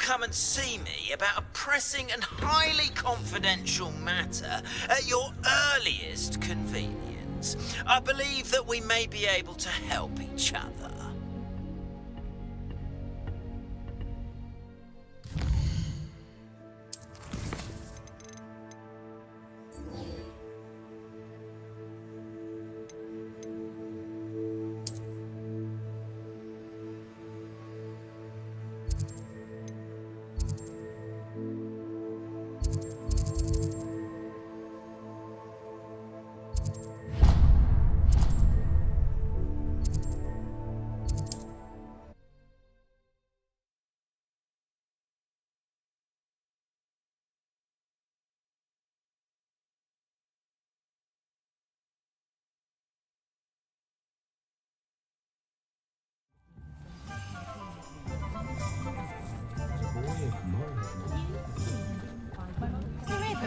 come and see me about a pressing and highly confidential matter at your earliest convenience. I believe that we may be able to help each other.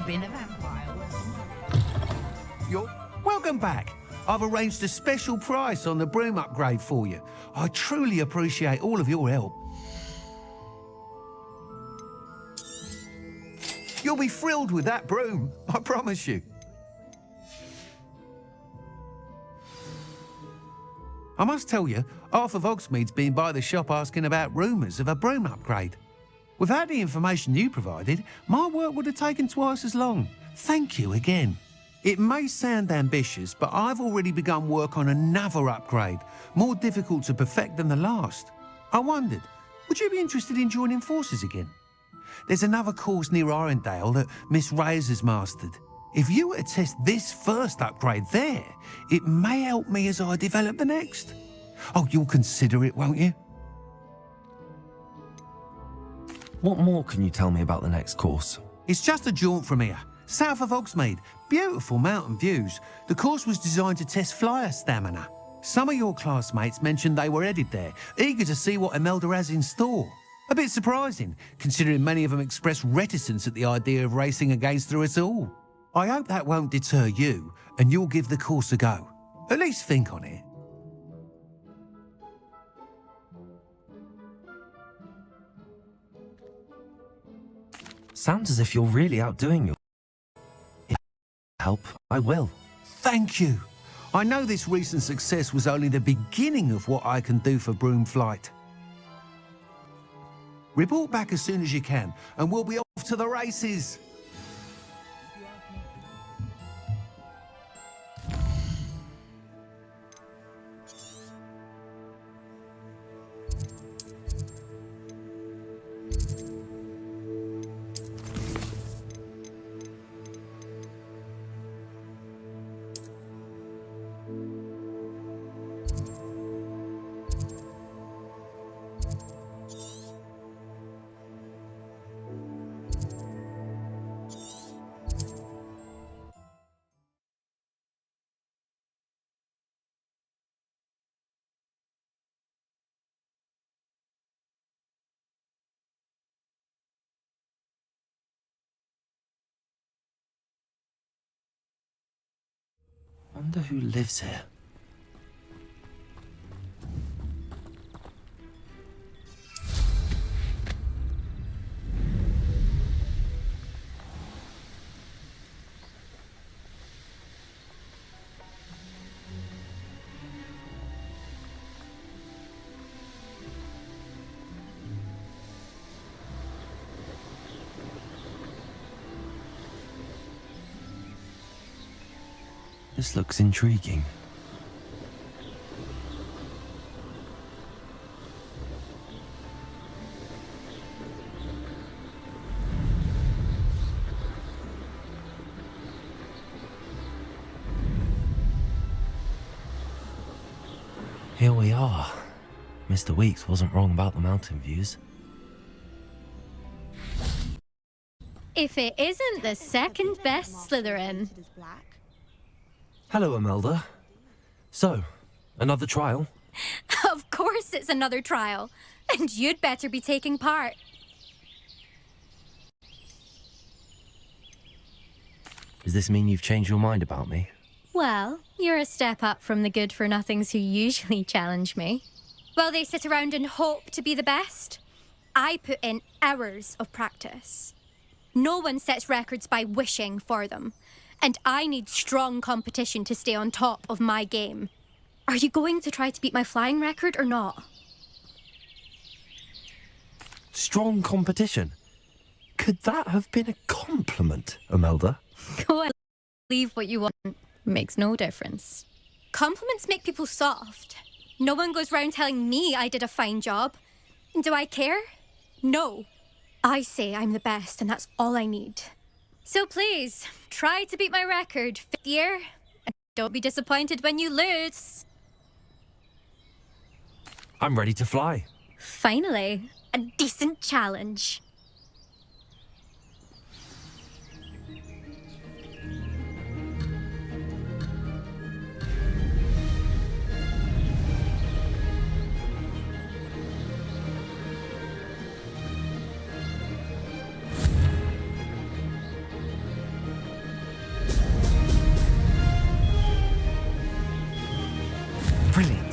Been a vampire. You're welcome back. I've arranged a special price on the broom upgrade for you. I truly appreciate all of your help. You'll be thrilled with that broom, I promise you. I must tell you, half of Hogsmeade's been by the shop asking about rumours of a broom upgrade. Without the information you provided, my work would have taken twice as long. Thank you again. It may sound ambitious, but I've already begun work on another upgrade, more difficult to perfect than the last. I wondered, would you be interested in joining forces again? There's another course near Arendelle that Miss Reyes has mastered. If you were to test this first upgrade there, it may help me as I develop the next. Oh, you'll consider it, won't you? What more can you tell me about the next course? It's just a jaunt from here, south of Hogsmeade. Beautiful mountain views. The course was designed to test flyer stamina. Some of your classmates mentioned they were headed there, eager to see what Imelda has in store. A bit surprising, considering many of them expressed reticence at the idea of racing against her at all. I hope that won't deter you, and you'll give the course a go. At least think on it. Sounds as if you're really outdoing your... If I help, I will. Thank you. I know this recent success was only the beginning of what I can do for Broomflight. Report back as soon as you can, and we'll be off to the races. Wonder who lives here. This looks intriguing. Here we are. Mr. Weeks wasn't wrong about the mountain views. If it isn't the second best Slytherin. Hello, Imelda. So, another trial? Of course it's another trial. And you'd better be taking part. Does this mean you've changed your mind about me? Well, you're a step up from the good-for-nothings who usually challenge me. While they sit around and hope to be the best, I put in hours of practice. No one sets records by wishing for them. And I need strong competition to stay on top of my game. Are you going to try to beat my flying record or not? Strong competition? Could that have been a compliment, Imelda? Go and leave what you want. Makes no difference. Compliments make people soft. No one goes round telling me I did a fine job. Do I care? No. I say I'm the best and that's all I need. So please, try to beat my record 5th year. And don't be disappointed when you lose. I'm ready to fly. Finally, a decent challenge. Brilliant.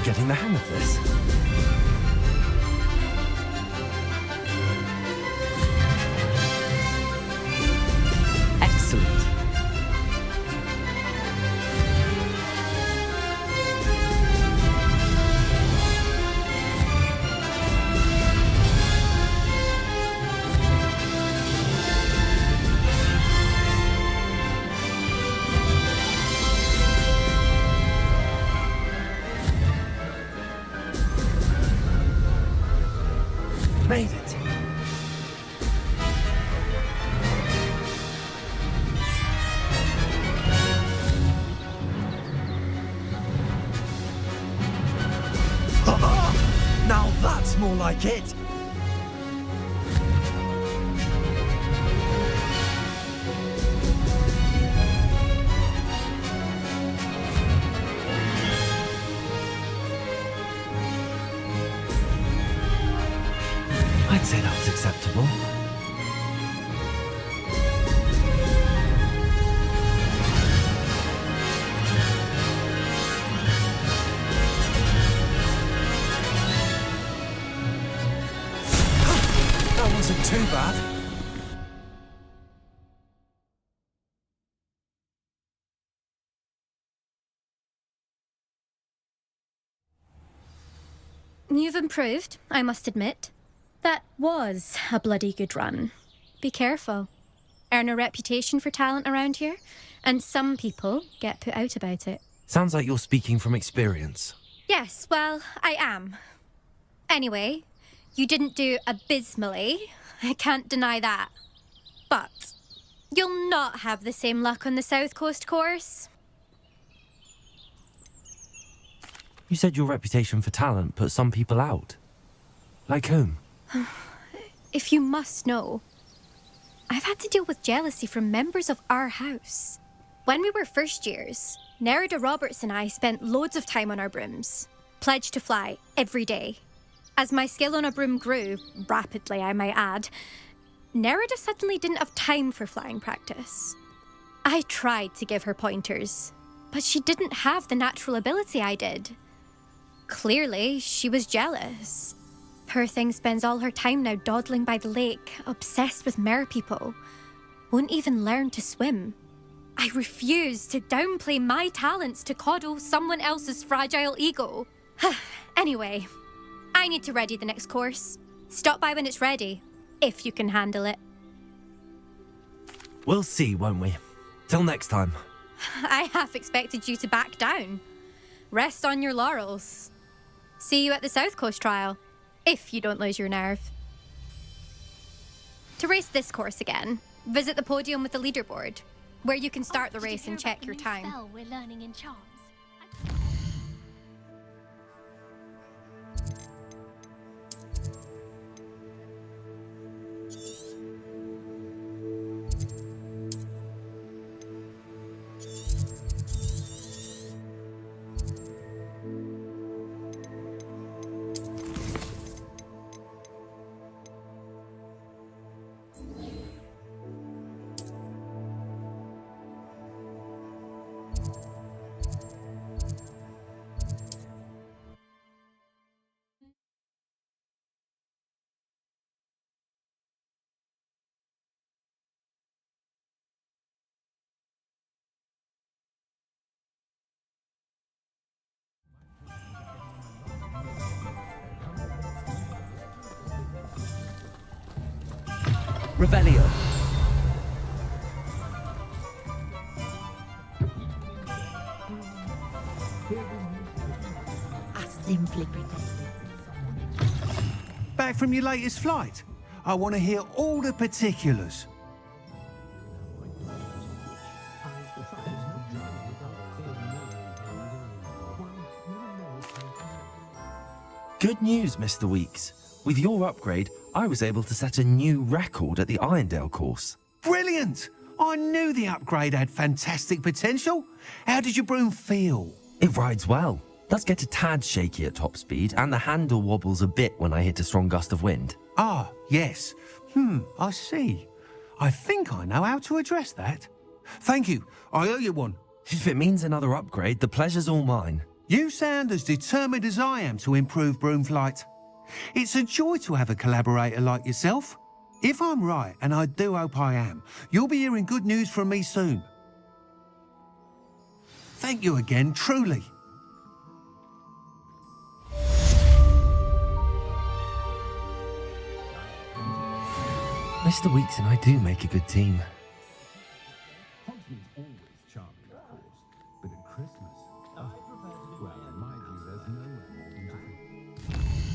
Getting the hang of this. Excellent. Made it. Now that's more like it. I'd say that was acceptable. That wasn't too bad. You've improved, I must admit. That was a bloody good run. Be careful. Earn a reputation for talent around here, and some people get put out about it. Sounds like you're speaking from experience. Yes, well, I am. Anyway, you didn't do abysmally. I can't deny that. But you'll not have the same luck on the South Coast course. You said your reputation for talent put some people out. Like whom? If you must know, I've had to deal with jealousy from members of our house. When we were first years, Nerida Roberts and I spent loads of time on our brooms, pledged to fly every day. As my skill on a broom grew, rapidly I might add, Nerida suddenly didn't have time for flying practice. I tried to give her pointers, but she didn't have the natural ability I did. Clearly, she was jealous. Poor thing spends all her time now dawdling by the lake, obsessed with merpeople. Won't even learn to swim. I refuse to downplay my talents to coddle someone else's fragile ego. Anyway, I need to ready the next course. Stop by when it's ready, if you can handle it. We'll see, won't we? Till next time. I half expected you to back down. Rest on your laurels. See you at the South Coast Trial. If you don't lose your nerve. To race this course again, visit the podium with the leaderboard, where you can start the race and check your time. Spell we're learning in charms. Revelio. I simply pretend. Back from your latest flight? I want to hear all the particulars. Good news, Mr. Weeks. With your upgrade, I was able to set a new record at the Irondale course. Brilliant! I knew the upgrade had fantastic potential. How did your broom feel? It rides well. Does get a tad shaky at top speed, and the handle wobbles a bit when I hit a strong gust of wind. Ah, yes. I see. I think I know how to address that. Thank you. I owe you one. If it means another upgrade, the pleasure's all mine. You sound as determined as I am to improve broom flight. It's a joy to have a collaborator like yourself. If I'm right, and I do hope I am, you'll be hearing good news from me soon. Thank you again, truly. Mr. Weeks and I do make a good team. Hogsmeade's always charming, of course, but at Christmas, well, in my view, there's nowhere more beautiful.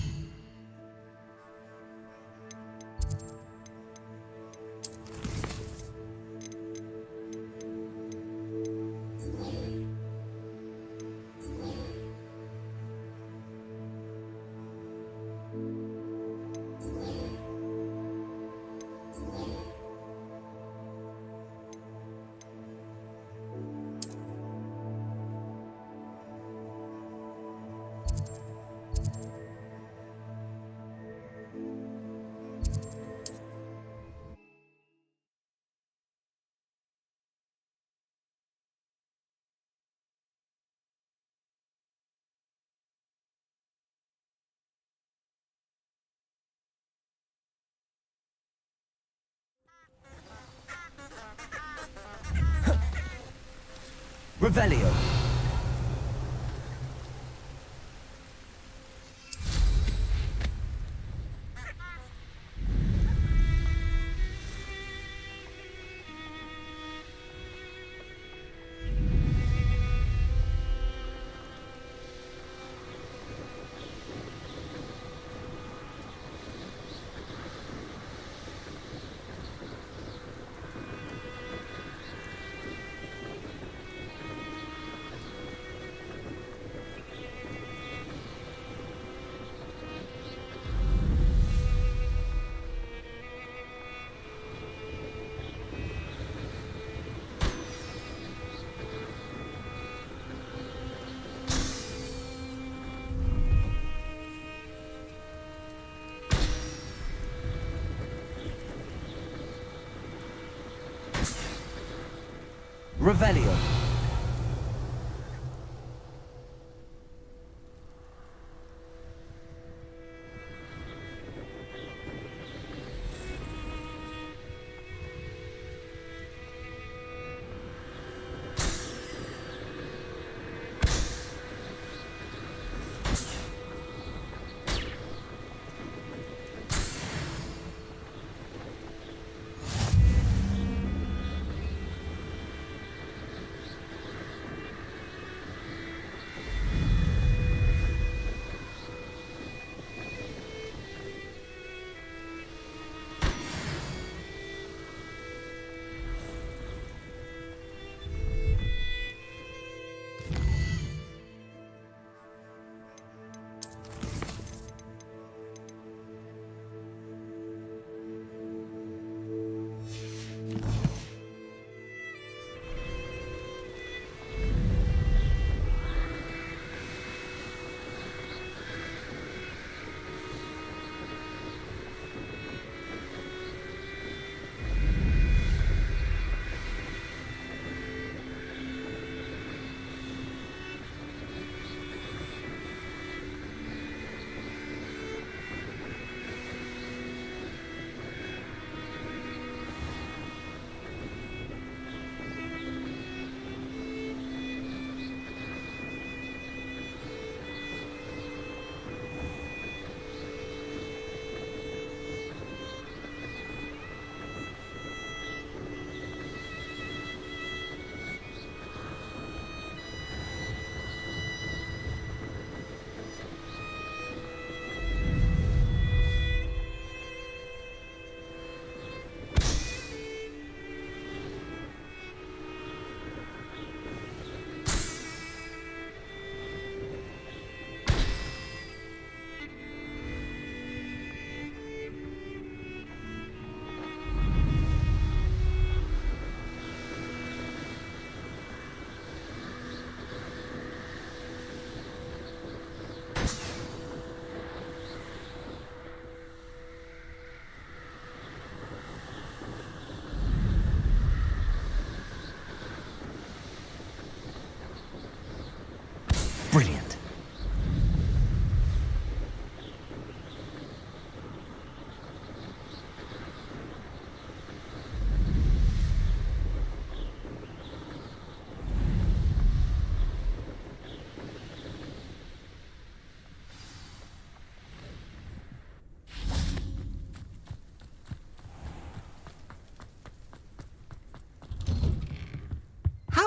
Revelio. Revelio.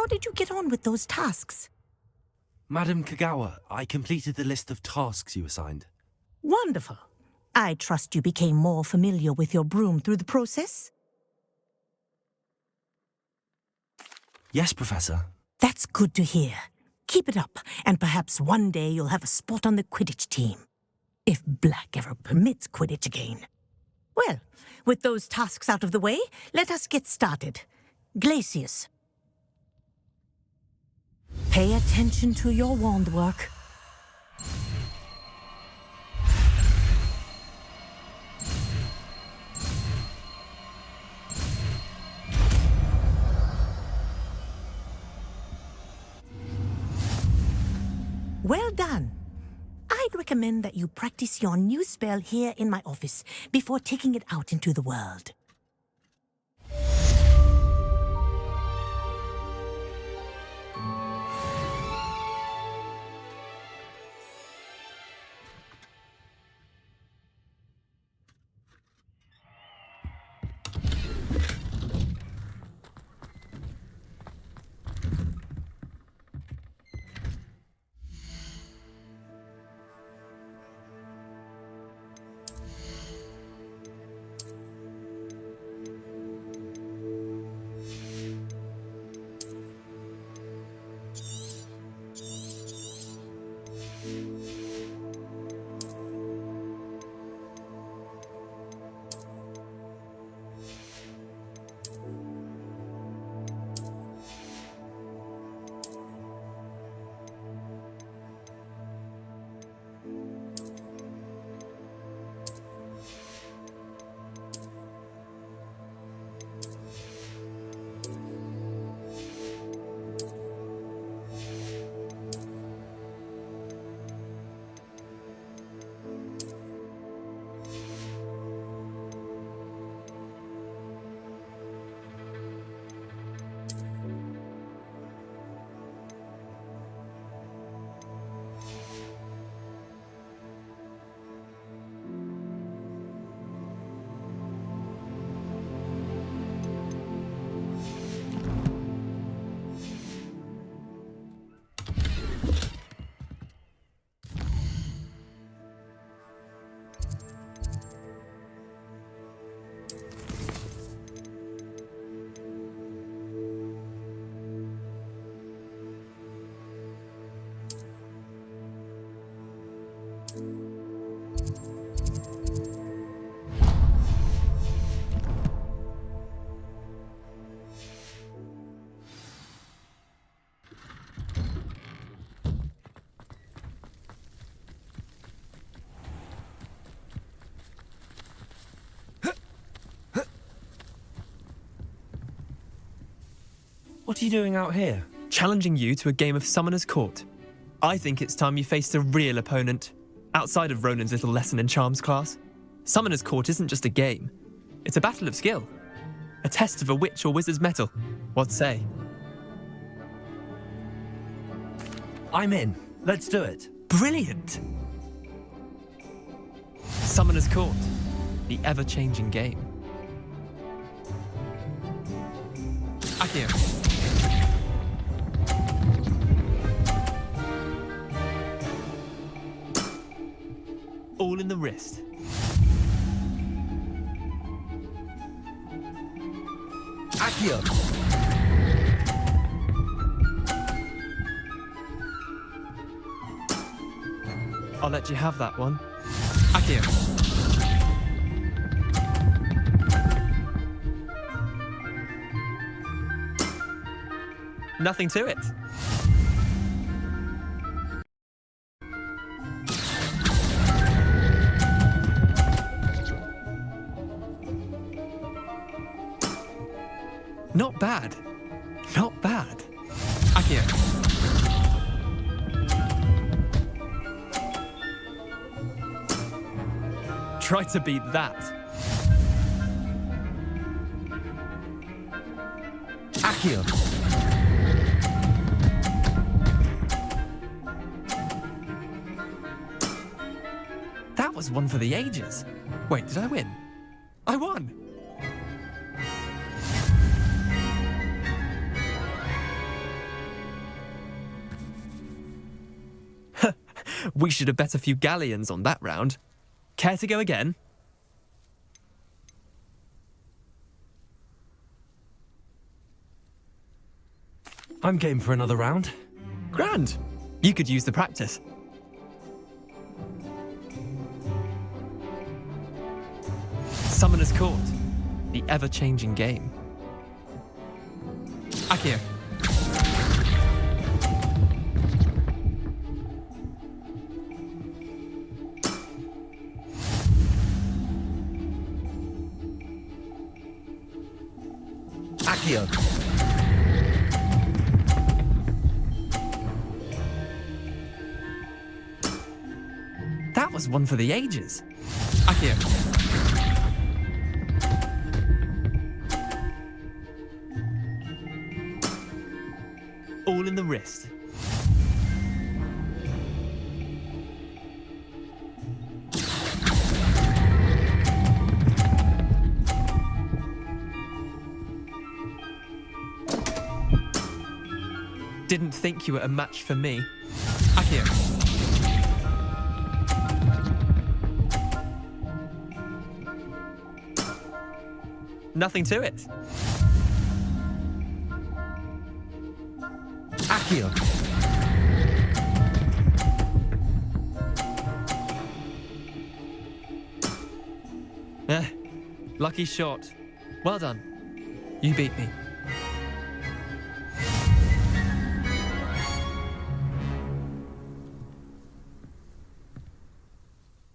how did you get on with those tasks? Madam Kogawa, I completed the list of tasks you assigned. Wonderful. I trust you became more familiar with your broom through the process? Yes, Professor. That's good to hear. Keep it up, and perhaps one day you'll have a spot on the Quidditch team. If Black ever permits Quidditch again. Well, with those tasks out of the way, let us get started. Glacius. Pay attention to your wand work. Well done. I'd recommend that you practice your new spell here in my office before taking it out into the world. What are you doing out here? Challenging you to a game of Summoner's Court. I think it's time you faced a real opponent, outside of Roland's little lesson in charms class. Summoner's Court isn't just a game. It's a battle of skill. A test of a witch or wizard's mettle. What say? I'm in. Let's do it. Brilliant! Summoner's Court. The ever-changing game. Accio. All in the wrist. Accio. I'll let you have that one. Accio. Nothing to it. Not bad. Not bad. Accio. Try to beat that. Accio. That was one for the ages. Wait, did I win? I won! We should have bet a few galleons on that round. Care to go again? I'm game for another round. Grand. You could use the practice. Summoner's Court. The ever-changing game. Akio. Akio. That was one for the ages. Akio. All in the wrist. Didn't think you were a match for me. Akio. Nothing to it. Akio. Lucky shot. Well done. You beat me.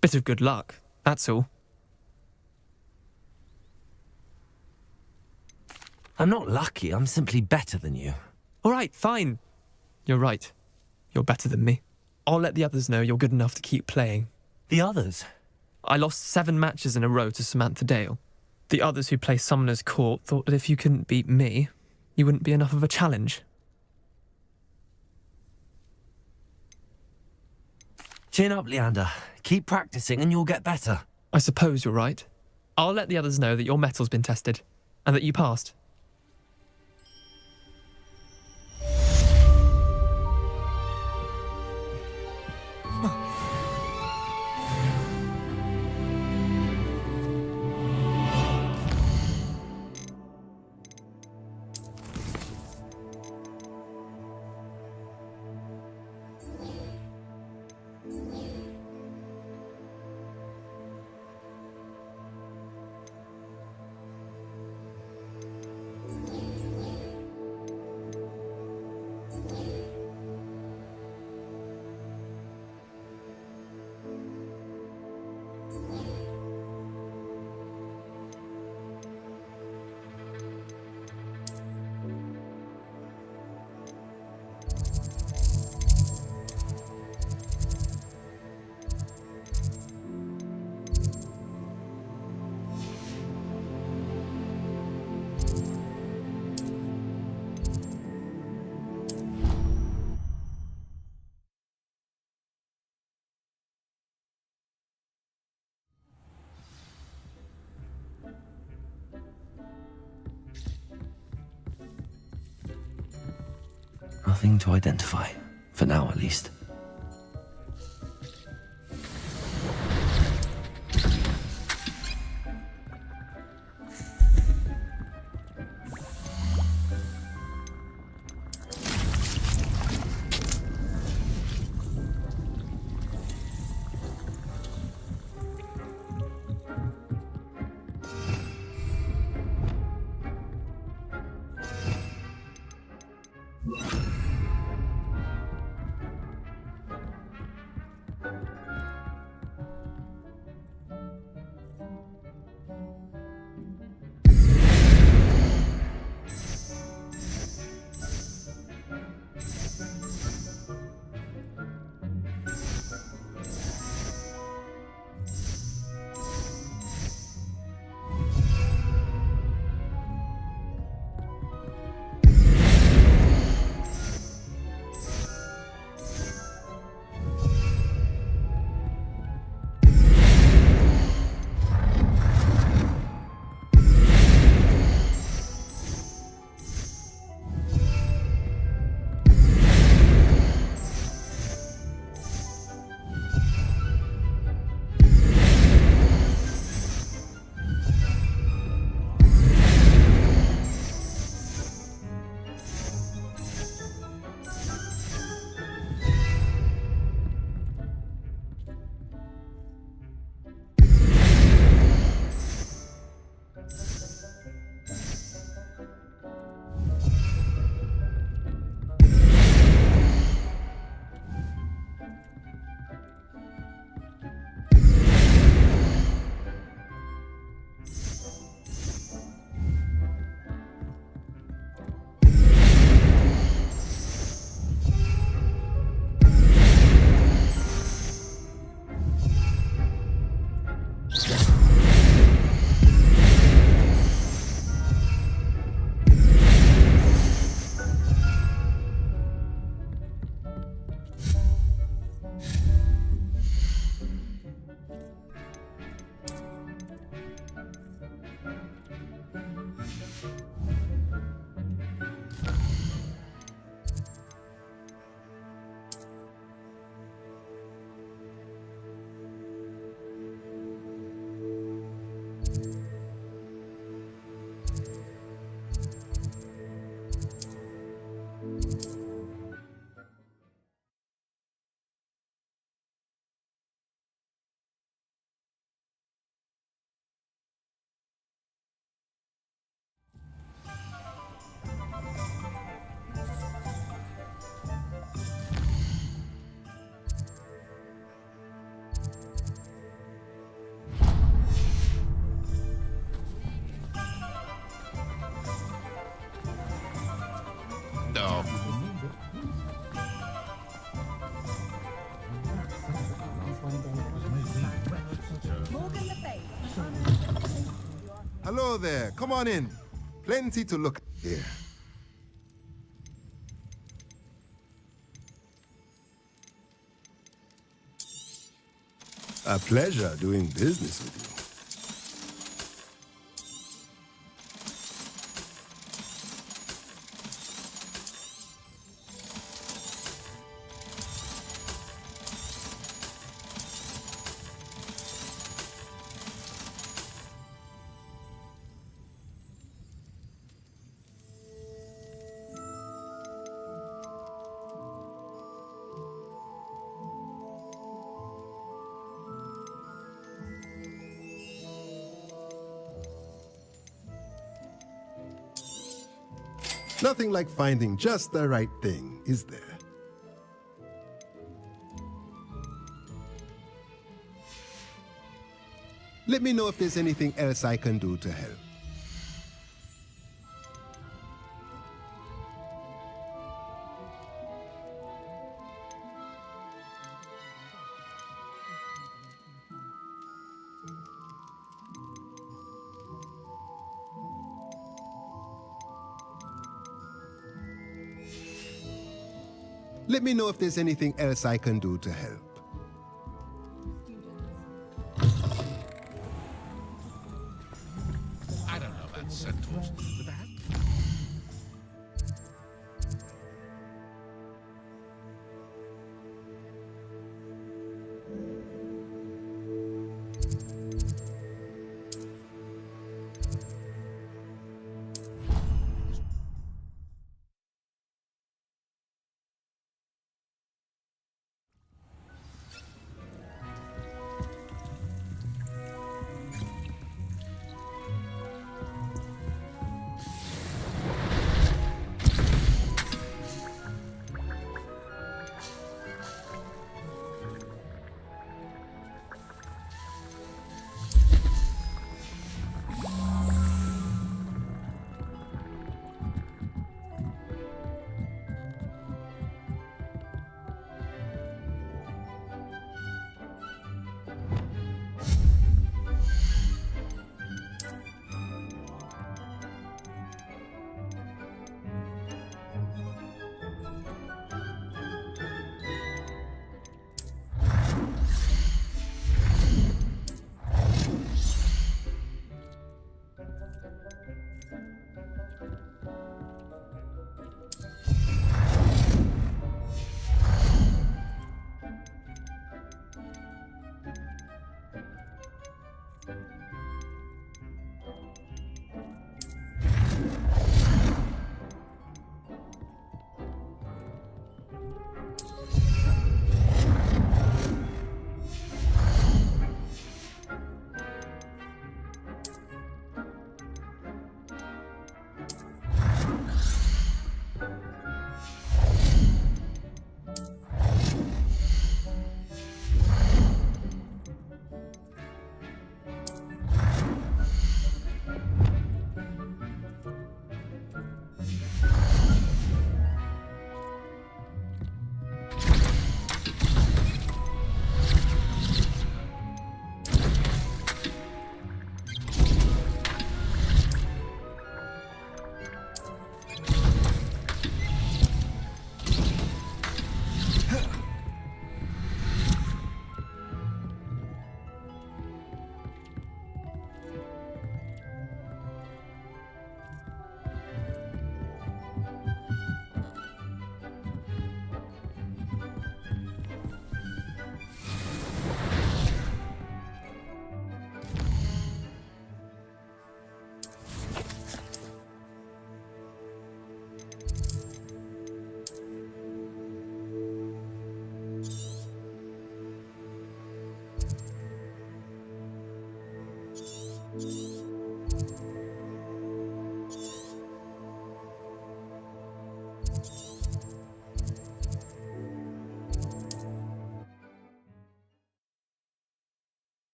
Bit of good luck, that's all. I'm not lucky, I'm simply better than you. All right, fine. You're right. You're better than me. I'll let the others know you're good enough to keep playing. The others? I lost 7 matches in a row to Samantha Dale. The others who play Summoner's Court thought that if you couldn't beat me, you wouldn't be enough of a challenge. Chin up, Leander. Keep practicing and you'll get better. I suppose you're right. I'll let the others know that your metal's been tested, and that you passed. Nothing to identify, for now at least. Hello there. Come on in. Plenty to look at here. A pleasure doing business with you. Nothing like finding just the right thing, is there? Let me know if there's anything else I can do to help. Let me know if there's anything else I can do to help. I don't know about centaurs, but that...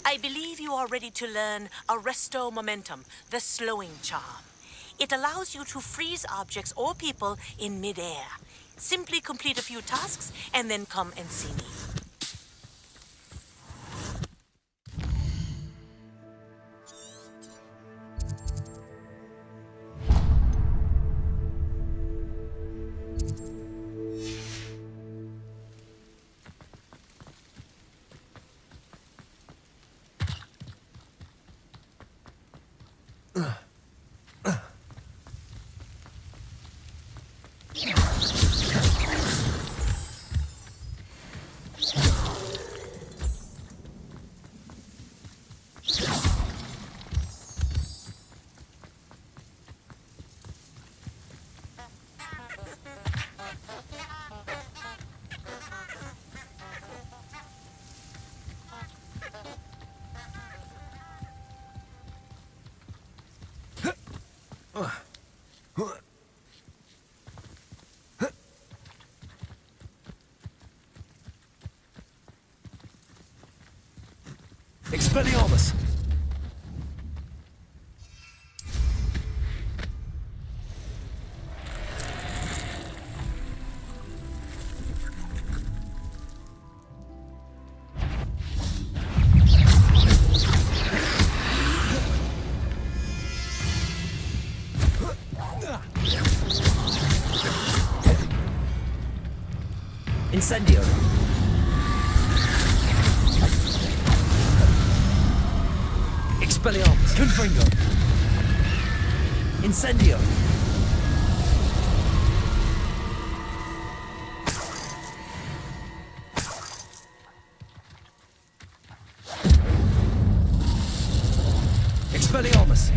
I believe you are ready to learn Arresto Momentum, the slowing charm. It allows you to freeze objects or people in midair. Simply complete a few tasks and then come and see me. Expelliarmus! Incendio! Expelliarmus! Confringo! Incendio! Expelliarmus!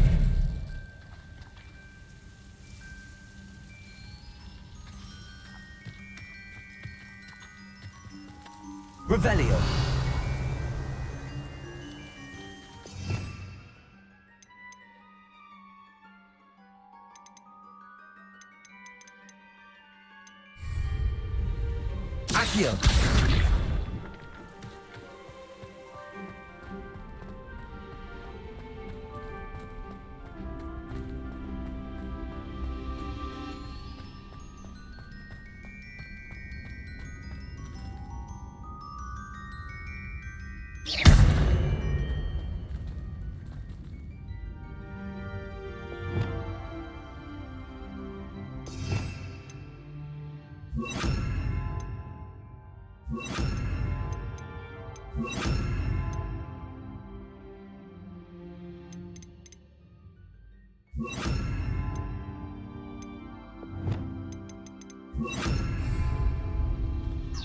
Revelio! Accio!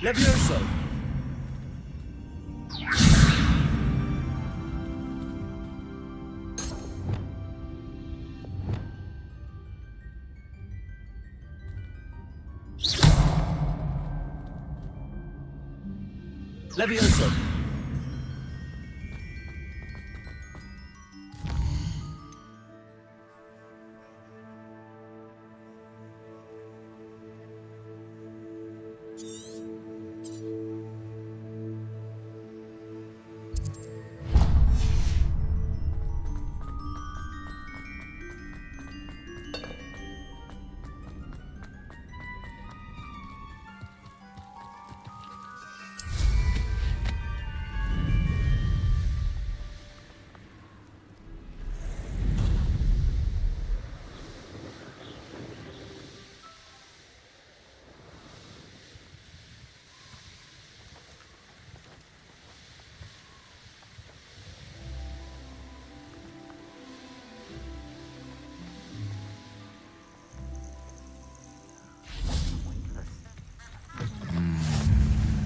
Levioso! Levioso!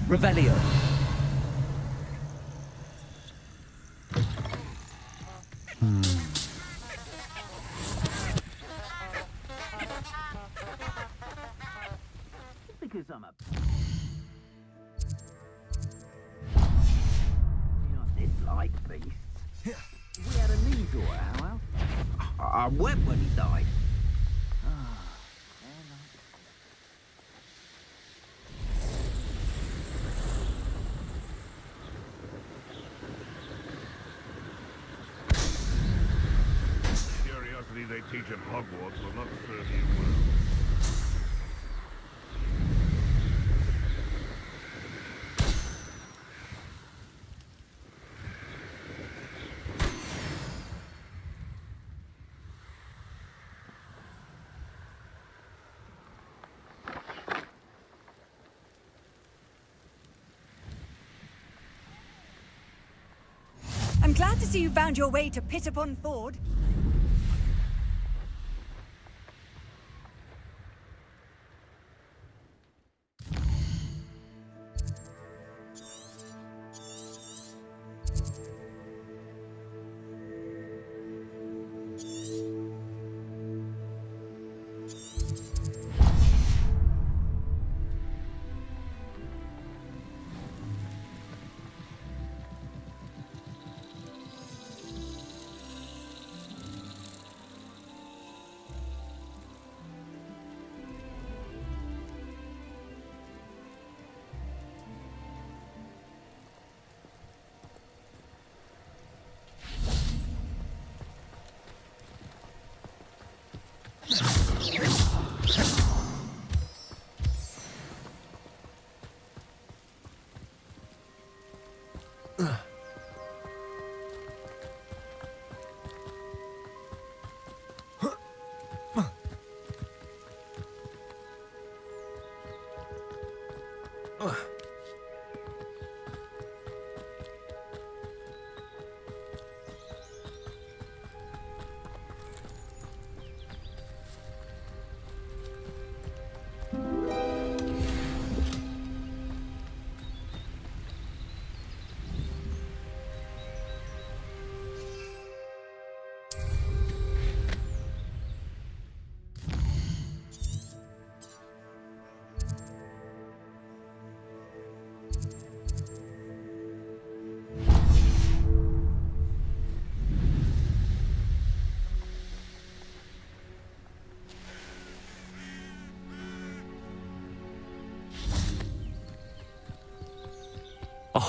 Revelio. Because I'm a... dislike beasts. We had a Kneazle at our house. I wept when he died. Curiosity they teach at Hogwarts will not serve you well. I'm glad to see you found your way to Pit upon Ford.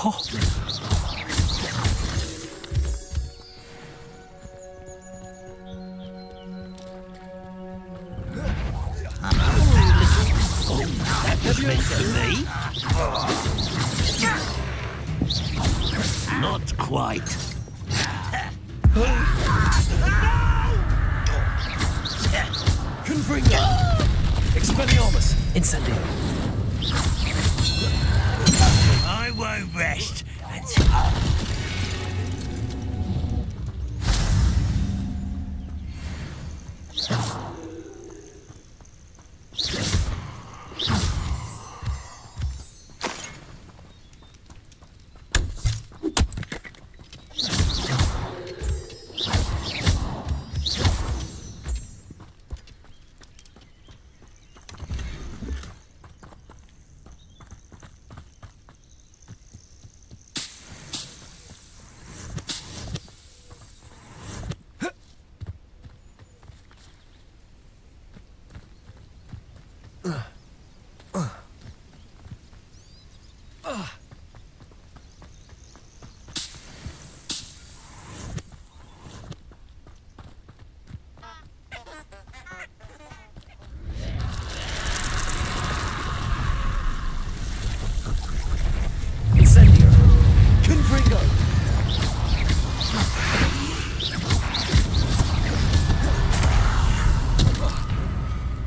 Oh. That was meant for me. Not quite. Confringo! Expelliarmus! Incendio! I won't rest until...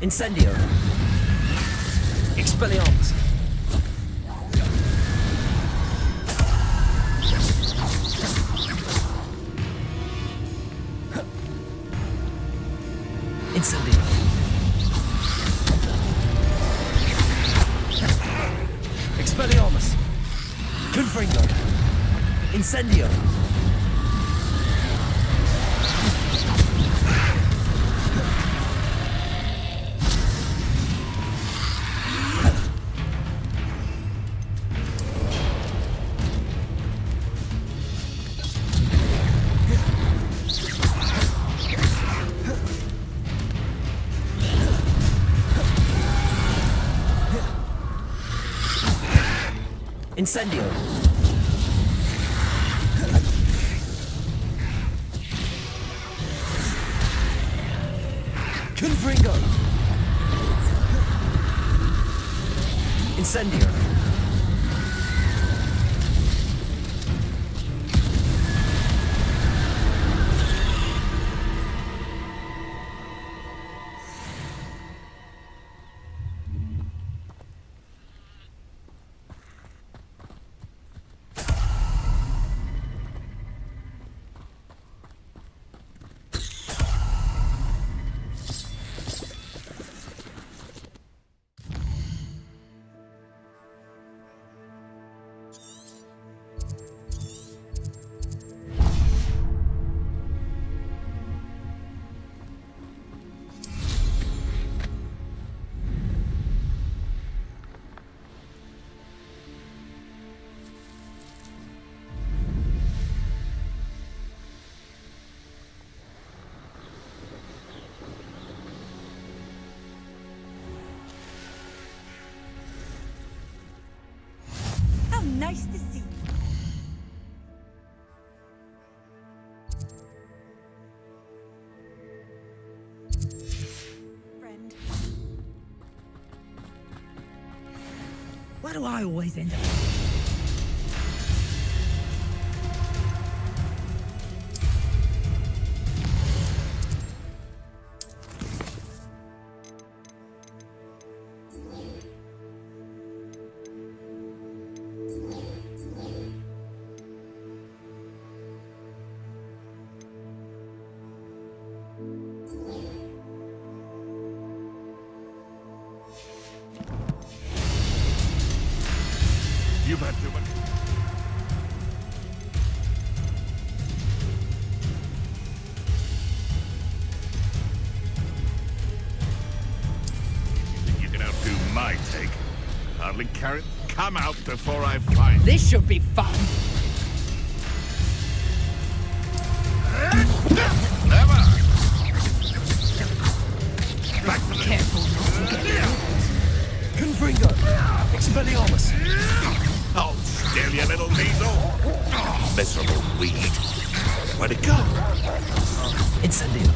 Incendio! Expelliarmus! Incendio! Expelliarmus! Confringo! Incendio! Incendio! Incendio. Nice to see you. Friend. Why do I always end up? You've had too much. You think you can outdo my take? Hardly carry. Come out before I find. This should be fun. Never. Back to the Careful not to get Confringo. Expelliarmus. Oh, still, you little weasel. Miserable weed. Where'd it go? Incendio.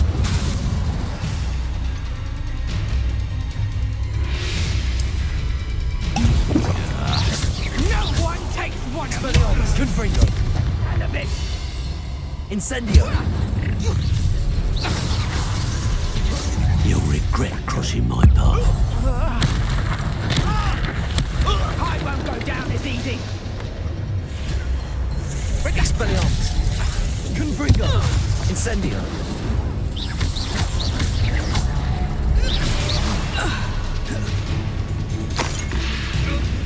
No one takes one of Expelliarmus. Confringo. and a bit. Incendio. You'll regret crossing my path. I won't go down as easy. Expelliarmus. Confringo. Incendio.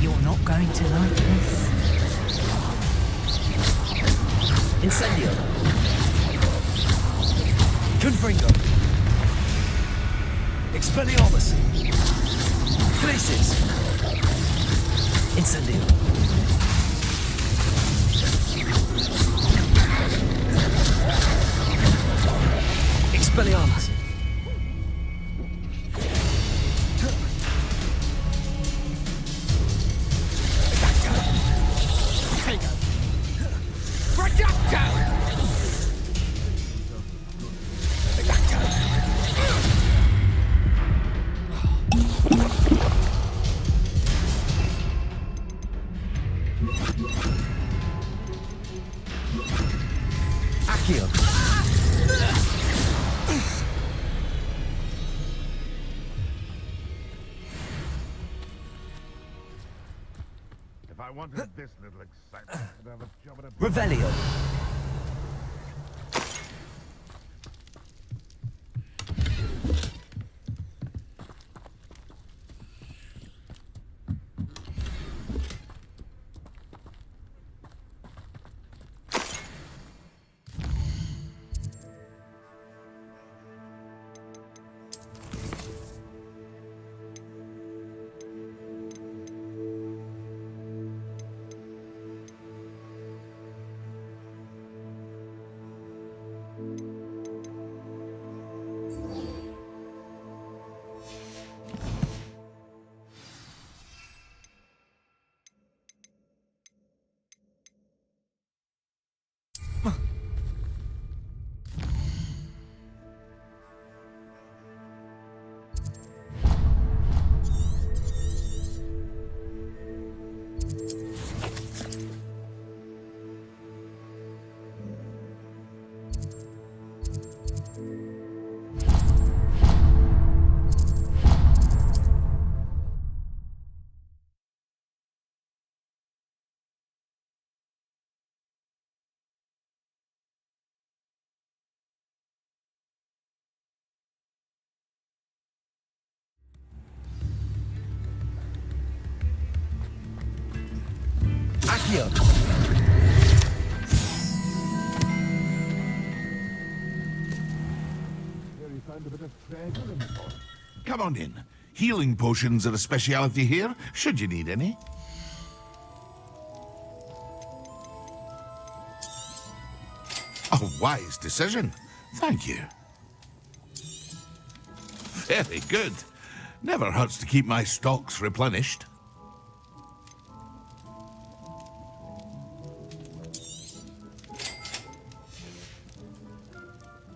You're not going to like this. Incendio. Confringo. Expelliarmus. Glacis. Incendio. Expelliarmus. Accio. If I wanted this little excitement, I'd have a job at a... Revelio. Accio. Come on in. Healing potions are a speciality here, should you need any. A wise decision. Thank you. Very good. Never hurts to keep my stocks replenished.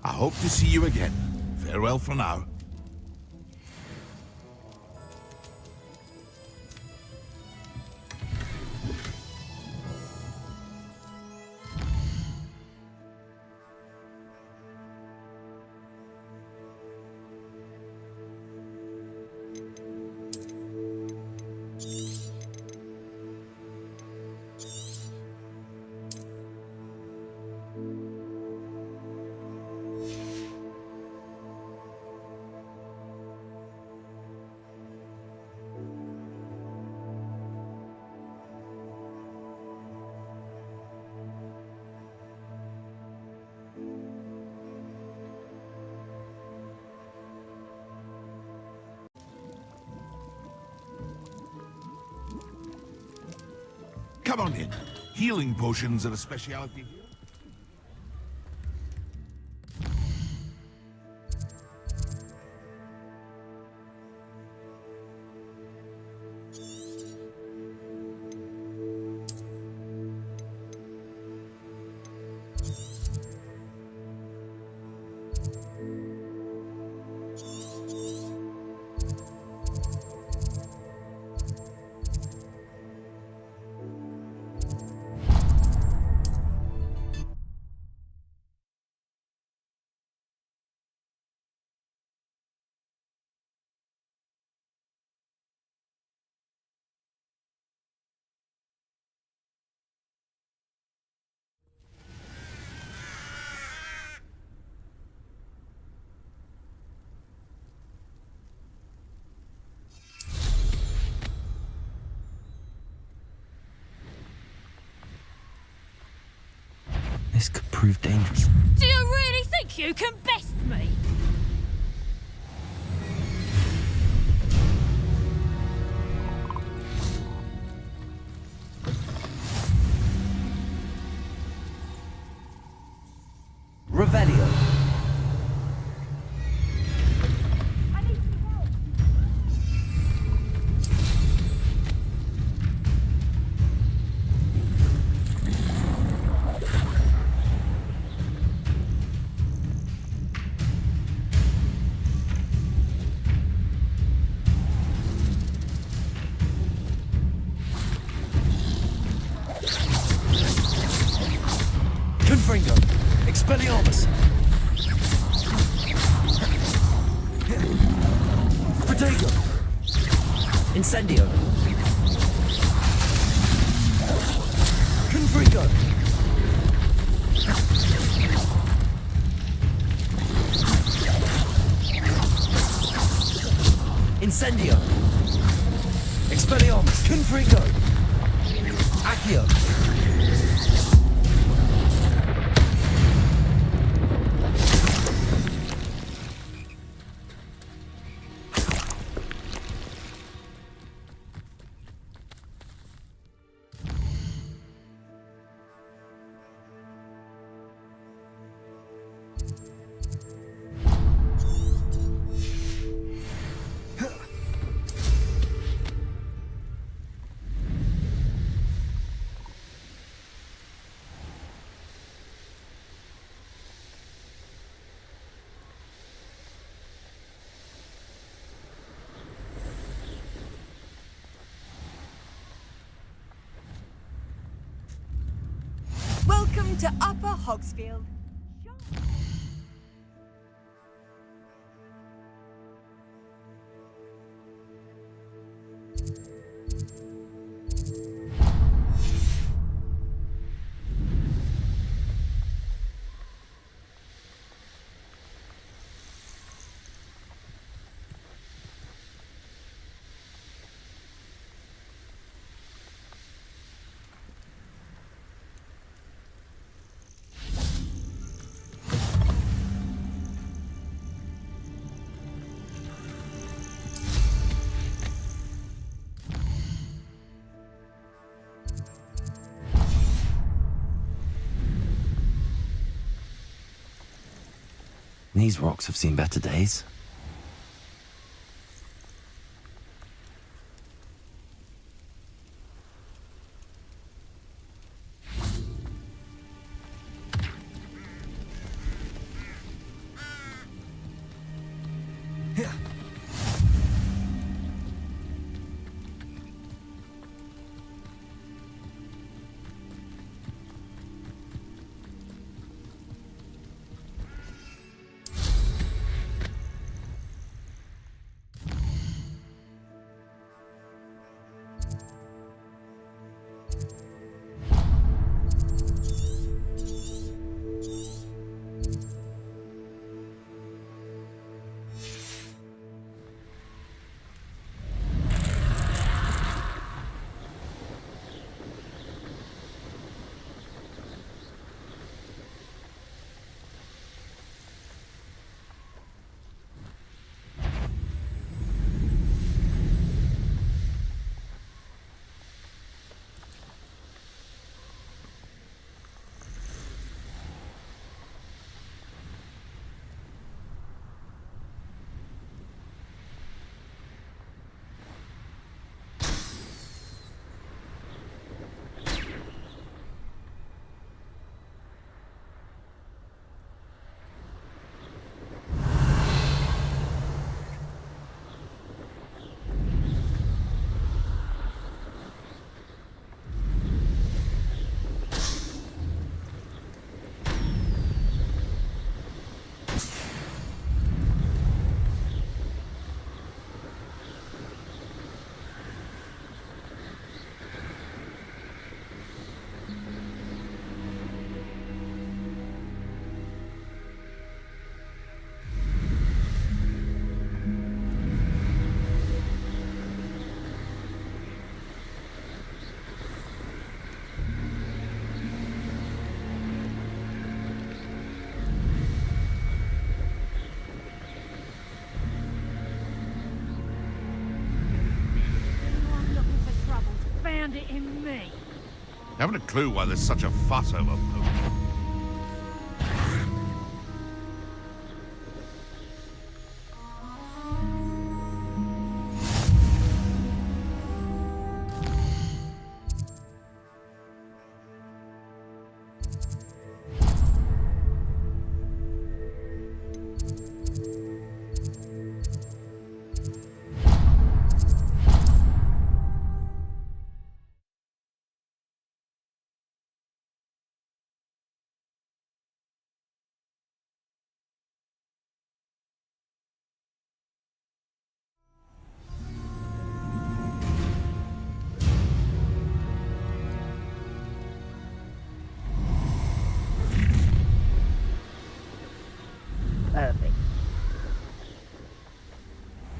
I hope to see you again. Farewell for now. Come on in. Healing potions are a speciality here. This could prove dangerous. Do you really think you can best me? Revelio. Confringo. Expelliarmus. Protego. Incendio. Confringo. Incendio. Expelliarmus. Confringo. Accio. Welcome to Upper Hogsfield. These rocks have seen better days. It in me. Haven't a clue why there's such a fuss over Pope.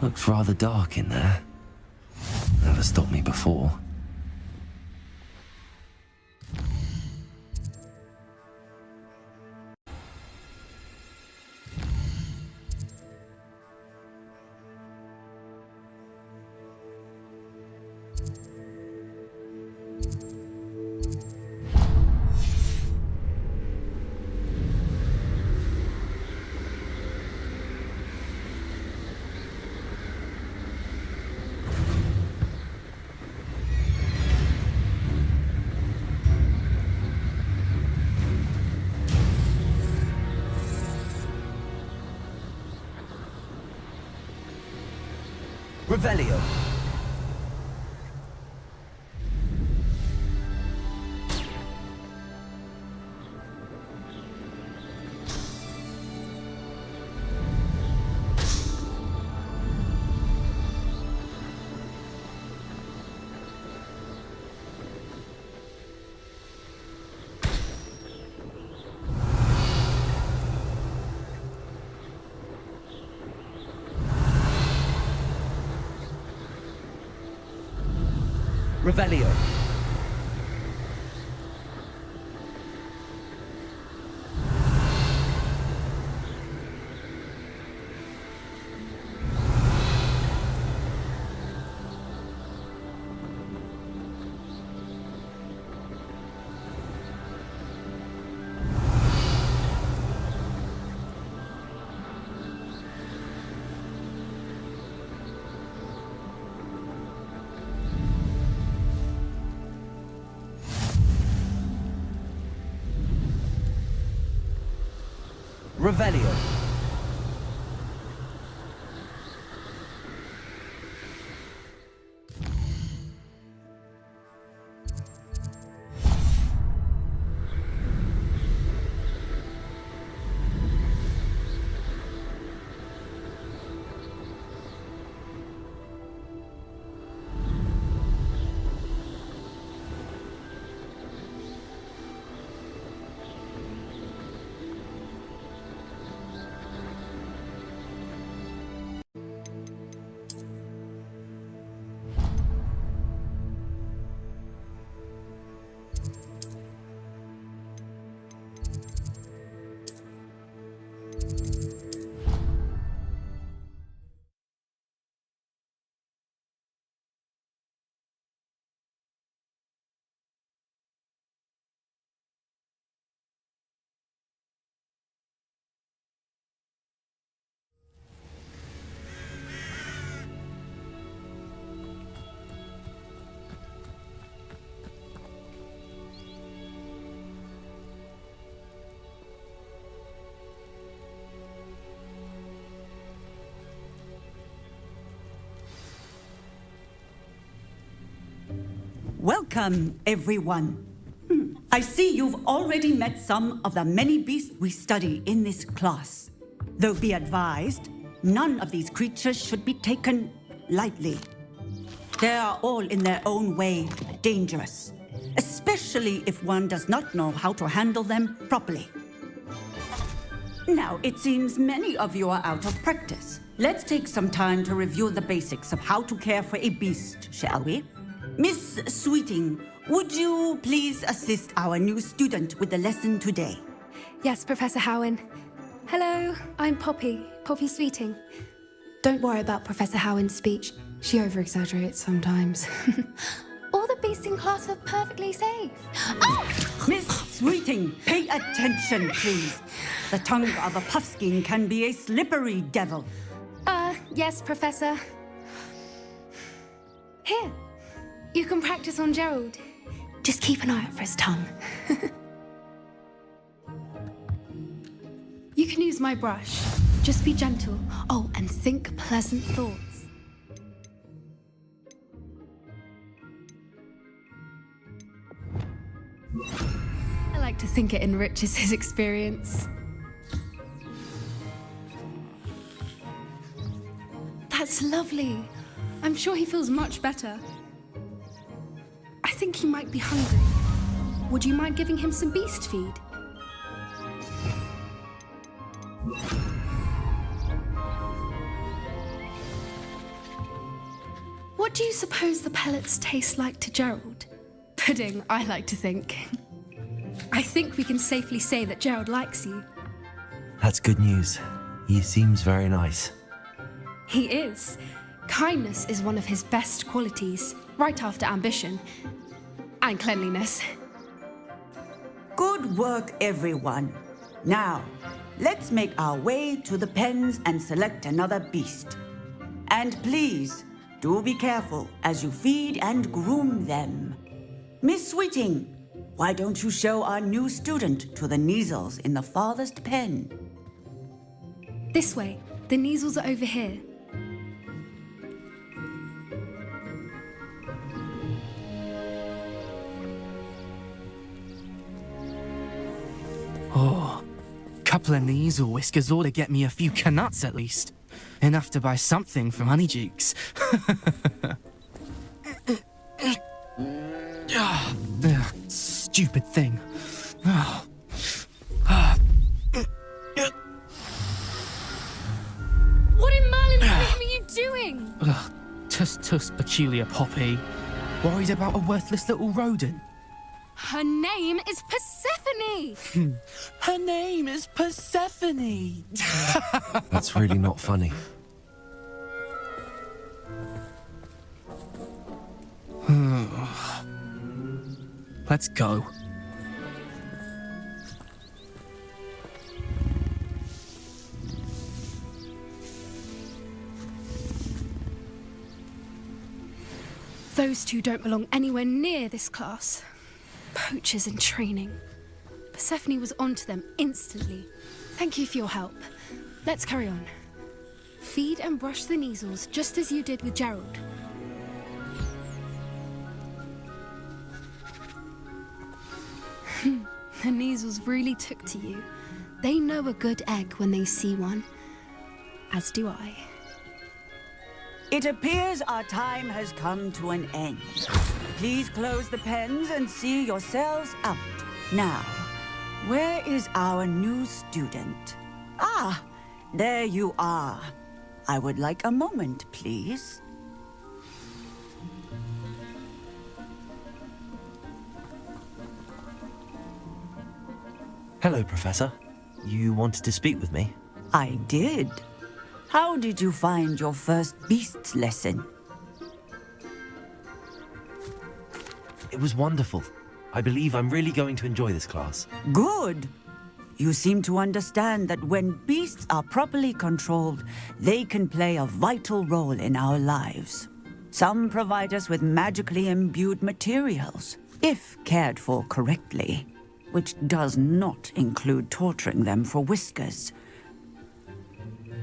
Looks rather dark in there. Never stopped me before. Revelio. Revelio. Revelio. Welcome, everyone. I see you've already met some of the many beasts we study in this class. Though be advised, none of these creatures should be taken lightly. They are all in their own way dangerous, especially if one does not know how to handle them properly. Now, it seems many of you are out of practice. Let's take some time to review the basics of how to care for a beast, shall we? Miss Sweeting, would you please assist our new student with the lesson today? Yes, Professor Howen. Hello, I'm Poppy Sweeting. Don't worry about Professor Howen's speech. She over-exaggerates sometimes. All the beasts in class are perfectly safe. Oh! Miss Sweeting, pay attention, please. The tongue of a puffskein can be a slippery devil. Yes, Professor. Here. You can practice on Gerald. Just keep an eye out for his tongue. You can use my brush. Just be gentle. Oh, and think pleasant thoughts. I like to think it enriches his experience. That's lovely. I'm sure he feels much better. I think he might be hungry. Would you mind giving him some beast feed? What do you suppose the pellets taste like to Gerald? Pudding, I like to think. I think we can safely say that Gerald likes you. That's good news. He seems very nice. He is. Kindness is one of his best qualities, right after ambition. And cleanliness. Good work, everyone. Now, let's make our way to the pens and select another beast. And please, do be careful as you feed and groom them. Miss Sweeting, why don't you show our new student to the Kneazles in the farthest pen? This way. The Kneazles are over here. Oh, couple of Kneazle whiskers ought to get me a few canuts at least. Enough to buy something from Honeydukes. Stupid thing. What in Merlin's name are you doing? Tuss, peculiar Poppy. Worried about a worthless little rodent. Her name is Persephone! Her name is Persephone! That's really not funny. Let's go. Those two don't belong anywhere near this class. Poachers in training. Persephone was onto them instantly. Thank you for your help. Let's carry on. Feed and brush the Kneazles just as you did with Gerald. The Kneazles really took to you. They know a good egg when they see one. As do I. It appears our time has come to an end. Please close the pens and see yourselves out. Now, where is our new student? Ah, there you are. I would like a moment, please. Hello, Professor. You wanted to speak with me? I did. How did you find your first beasts lesson? It was wonderful. I believe I'm really going to enjoy this class. Good. You seem to understand that when beasts are properly controlled, they can play a vital role in our lives. Some provide us with magically imbued materials, if cared for correctly, which does not include torturing them for whiskers.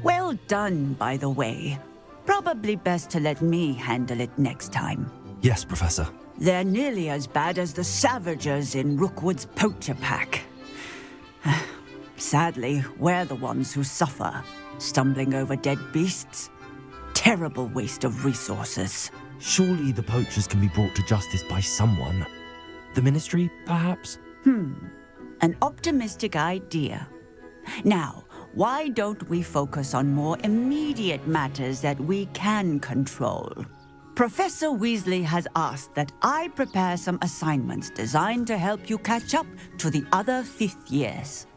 Well done, by the way. Probably best to let me handle it next time. Yes, Professor. They're nearly as bad as the Savagers in Rookwood's poacher pack. Sadly, we're the ones who suffer, stumbling over dead beasts. Terrible waste of resources. Surely the poachers can be brought to justice by someone. The Ministry, perhaps? An optimistic idea. Now, why don't we focus on more immediate matters that we can control? Professor Weasley has asked that I prepare some assignments designed to help you catch up to the other 5th years.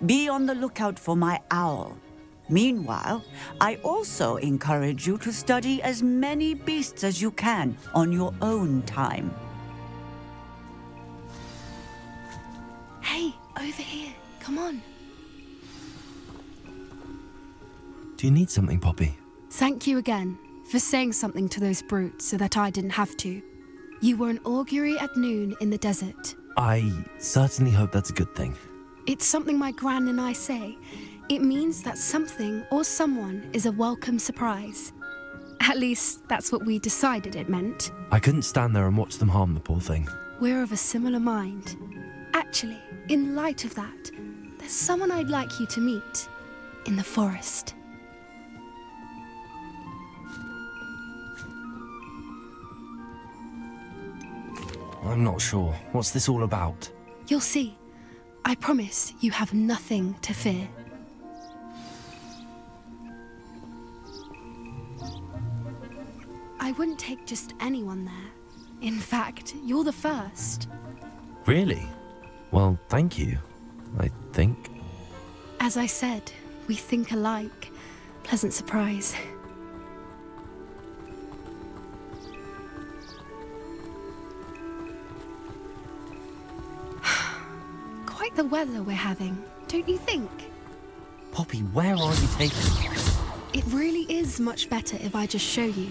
Be on the lookout for my owl. Meanwhile, I also encourage you to study as many beasts as you can on your own time. Hey, over here. Come on. Do you need something, Poppy? Thank you again for saying something to those brutes so that I didn't have to. You were an augury at noon in the desert. I certainly hope that's a good thing. It's something my gran and I say. It means that something or someone is a welcome surprise. At least, that's what we decided it meant. I couldn't stand there and watch them harm the poor thing. We're of a similar mind. Actually, in light of that, there's someone I'd like you to meet in the forest. I'm not sure. What's this all about? You'll see. I promise you have nothing to fear. I wouldn't take just anyone there. In fact, you're the first. Really? Well, thank you, I think. As I said, we think alike. Pleasant surprise. Quite the weather we're having, don't you think? Poppy, where are you taking me? It really is much better if I just show you.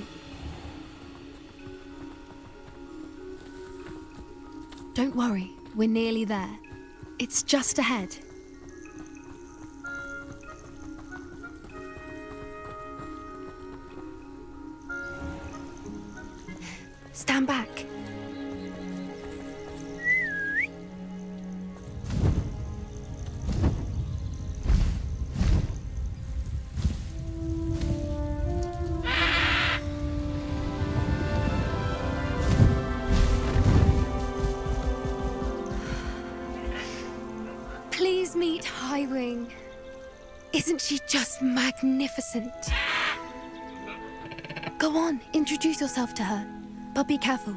Don't worry, we're nearly there. It's just ahead. Stand back. Please meet Highwing. Isn't she just magnificent? Go on, introduce yourself to her. But be careful.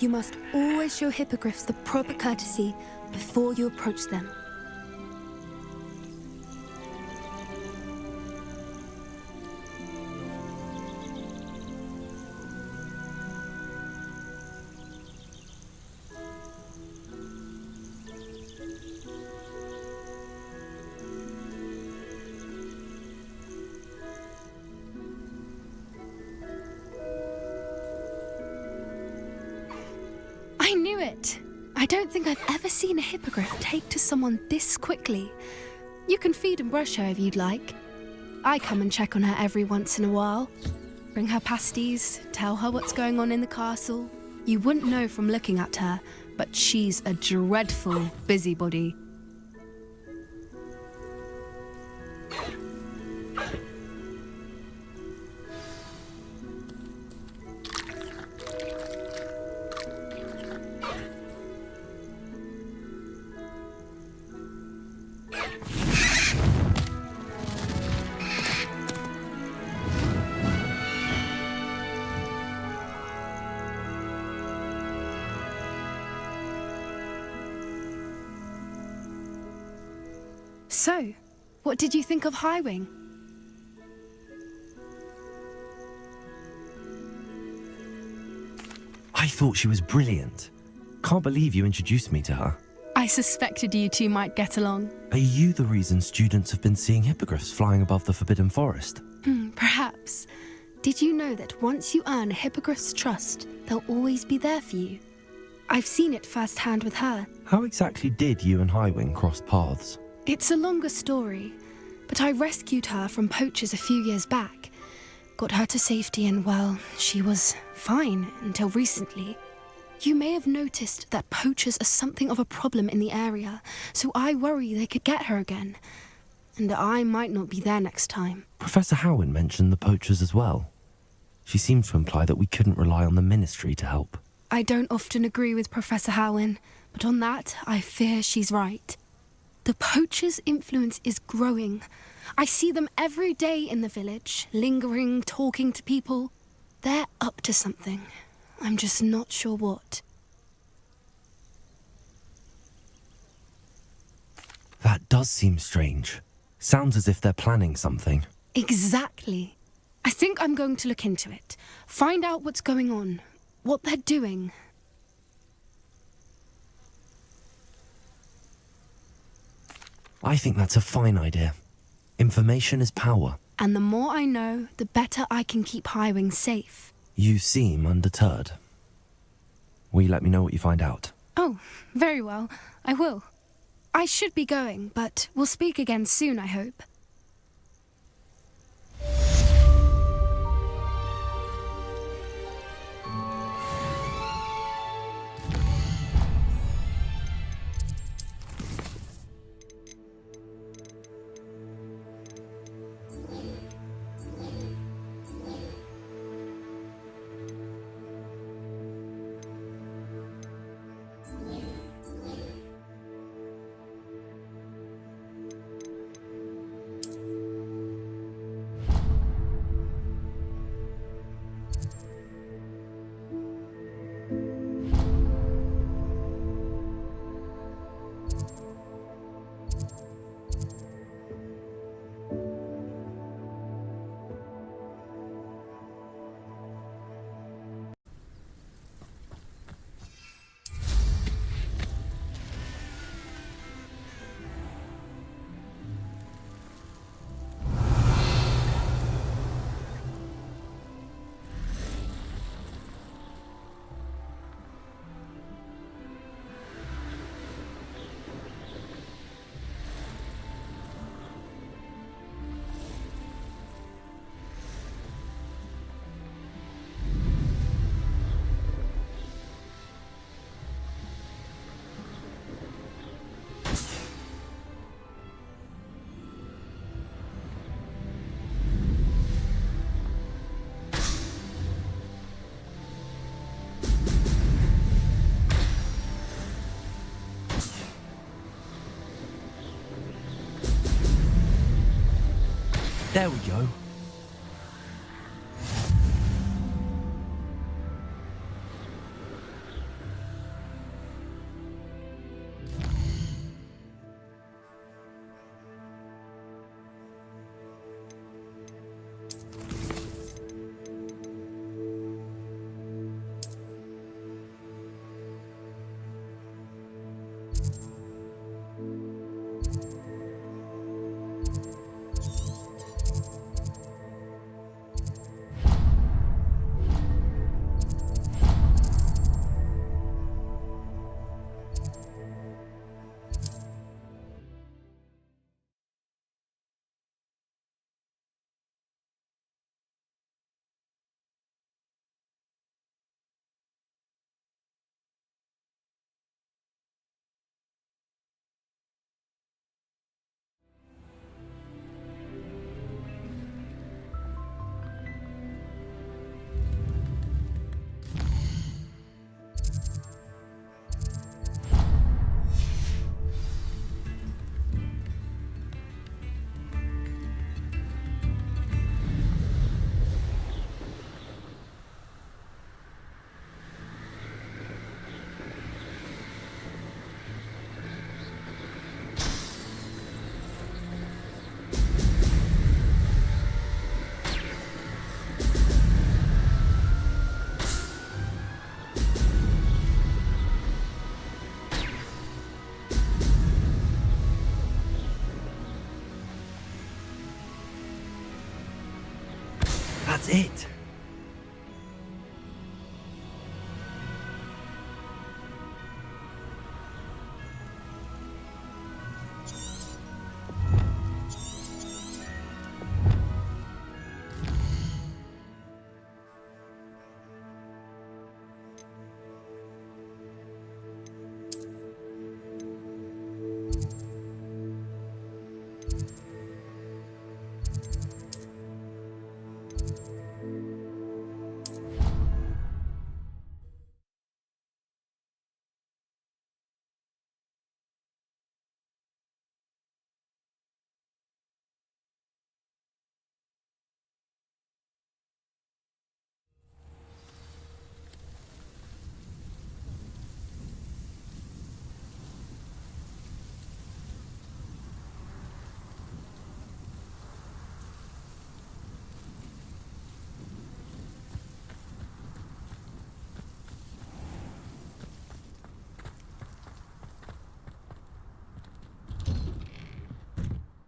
You must always show hippogriffs the proper courtesy before you approach them. I knew it! I don't think I've ever seen a hippogriff take to someone this quickly. You can feed and brush her if you'd like. I come and check on her every once in a while. Bring her pasties, tell her what's going on in the castle. You wouldn't know from looking at her, but she's a dreadful busybody. So, what did you think of Highwing? I thought she was brilliant. Can't believe you introduced me to her. I suspected you two might get along. Are you the reason students have been seeing hippogriffs flying above the Forbidden Forest? Perhaps. Did you know that once you earn a hippogriff's trust, they'll always be there for you? I've seen it firsthand with her. How exactly did you and Highwing cross paths? It's a longer story, but I rescued her from poachers a few years back. Got her to safety and, well, she was fine until recently. You may have noticed that poachers are something of a problem in the area, so I worry they could get her again. And I might not be there next time. Professor Howin mentioned the poachers as well. She seemed to imply that we couldn't rely on the Ministry to help. I don't often agree with Professor Howin, but on that, I fear she's right. The poachers' influence is growing. I see them every day in the village, lingering, talking to people. They're up to something. I'm just not sure what. That does seem strange. Sounds as if they're planning something. Exactly. I think I'm going to look into it. Find out what's going on, what they're doing. I think that's a fine idea. Information is power. And the more I know, the better I can keep Highwing safe. You seem undeterred. Will you let me know what you find out? Oh, very well. I will. I should be going, but we'll speak again soon, I hope. There we go. That's it.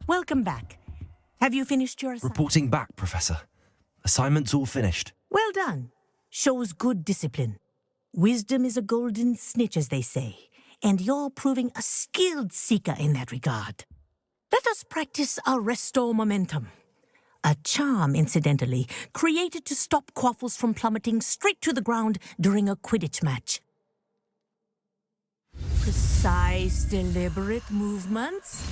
Welcome back. Have you finished your assignment? Reporting back, Professor. Assignment's all finished. Well done. Shows good discipline. Wisdom is a golden snitch, as they say, and you're proving a skilled seeker in that regard. Let us practice our restore momentum. A charm, incidentally, created to stop quaffles from plummeting straight to the ground during a Quidditch match. Precise, deliberate movements.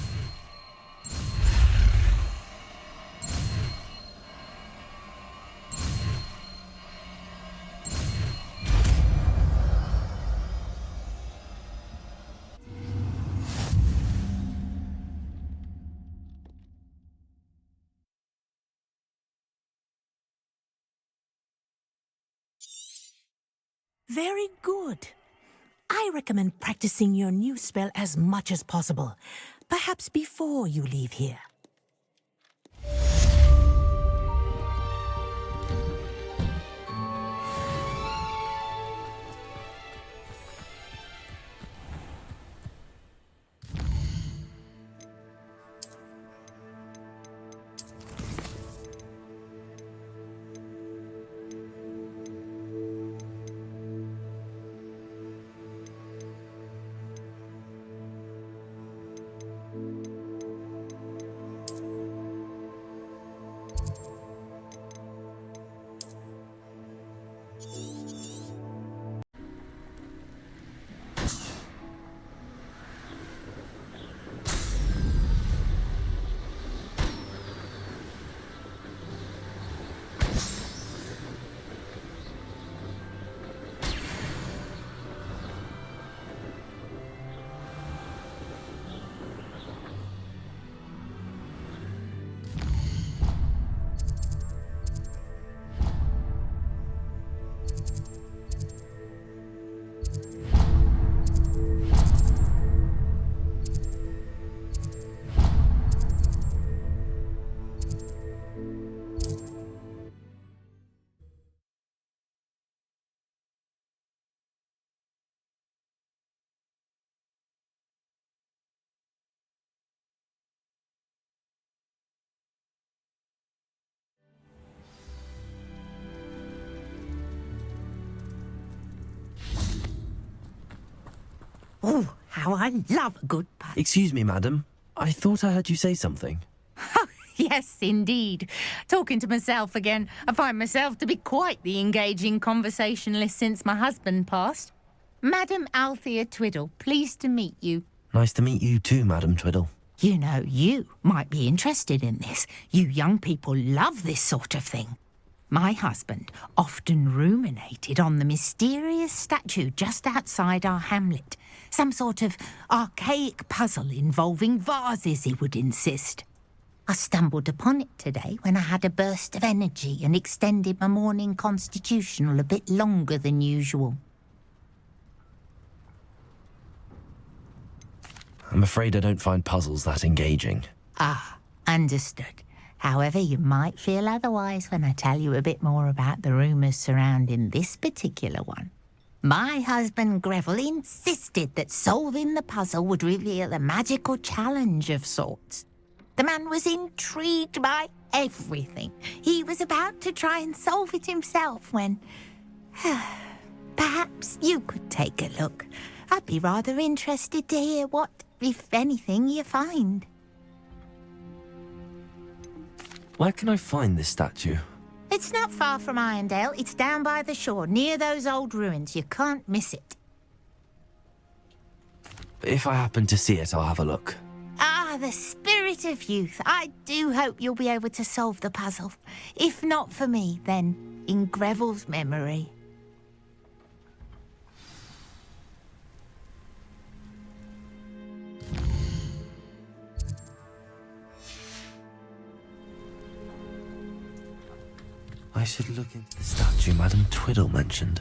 Very good. I recommend practicing your new spell as much as possible, perhaps before you leave here. Oh, how I love a good pun. Excuse me, madam. I thought I heard you say something. Yes, indeed. Talking to myself again. I find myself to be quite the engaging conversationalist since my husband passed. Madam Althea Twiddle, pleased to meet you. Nice to meet you too, Madam Twiddle. You know, you might be interested in this. You young people love this sort of thing. My husband often ruminated on the mysterious statue just outside our hamlet. Some sort of archaic puzzle involving vases, he would insist. I stumbled upon it today when I had a burst of energy and extended my morning constitutional a bit longer than usual. I'm afraid I don't find puzzles that engaging. Ah, understood. However, you might feel otherwise when I tell you a bit more about the rumours surrounding this particular one. My husband Greville insisted that solving the puzzle would reveal a magical challenge of sorts. The man was intrigued by everything. He was about to try and solve it himself when... Perhaps you could take a look. I'd be rather interested to hear what, if anything, you find. Where can I find this statue? It's not far from Irondale. It's down by the shore, near those old ruins. You can't miss it. If I happen to see it, I'll have a look. Ah, the spirit of youth. I do hope you'll be able to solve the puzzle. If not for me, then in Greville's memory. I should look into the statue Madame Twiddle mentioned.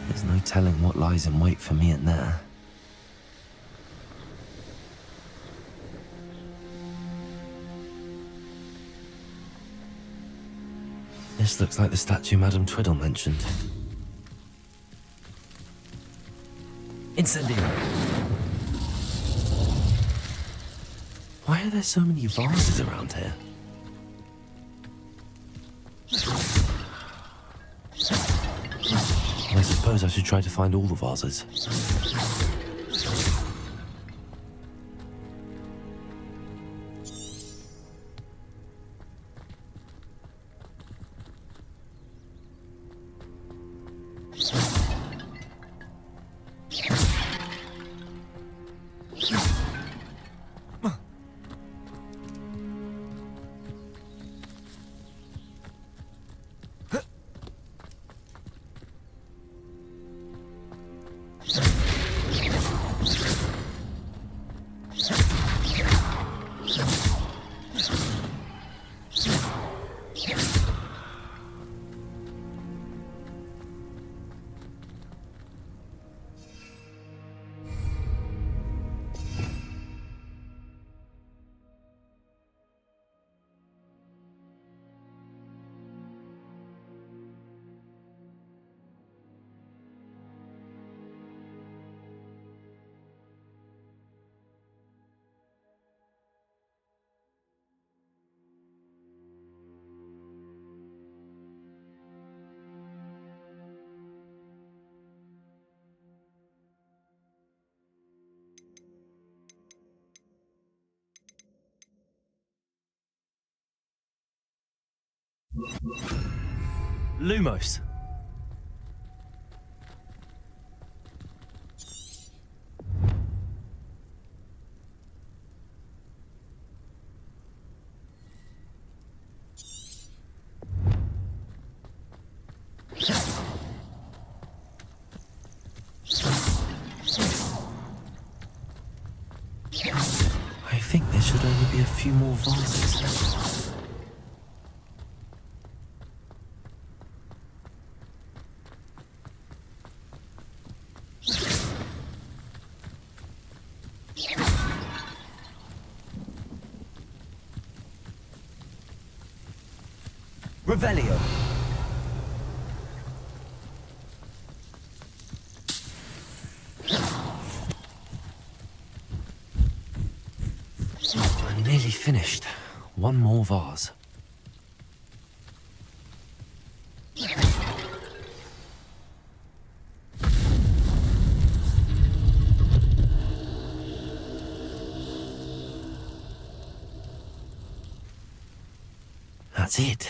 There's no telling what lies in wait for me in there. This looks like the statue Madame Twiddle mentioned. Incendiary! Why are there so many vases around here? I suppose I should try to find all the vases. Lumos. I think there should only be a few more vases. Revelio. I'm nearly finished. One more vase. That's it.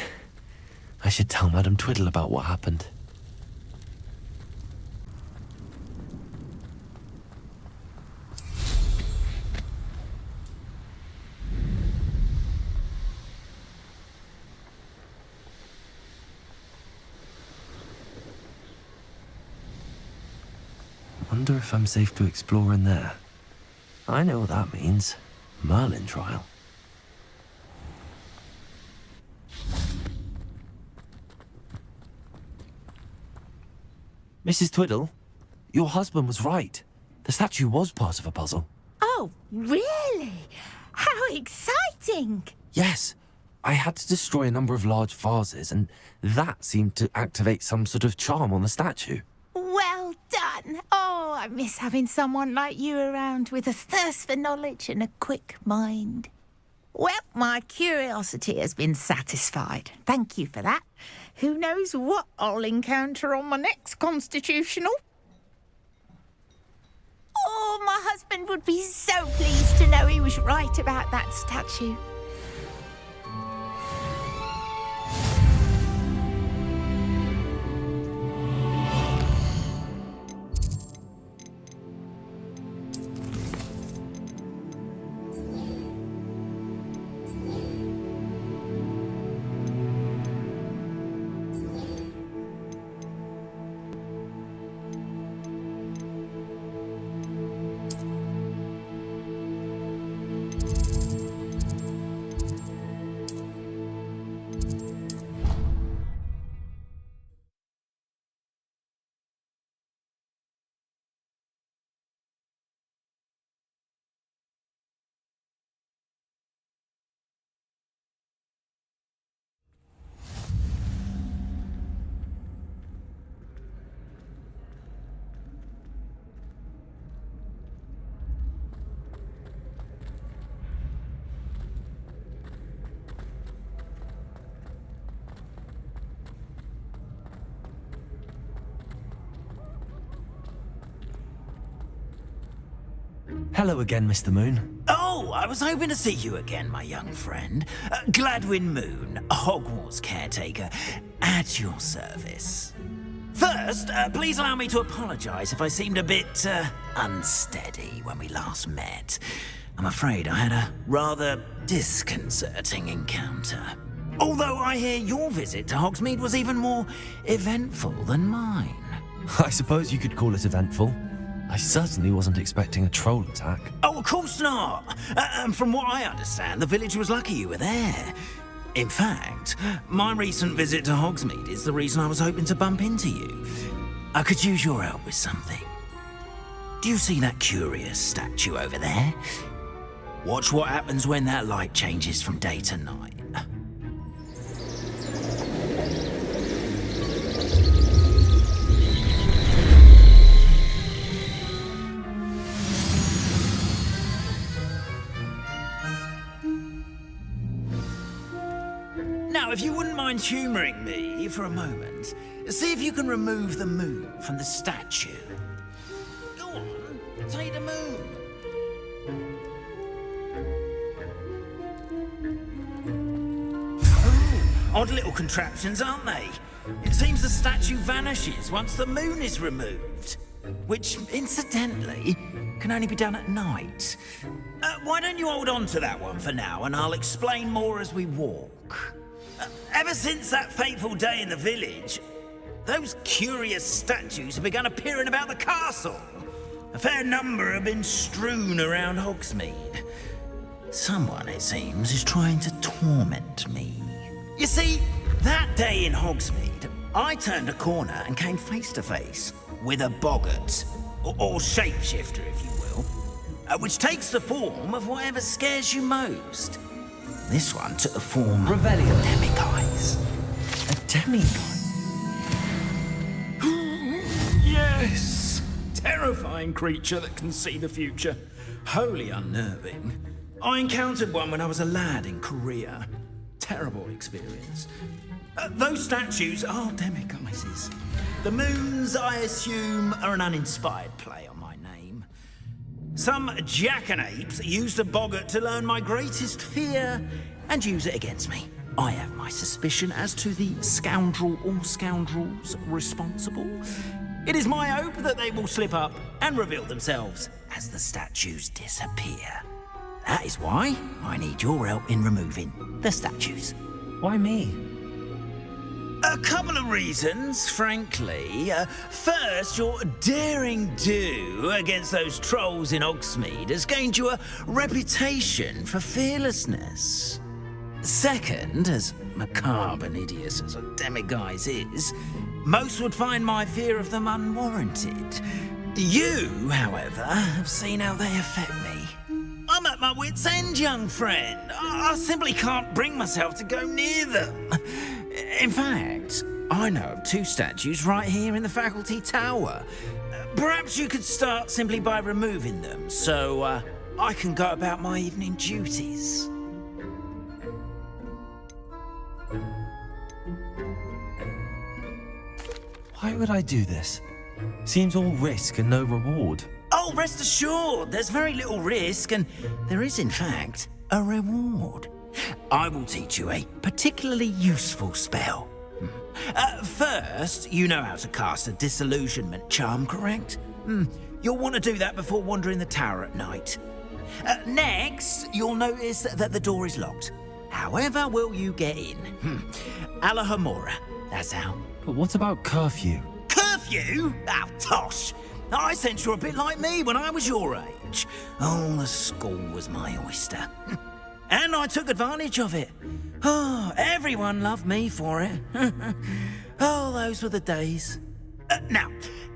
I should tell Madame Twiddle about what happened. Wonder if I'm safe to explore in there. I know what that means. Merlin trial. Mrs. Twiddle, your husband was right. The statue was part of a puzzle. Oh, really? How exciting! Yes, I had to destroy a number of large vases, and that seemed to activate some sort of charm on the statue. Well done! again. Oh, I miss having someone like you around with a thirst for knowledge and a quick mind. Well, my curiosity has been satisfied. Thank you for that. Who knows what I'll encounter on my next constitutional? Oh, my husband would be so pleased to know he was right about that statue. Hello again, Mr. Moon. Oh, I was hoping to see you again, my young friend. Gladwin Moon, Hogwarts Caretaker, at your service. First, please allow me to apologise if I seemed a bit unsteady when we last met. I'm afraid I had a rather disconcerting encounter. Although I hear your visit to Hogsmeade was even more eventful than mine. I suppose you could call it eventful. I certainly wasn't expecting a troll attack. Oh, of course not. And from what I understand, the village was lucky you were there. In fact, my recent visit to Hogsmeade is the reason I was hoping to bump into you. I could use your help with something. Do you see that curious statue over there? Watch what happens when that light changes from day to night. Now, if you wouldn't mind humouring me for a moment, see if you can remove the moon from the statue. Go on, take the moon. Oh, odd little contraptions, aren't they? It seems the statue vanishes once the moon is removed, which, incidentally, can only be done at night. Why don't you hold on to that one for now, and I'll explain more as we walk. Ever since that fateful day in the village, those curious statues have begun appearing about the castle. A fair number have been strewn around Hogsmeade. Someone, it seems, is trying to torment me. You see, that day in Hogsmeade, I turned a corner and came face to face with a boggart, or shapeshifter, if you will, which takes the form of whatever scares you most. This one took the form of a Demiguise. A Demiguise? Yes! Terrifying creature that can see the future. Wholly unnerving. I encountered one when I was a lad in Korea. Terrible experience. Those statues are Demiguises. The moons, I assume, are an uninspired play on my name. Some jackanapes used a boggart to learn my greatest fear and use it against me. I have my suspicion as to the scoundrel or scoundrels responsible. It is my hope that they will slip up and reveal themselves as the statues disappear. That is why I need your help in removing the statues. Why me? A couple of reasons, frankly. First, your daring do against those trolls in Hogsmeade has gained you a reputation for fearlessness. Second, as macabre and hideous as a Demiguise is, most would find my fear of them unwarranted. You, however, have seen how they affect me. I'm at my wit's end, young friend. I simply can't bring myself to go near them. In fact, I know of 2 statues right here in the faculty tower. Perhaps you could start simply by removing them, so I can go about my evening duties. Why would I do this? Seems all risk and no reward. Oh, rest assured, there's very little risk, and there is, in fact, a reward. I will teach you a particularly useful spell. First, you know how to cast a disillusionment charm, correct? You'll want to do that before wandering the tower at night. Next, you'll notice that the door is locked. However will you get in? Alahomora, that's how. But what about curfew? Curfew? Oh, tosh. I sense you're a bit like me when I was your age. Oh, the school was my oyster. And I took advantage of it. Oh, everyone loved me for it. Oh, those were the days. Now,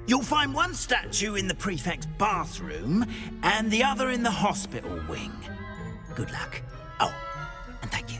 you'll find one statue in the prefect's bathroom and the other in the hospital wing. Good luck. Oh, and thank you.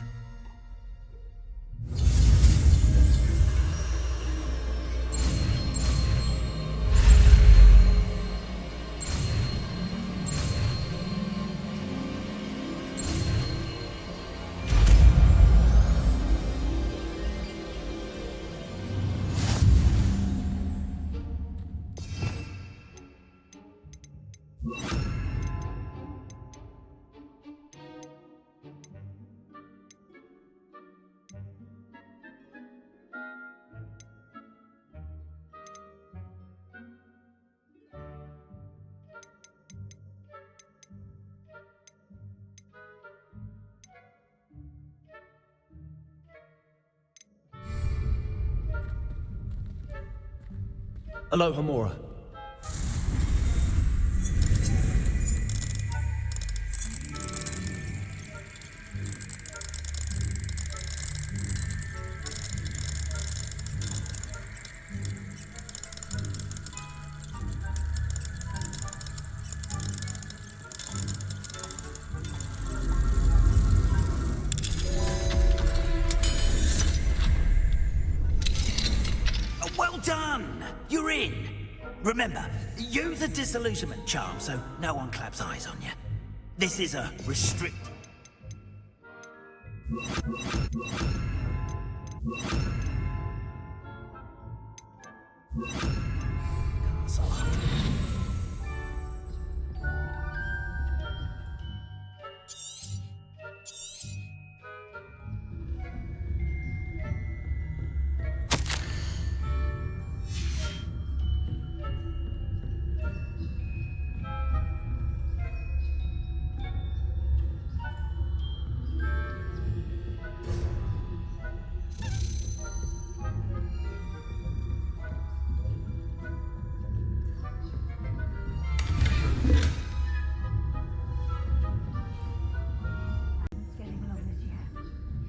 Alohomora. Well done! You're in. Remember, use a disillusionment charm so no one claps eyes on you. This is a restrict.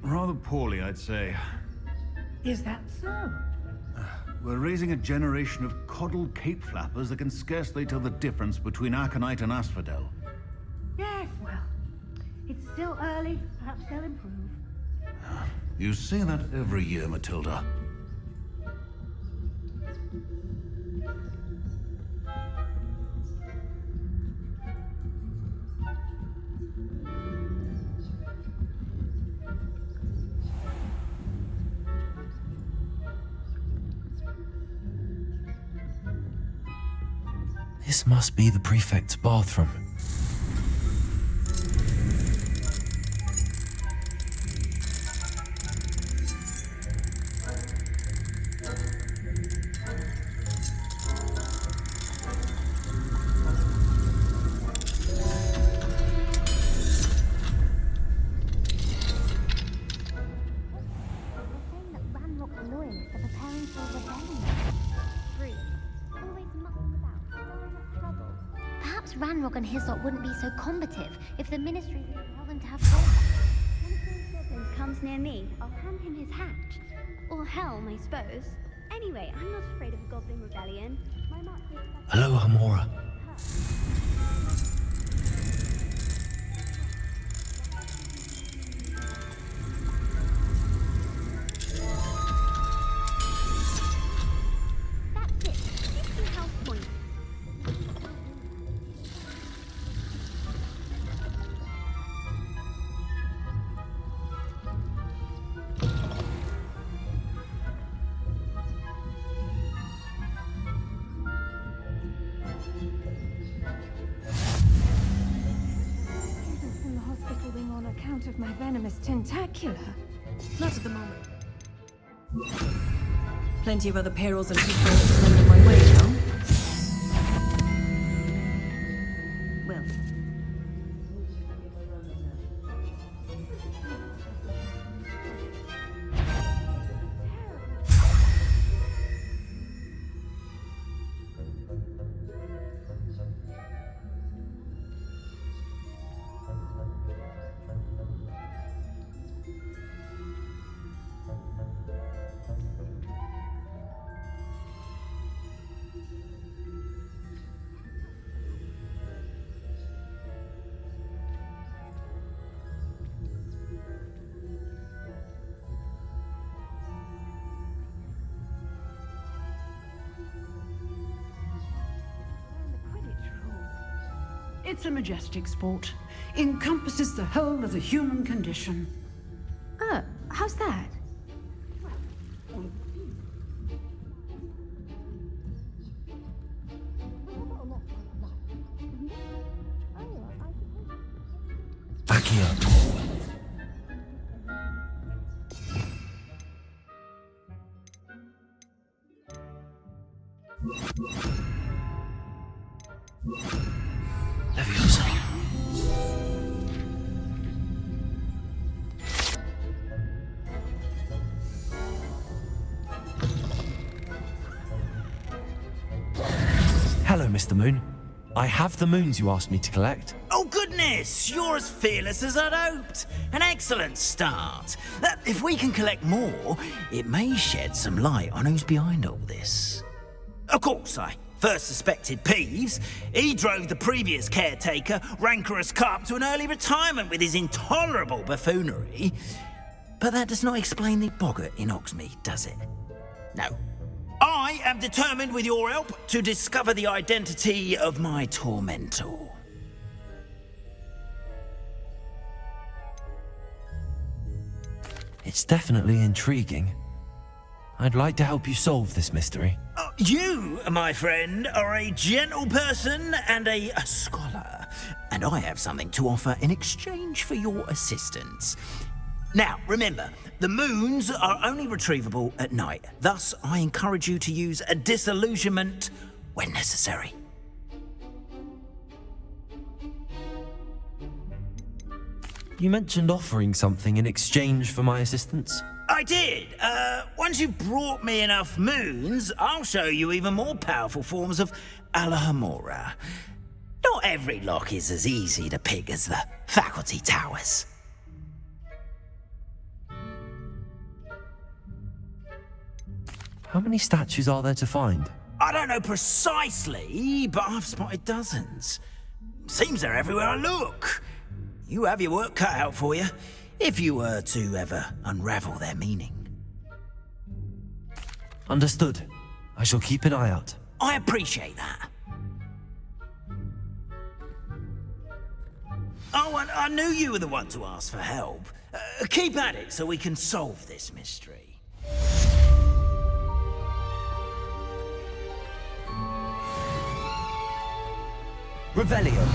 Rather poorly, I'd say. Is that so? We're raising a generation of coddled cape flappers that can scarcely tell the difference between Aconite and Asphodel. Yes, well, it's still early. Perhaps they'll improve. You say that every year, Matilda. This must be the prefect's bathroom. And Hislop wouldn't be so combative if the Ministry would allow them to have war. One of those goblins comes near me, I'll hand him his hatch. Or Helm, I suppose. Anyway, I'm not afraid of a goblin rebellion. My mark is... Alohomora. them as tentacular. Not at the moment. Plenty of other perils and pitfalls to send in my way, no? Well. It's a majestic sport. Encompasses the whole of the human condition. How's that? Backing up. Leviosa. Hello, Mr. Moon. I have the moons you asked me to collect. Oh, goodness! You're as fearless as I'd hoped. An excellent start. If we can collect more, it may shed some light on who's behind all this. Of course, I first suspected Peeves. He drove the previous caretaker, rancorous Carp, to an early retirement with his intolerable buffoonery. But that does not explain the boggart in Hogsmeade, does it? No. I am determined, with your help, to discover the identity of my tormentor. It's definitely intriguing. I'd like to help you solve this mystery. You, my friend, are a gentle person and a scholar, and I have something to offer in exchange for your assistance. Now, remember, the moons are only retrievable at night. Thus, I encourage you to use a disillusionment when necessary. You mentioned offering something in exchange for my assistance? I did. Once you've brought me enough moons, I'll show you even more powerful forms of Alohomora. Not every lock is as easy to pick as the faculty towers. How many statues are there to find? I don't know precisely, but I've spotted dozens. Seems they're everywhere I look. You have your work cut out for you, if you were to ever unravel their meaning. Understood. I shall keep an eye out. I appreciate that. Oh, and I knew you were the one to ask for help. Keep at it so we can solve this mystery. Revelio.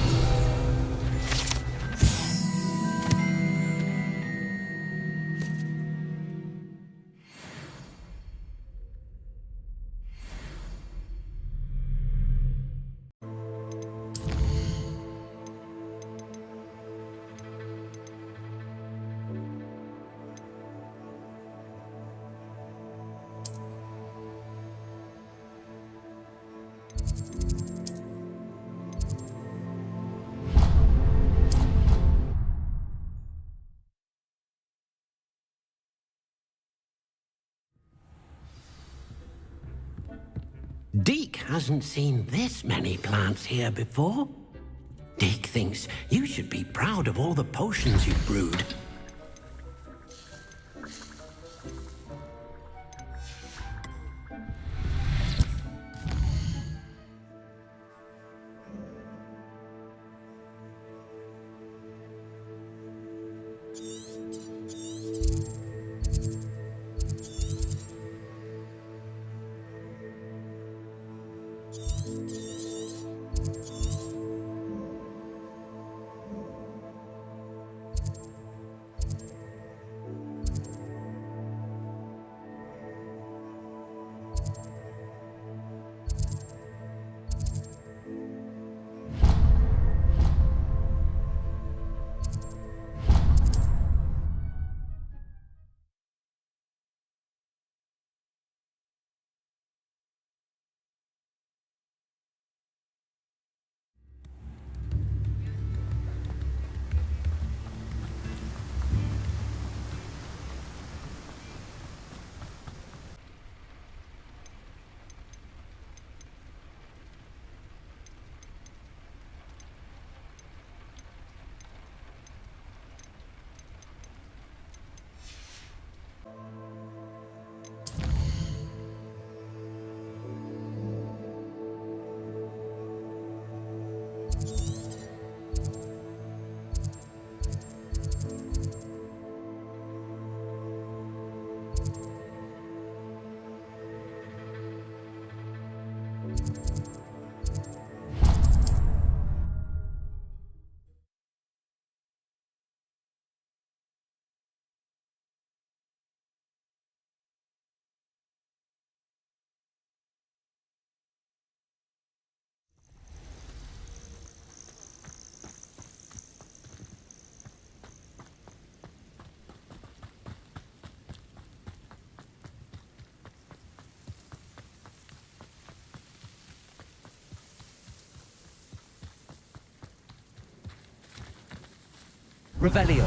Deke hasn't seen this many plants here before. Deke thinks you should be proud of all the potions you've brewed. Revelio.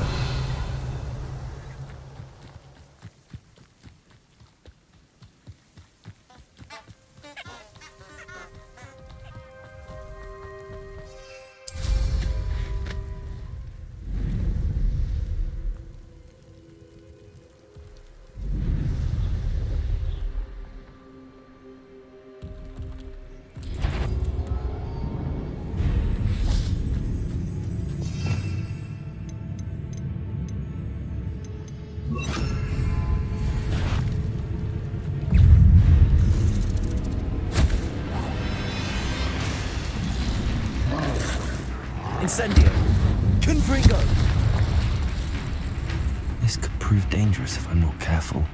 Incendio. Confringo. This could prove dangerous if I'm not careful.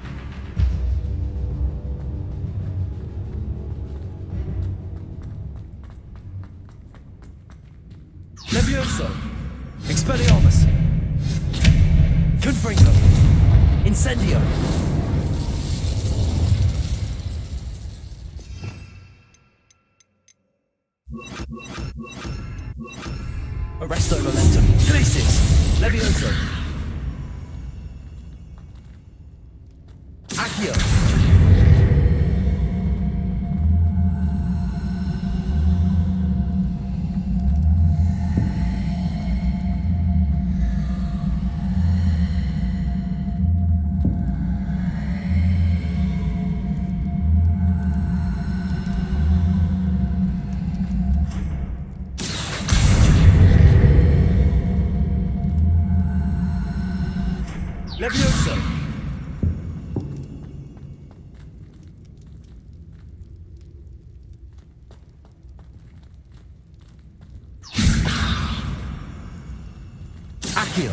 Levioso. Expelliarmus. Confringo. Incendio. Arresto Momentum. Glacis. Levioso. Accio. Levioso. Accio.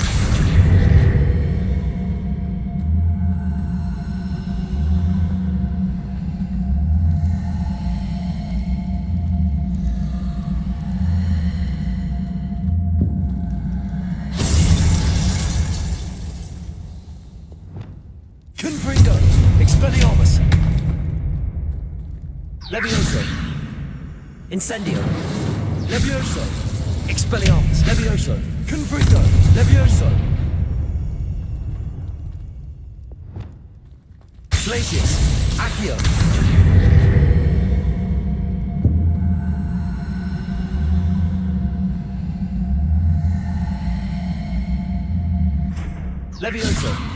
Confringo. Expelliarmus. Levioso. Incendio. Levioso. Expelliarmus. Levioso. Confringo. Levioso. Glacius. Accio. Levioso.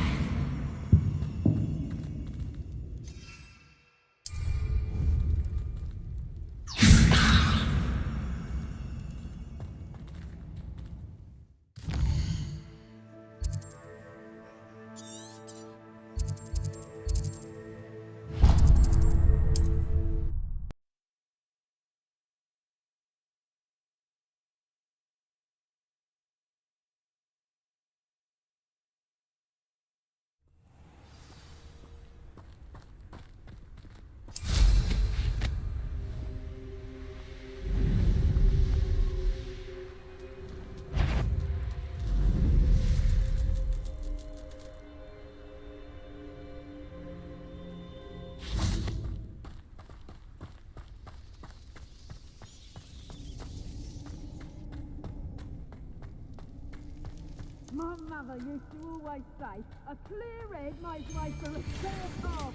My mother used to always say, a clear head makes way for a clear path.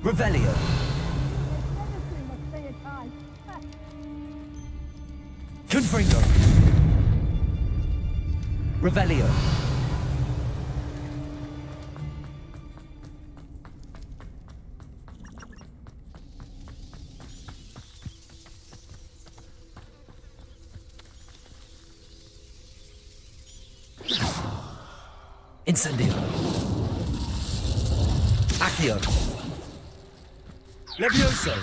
Revelio. Never seen a clear time. Confringo. Revelio. Incendio. Accio. Levioso.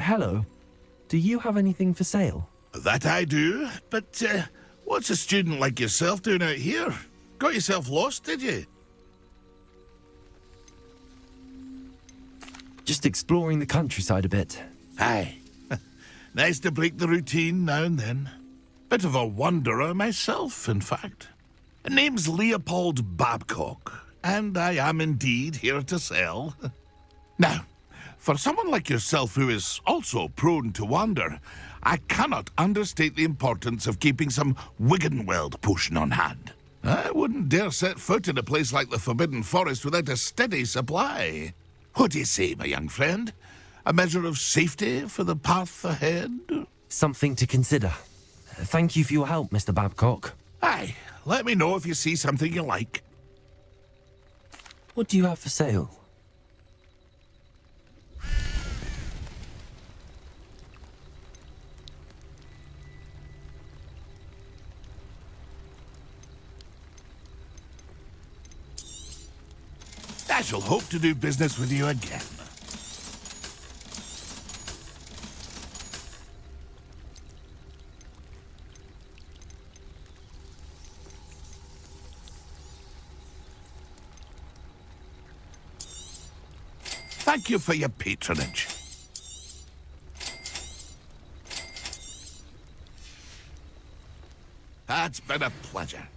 hello. Do you have anything for sale? That I do, but what's a student like yourself doing out here? Got yourself lost, did you? Just exploring the countryside a bit. Aye. Nice to break the routine now and then. Bit of a wanderer myself, in fact. Name's Leopold Babcock, and I am indeed here to sell. Now, for someone like yourself who is also prone to wander, I cannot understate the importance of keeping some Wiggenweld potion on hand. I wouldn't dare set foot in a place like the Forbidden Forest without a steady supply. What do you say, my young friend? A measure of safety for the path ahead? Something to consider. Thank you for your help, Mr. Babcock. Aye, let me know if you see something you like. What do you have for sale? I shall hope to do business with you again. Thank you for your patronage. It's been a pleasure.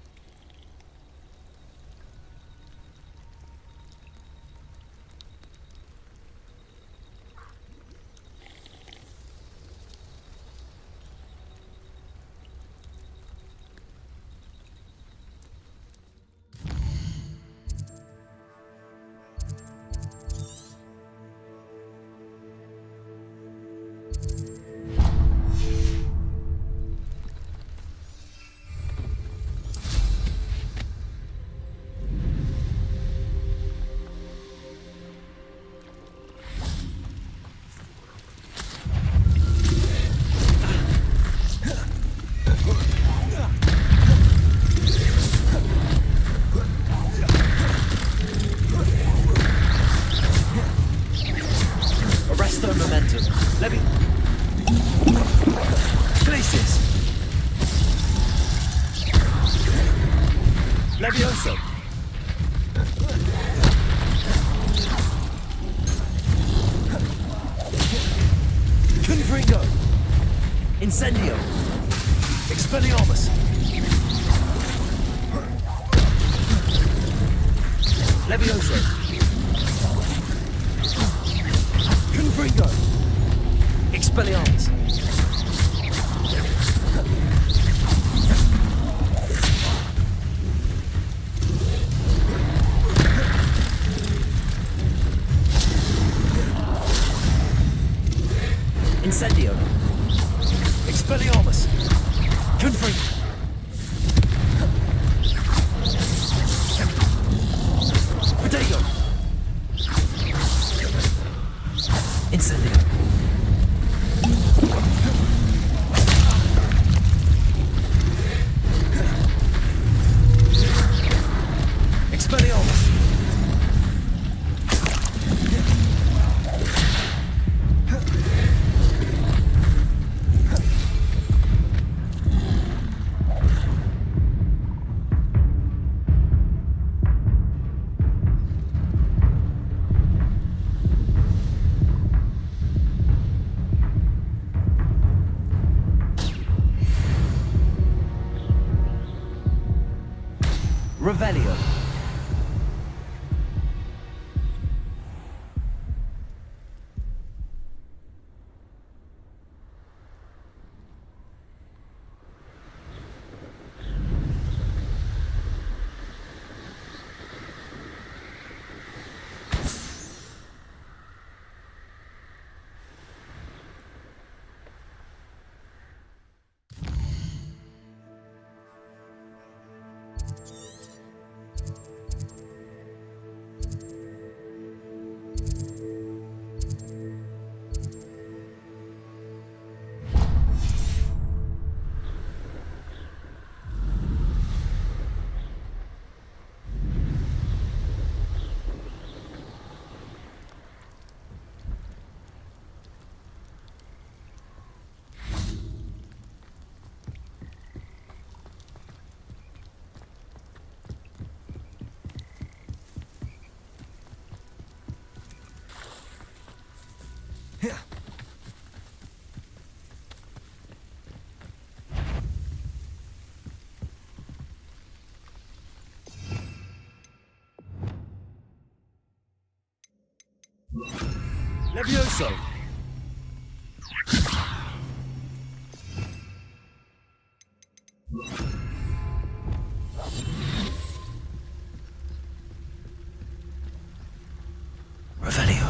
Levioso. Confringo. Incendio. Expelliarmus. Levioso. Confringo. Expelliarmus. Incendio. Expelliarmus. Confringo. Protego. Incendio. Expelliarmus. Revelio. Levioso! Revelio.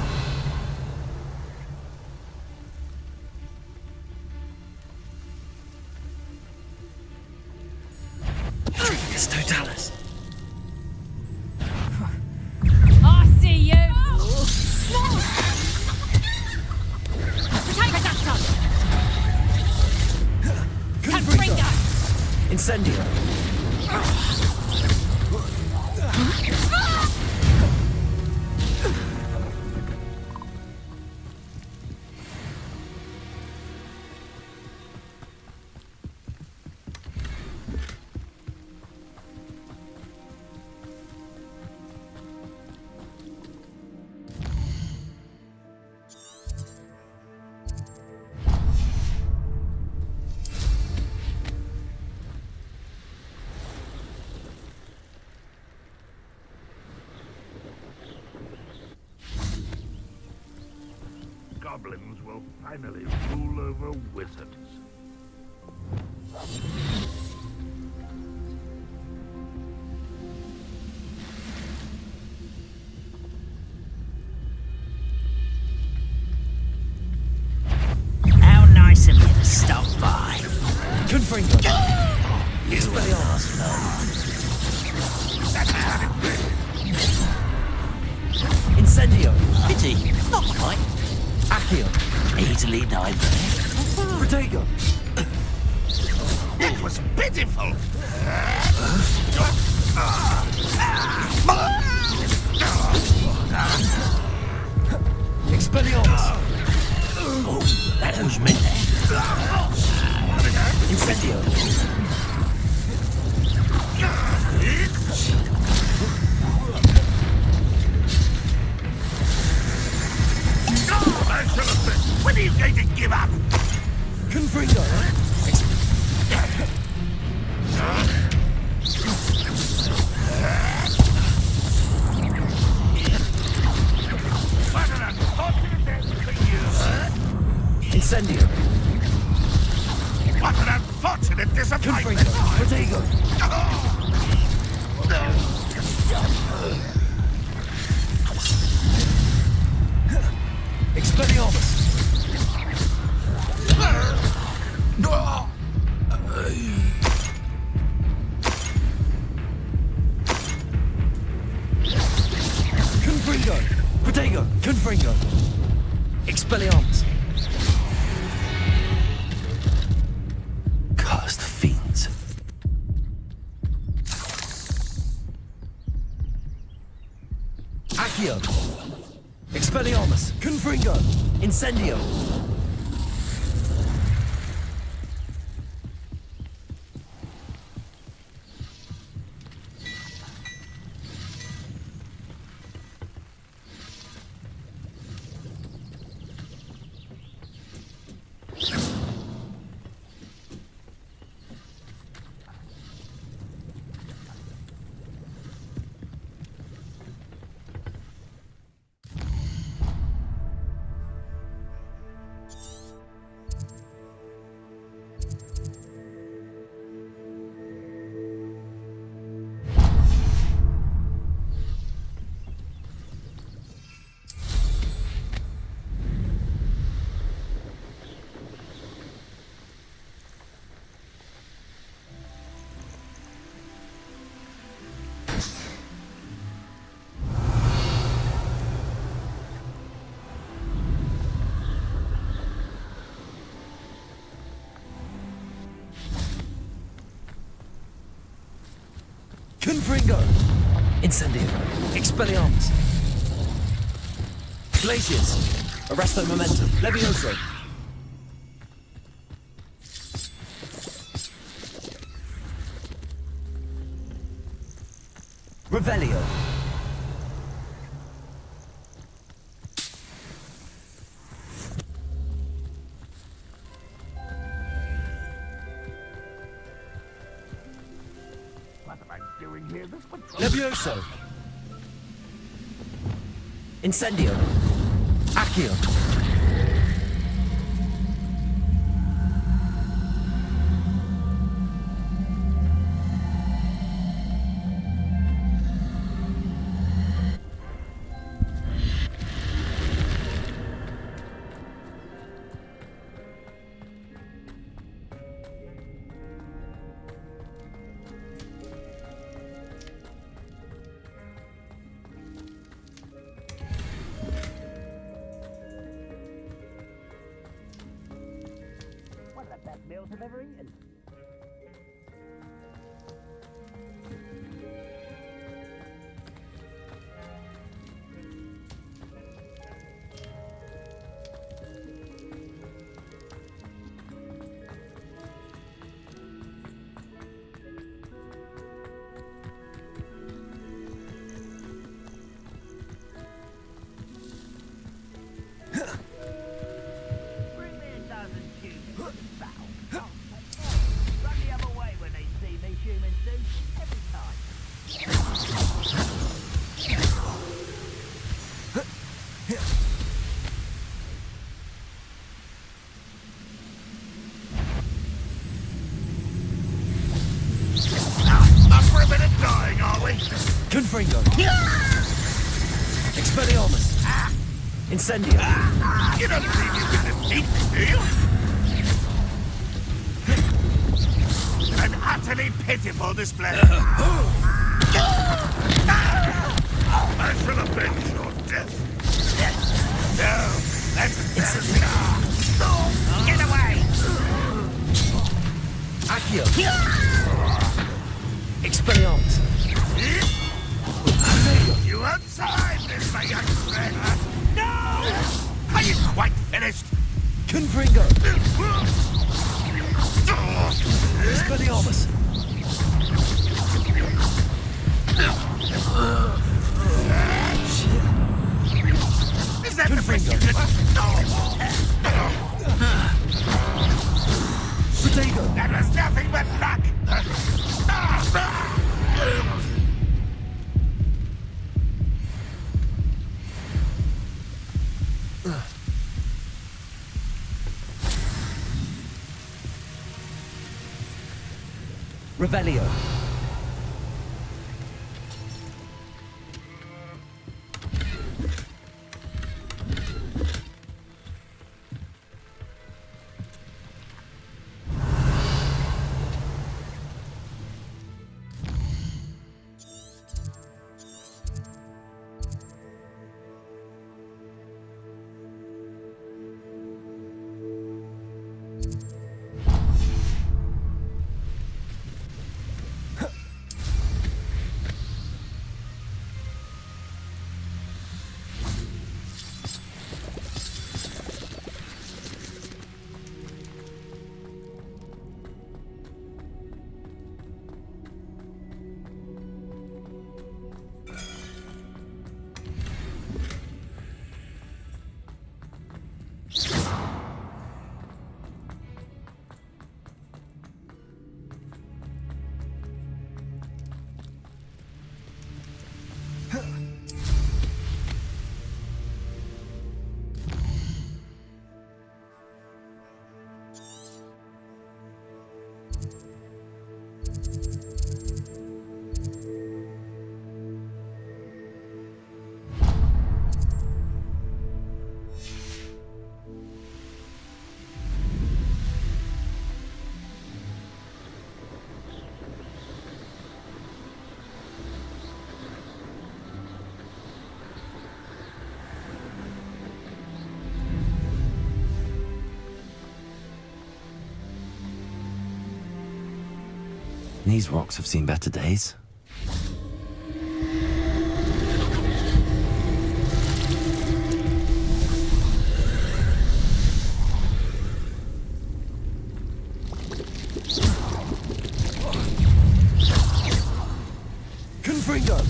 Tricus Totalis. I see you! Potato Duster! Confringo! Incendio. Goblins will finally rule over wizards. How nice of you to stop by. Confringo. Incendio. Pity, not quite. Accio. Easily diverted. Protego. It was pitiful! Expelliarmus. Oh, that was meant there. Incendio. When are you going to give up? Confringo. What an unfortunate end for you! Incendio. What an unfortunate disappointment! Confringo. Protego. Expelliarmus. Confringo. Protego. Confringo. Expelliarmus. Cursed fiends. Accio. Expelliarmus. Confringo. Incendio. Confringo. Incendio. Expelliarmus. Glaciers. Arresto momentum. Levioso. Revelio. Levioso. Incendio. Accio. One of the best meals I've ever eaten. Bring me a dozen humans to battle. Run the other way when they see me, humans do. Every time. Up for a bit of dying, are we? Confringo. Expelliarmus. Incendio. You don't think you can defeat me, do you? An utterly pitiful display. I shall avenge your death. No, that's better. Get away! Accio. Expelliarmus. You outside this, my young friend. No! Are you quite finished? Confringo. Expelliarmus. Is that the best you could... Protego. That was nothing but luck! Revelio. These rocks have seen better days. Confringo.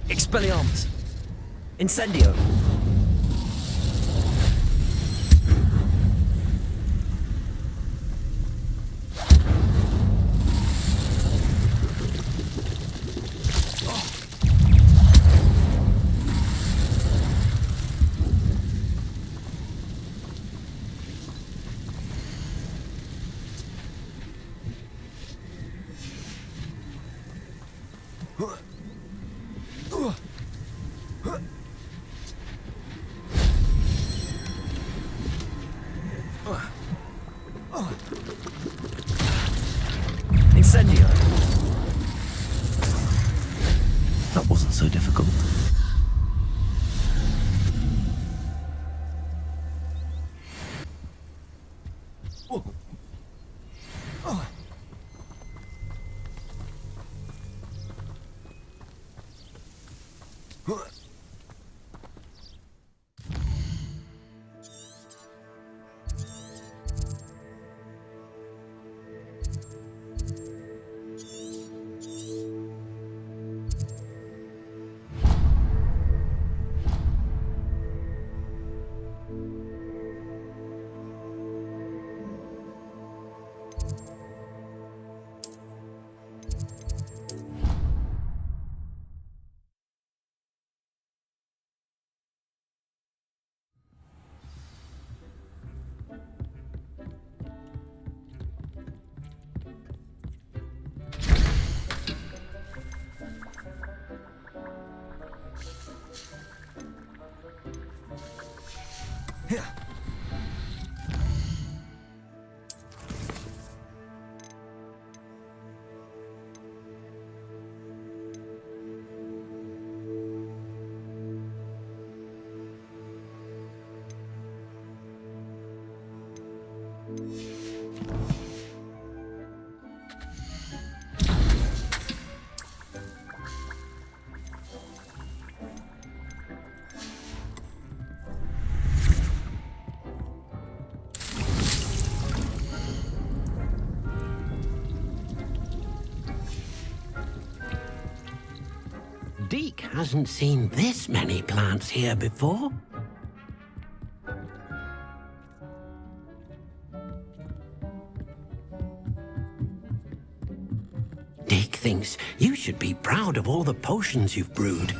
Expelliarmus. Incendio. Incendio. That wasn't so difficult. Deke hasn't seen this many plants here before. Deke thinks you should be proud of all the potions you've brewed.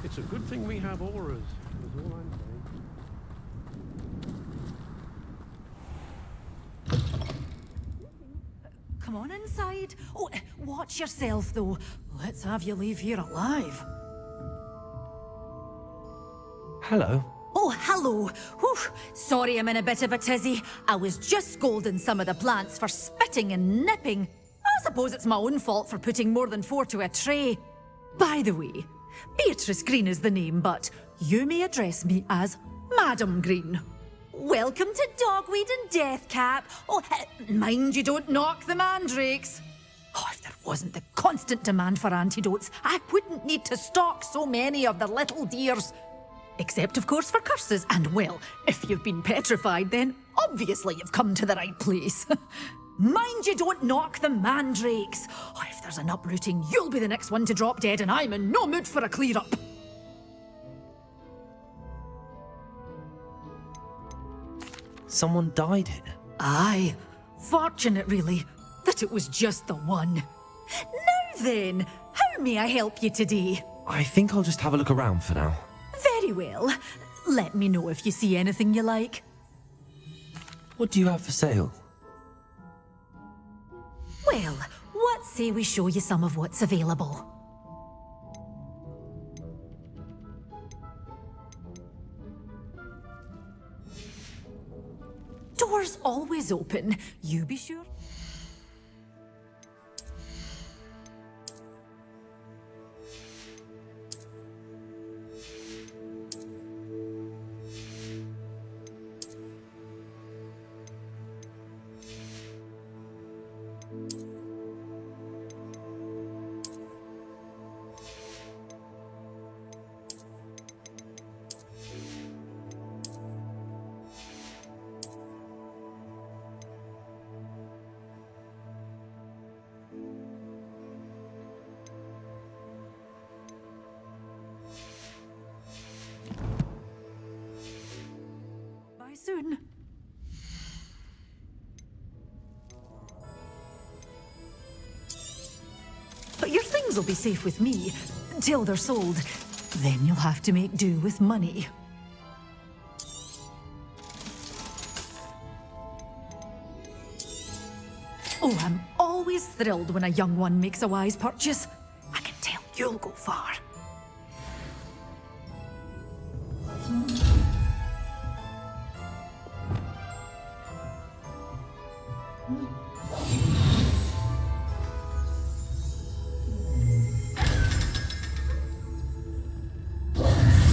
It's a good thing we have auras, is all I'm saying. Come on inside. Oh, watch yourself, though. Let's have you leave here alive. Hello. Oh, hello. Whew. Sorry I'm in a bit of a tizzy. I was just scolding some of the plants for spitting and nipping. I suppose it's my own fault for putting more than 4 to a tray. By the way, Beatrice Green is the name, but you may address me as Madam Green. Welcome to Dogweed and Deathcap. Oh, mind you don't knock the mandrakes. Oh, if there wasn't the constant demand for antidotes, I wouldn't need to stock so many of the little dears. Except, of course, for curses. And, well, if you've been petrified, then obviously you've come to the right place. Mind you don't knock the mandrakes. Oh, if there's an uprooting, you'll be the next one to drop dead, and I'm in no mood for a clear-up. Someone died here. Aye. Fortunate, really, that it was just the one. Now then, how may I help you today? I think I'll just have a look around for now. Very well. Let me know if you see anything you like. What do you have for sale? Well, what say we show you some of what's available? Doors always open. You be sure. Soon. But your things will be safe with me until they're sold. Then you'll have to make do with money. Oh, I'm always thrilled when a young one makes a wise purchase. I can tell you'll go far.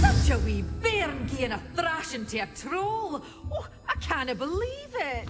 Such a wee bairn gieing a thrashing to a troll. Oh, I can't believe it.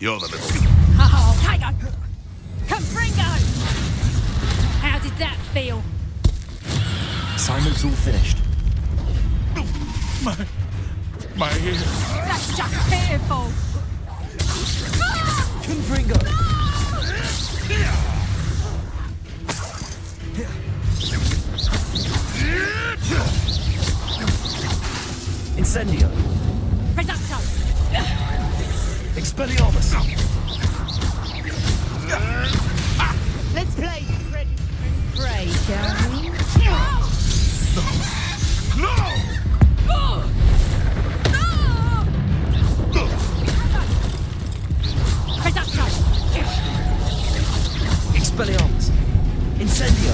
You're the little... Oh, Tiger! Confringo! How did that feel? Assignment's all finished. My ear. That's just pitiful! Confringo! Incendio! Reducto! Expelliarmus! Let's play pray, shall we? Reducto! Expelliarmus! Incendio!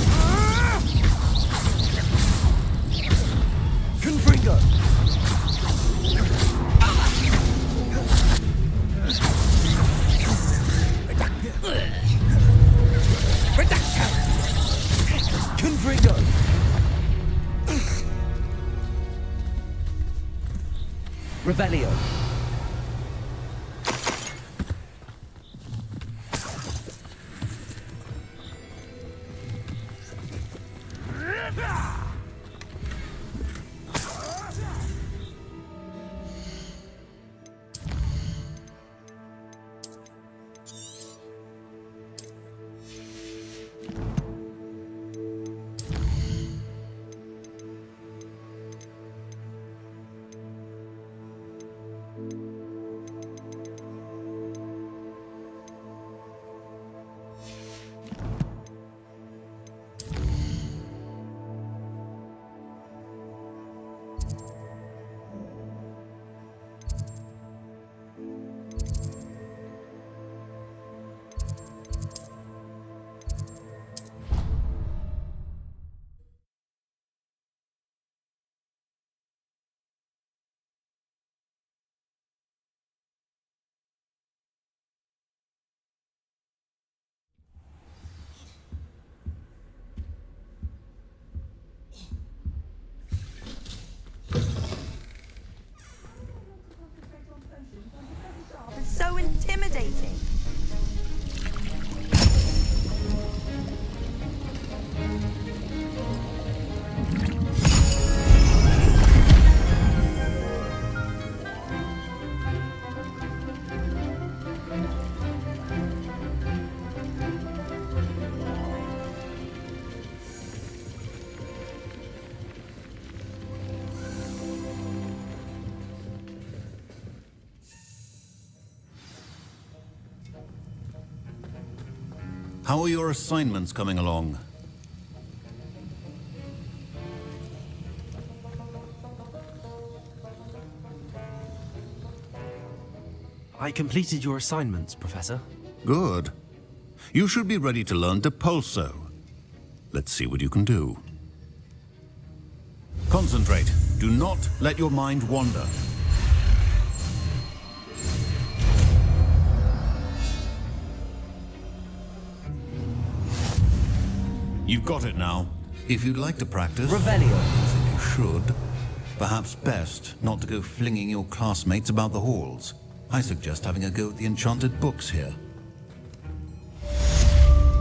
Confringo! Confringo! Revelio! So intimidating. How are your assignments coming along? I completed your assignments, Professor. Good. You should be ready to learn Depulso. Let's see what you can do. Concentrate. Do not let your mind wander. You've got it now. If you'd like to practice... Revelio. I think you should. Perhaps best not to go flinging your classmates about the halls. I suggest having a go at the enchanted books here.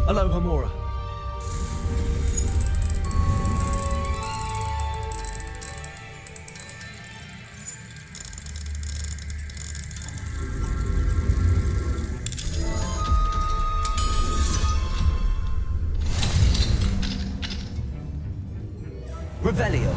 Aloha Mora. Revelio.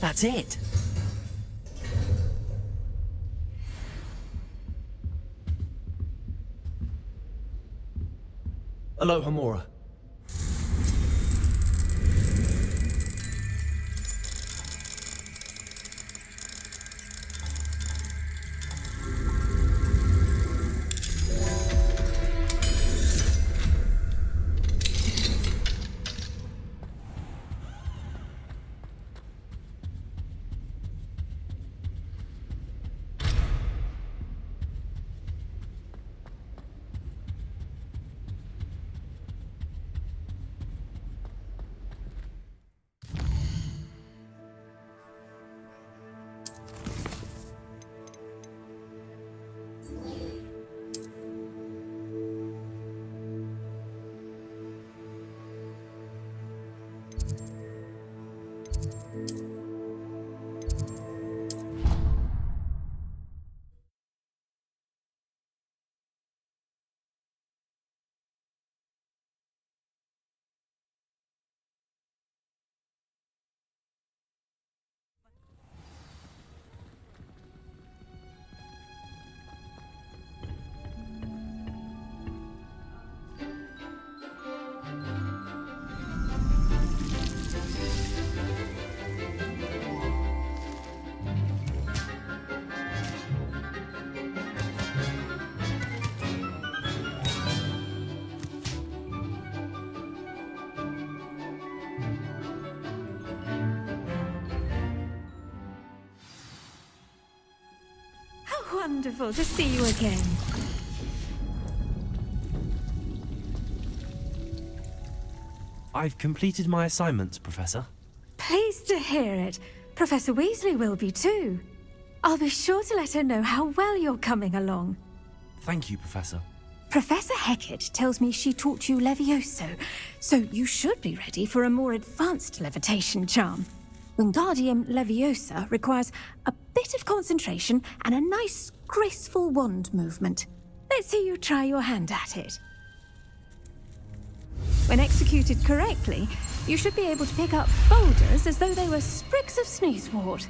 That's it. Aloha Mora. wonderful to see you again. I've completed my assignments, Professor. Pleased to hear it. Professor Weasley will be too. I'll be sure to let her know how well you're coming along. Thank you, Professor. Professor Hecat tells me she taught you Levioso, so you should be ready for a more advanced levitation charm. Wingardium Leviosa requires a bit of concentration and a nice, graceful wand movement. Let's see you try your hand at it. When executed correctly, you should be able to pick up boulders as though they were sprigs of sneezewort.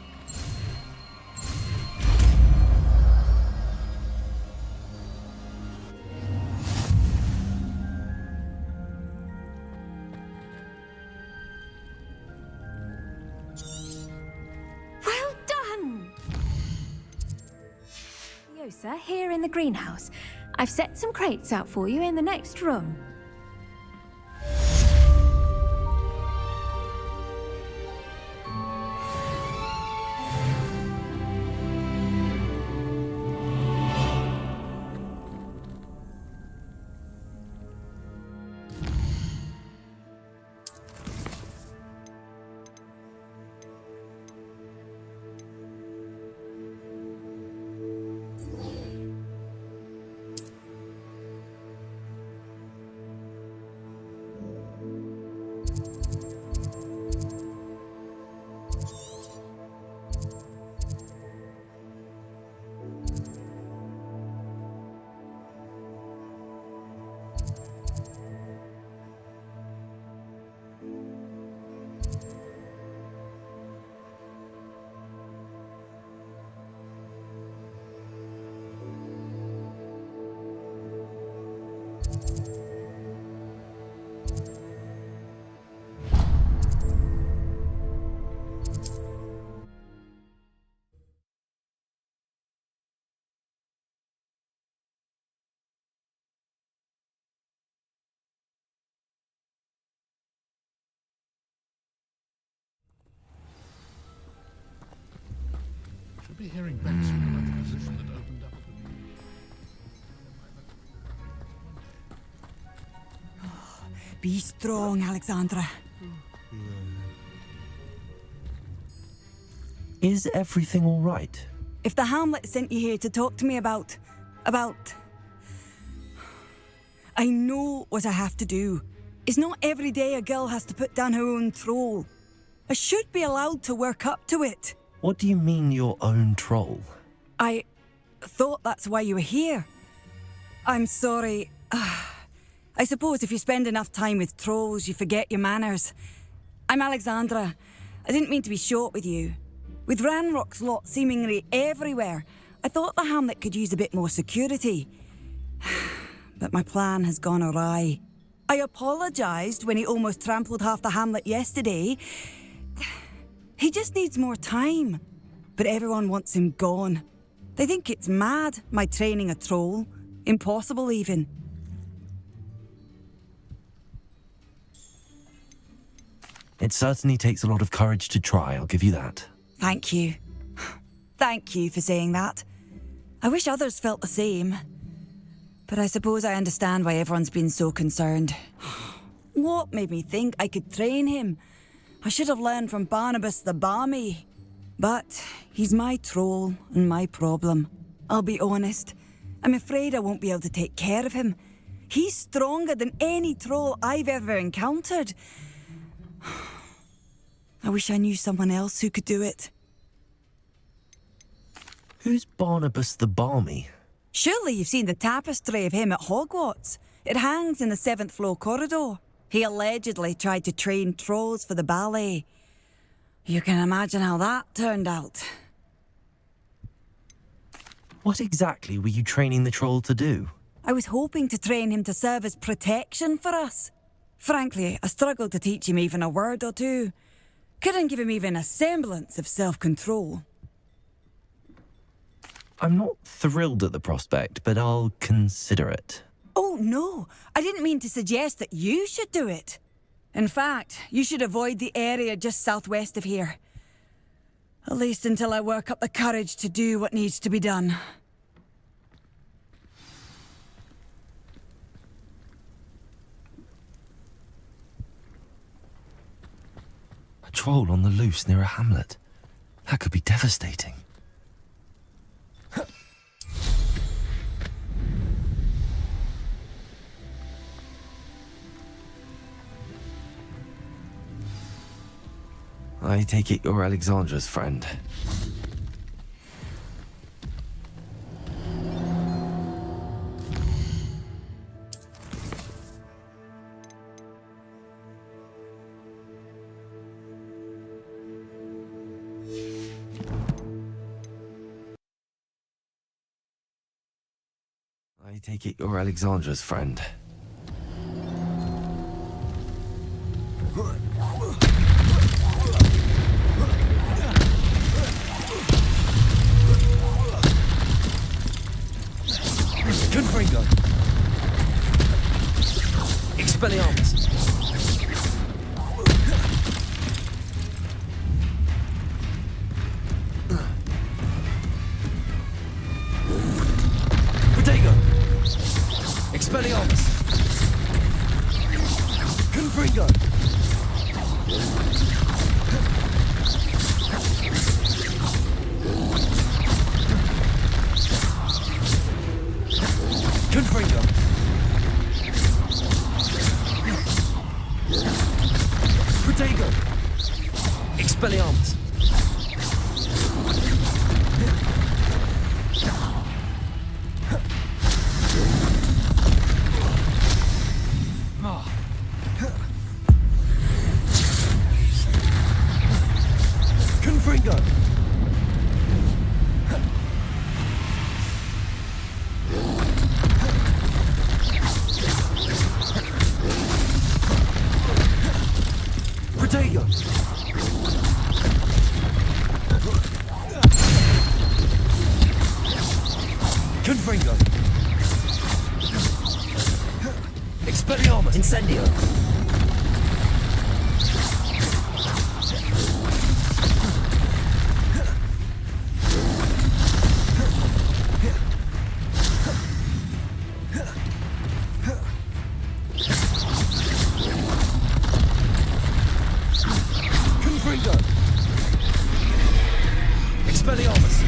Well done! Leviosa, here in the greenhouse. I've set some crates out for you in the next room. Should be hearing back soon about the position that opened up. Be strong, Alexandra. Is everything all right? If the Hamlet sent you here to talk to me about... I know what I have to do. It's not every day a girl has to put down her own troll. I should be allowed to work up to it. What do you mean, your own troll? I thought that's why you were here. I'm sorry. I suppose if you spend enough time with trolls, you forget your manners. I'm Alexandra. I didn't mean to be short with you. With Ranrock's lot seemingly everywhere, I thought the Hamlet could use a bit more security. But my plan has gone awry. I apologised when he almost trampled half the Hamlet yesterday. He just needs more time. But everyone wants him gone. They think it's mad, my training a troll. Impossible, even. It certainly takes a lot of courage to try, I'll give you that. Thank you. Thank you for saying that. I wish others felt the same. But I suppose I understand why everyone's been so concerned. What made me think I could train him? I should have learned from Barnabas the Barmy. But he's my troll and my problem. I'll be honest. I'm afraid I won't be able to take care of him. He's stronger than any troll I've ever encountered. I wish I knew someone else who could do it. Who's Barnabas the Barmy? Surely you've seen the tapestry of him at Hogwarts. It hangs in the 7th floor corridor. He allegedly tried to train trolls for the ballet. You can imagine how that turned out. What exactly were you training the troll to do? I was hoping to train him to serve as protection for us. Frankly, I struggled to teach him even a word or two. Couldn't give him even a semblance of self-control. I'm not thrilled at the prospect, but I'll consider it. Oh, no. I didn't mean to suggest that you should do it. In fact, you should avoid the area just southwest of here. At least until I work up the courage to do what needs to be done. troll on the loose near a hamlet. That could be devastating. I take it you're Alexandra's friend. I take it you're Alexandra's friend. Confringo. Expelliarmus. Protego. Expelliarmus. Confringo. Confringo. Protego. Expelliarmus. Confringo. Protego. Confringo. Expelliarmus. Incendio. Confringo. Expelliarmus.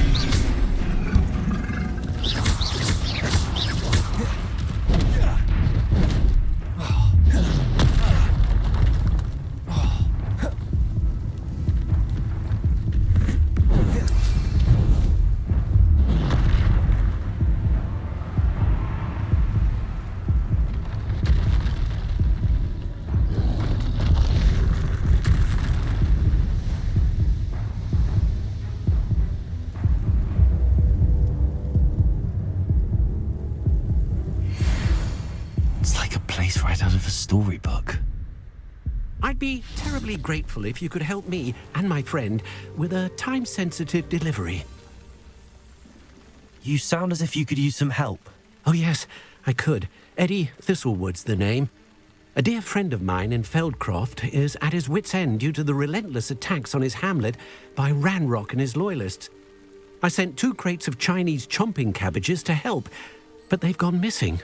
It's like a place right out of a storybook. I'd be terribly grateful if you could help me and my friend with a time-sensitive delivery. You sound as if you could use some help. Oh yes, I could. Eddie Thistlewood's the name. A dear friend of mine in Feldcroft is at his wit's end due to the relentless attacks on his hamlet by Ranrock and his loyalists. I sent 2 crates of Chinese chomping cabbages to help, but they've gone missing.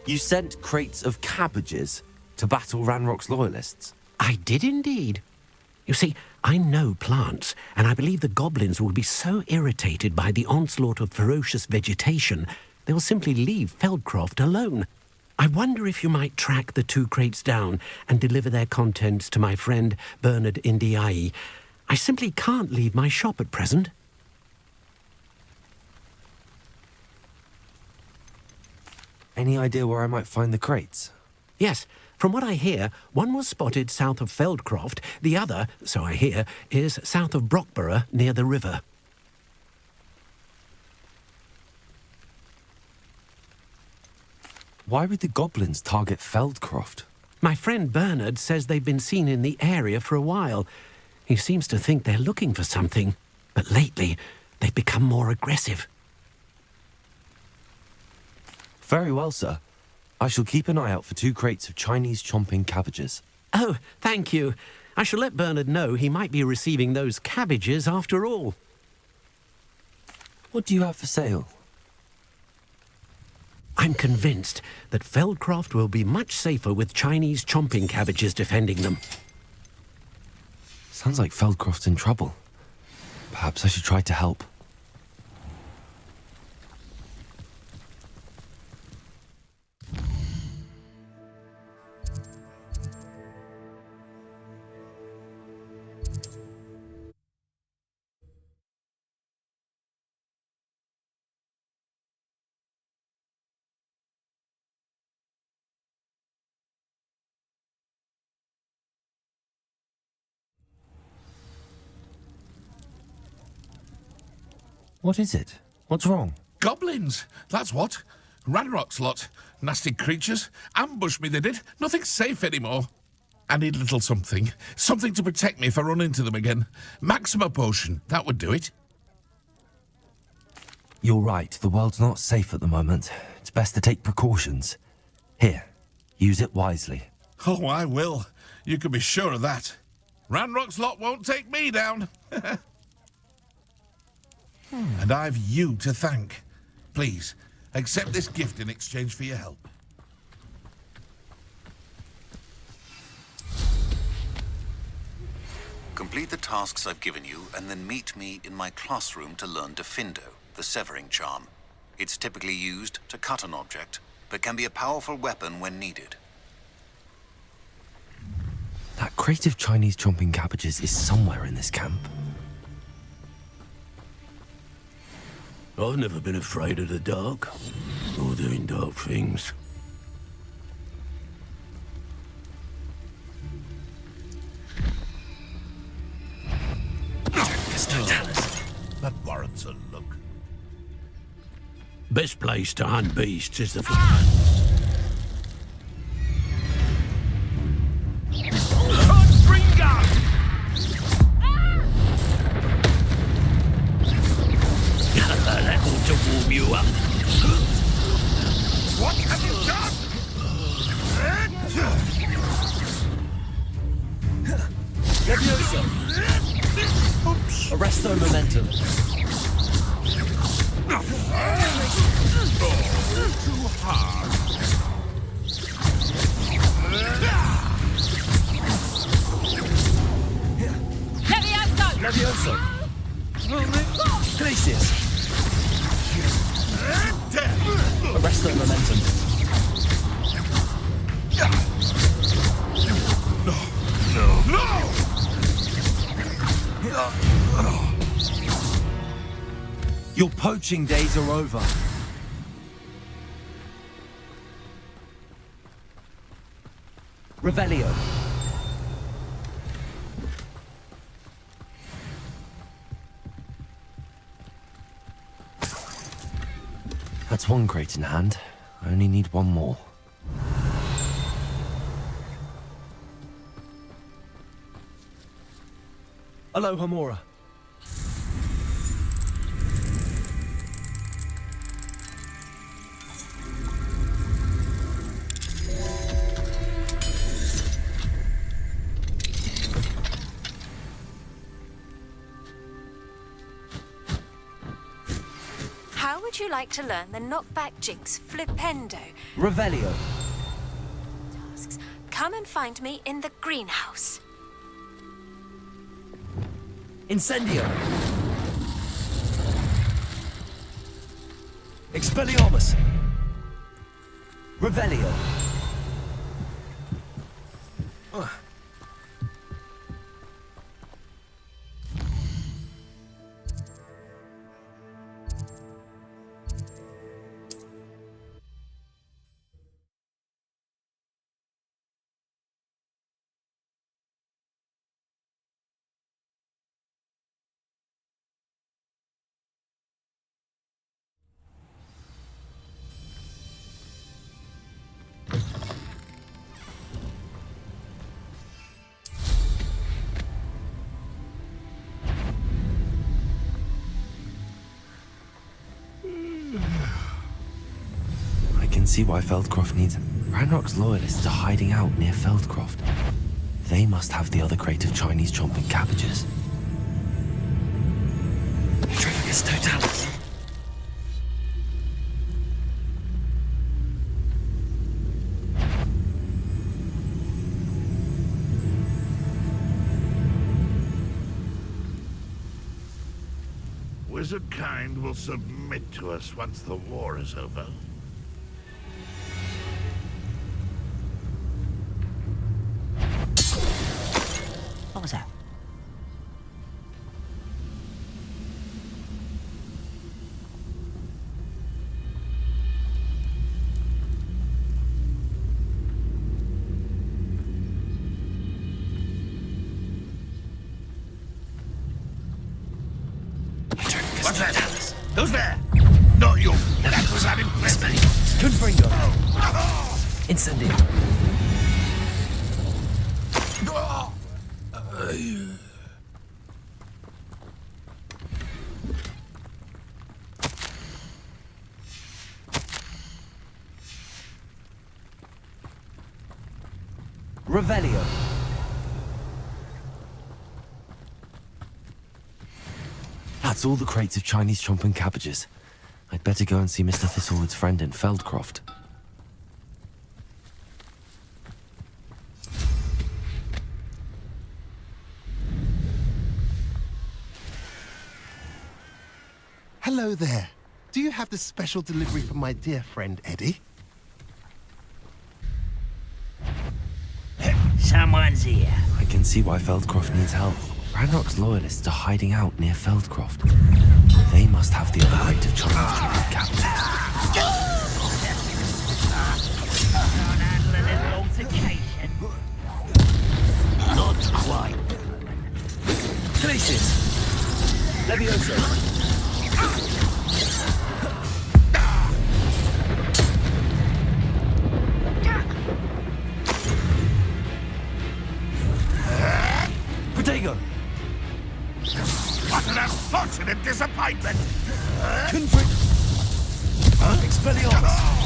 You sent crates of cabbages to battle Ranrock's loyalists? I did indeed. You see, I know plants, and I believe the goblins will be so irritated by the onslaught of ferocious vegetation, they will simply leave Feldcroft alone. I wonder if you might track the 2 crates down and deliver their contents to my friend Bernard Indiai. I simply can't leave my shop at present. Any idea where I might find the crates? Yes, from what I hear, one was spotted south of Feldcroft, the other, so I hear, is south of Brockborough near the river. Why would the goblins target Feldcroft? My friend Bernard says they've been seen in the area for a while. He seems to think they're looking for something, but lately they've become more aggressive. Very well, sir. I shall keep an eye out for 2 crates of Chinese chomping cabbages. Oh, thank you. I shall let Bernard know he might be receiving those cabbages after all. What do you have for sale? I'm convinced that Feldcroft will be much safer with Chinese chomping cabbages defending them. Sounds like Feldcroft's in trouble. Perhaps I should try to help. What is it? What's wrong? Goblins, that's what. Ranrock's lot. Nasty creatures. Ambushed me, they did. Nothing's safe anymore. I need a little something. Something to protect me if I run into them again. Maxima potion, that would do it. You're right, the world's not safe at the moment. It's best to take precautions. Here, use it wisely. Oh, I will. You can be sure of that. Ranrock's lot won't take me down. And I've you to thank. Please, accept this gift in exchange for your help. Complete the tasks I've given you, and then meet me in my classroom to learn Diffindo, the severing charm. It's typically used to cut an object, but can be a powerful weapon when needed. That crate of Chinese chomping cabbages is somewhere in this camp. I've never been afraid of the dark, or doing dark things. That warrants a look. Best place to hunt beasts is the That ought to warm you up. What have you done? Leviosa! Oops. Arrest their momentum. Too hard. Leviosa! Glacius! Arrest their momentum. No! Your poaching days are over. Revelio. That's one crate in hand. I only need one more. Aloha Mora. How would you like to learn the knockback jinx Flipendo? Revelio. Tasks. Come and find me in the greenhouse. Incendio. Expelliarmus. Revelio. See why Feldcroft needs... Ranrock's loyalists are hiding out near Feldcroft. They must have the other crate of Chinese chomping cabbages. Trifficus Totalis. wizard kind will submit to us once the war is over. What was that? What's that? Who's there? Not you. That was unimpressive. Confringo. Incendio. Revelio. That's all the crates of Chinese chomping cabbages. I'd better go and see Mr. Thistlewood's friend in Feldcroft. Hello there. Do you have the special delivery for my dear friend Eddie? Someone's here. I can see why Feldcroft needs help. Ranrock's loyalists are hiding out near Feldcroft. They must have the other crate of Chinese chomping cabbages. Not quite. Glacius. Levioso. Protego. What an unfortunate disappointment! Confrict. Expelliarmus.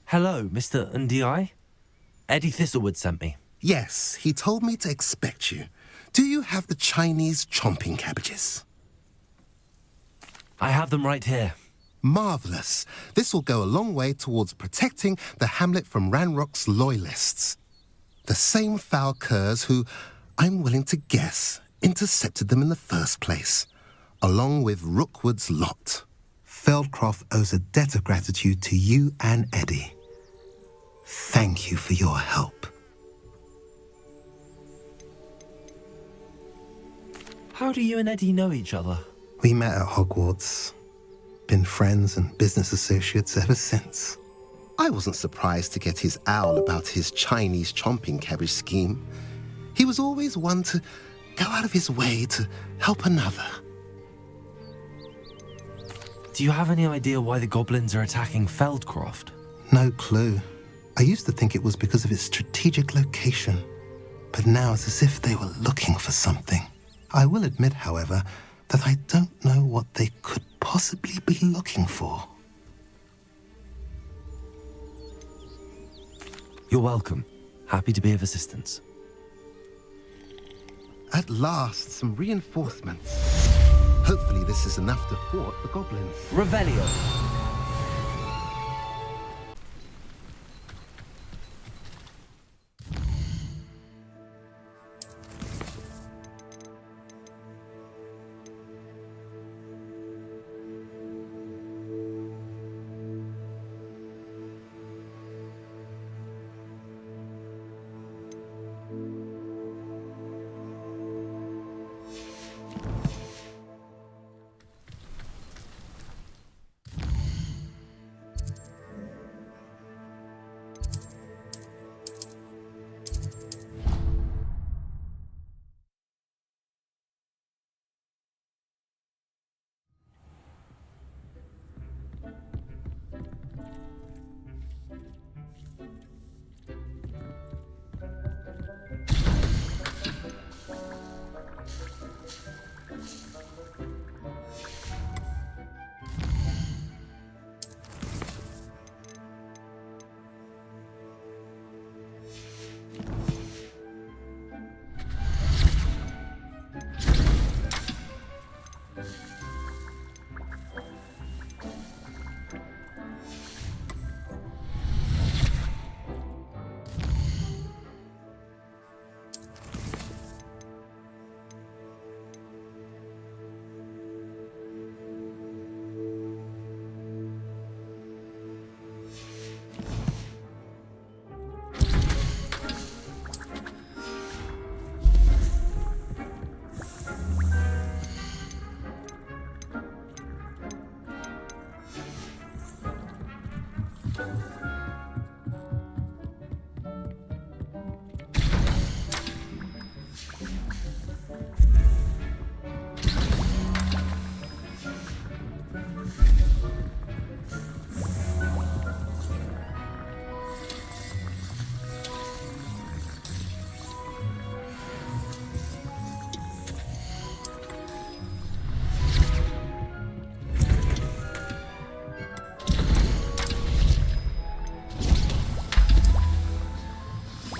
Hello, Mr. Onai? Eddie Thistlewood sent me. Yes, he told me to expect you. Do you have the Chinese chomping cabbages? I have them right here. Marvellous. This will go a long way towards protecting the hamlet from Ranrock's loyalists. The same foul curs who, I'm willing to guess, intercepted them in the first place, along with Rookwood's lot. Feldcroft owes a debt of gratitude to you and Eddie. Thank you for your help. How do you and Eddie know each other? We met at Hogwarts. Been friends and business associates ever since. I wasn't surprised to get his owl about his Chinese chomping cabbage scheme. He was always one to go out of his way to help another. Do you have any idea why the goblins are attacking Feldcroft? No clue. I used to think it was because of its strategic location, but now it's as if they were looking for something. I will admit, however, that I don't know what they could possibly be looking for. You're welcome. Happy to be of assistance. At last, some reinforcements. Hopefully this is enough to thwart the goblins. Revelio.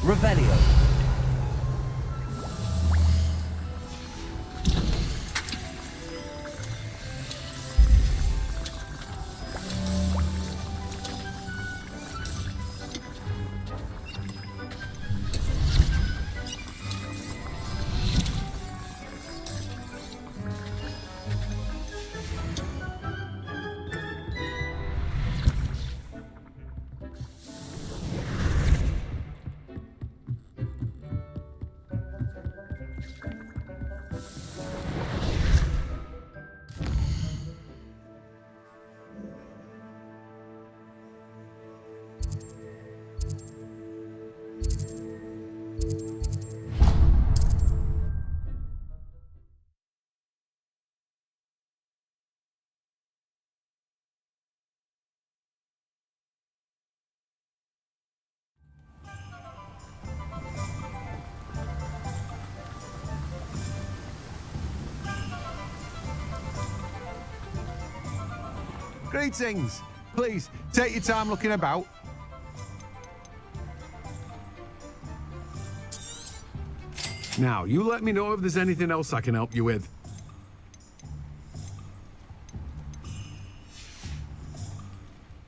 Revelio. Greetings! Please, take your time looking about. Now, you let me know if there's anything else I can help you with.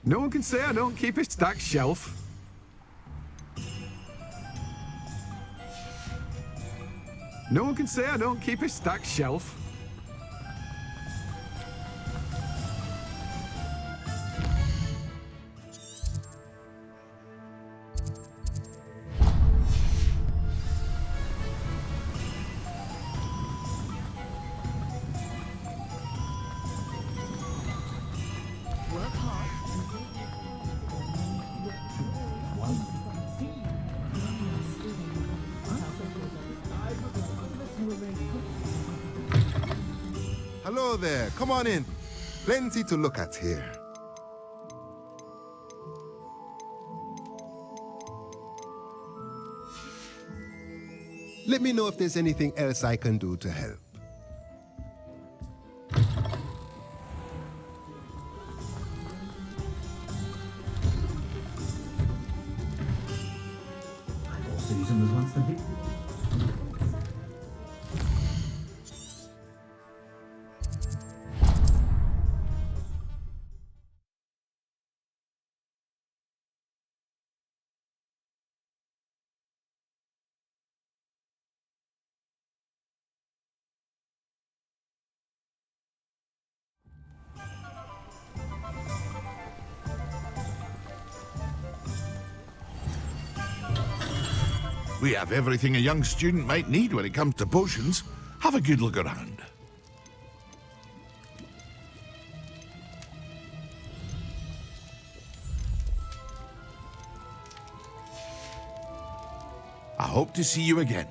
No one can say I don't keep a stacked shelf. No one can say I don't keep a stacked shelf. Hello there, come on in. Plenty to look at here. Let me know if there's anything else I can do to help. I've also used them as once the big. We have everything a young student might need when it comes to potions. Have a good look around. I hope to see you again.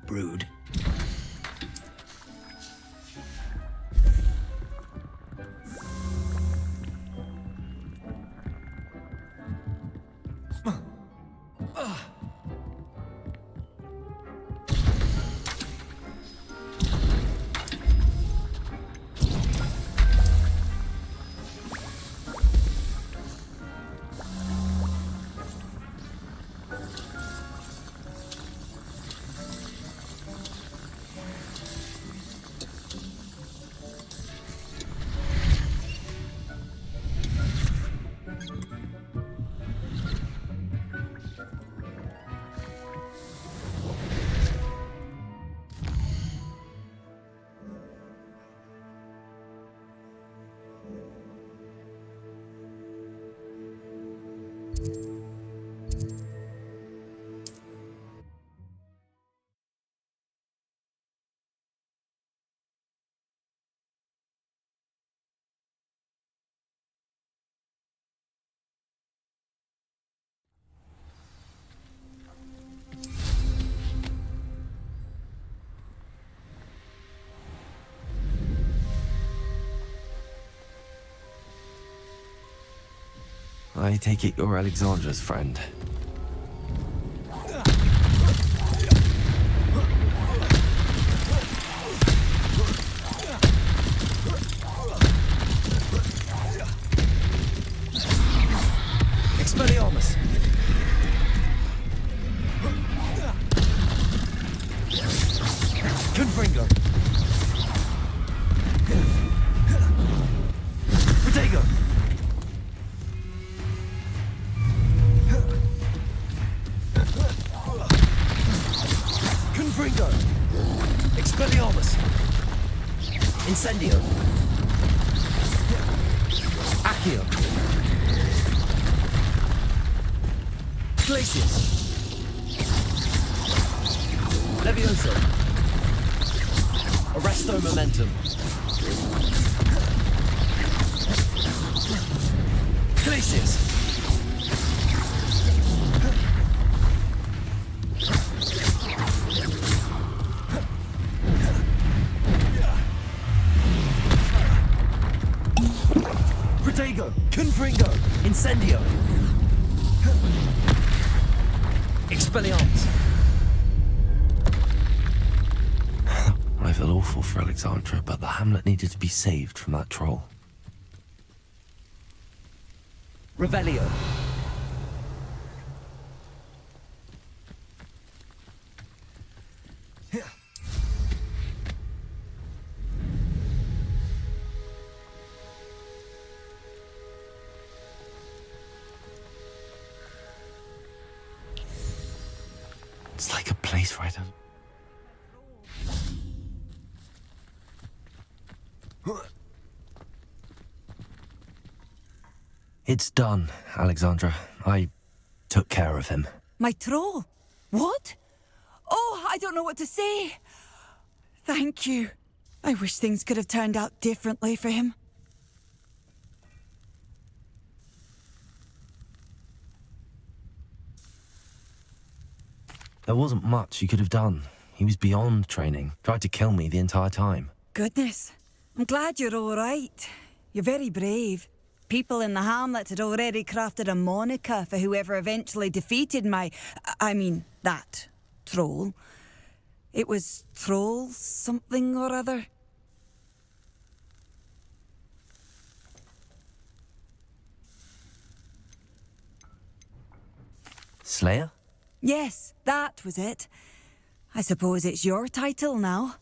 brood. I take it you're Alexandra's friend. Expelliarmus! Confringo! Protego! Confringo! Expelliarmus! Incendio! Accio! Glacius! Levioso! Arresto Momentum! Glacius! Protego! Confringo! Incendio! Expelliarmus! I feel awful for Alexandra, but the hamlet needed to be saved from that troll. Revelio! It's like a place right on. It's done, Alexandra. I took care of him. My troll? What? Oh, I don't know what to say. Thank you. I wish things could have turned out differently for him. There wasn't much you could have done. He was beyond training. Tried to kill me the entire time. Goodness. I'm glad you're all right. You're very brave. People in the hamlet had already crafted a moniker for whoever eventually defeated that troll. It was Troll something or other. Slayer? Yes, that was it. I suppose it's your title now.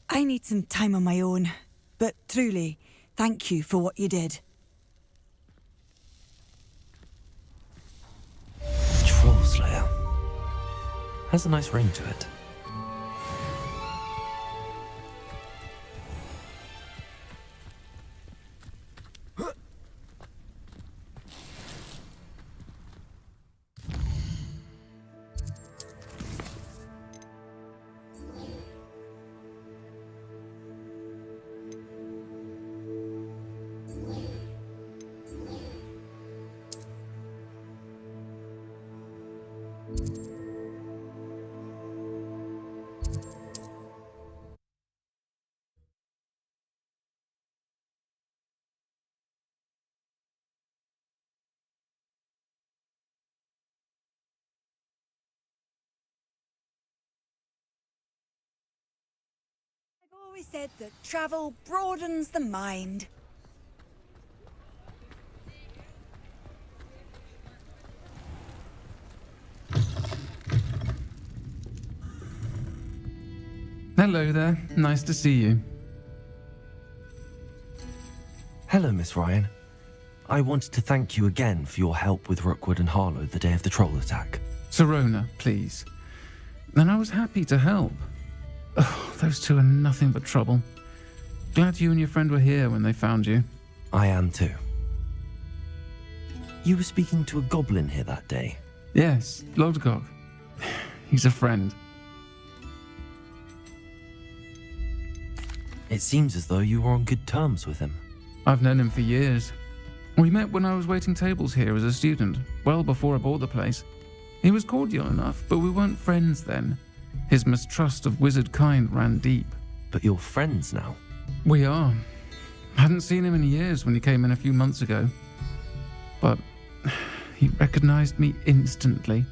I need some time on my own. But truly, thank you for what you did. Troll Slayer. Has a nice ring to it. Always said that travel broadens the mind. Hello there. Nice to see you. Hello, Miss Ryan. I wanted to thank you again for your help with Rookwood and Harlow the day of the troll attack. Sirona, please. And I was happy to help. Oh, those two are nothing but trouble. Glad you and your friend were here when they found you. I am too. You were speaking to a goblin here that day? Yes, Lodgok. He's a friend. It seems as though you were on good terms with him. I've known him for years. We met when I was waiting tables here as a student, well before I bought the place. He was cordial enough, but we weren't friends then. His mistrust of wizard kind ran deep. But you're friends now? We are. Hadn't seen him in years when he came in a few months ago. But he recognized me instantly,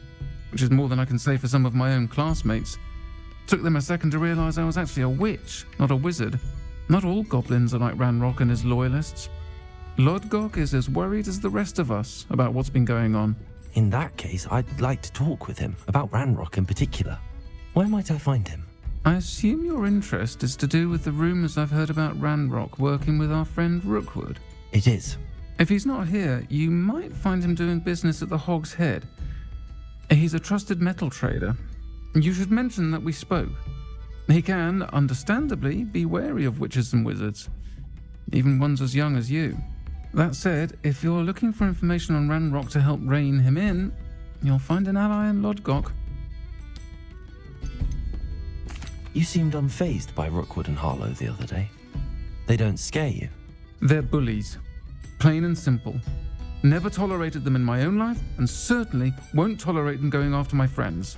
which is more than I can say for some of my own classmates. Took them a second to realize I was actually a witch, not a wizard. Not all goblins are like Ranrock and his loyalists. Lodgok is as worried as the rest of us about what's been going on. In that case, I'd like to talk with him, about Ranrock in particular. Where might I find him? I assume your interest is to do with the rumors I've heard about Ranrock working with our friend Rookwood. It is. If he's not here, you might find him doing business at the Hog's Head. He's a trusted metal trader. You should mention that we spoke. He can, understandably, be wary of witches and wizards, even ones as young as you. That said, if you're looking for information on Ranrock to help rein him in, you'll find an ally in Lodgok. You seemed unfazed by Rookwood and Harlow the other day. They don't scare you? They're bullies. Plain and simple. Never tolerated them in my own life, and certainly won't tolerate them going after my friends.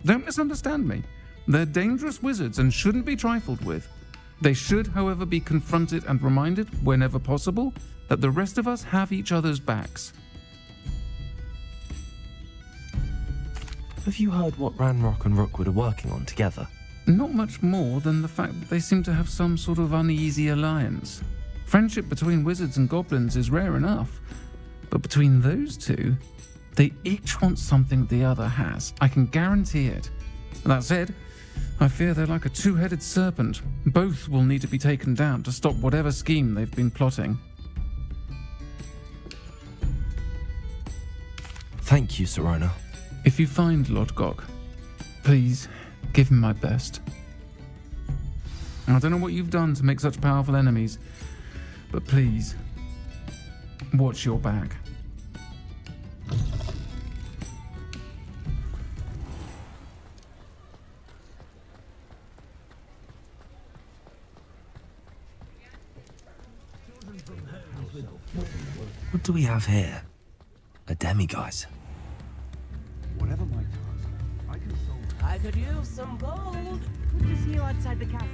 Don't misunderstand me. They're dangerous wizards and shouldn't be trifled with. They should, however, be confronted and reminded, whenever possible, that the rest of us have each other's backs. Have you heard what Ranrock and Rookwood are working on together? Not much more than the fact that they seem to have some sort of uneasy alliance. Friendship between wizards and goblins is rare enough, but between those two, they each want something the other has. I can guarantee it. That said, I fear they're like a two-headed serpent. Both will need to be taken down to stop whatever scheme they've been plotting. Thank you, Sirona. If you find Lodgok, please give him my best. I don't know what you've done to make such powerful enemies, but please, watch your back. What do we have here? A Demiguise. Whatever my task, I can solve. I could use some gold. Good to see you outside the castle.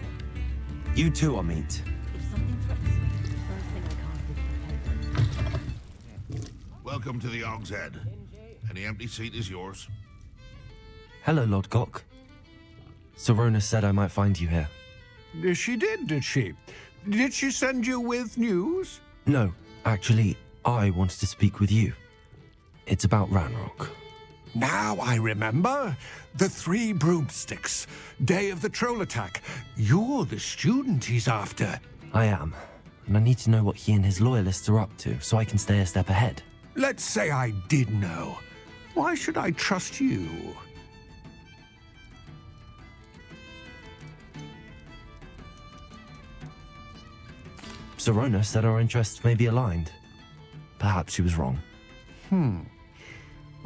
You too, Amit. If something threatens me, first thing I can't do. Welcome to the Hog's Head. Any empty seat is yours. Hello, Lodgok. Sirona said I might find you here. She did she? Did she send you with news? No, actually, I wanted to speak with you. It's about Ranrock. Now I remember. The 3 broomsticks. Day of the troll attack. You're the student he's after. I am, and I need to know what he and his loyalists are up to so I can stay a step ahead. Let's say I did know. Why should I trust you? Sirona said our interests may be aligned. Perhaps she was wrong.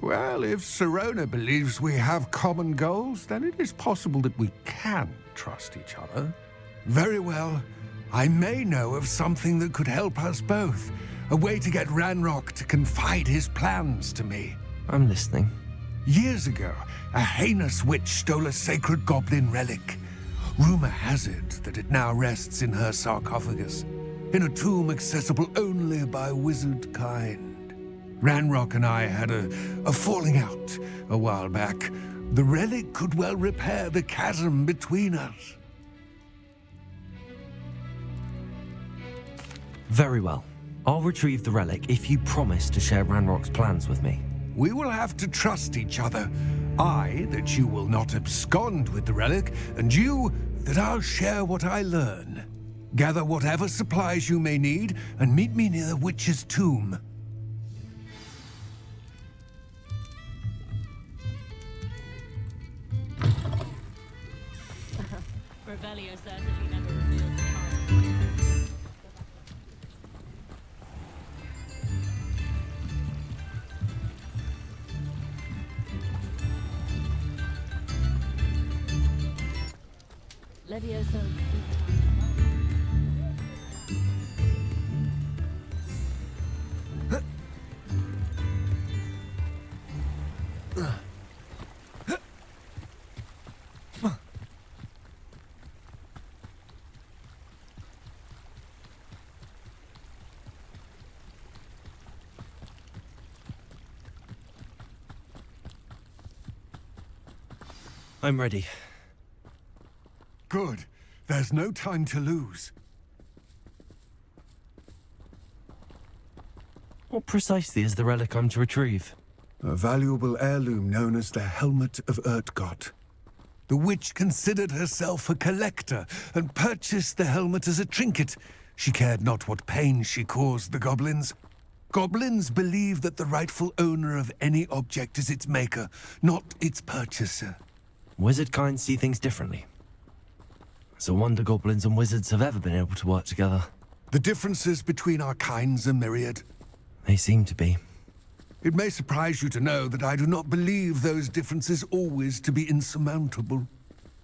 Well, if Sirona believes we have common goals, then it is possible that we can trust each other. Very well. I may know of something that could help us both. A way to get Ranrock to confide his plans to me. I'm listening. Years ago, a heinous witch stole a sacred goblin relic. Rumor has it that it now rests in her sarcophagus, in a tomb accessible only by wizard kind. Ranrock and I had a falling out a while back. The relic could well repair the chasm between us. Very well. I'll retrieve the relic if you promise to share Ranrock's plans with me. We will have to trust each other. I, that you will not abscond with the relic, and you, that I'll share what I learn. Gather whatever supplies you may need, and meet me near the witch's tomb. Revelio says if he never reveals the heart. Levioso. I'm ready. Good. There's no time to lose. What precisely is the relic I'm to retrieve? A valuable heirloom known as the Helmet of Urtkot. The witch considered herself a collector and purchased the helmet as a trinket. She cared not what pain she caused the goblins. Goblins believe that the rightful owner of any object is its maker, not its purchaser. Wizard kind see things differently. It's a wonder goblins and wizards have ever been able to work together. The differences between our kinds are myriad. They seem to be. It may surprise you to know that I do not believe those differences always to be insurmountable.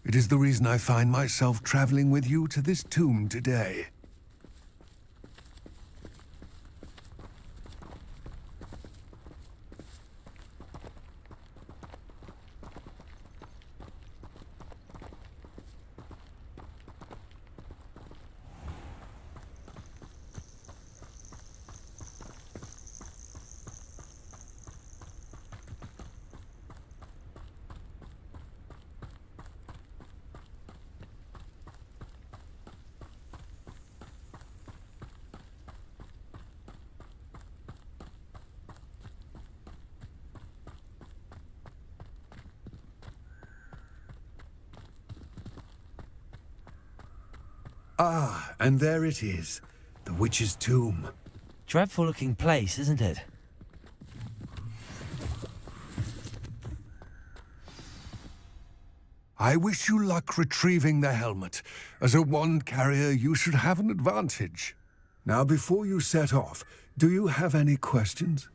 It is the reason I find myself traveling with you to this tomb today. Ah, and there it is. The witch's tomb. Dreadful looking place, isn't it? I wish you luck retrieving the helmet. As a wand carrier, you should have an advantage. Now, before you set off, do you have any questions?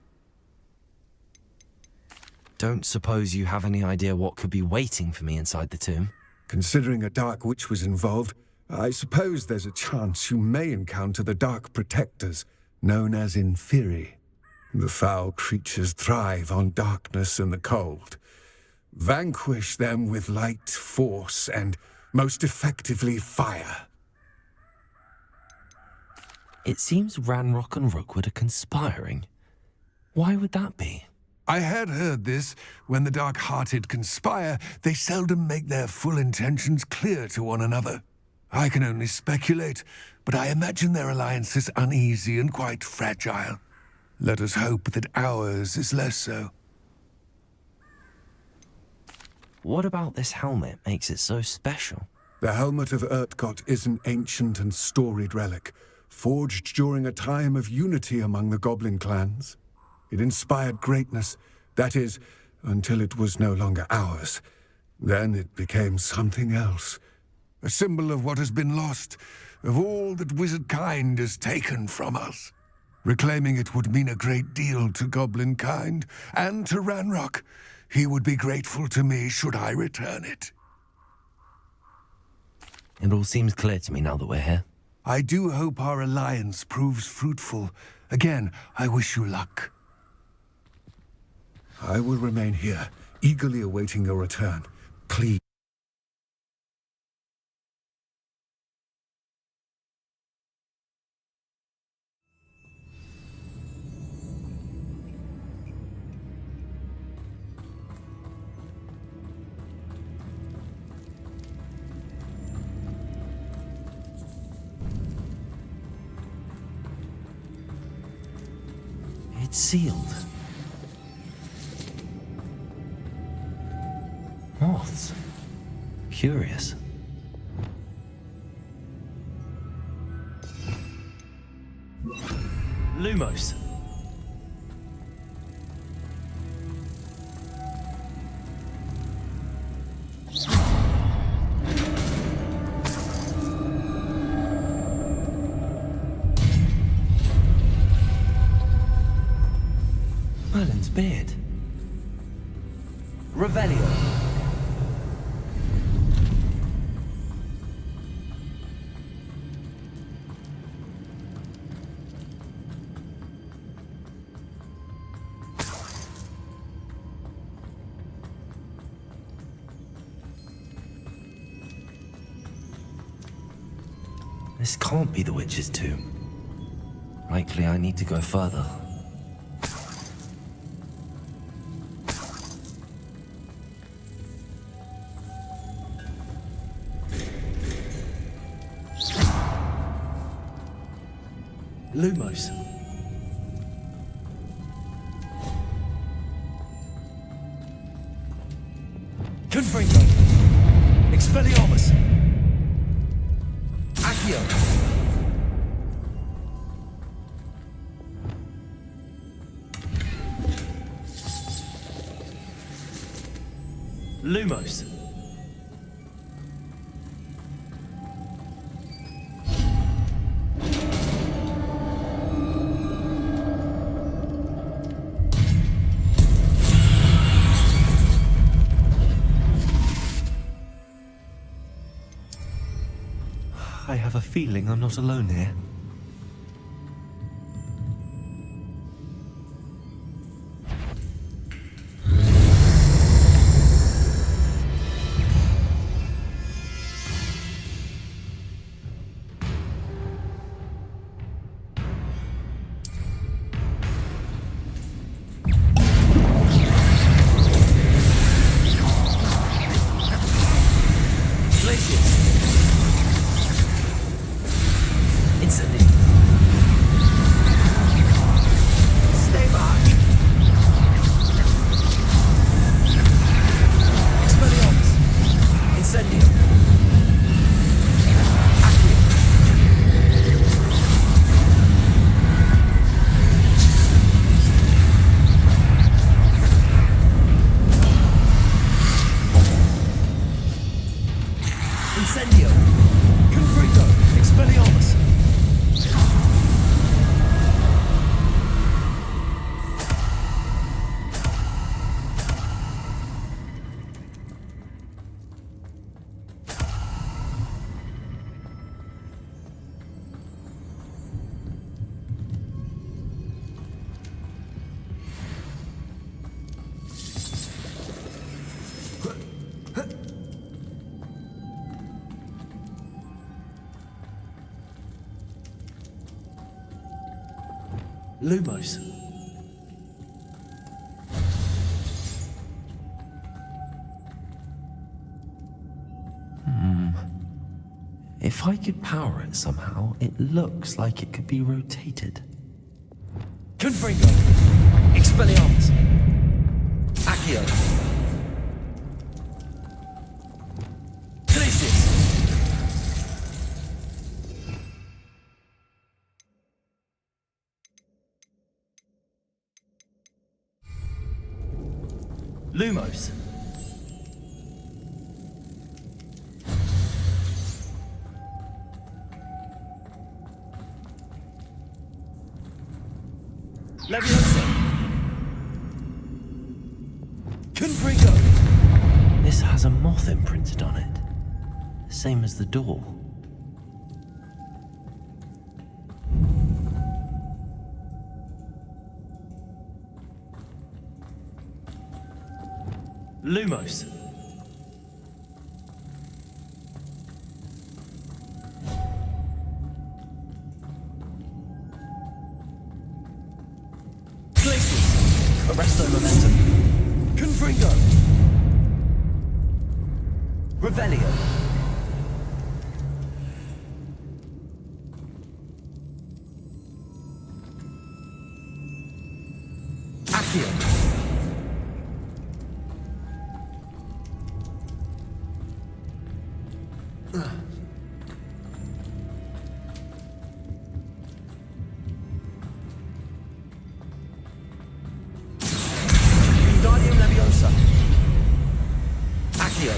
Don't suppose you have any idea what could be waiting for me inside the tomb? Considering a dark witch was involved, I suppose there's a chance you may encounter the Dark Protectors, known as Inferi. The foul creatures thrive on darkness and the cold. Vanquish them with light, force, and, most effectively, fire. It seems Ranrock and Rookwood are conspiring. Why would that be? I had heard this. When the dark-hearted conspire, they seldom make their full intentions clear to one another. I can only speculate, but I imagine their alliance is uneasy and quite fragile. Let us hope that ours is less so. What about this helmet makes it so special? The Helmet of Urtkot is an ancient and storied relic, forged during a time of unity among the goblin clans. It inspired greatness, that is, until it was no longer ours. Then it became something else. A symbol of what has been lost, of all that wizard kind has taken from us. Reclaiming it would mean a great deal to goblin kind, and to Ranrock. He would be grateful to me should I return it. It all seems clear to me now that we're here. I do hope our alliance proves fruitful. Again, I wish you luck. I will remain here, eagerly awaiting your return. Please. It's sealed. Moths. Curious. Lumos. Merlin's beard. Revelio. This can't be the witch's tomb. Likely I need to go further. Lumos. Confringo. Expelliarmus. Accio. Lumos. I have a feeling I'm not alone here. Lumos. If I could power it somehow, it looks like it could be rotated. Confringo. Expelliarmus. Accio. Glacius. Lumos. Leviosa. Confringo. This has a moth imprinted on it. Same as the door. Lumos. Glacius. Arrest their momentum. Confringo. Revelio. Accio. Wingardium Leviosa. Accio.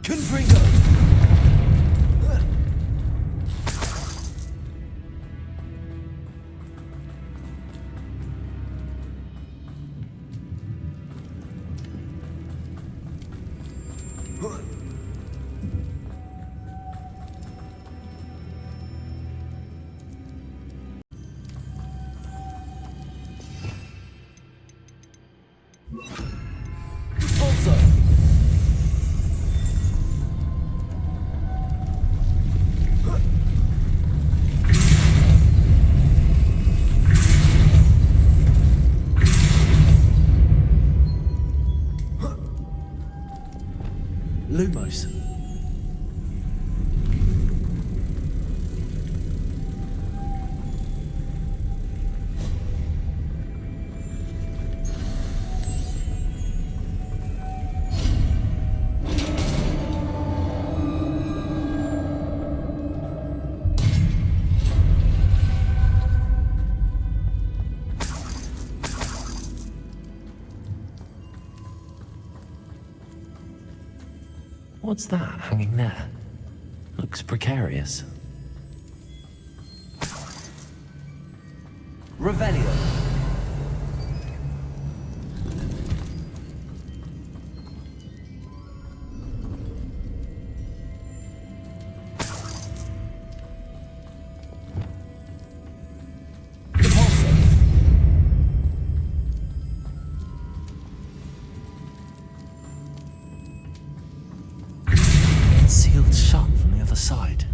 Confringo. Also. Lumos. What's that hanging there? Looks precarious. Revelio. Sealed shut from the other side.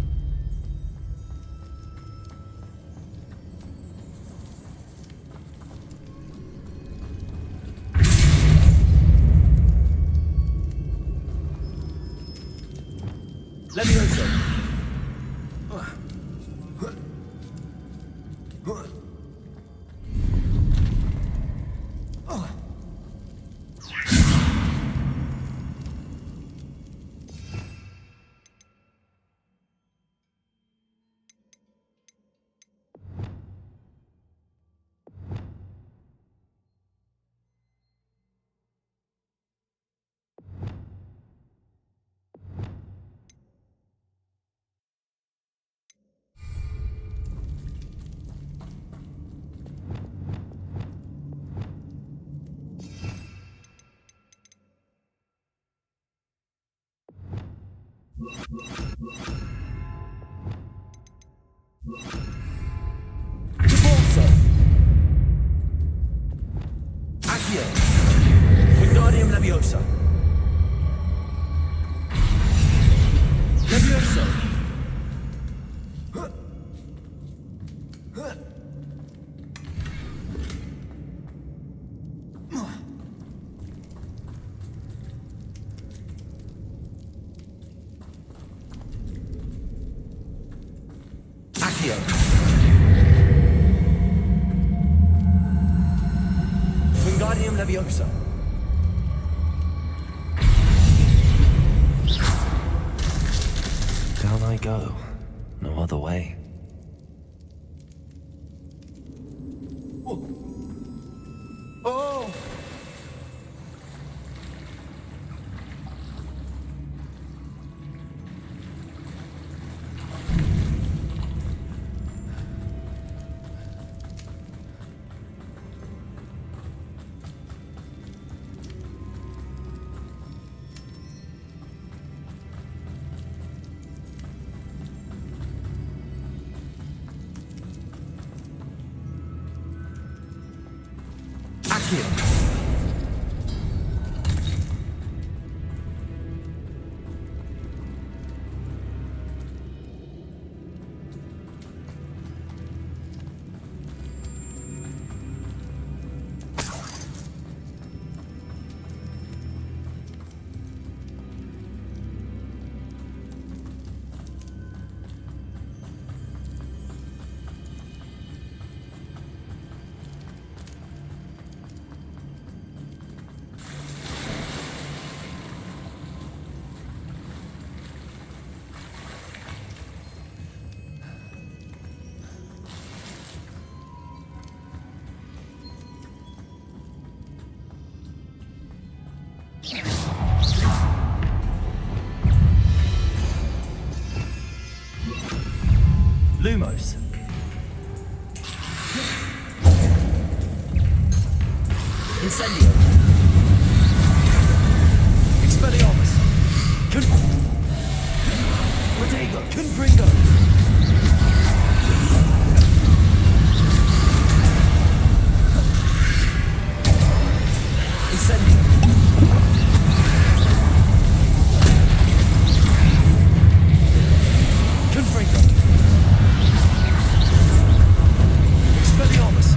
Levioso. Repulso. Accio. Wingardium Leviosa. Levioso. Accio. Wingardium Leviosa. Down I go. No other way. Oh! Lumos. Incendio. Expelliarmus. Protego. Confringo. Incendio. Confringo. Expelliarmus.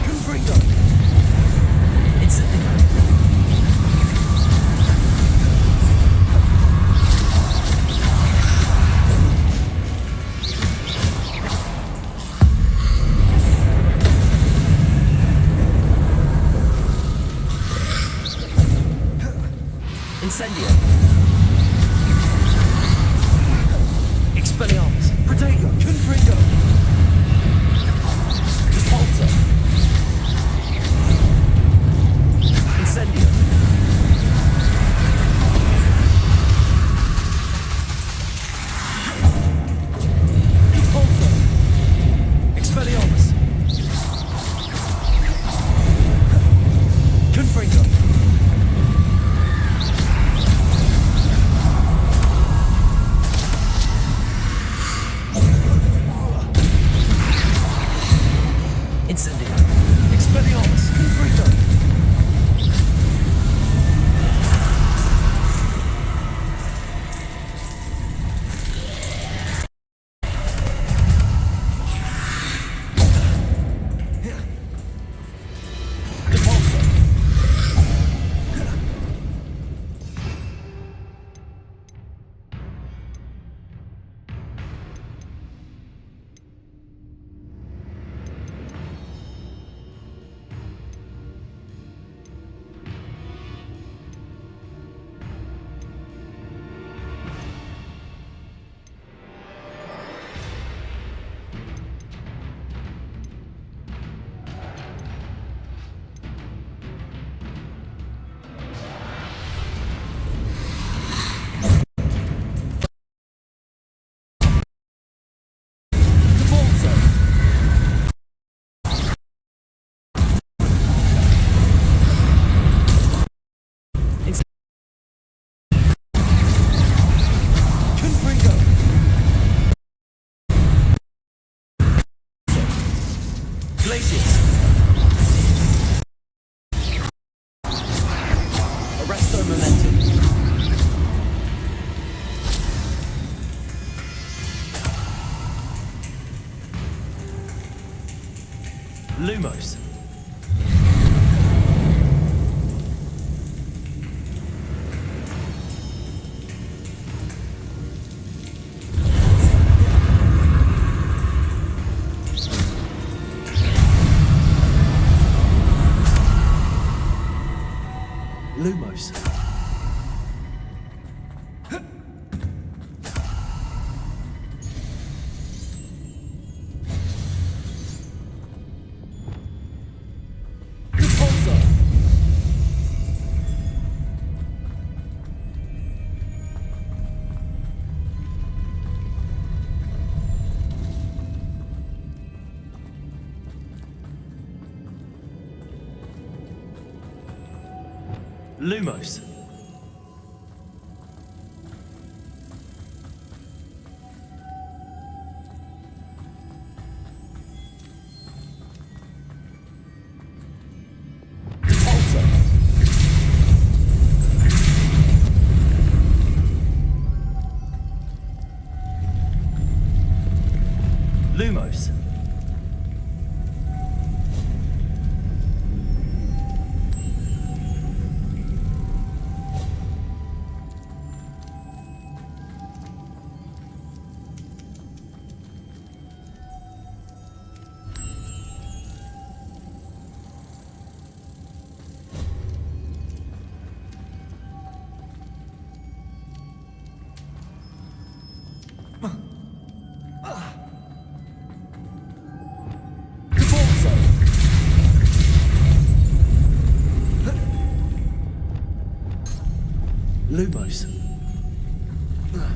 Confringo. Incendio. Incendio. Expelliarmus. Protego. Confringo. Repulsor. Incendio. Repulsor. Expelliarmus. Confringo. Incendio. Expelliarmus. Confringo. Repulsor. Glacius. Arresto momentum. Lumos. Lumos. Repulsor. Lumos. Repulsor. Lumos. Lumos. The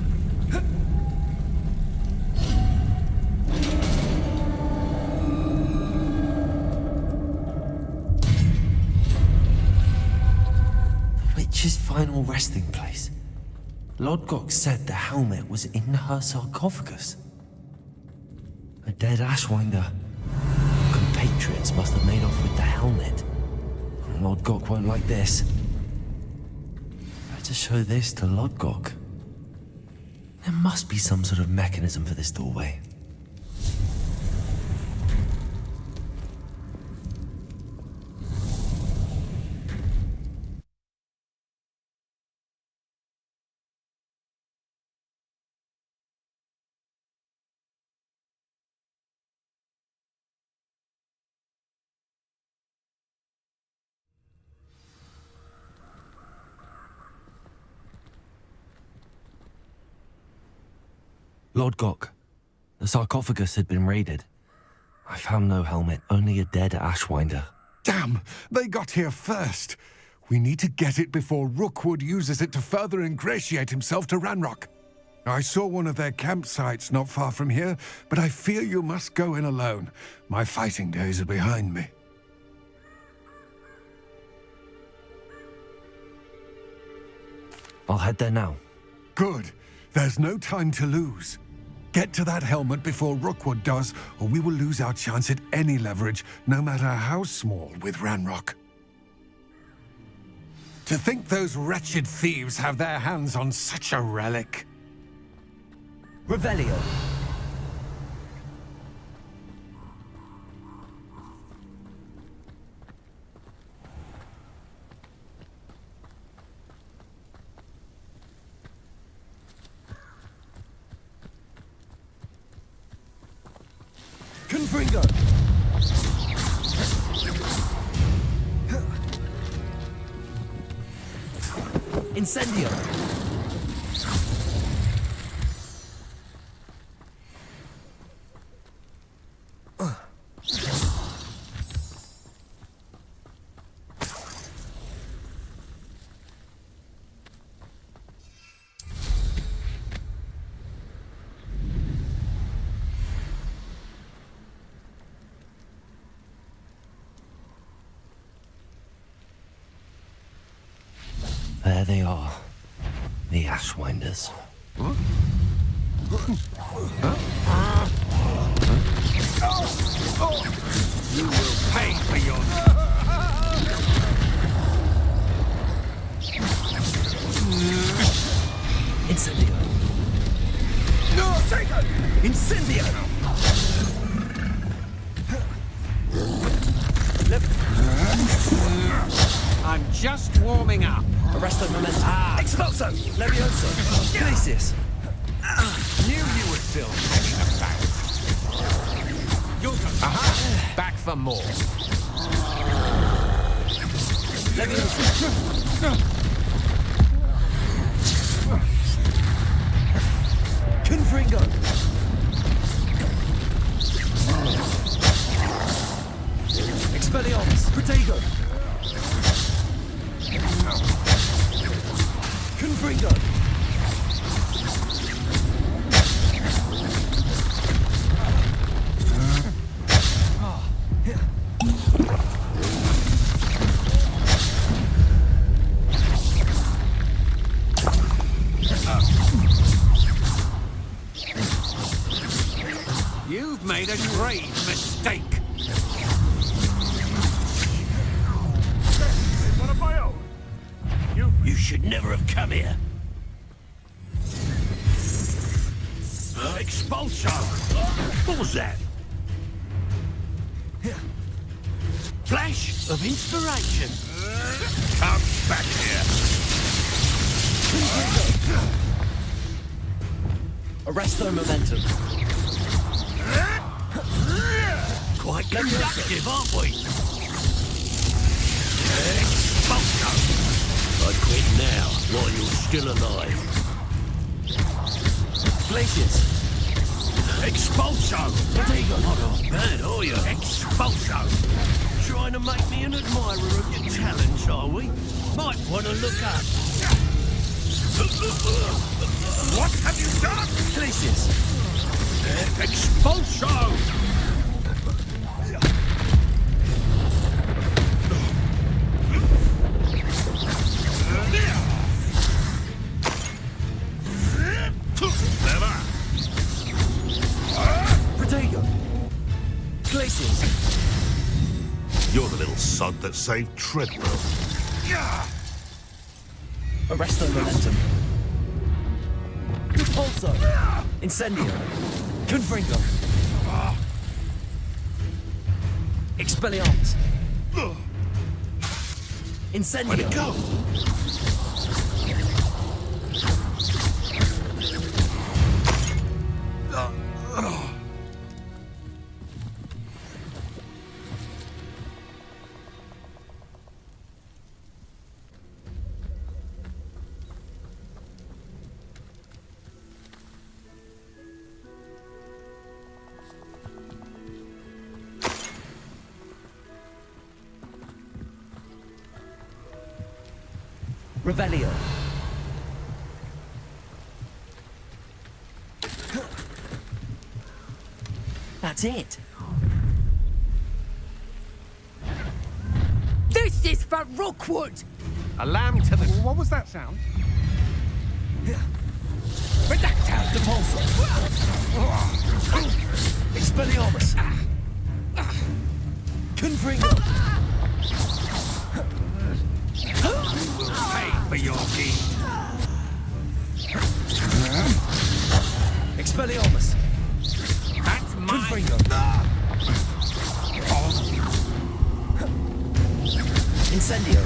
witch's final resting place. Lodgok said the helmet was in her sarcophagus. A dead Ashwinder. Compatriots must have made off with the helmet. Lodgok won't like this. Better show this to Lodgok. There must be some sort of mechanism for this doorway. Lodgok, the sarcophagus had been raided. I found no helmet, only a dead Ashwinder. Damn! They got here first. We need to get it before Rookwood uses it to further ingratiate himself to Ranrock. I saw one of their campsites not far from here, but I fear you must go in alone. My fighting days are behind me. I'll head there now. Good. There's no time to lose. Get to that helmet before Rookwood does, or we will lose our chance at any leverage, no matter how small, with Ranrock. To think those wretched thieves have their hands on such a relic. Revelio. Confringo. Incendio. There they are. The Ashwinders. You will pay for your... Incendio. No, take it! Incendio. I'm just warming up. Arresto Momentum. Expulso. Levioso. Glacius. Knew you were still hanging about. Your turn. Aha! Back for more. Levioso. Confringo. Expelliarmus. Protego. Confringo. You've made a grave mistake. One of my own. You should never have come here. Expulso! What was that? Flash of inspiration. Come back here. Arresto Momentum. Quite conductive, aren't we? Expulso! I quit now, while you're still alive. Glacius. Expulso! Protego. Not bad, are you? Expulso! Trying to make me an admirer of your talents, are we? Might want to look up. What have you done? Glacius! Expulsion! Never! Protego! Glacius! You're the little sod that saved Treadwell. Arresto momentum. Repulso! Incendio! Confringo! Expelliarmus! Incendio! Where'd it go? Revelio. That's it. This is for Rookwood! A lamb to the... What was that sound? Redacta. Depulso. Expelliarmus. Confringo. Pay for your deed. Expelliarmus. That's mine. Confringo. Incendio.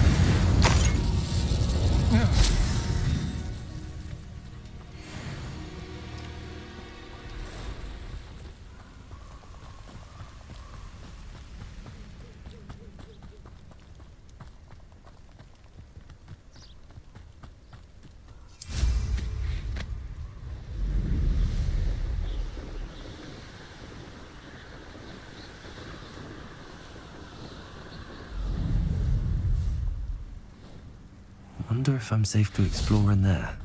Wonder if I'm safe to explore in there.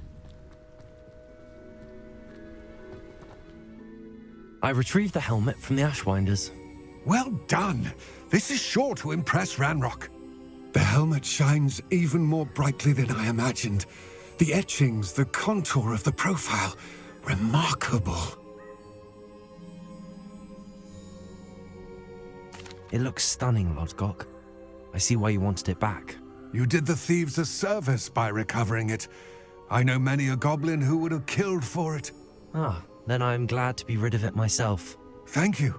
I retrieved the helmet from the Ashwinders. Well done. This is sure to impress Ranrock. The helmet shines even more brightly than I imagined. The etchings, the contour of the profile, remarkable. It looks stunning, Lodgok. I see why you wanted it back. You did the thieves a service by recovering it. I know many a goblin who would have killed for it. Ah, then I'm glad to be rid of it myself. Thank you.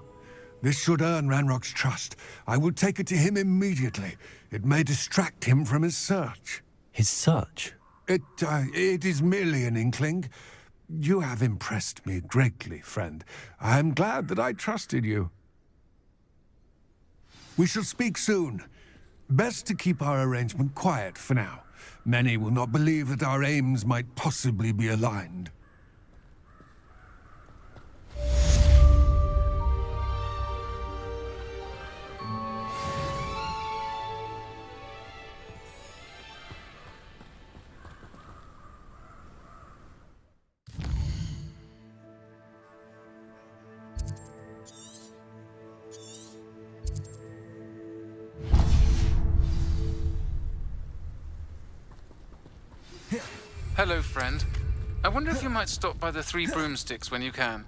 This should earn Ranrock's trust. I will take it to him immediately. It may distract him from his search. His search? It is merely an inkling. You have impressed me greatly, friend. I am glad that I trusted you. We shall speak soon. Best to keep our arrangement quiet for now. Many will not believe that our aims might possibly be aligned. Hello, friend. I wonder if you might stop by the Three Broomsticks when you can.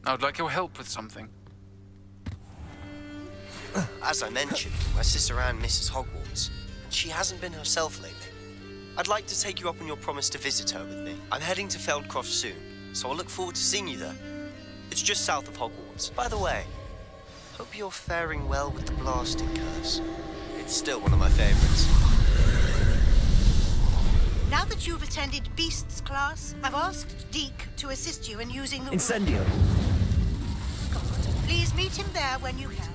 I would like your help with something. As I mentioned, my sister Anne misses Hogwarts, and she hasn't been herself lately. I'd like to take you up on your promise to visit her with me. I'm heading to Feldcroft soon, so I'll look forward to seeing you there. It's just south of Hogwarts. By the way, hope you're faring well with the blasting curse. It's still one of my favorites. Now that you've attended Beasts class, I've asked Deke to assist you in using the... Incendio. Please meet him there when you can.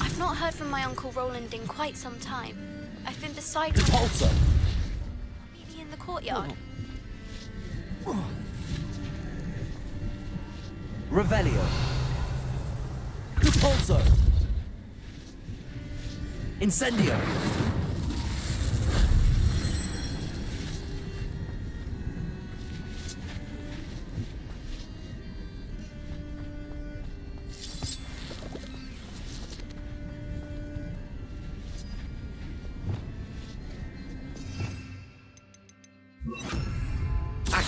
I've not heard from my Uncle Rowland in quite some time. I've been beside him. Repulso. Maybe in the courtyard. Revelio. Repulso. Incendio.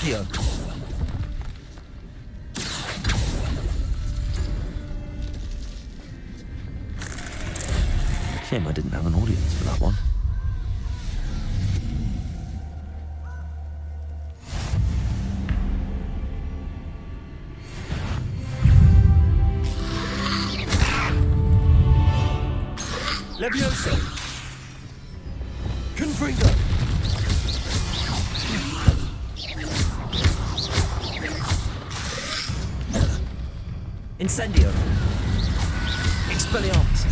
Accio. Shame I didn't have an audience for that one. Levioso! Confringo! Incendio! Expelliarmus!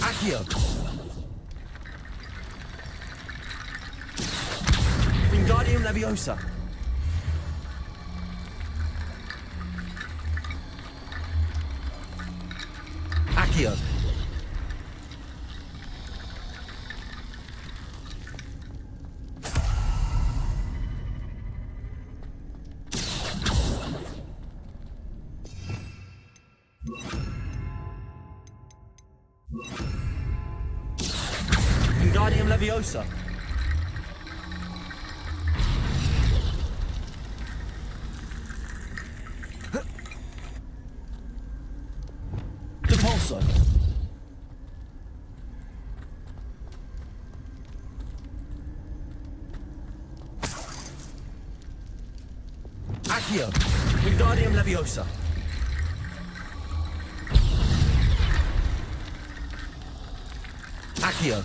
Accio! Wingardium Leviosa! Accio! Wingardium Leviosa! Depulso! Accio! Wingardium Leviosa! Accio!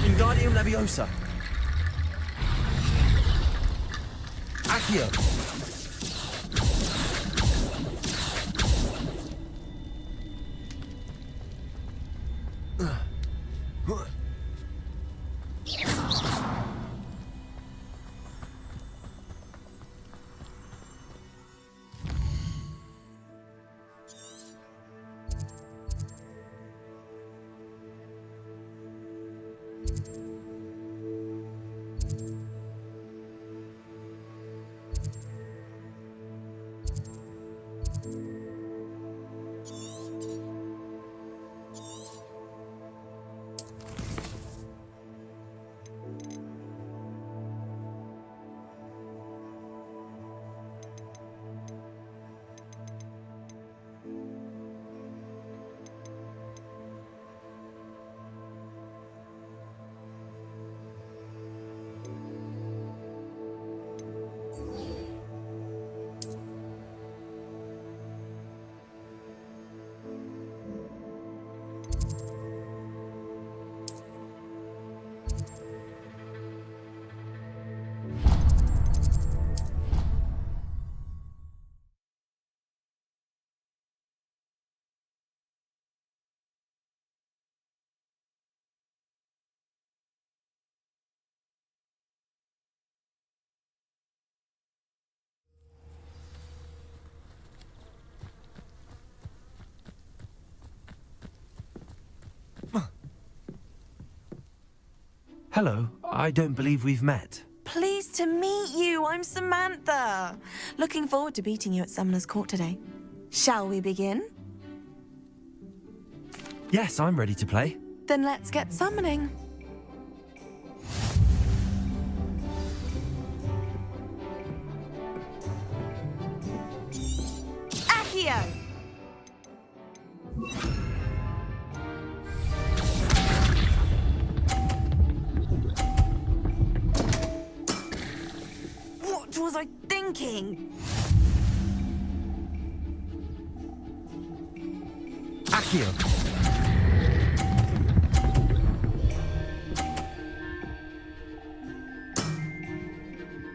Wingardium Leviosa! Accio! Hello, I don't believe we've met. Pleased to meet you. I'm Samantha. Looking forward to beating you at Summoner's Court today. Shall we begin? Yes, I'm ready to play. Then let's get summoning. Accio! What was I thinking? Accio!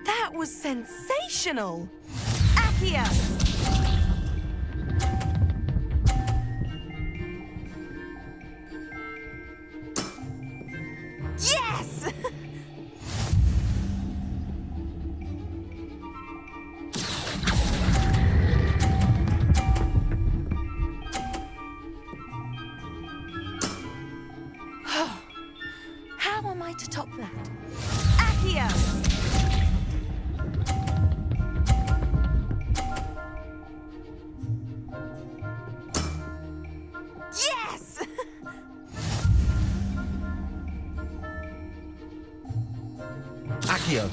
That was sensational! Accio! Yes! How am I to top that? Accio! Accio.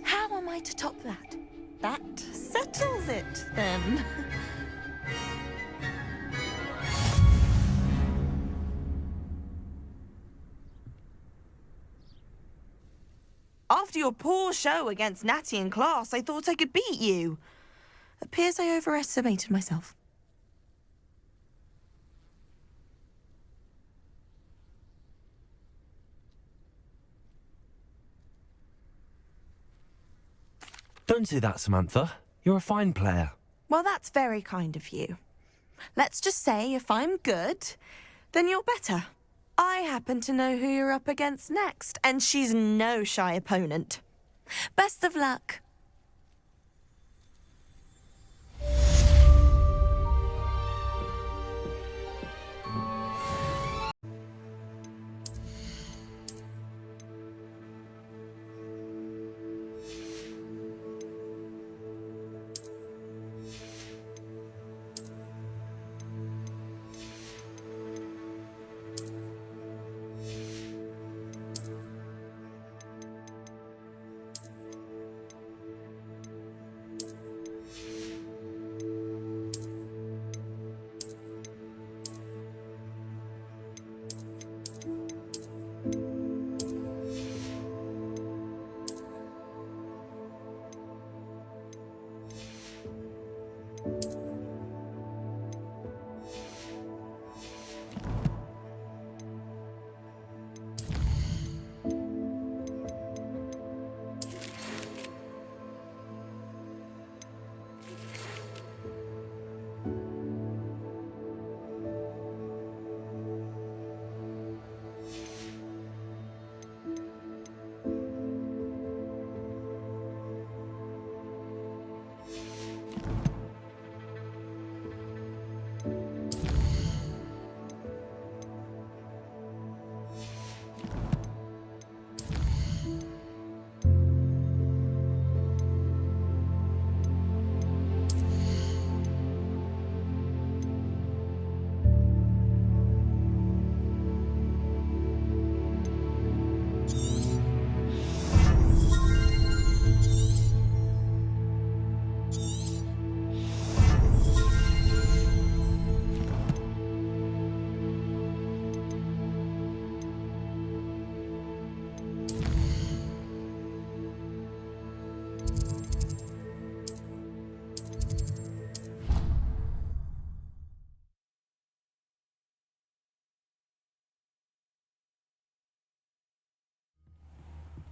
How am I to top that? That settles it, then. After your poor show against Natty in class, I thought I could beat you. Appears I overestimated myself. Don't do that, Samantha. You're a fine player. Well, that's very kind of you. Let's just say if I'm good, then you're better. I happen to know who you're up against next, and she's no shy opponent. Best of luck.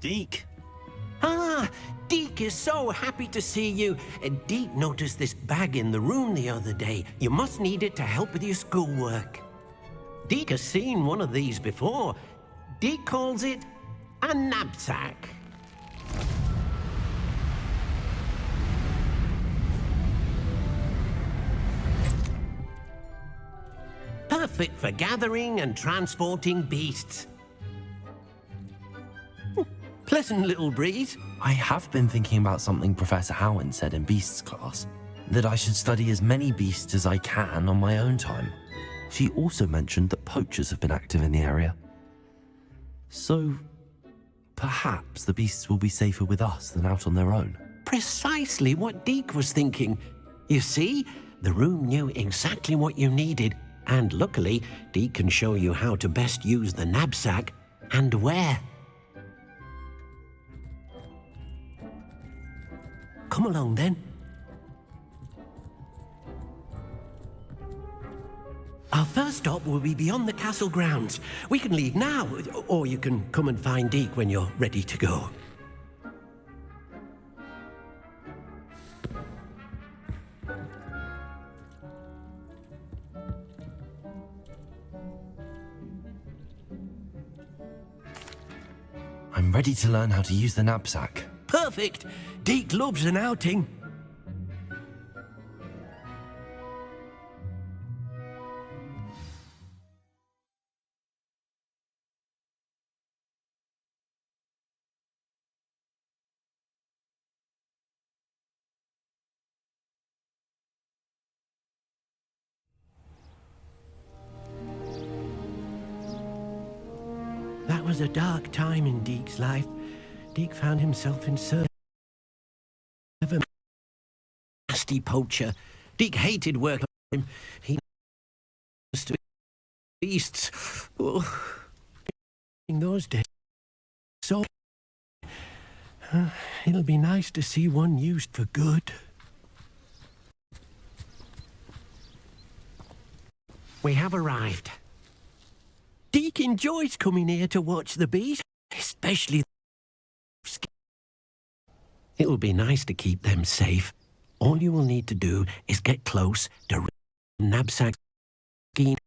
Deke. Ah, Deke is so happy to see you. Deke noticed this bag in the room the other day. You must need it to help with your schoolwork. Deke has seen one of these before. Deke calls it a Nab-Sack. Perfect for gathering and transporting beasts. Pleasant little breeze. I have been thinking about something Professor Howard said in Beasts class, that I should study as many beasts as I can on my own time. She also mentioned that poachers have been active in the area. So, perhaps the beasts will be safer with us than out on their own. Precisely what Deke was thinking. You see, the room knew exactly what you needed, and luckily, Deke can show you how to best use the Nab-Sack and where. Come along, then. Our first stop will be beyond the castle grounds. We can leave now, or you can come and find Deke when you're ready to go. I'm ready to learn how to use the Nab-Sack. Perfect! Deke loves an outing. was a dark time in Deke's life. Deke found himself in search of a nasty poacher. Deke hated working for him. He used to beasts. Oh, in those days. So, it'll be nice to see one used for good. We have arrived. Deke enjoys coming here to watch the bees, especially the... It'll be nice to keep them safe. All you will need to do is get close to Nab-Sack. In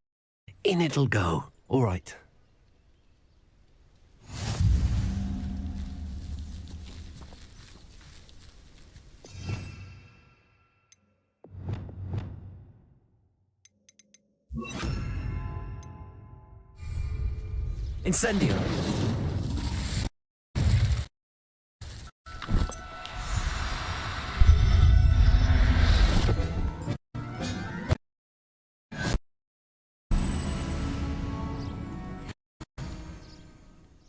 it'll go. All right. Incendio.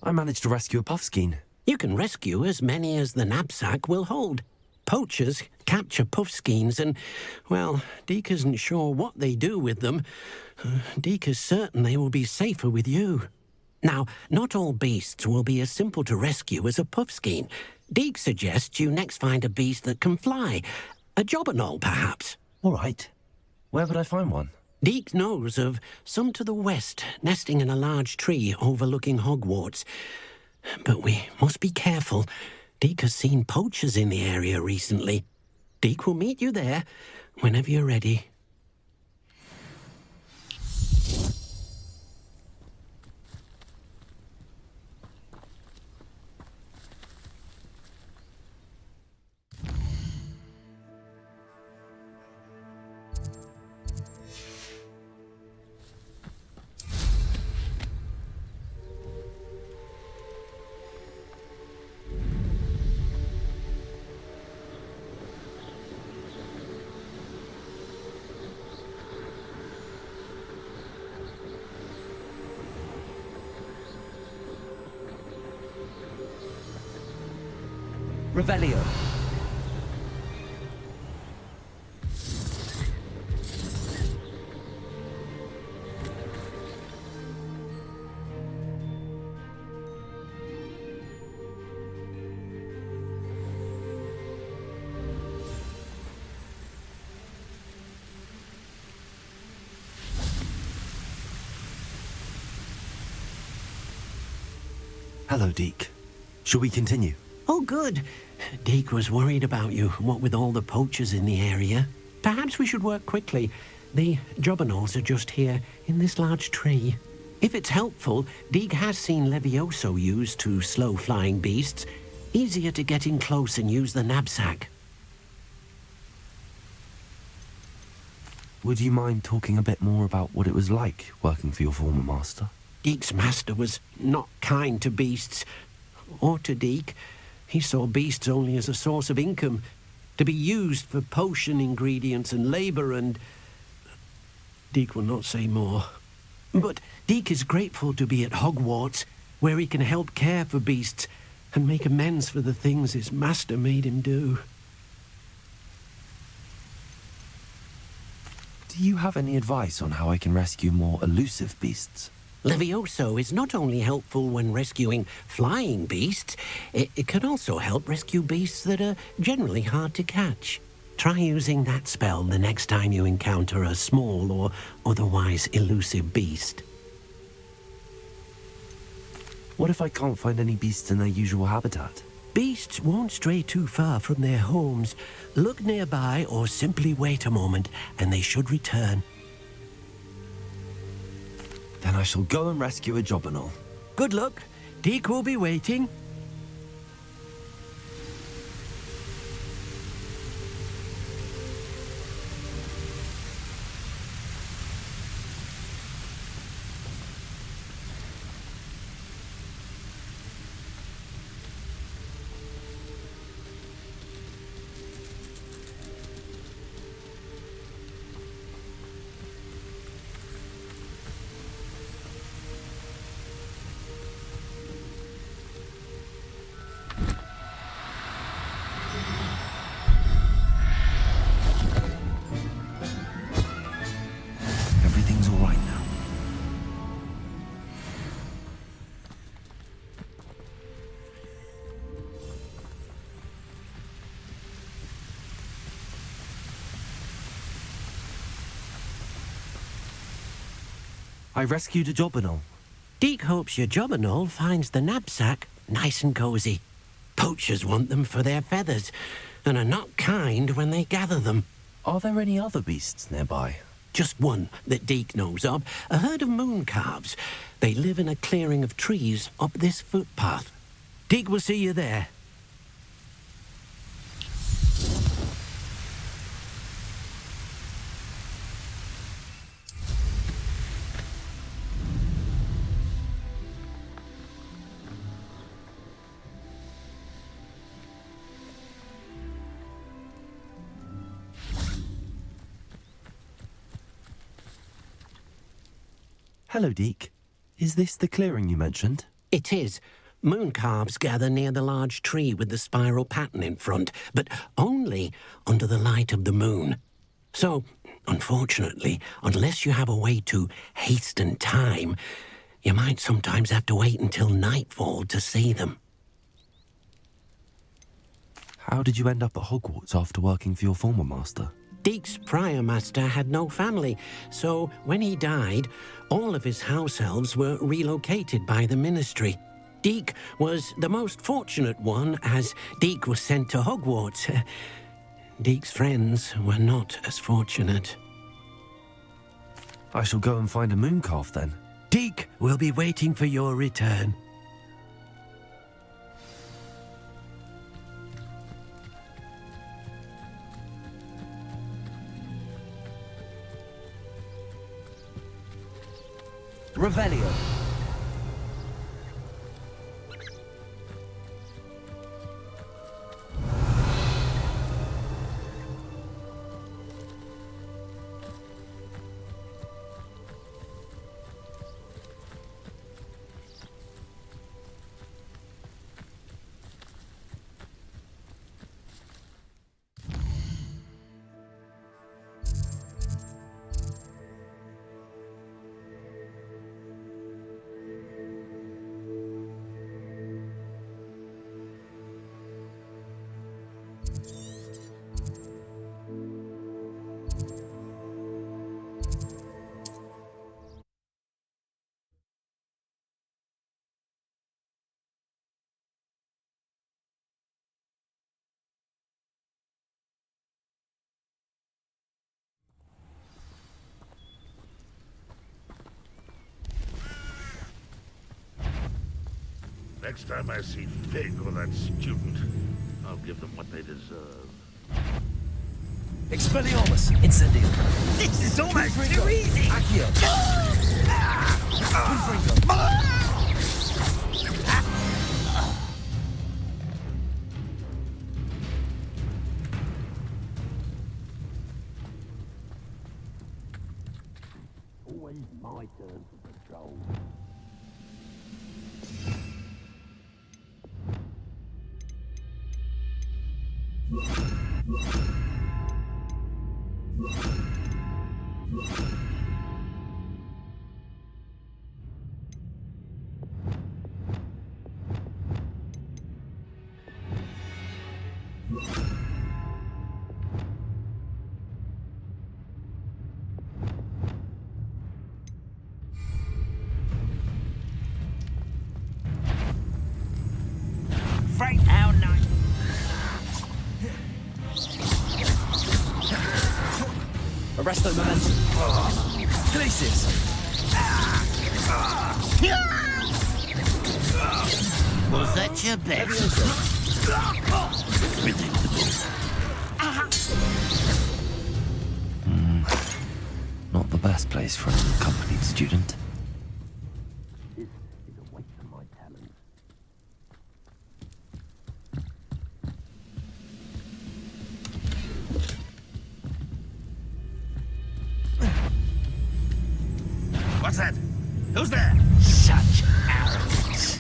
I managed to rescue a Puffskein. You can rescue as many as the Nab-Sack will hold. Poachers capture Puffskeins and, well, Deke isn't sure what they do with them. Deke is certain they will be safer with you. Now, not all beasts will be as simple to rescue as a Puffskein. Deke suggests you next find a beast that can fly. A Jobberknoll, perhaps. All right. Where would I find one? Deke knows of some to the west, nesting in a large tree overlooking Hogwarts. But we must be careful. Deke has seen poachers in the area recently. Deke will meet you there whenever you're ready. Revelio. Hello, Deke. Shall we continue? Oh, good. Deke was worried about you, what with all the poachers in the area. Perhaps we should work quickly. The Jobberknolls are just here, in this large tree. If it's helpful, Deke has seen Levioso used to slow flying beasts. Easier to get in close and use the Nab-Sack. Would you mind talking a bit more about what it was like working for your former master? Deke's master was not kind to beasts, or to Deke. He saw beasts only as a source of income, to be used for potion ingredients and labour and... Deke will not say more. But Deke is grateful to be at Hogwarts, where he can help care for beasts and make amends for the things his master made him do. Do you have any advice on how I can rescue more elusive beasts? Levioso is not only helpful when rescuing flying beasts, it can also help rescue beasts that are generally hard to catch. Try using that spell the next time you encounter a small or otherwise elusive beast. What if I can't find any beasts in their usual habitat? Beasts won't stray too far from their homes. Look nearby or simply wait a moment and they should return. Then I shall go and rescue a Jobberknoll. Good luck. Deke will be waiting. I rescued a Jobberknoll. Deek hopes your Jobberknoll finds the Nab-Sack nice and cosy. Poachers want them for their feathers, and are not kind when they gather them. Are there any other beasts nearby? Just one that Deek knows of, a herd of moon calves. They live in a clearing of trees up this footpath. Deek will see you there. Hello, Deek. Is this the clearing you mentioned? It is. Moon calves gather near the large tree with the spiral pattern in front, but only under the light of the moon. So, unfortunately, unless you have a way to hasten time, you might sometimes have to wait until nightfall to see them. How did you end up at Hogwarts after working for your former master? Deek's prior master had no family, so when he died, all of his house elves were relocated by the ministry. Deek was the most fortunate one, as Deek was sent to Hogwarts. Deek's friends were not as fortunate. I shall go and find a moon calf then. Deek will be waiting for your return. Revelio. Next time I see Fig or that student, I'll give them what they deserve. Expelliarmus! Incendio! This is almost too easy! Accio! Always my turn to patrol. Right now, night. Arresto momentum. Glacis. Was that your best? Not the best place for an unaccompanied student. This is a waste of my talent. What's that? Who's there? Such arrogance.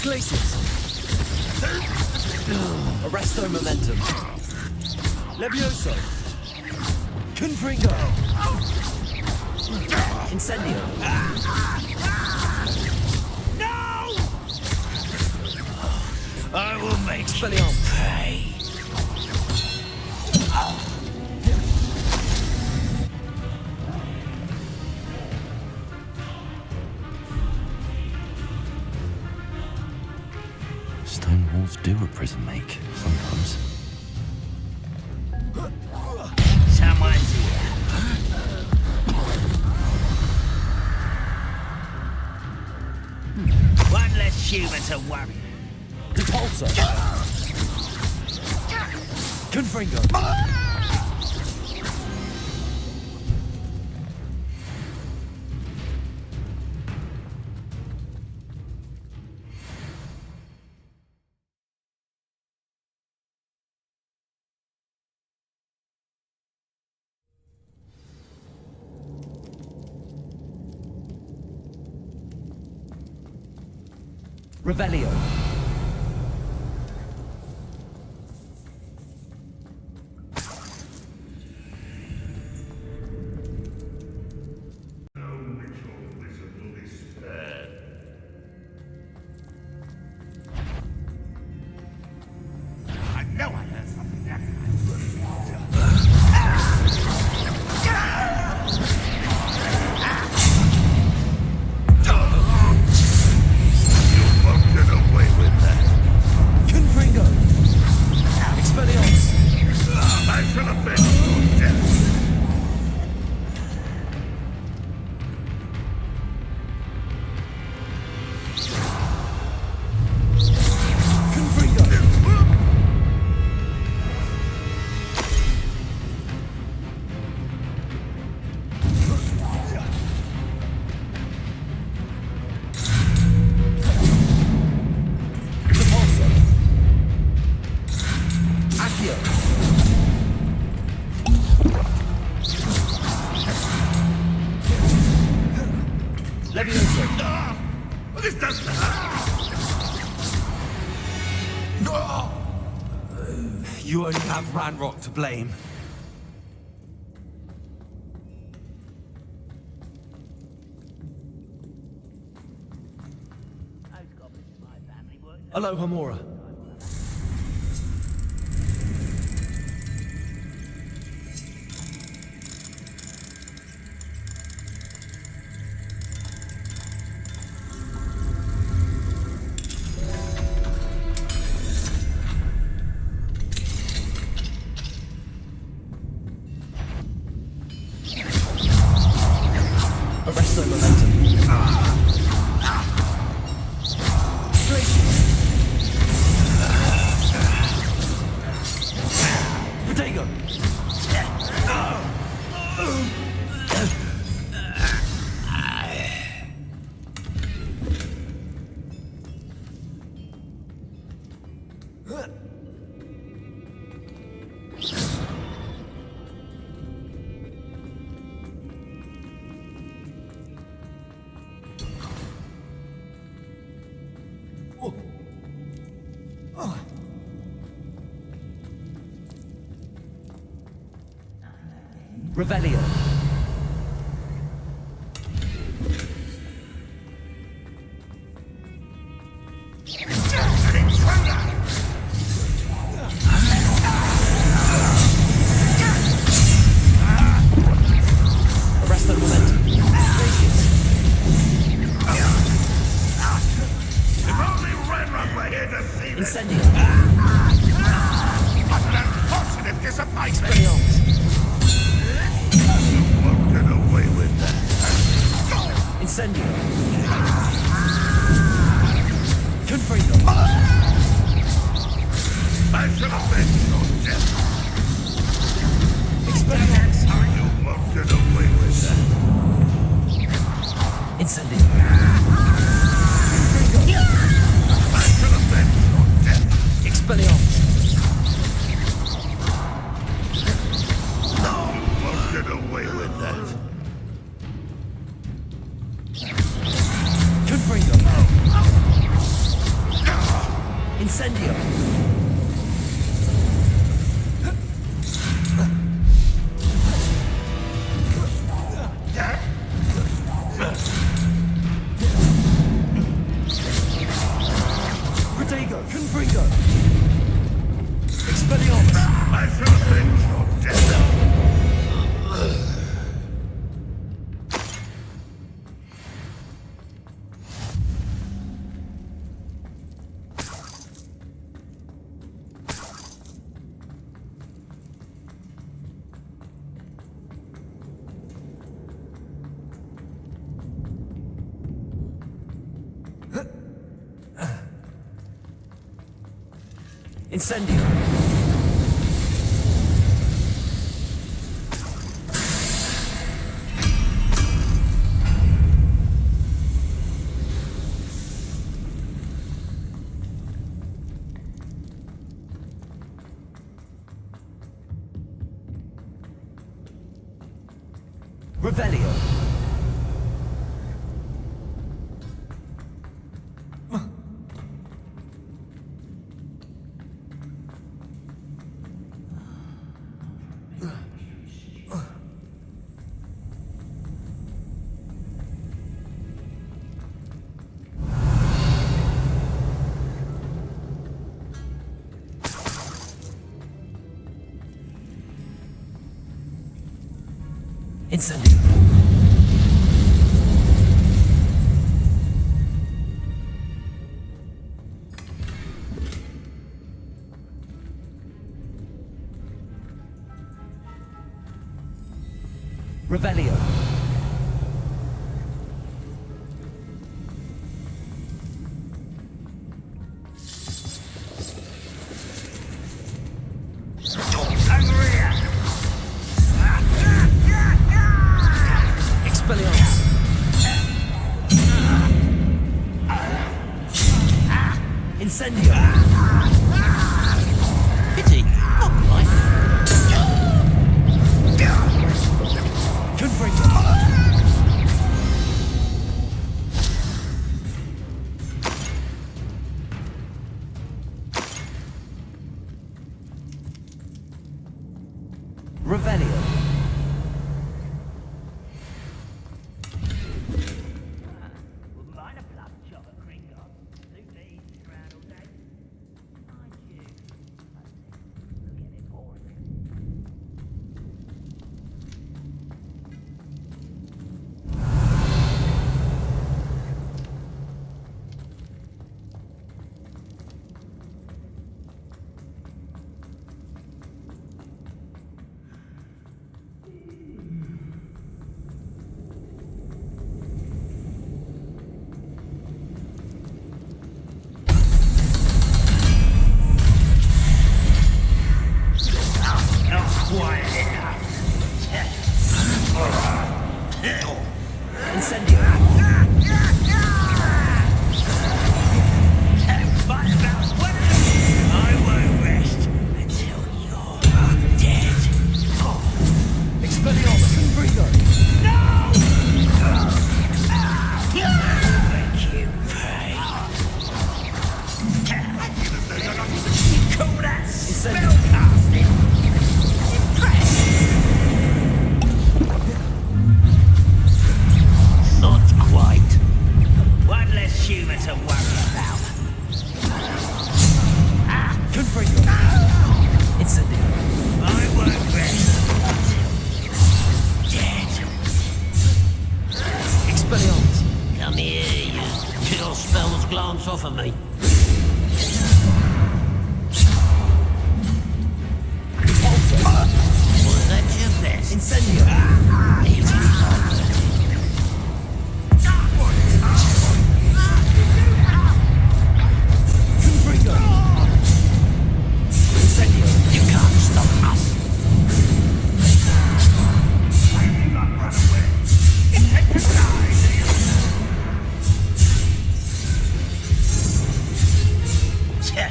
Glacis. Arresto momentum. Levioso. Confringo. Incendio. No! I will make Expelliarmus. pay. like sometimes. Someone's here. One less human to worry. Repulsor! Confringo! Revelio. I know I heard something there. You won't get away with that. Confringo! Expelliarmus! I shall avenge your death. This doesn't hurt. You only have Ranrock to blame. Aloha Mora. Arrest the momentum. Potato. Revelio. Arrest the momentum. If only Ranrock were here to see this. Incendio. What an unfortunate disappointment. Expelliarmus. You won't get away with that. Incendio. Confringo. I shall avenge your death. Expelliarmus. You won't get away with that. Incendio. I shall avenge your death. Expelliarmus. You won't get away with that. Confringo. Incendio. Protego. Confringo. Expelliarmus. I shall avenge your death. Incendio. Revelio. Incendio. Revelio. Expelliarmus. Incendio. Pity, not quite. Confringo. Revelio. Wouldn't mind a plum chop of Kringle. Suit me, sit around all day. Mind you, I think it'll get a bit boring. Incendio. I won't rest until you're dead. Expelliarmus. Confringo. Call that spellcasting? Not quite. One less humour to worry about. Confringo. Incendio. I won't rest until dead. Expelliarmus. Come here, you kill spells glance off of me. Was that your best? Incendio. Confringo. Incendio. You can't stop us.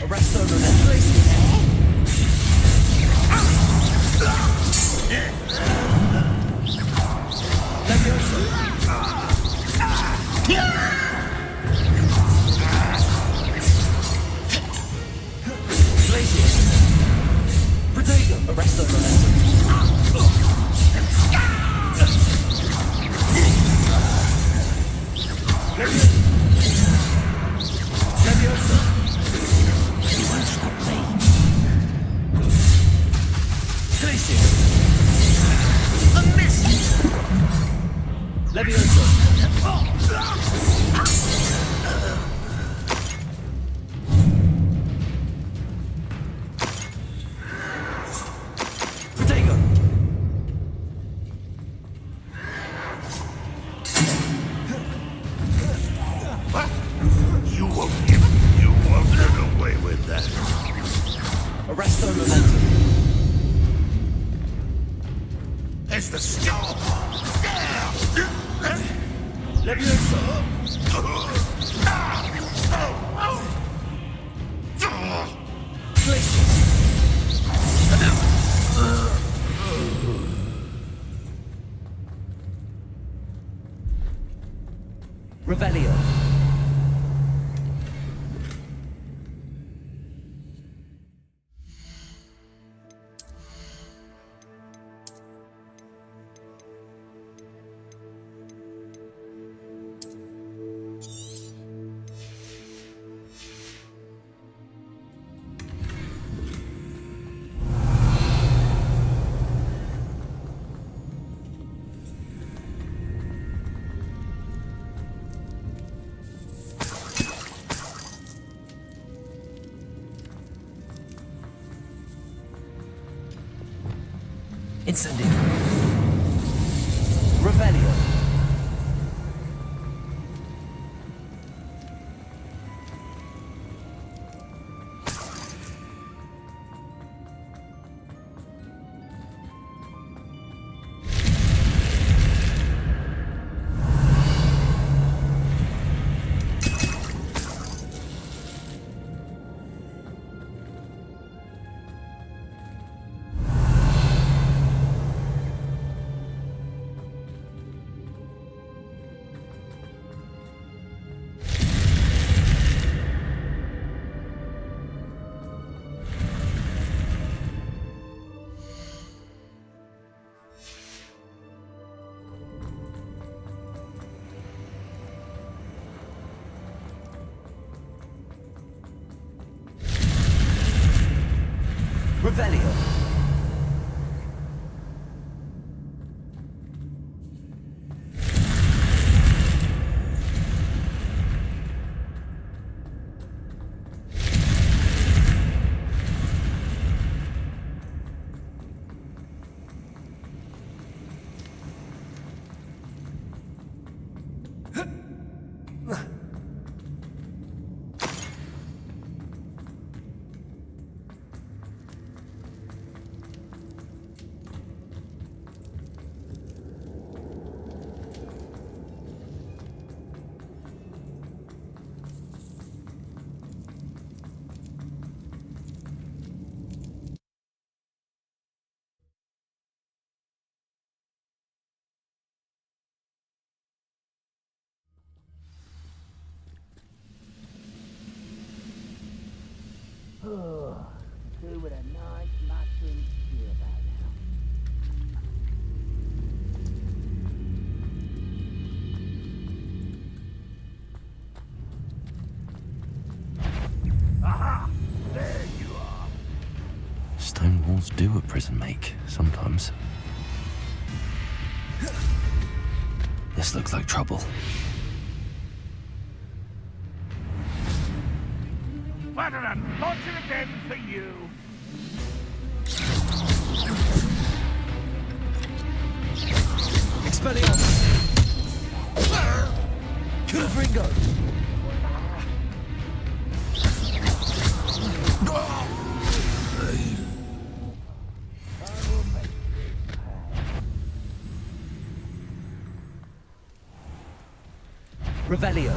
Arresto Lament. Protego. Arresto Leviosa. You won't stop me. Glacier. A miss! Leviosa. Protego. You won't get away with that. It's the storm! Revelio. Incendio. Revelio. Revelio. Oh, do with a nice mushroom stew about now. Aha! There you are. Stone walls do a prison make, sometimes. This looks like trouble. What an unfortunate end for you. Expelliarmus! Confringo! Revelio.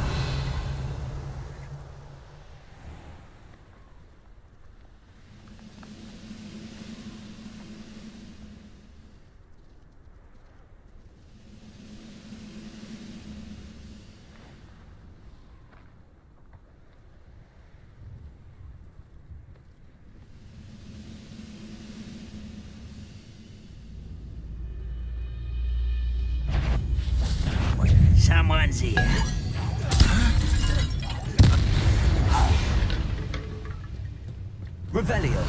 Someone's here. Revelio.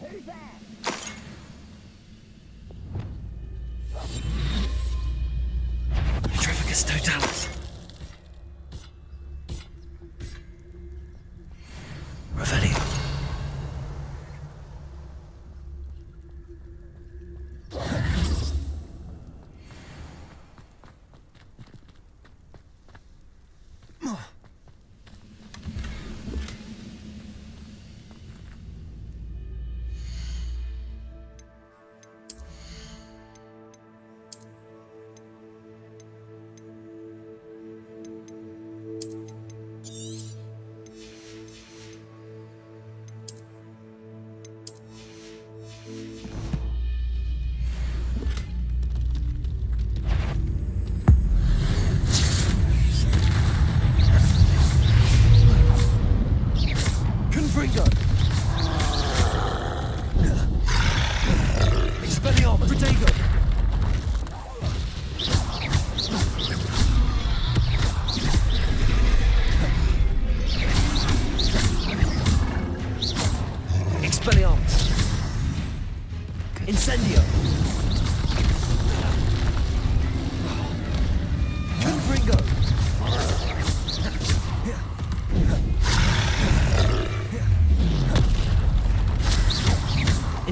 Who's that? Petrificus totalis. Revelio.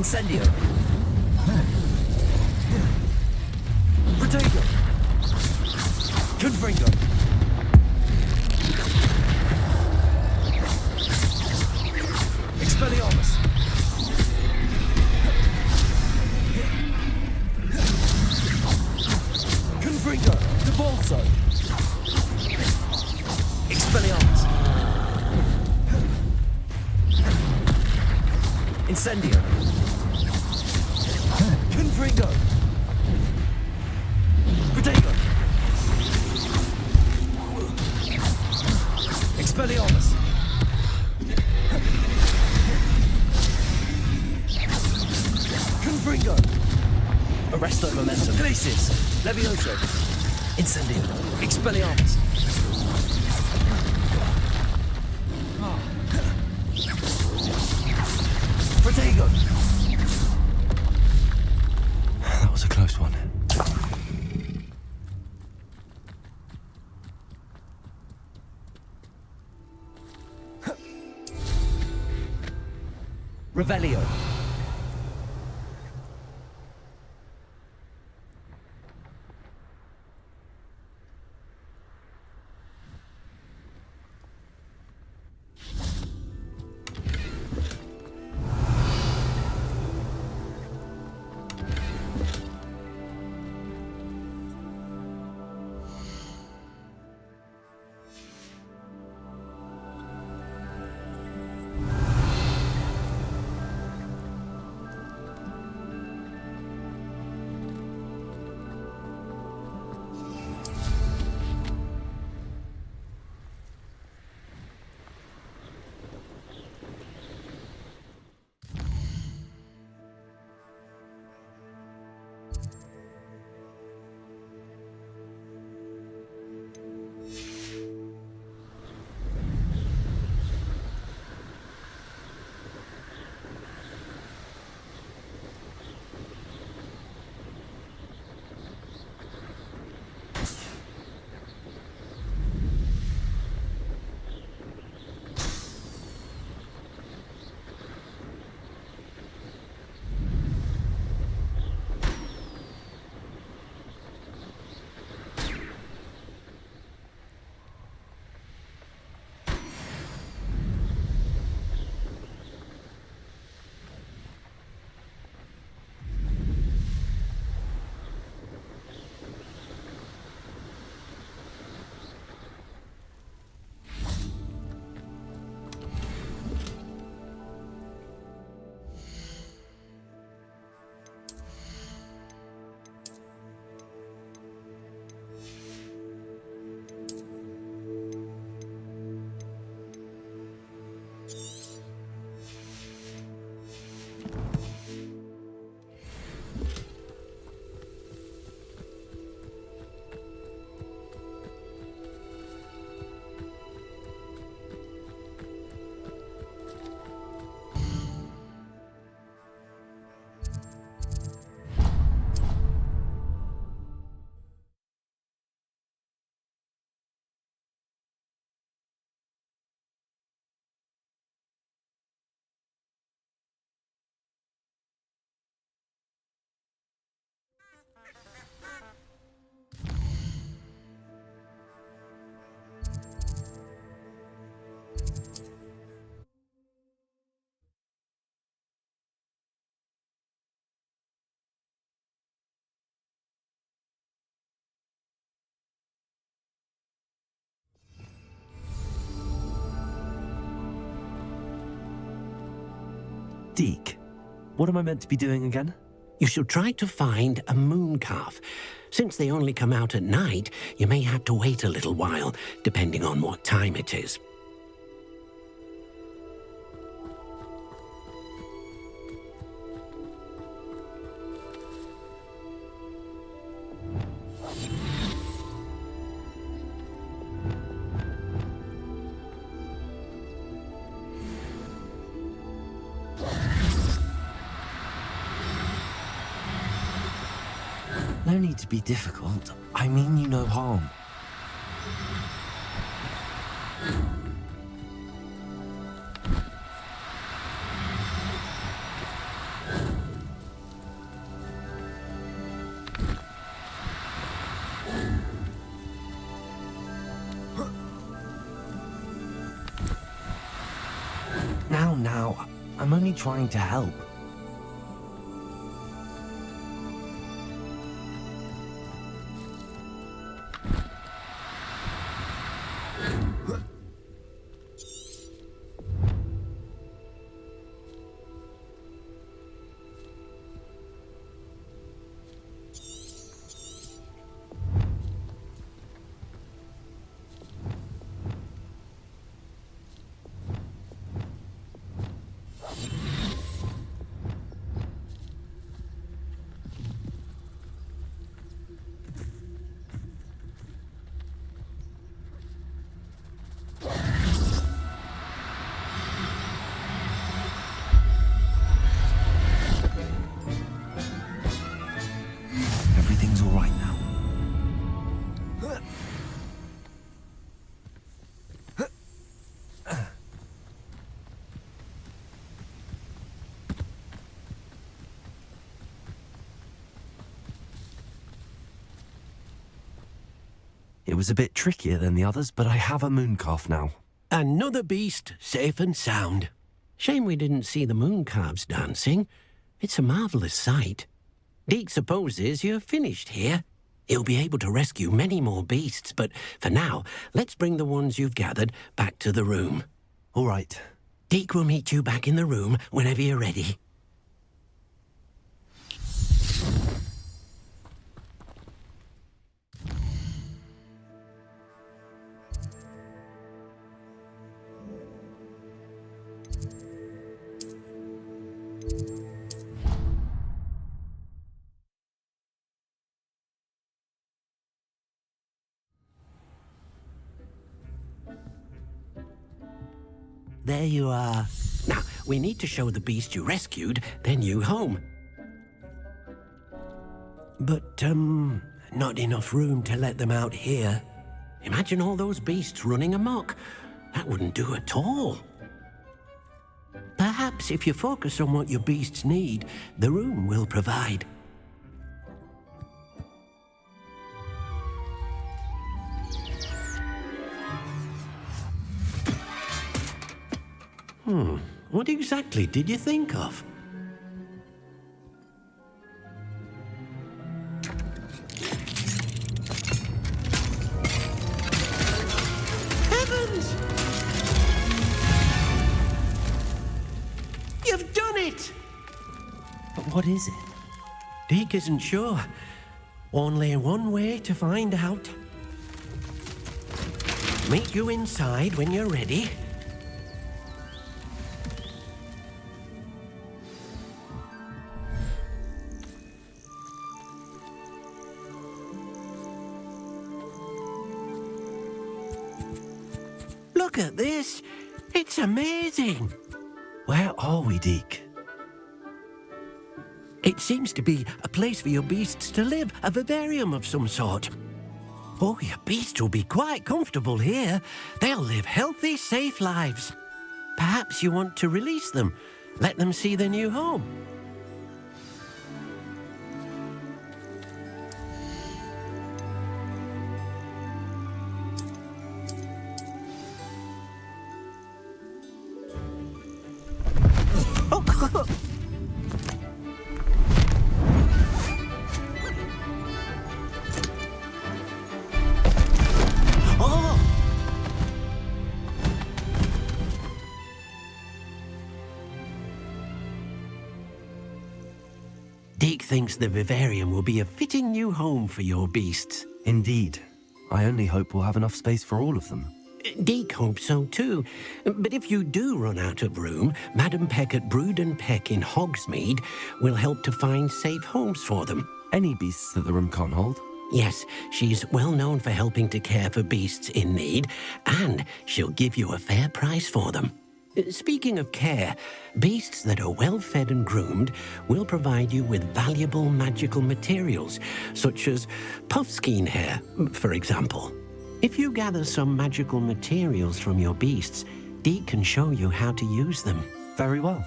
Incendio. Protego. Confringo. Expelliarmus. Confringo. Debolso. Expelliarmus. Incendio. Confringo. Protego. Expelliarmus. Confringo. Arresto Momentum. Glacis. Levioso. Incendio. Expelliarmus. Protego. That was a close one. Revelio. Deke, what am I meant to be doing again? You should try to find a moon calf. Since they only come out at night, you may have to wait a little while, depending on what time it is. No need to be difficult. I mean you no harm. on now. I'm only trying to help. Everything's all right now. It was a bit trickier than the others, but I have a mooncalf now. Another beast safe and sound. Shame we didn't see the mooncalves dancing. It's a marvellous sight. Deke supposes you're finished here. He'll be able to rescue many more beasts, but for now, let's bring the ones you've gathered back to the room. All right. Deke will meet you back in the room whenever you're ready. There you are. Now, we need to show the beast you rescued their new home. But, not enough room to let them out here. Imagine all those beasts running amok. That wouldn't do at all. Perhaps if you focus on what your beasts need, the room will provide. What exactly did you think of? Heavens! You've done it! But what is it? Deke isn't sure. Only one way to find out. Meet you inside when you're ready. Look at this. It's amazing. Where are we, Deke? It seems to be a place for your beasts to live, a vivarium of some sort. Oh, your beasts will be quite comfortable here. They'll live healthy, safe lives. Perhaps you want to release them, let them see their new home. Deke thinks the vivarium will be a fitting new home for your beasts. Indeed. I only hope we'll have enough space for all of them. Deke hopes so too. But if you do run out of room, Madam Peck at Brood and Peck in Hogsmeade will help to find safe homes for them. Any beasts that the room can't hold? Yes, she's well known for helping to care for beasts in need, and she'll give you a fair price for them. Speaking of care, beasts that are well fed and groomed will provide you with valuable magical materials, such as puffskein hair, for example. If you gather some magical materials from your beasts, Deke can show you how to use them. Very well.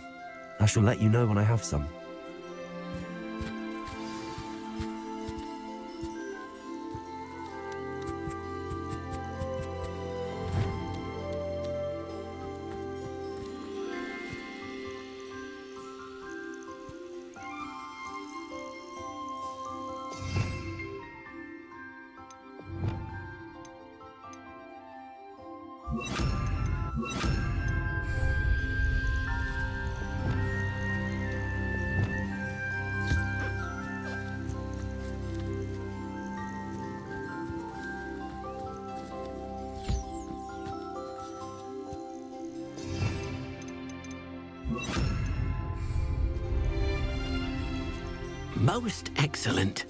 I shall let you know when I have some. Most excellent.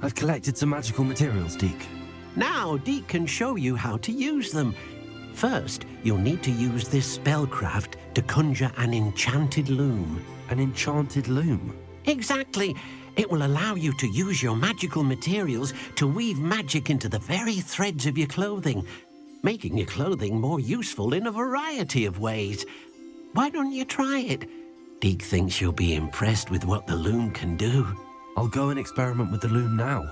I've collected some magical materials, Deke. Now Deke can show you how to use them. First, you'll need to use this spellcraft to conjure an enchanted loom. An enchanted loom? Exactly. It will allow you to use your magical materials to weave magic into the very threads of your clothing, making your clothing more useful in a variety of ways. Why don't you try it? Deke thinks you'll be impressed with what the loom can do. I'll go and experiment with the loom now.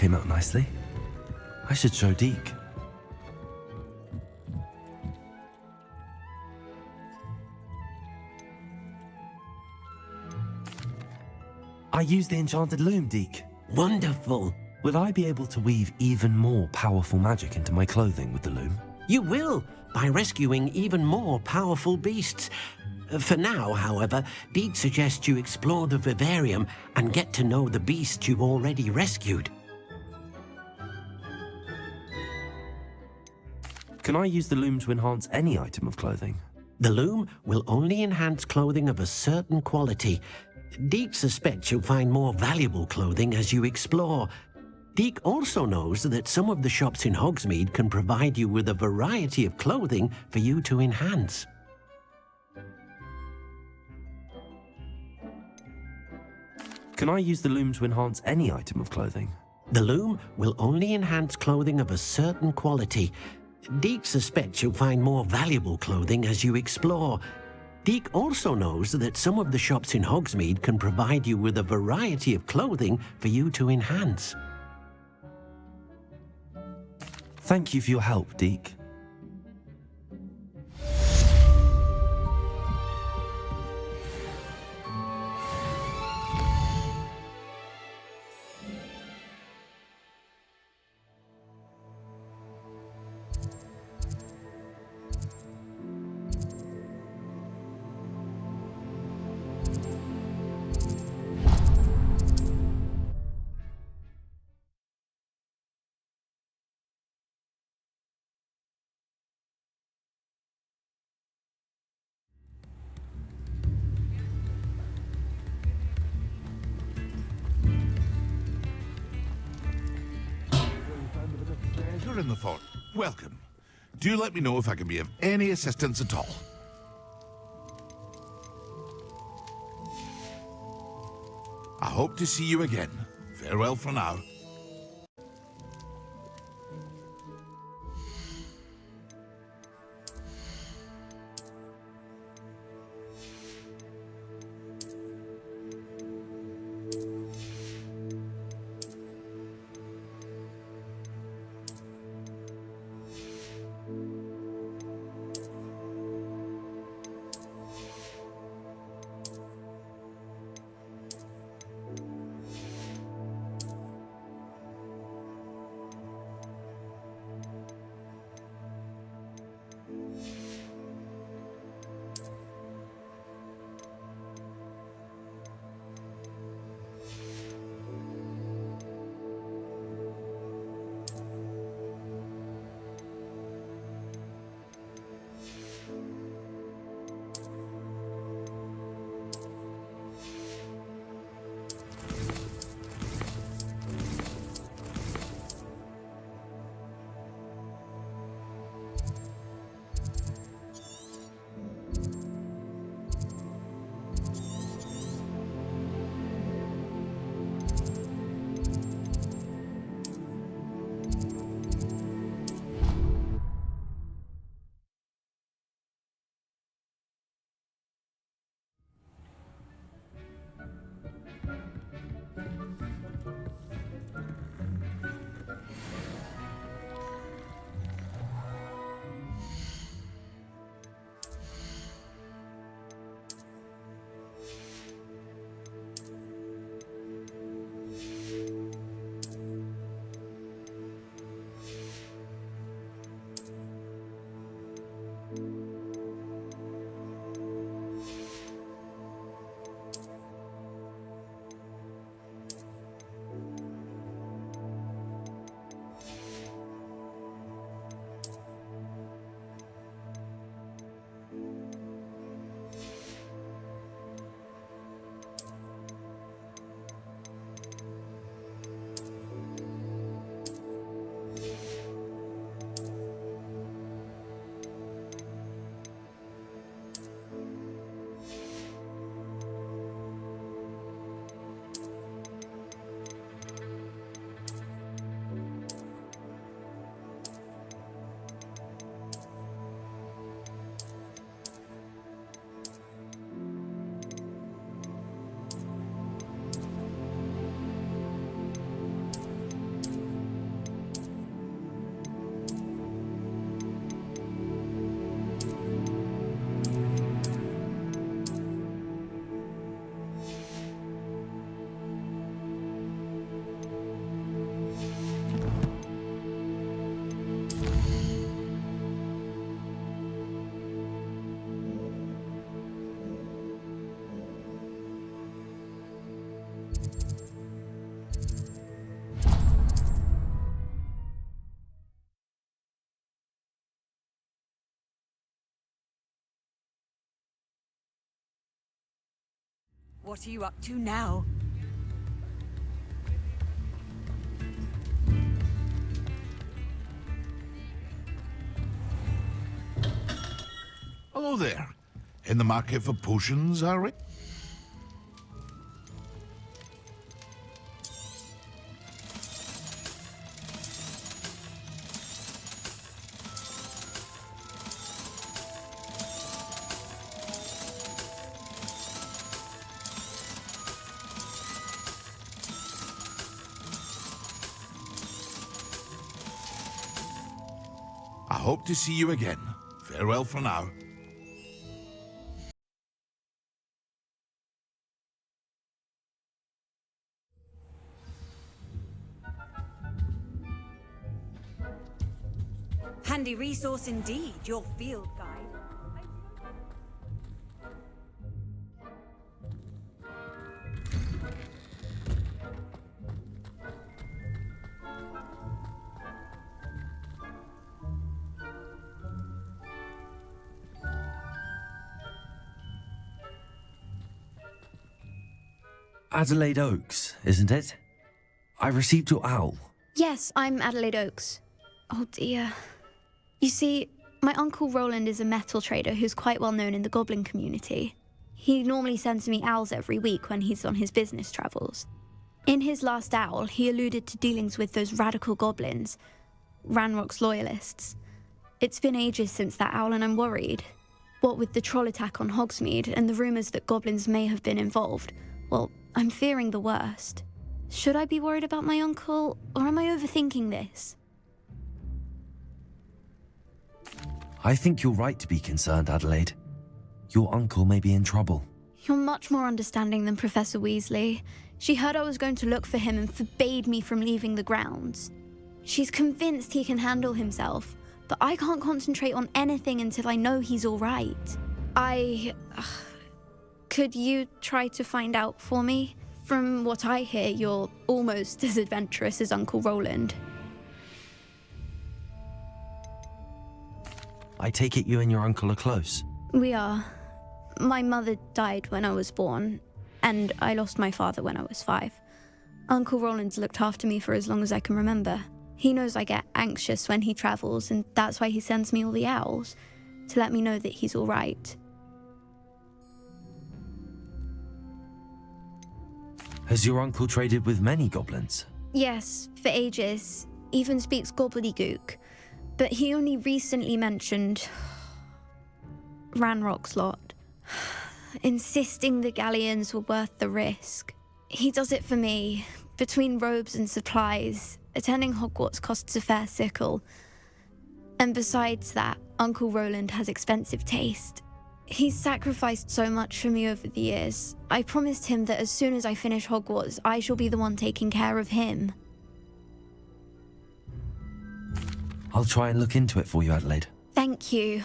came out nicely. I should show Deke. I used the enchanted loom, Deke. Wonderful. Would I be able to weave even more powerful magic into my clothing with the loom? You will, by rescuing even more powerful beasts. For now, however, Deke suggests you explore the vivarium and get to know the beasts you've already rescued. Can I use the loom to enhance any item of clothing? The loom will only enhance clothing of a certain quality. Deke suspects you'll find more valuable clothing as you explore. Deke also knows that some of the shops in Hogsmeade can provide you with a variety of clothing for you to enhance. Can I use the loom to enhance any item of clothing? The loom will only enhance clothing of a certain quality. Deke suspects you'll find more valuable clothing as you explore. Deke also knows that some of the shops in Hogsmeade can provide you with a variety of clothing for you to enhance. Thank you for your help, Deke. You're in the fort. Welcome. Do let me know if I can be of any assistance at all. I hope to see you again. Farewell for now. What are you up to now? Hello there. In the market for potions, are we? I hope to see you again. Farewell for now. Handy resource indeed, your field guide. Adelaide Oaks, isn't it? I received your owl. Yes, I'm Adelaide Oaks. Oh dear. You see, my uncle Rowland is a metal trader who's quite well known in the goblin community. He normally sends me owls every week when he's on his business travels. In his last owl, he alluded to dealings with those radical goblins, Ranrock's loyalists. It's been ages since that owl and I'm worried. What with the troll attack on Hogsmeade and the rumours that goblins may have been involved, well, I'm fearing the worst. Should I be worried about my uncle, or am I overthinking this? I think you're right to be concerned, Adelaide. Your uncle may be in trouble. You're much more understanding than Professor Weasley. She heard I was going to look for him and forbade me from leaving the grounds. She's convinced he can handle himself, but I can't concentrate on anything until I know he's all right. Could you try to find out for me? From what I hear, you're almost as adventurous as Uncle Rowland. I take it you and your uncle are close. We are. My mother died when I was born, and I lost my father when I was 5. Uncle Rowland's looked after me for as long as I can remember. He knows I get anxious when he travels, and that's why he sends me all the owls, to let me know that he's all right. Has your uncle traded with many goblins? Yes, for ages. Even speaks gobbledygook. But he only recently mentioned Ranrock's lot, insisting the galleons were worth the risk. He does it for me. Between robes and supplies, attending Hogwarts costs a fair sickle. And besides that, Uncle Rowland has expensive taste. He's sacrificed so much for me over the years. I promised him that as soon as I finish Hogwarts, I shall be the one taking care of him. I'll try and look into it for you, Adelaide. Thank you.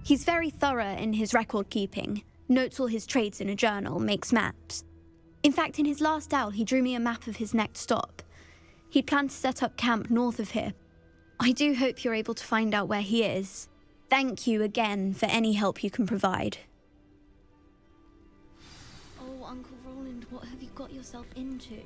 He's very thorough in his record keeping, notes all his trades in a journal, makes maps. In fact, in his last owl, he drew me a map of his next stop. He'd planned to set up camp north of here. I do hope you're able to find out where he is. Thank you again for any help you can provide. Oh, Uncle Rowland, what have you got yourself into?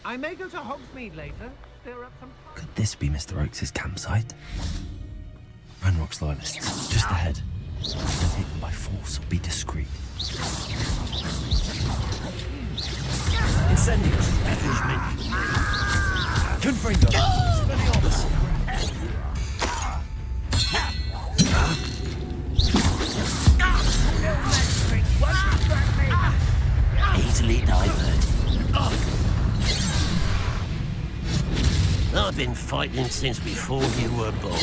I may go to Hogsmeade later. Stir up some... Could this be Mr. Oakes' campsite? Ranrock's loyalists, just ahead. Don't take them by force, be discreet. Incendies, Confringo! Easily diverted. I've been fighting since before you were born.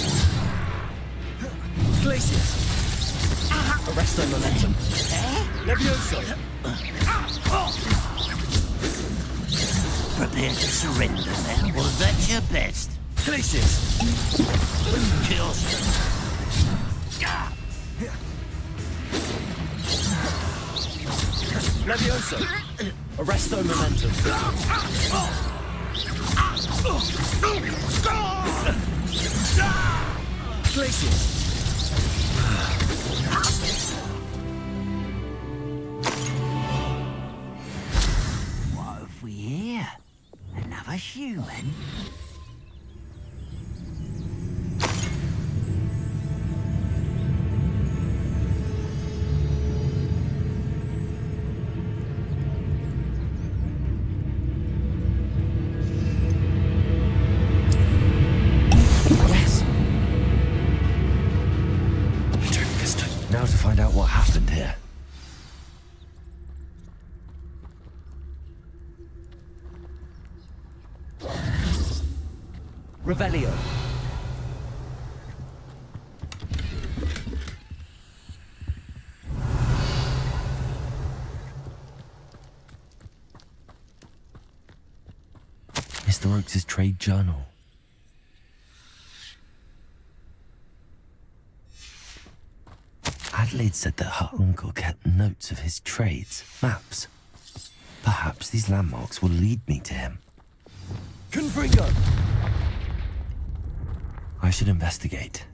Glacius! Arresto momentum. Levioso! Prepare to surrender now. Was that your best? Glacius! Kills. Levioso! Arresto momentum. Glacius! What have we here? Another human? Now to find out what happened here. Revelio. Mr. Oakes' trade journal. Adelaide said that her uncle kept notes of his trades, maps. Perhaps these landmarks will lead me to him. Confringo! I should investigate.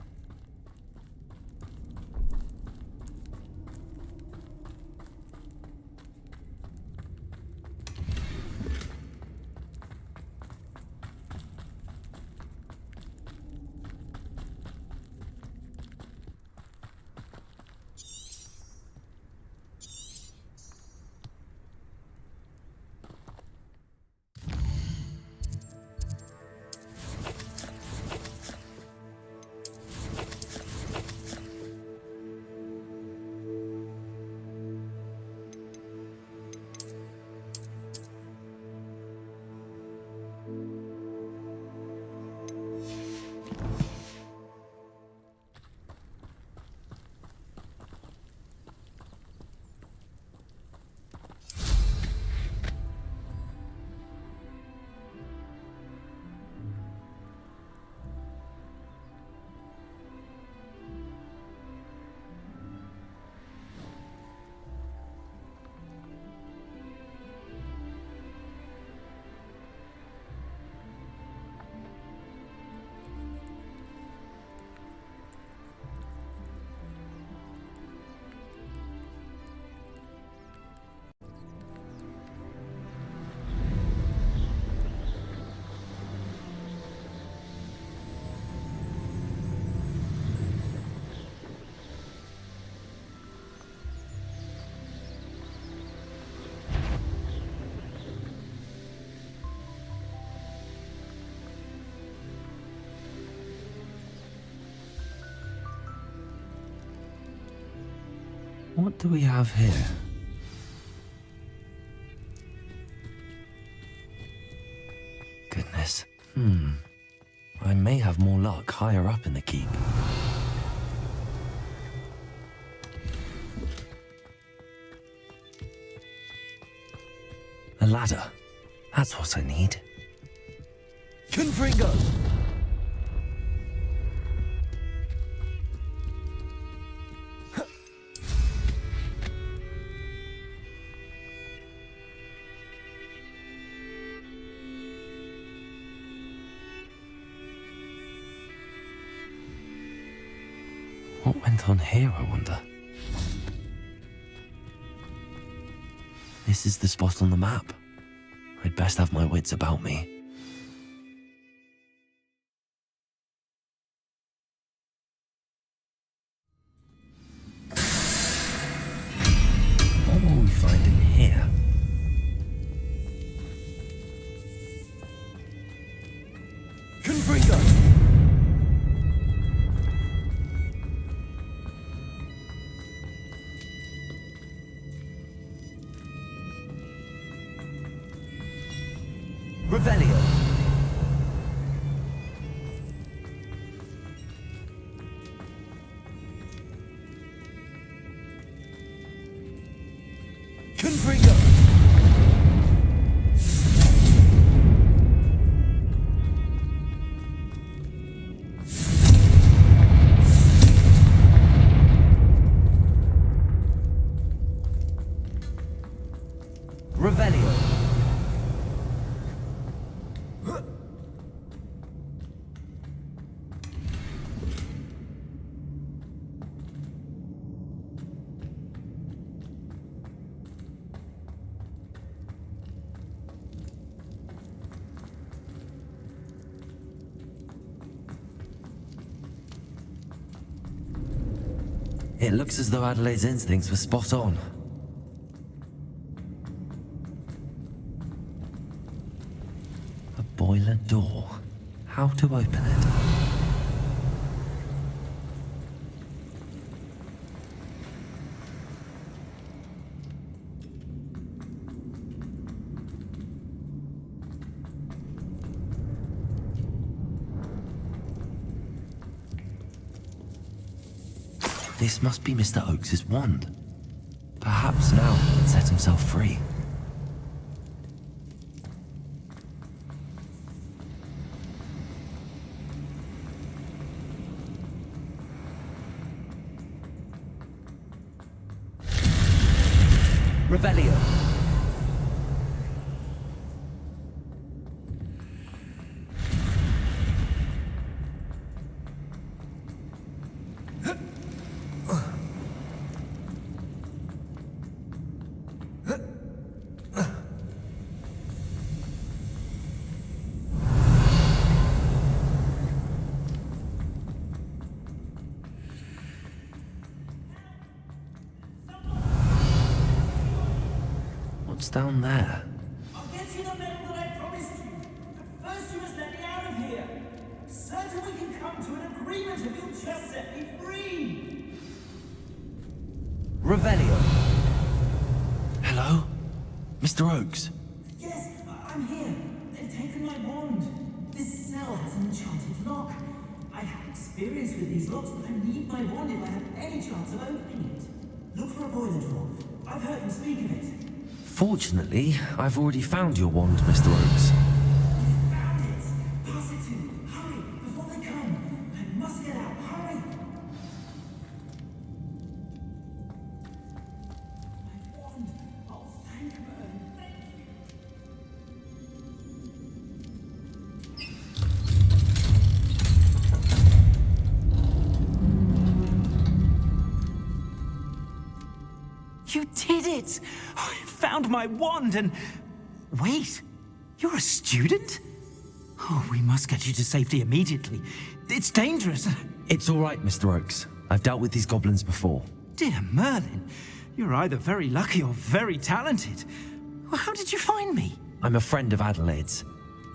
What do we have here? Goodness. I may have more luck higher up in the keep. A ladder. That's what I need. Confringo! What went on here, I wonder? This is the spot on the map. I'd best have my wits about me. What will we find in here? Revelio. Confringo. Revelio. It looks as though Adelaide's instincts were spot on. A boiler door. How to open it? This must be Mr. Oakes's wand. Perhaps now he can set himself free. Revelio. What's down there? I'll get you the medal that I promised you. But first you must let me out of here. I'm certain we can come to an agreement if you'll just set me free. Revelio. Hello? Mr. Oakes? Yes, I'm here. They've taken my wand. This cell has an enchanted lock. I have experience with these locks, but I need my wand if I have any chance of opening it. Look for a boiler door. I've heard them speak of it. Fortunately, I've already found your wand, Mr. Oakes. Found it! Pass it to me! Hurry! Before they come! I must get out! Hurry! My wand! Oh, thank Merlin! Thank you! You did it! I found my wand and... Wait, you're a student? Oh, we must get you to safety immediately. It's dangerous. It's all right, Mr. Oakes. I've dealt with these goblins before. Dear Merlin, you're either very lucky or very talented. How did you find me? I'm a friend of Adelaide's.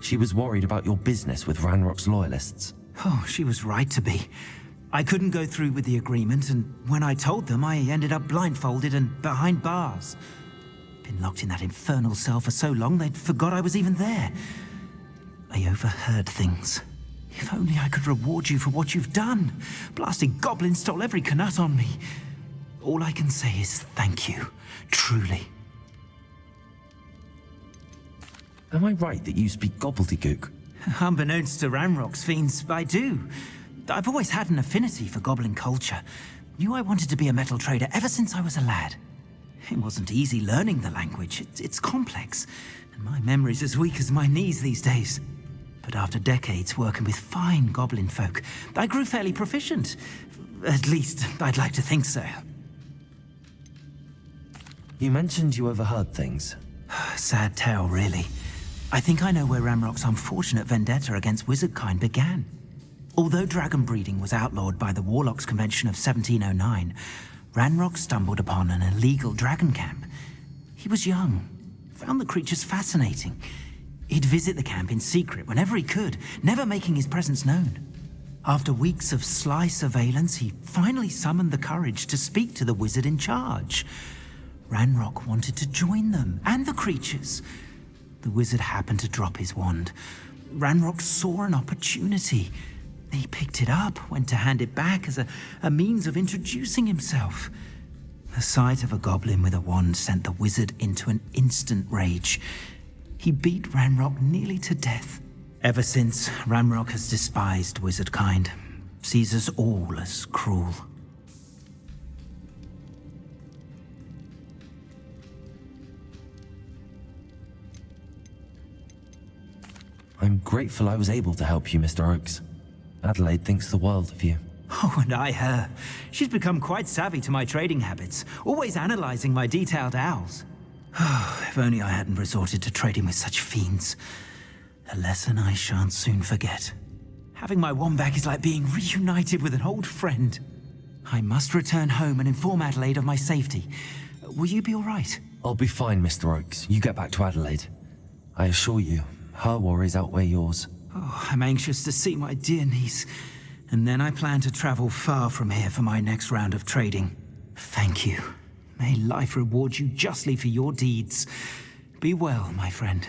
She was worried about your business with Ranrock's loyalists. Oh, she was right to be. I couldn't go through with the agreement, and when I told them, I ended up blindfolded and behind bars. Been locked in that infernal cell for so long, they'd forgot I was even there. I overheard things. If only I could reward you for what you've done. Blasted goblins stole every Knut on me. All I can say is thank you, truly. Am I right that you speak gobbledygook? Unbeknownst to Ranrock's fiends, I do. I've always had an affinity for goblin culture. Knew I wanted to be a metal trader ever since I was a lad. It wasn't easy learning the language. It's complex, and my memory's as weak as my knees these days. But after decades working with fine goblin folk, I grew fairly proficient. At least, I'd like to think so. You mentioned you overheard things. Sad tale, really. I think I know where Ranrock's unfortunate vendetta against wizardkind began. Although dragon breeding was outlawed by the Warlocks Convention of 1709, Ranrock stumbled upon an illegal dragon camp. He was young, found the creatures fascinating. He'd visit the camp in secret whenever he could, never making his presence known. After weeks of sly surveillance, he finally summoned the courage to speak to the wizard in charge. Ranrock wanted to join them, and the creatures. the wizard happened to drop his wand. Ranrock saw an opportunity. He picked it up, went to hand it back as a means of introducing himself. The sight of a goblin with a wand sent the wizard into an instant rage. He beat Ranrock nearly to death. Ever since, Ranrock has despised wizard kind, sees us all as cruel. I'm grateful I was able to help you, Mr. Oakes. Adelaide thinks the world of you. Oh, and I her. She's become quite savvy to my trading habits, always analyzing my detailed owls. If only I hadn't resorted to trading with such fiends. A lesson I shan't soon forget. Having my wand back is like being reunited with an old friend. I must return home and inform Adelaide of my safety. Will you be all right? I'll be fine, Mr. Oakes. You get back to Adelaide. I assure you, her worries outweigh yours. Oh, I'm anxious to see my dear niece. And then I plan to travel far from here for my next round of trading. Thank you. May life reward you justly for your deeds. Be well, my friend.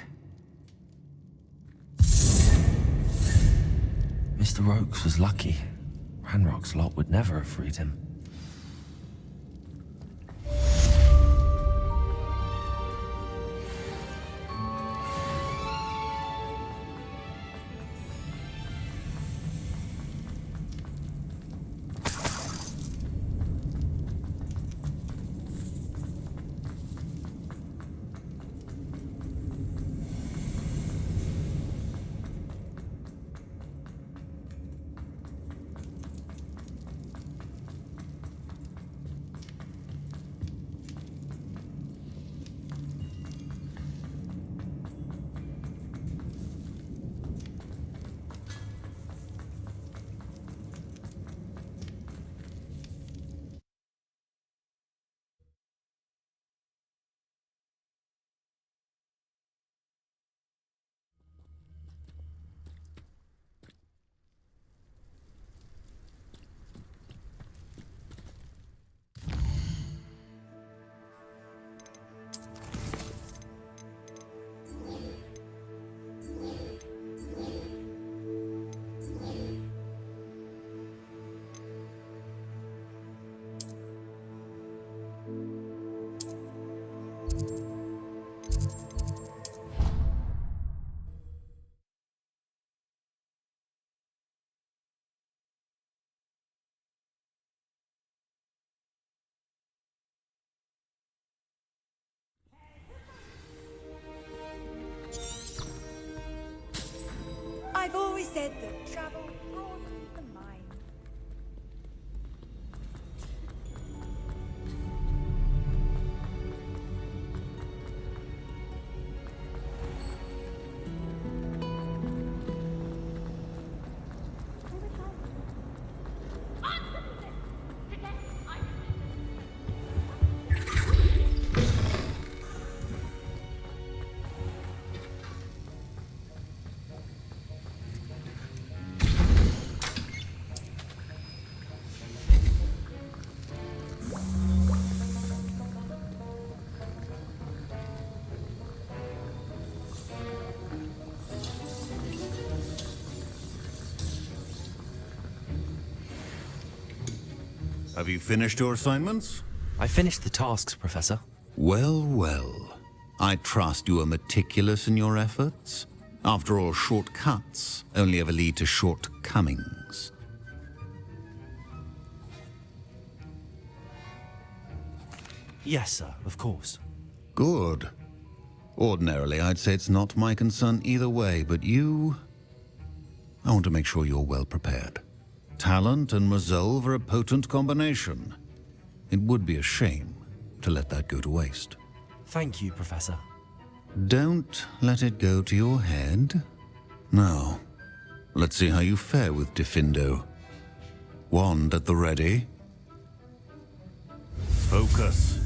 Mr. Oakes was lucky. Ranrock's lot would never have freed him. I've always said that travel broadens the mind. Have you finished your assignments? I finished the tasks, Professor. Well, well. I trust you are meticulous in your efforts. After all, shortcuts only ever lead to shortcomings. Yes, sir, of course. Good. Ordinarily, I'd say it's not my concern either way, but you... I want to make sure you're well prepared. Talent and resolve are a potent combination. It would be a shame to let that go to waste. Thank you, Professor. Don't let it go to your head. Now, let's see how you fare with Diffindo. Wand at the ready. Focus.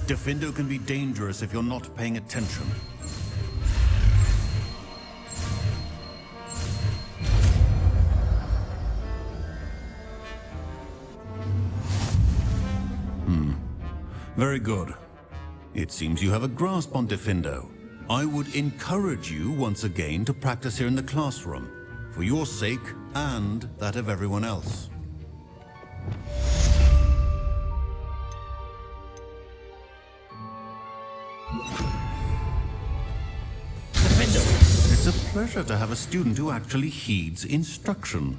Diffindo can be dangerous if you're not paying attention. Very good. It seems you have a grasp on Diffindo. I would encourage you once again to practice here in the classroom, for your sake and that of everyone else. It's a pleasure to have a student who actually heeds instruction.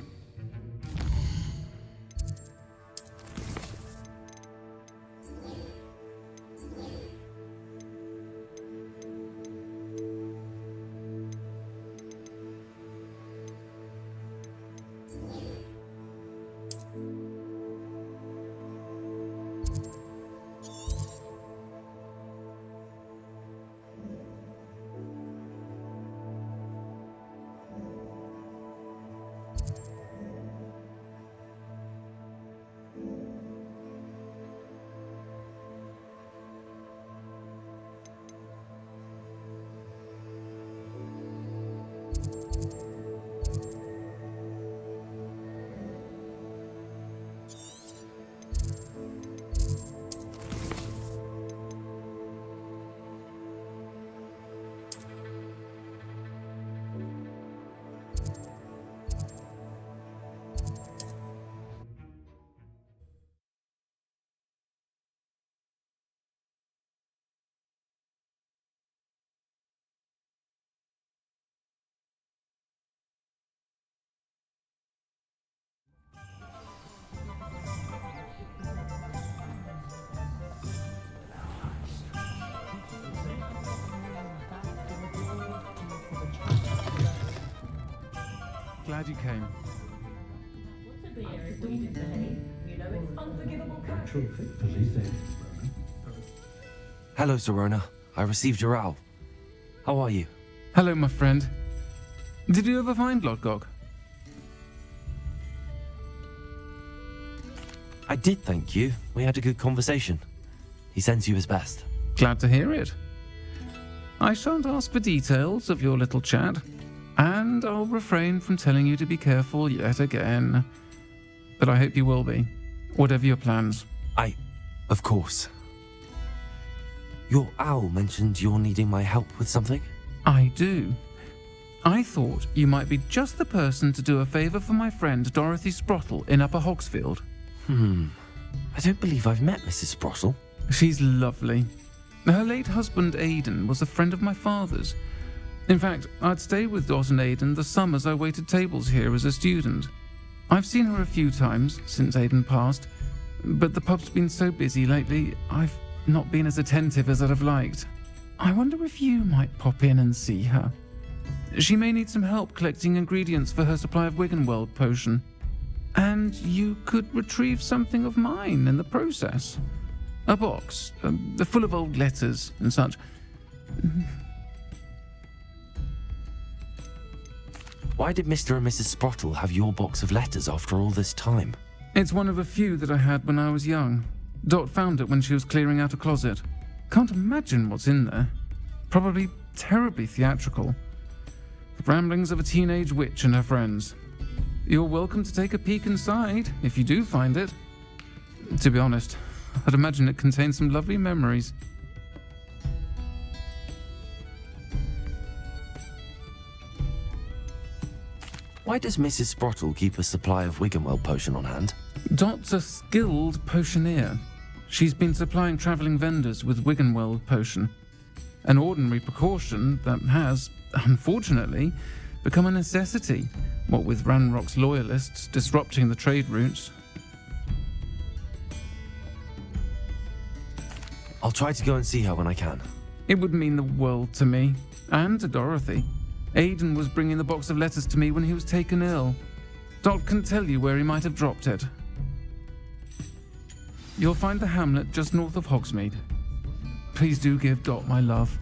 Glad you came. Hello, Serona. I received your owl. How are you? Hello, my friend. Did you ever find Lodgok? I did, thank you. We had a good conversation. He sends you his best. Glad to hear it. I shan't ask for details of your little chat, and I'll refrain from telling you to be careful yet again. But I hope you will be, whatever your plans. Of course. Your owl mentioned you're needing my help with something? I do. I thought you might be just the person to do a favour for my friend Dorothy Sprottle in Upper Hogsfield. I don't believe I've met Mrs. Sprottle. She's lovely. Her late husband Aidan was a friend of my father's. In fact, I'd stay with Dot and Aidan the summers I waited tables here as a student. I've seen her a few times since Aidan passed, but the pub's been so busy lately, I've not been as attentive as I'd have liked. I wonder if you might pop in and see her. She may need some help collecting ingredients for her supply of Wiggenweld potion. And you could retrieve something of mine in the process. A box, full of old letters and such. Why did Mr. and Mrs. Sprottle have your box of letters after all this time? It's one of a few that I had when I was young. Dot found it when she was clearing out a closet. Can't imagine what's in there. Probably terribly theatrical. The ramblings of a teenage witch and her friends. You're welcome to take a peek inside, if you do find it. To be honest, I'd imagine it contains some lovely memories. Why does Mrs. Sprottle keep a supply of Wiggenweld potion on hand? Dot's a skilled potioneer. She's been supplying travelling vendors with Wiggenweld potion. An ordinary precaution that has, unfortunately, become a necessity, what with Ranrock's loyalists disrupting the trade routes. I'll try to go and see her when I can. It would mean the world to me, and to Dorothy. Aidan was bringing the box of letters to me when he was taken ill. Dot can tell you where he might have dropped it. You'll find the hamlet just north of Hogsmeade. Please do give Dot my love.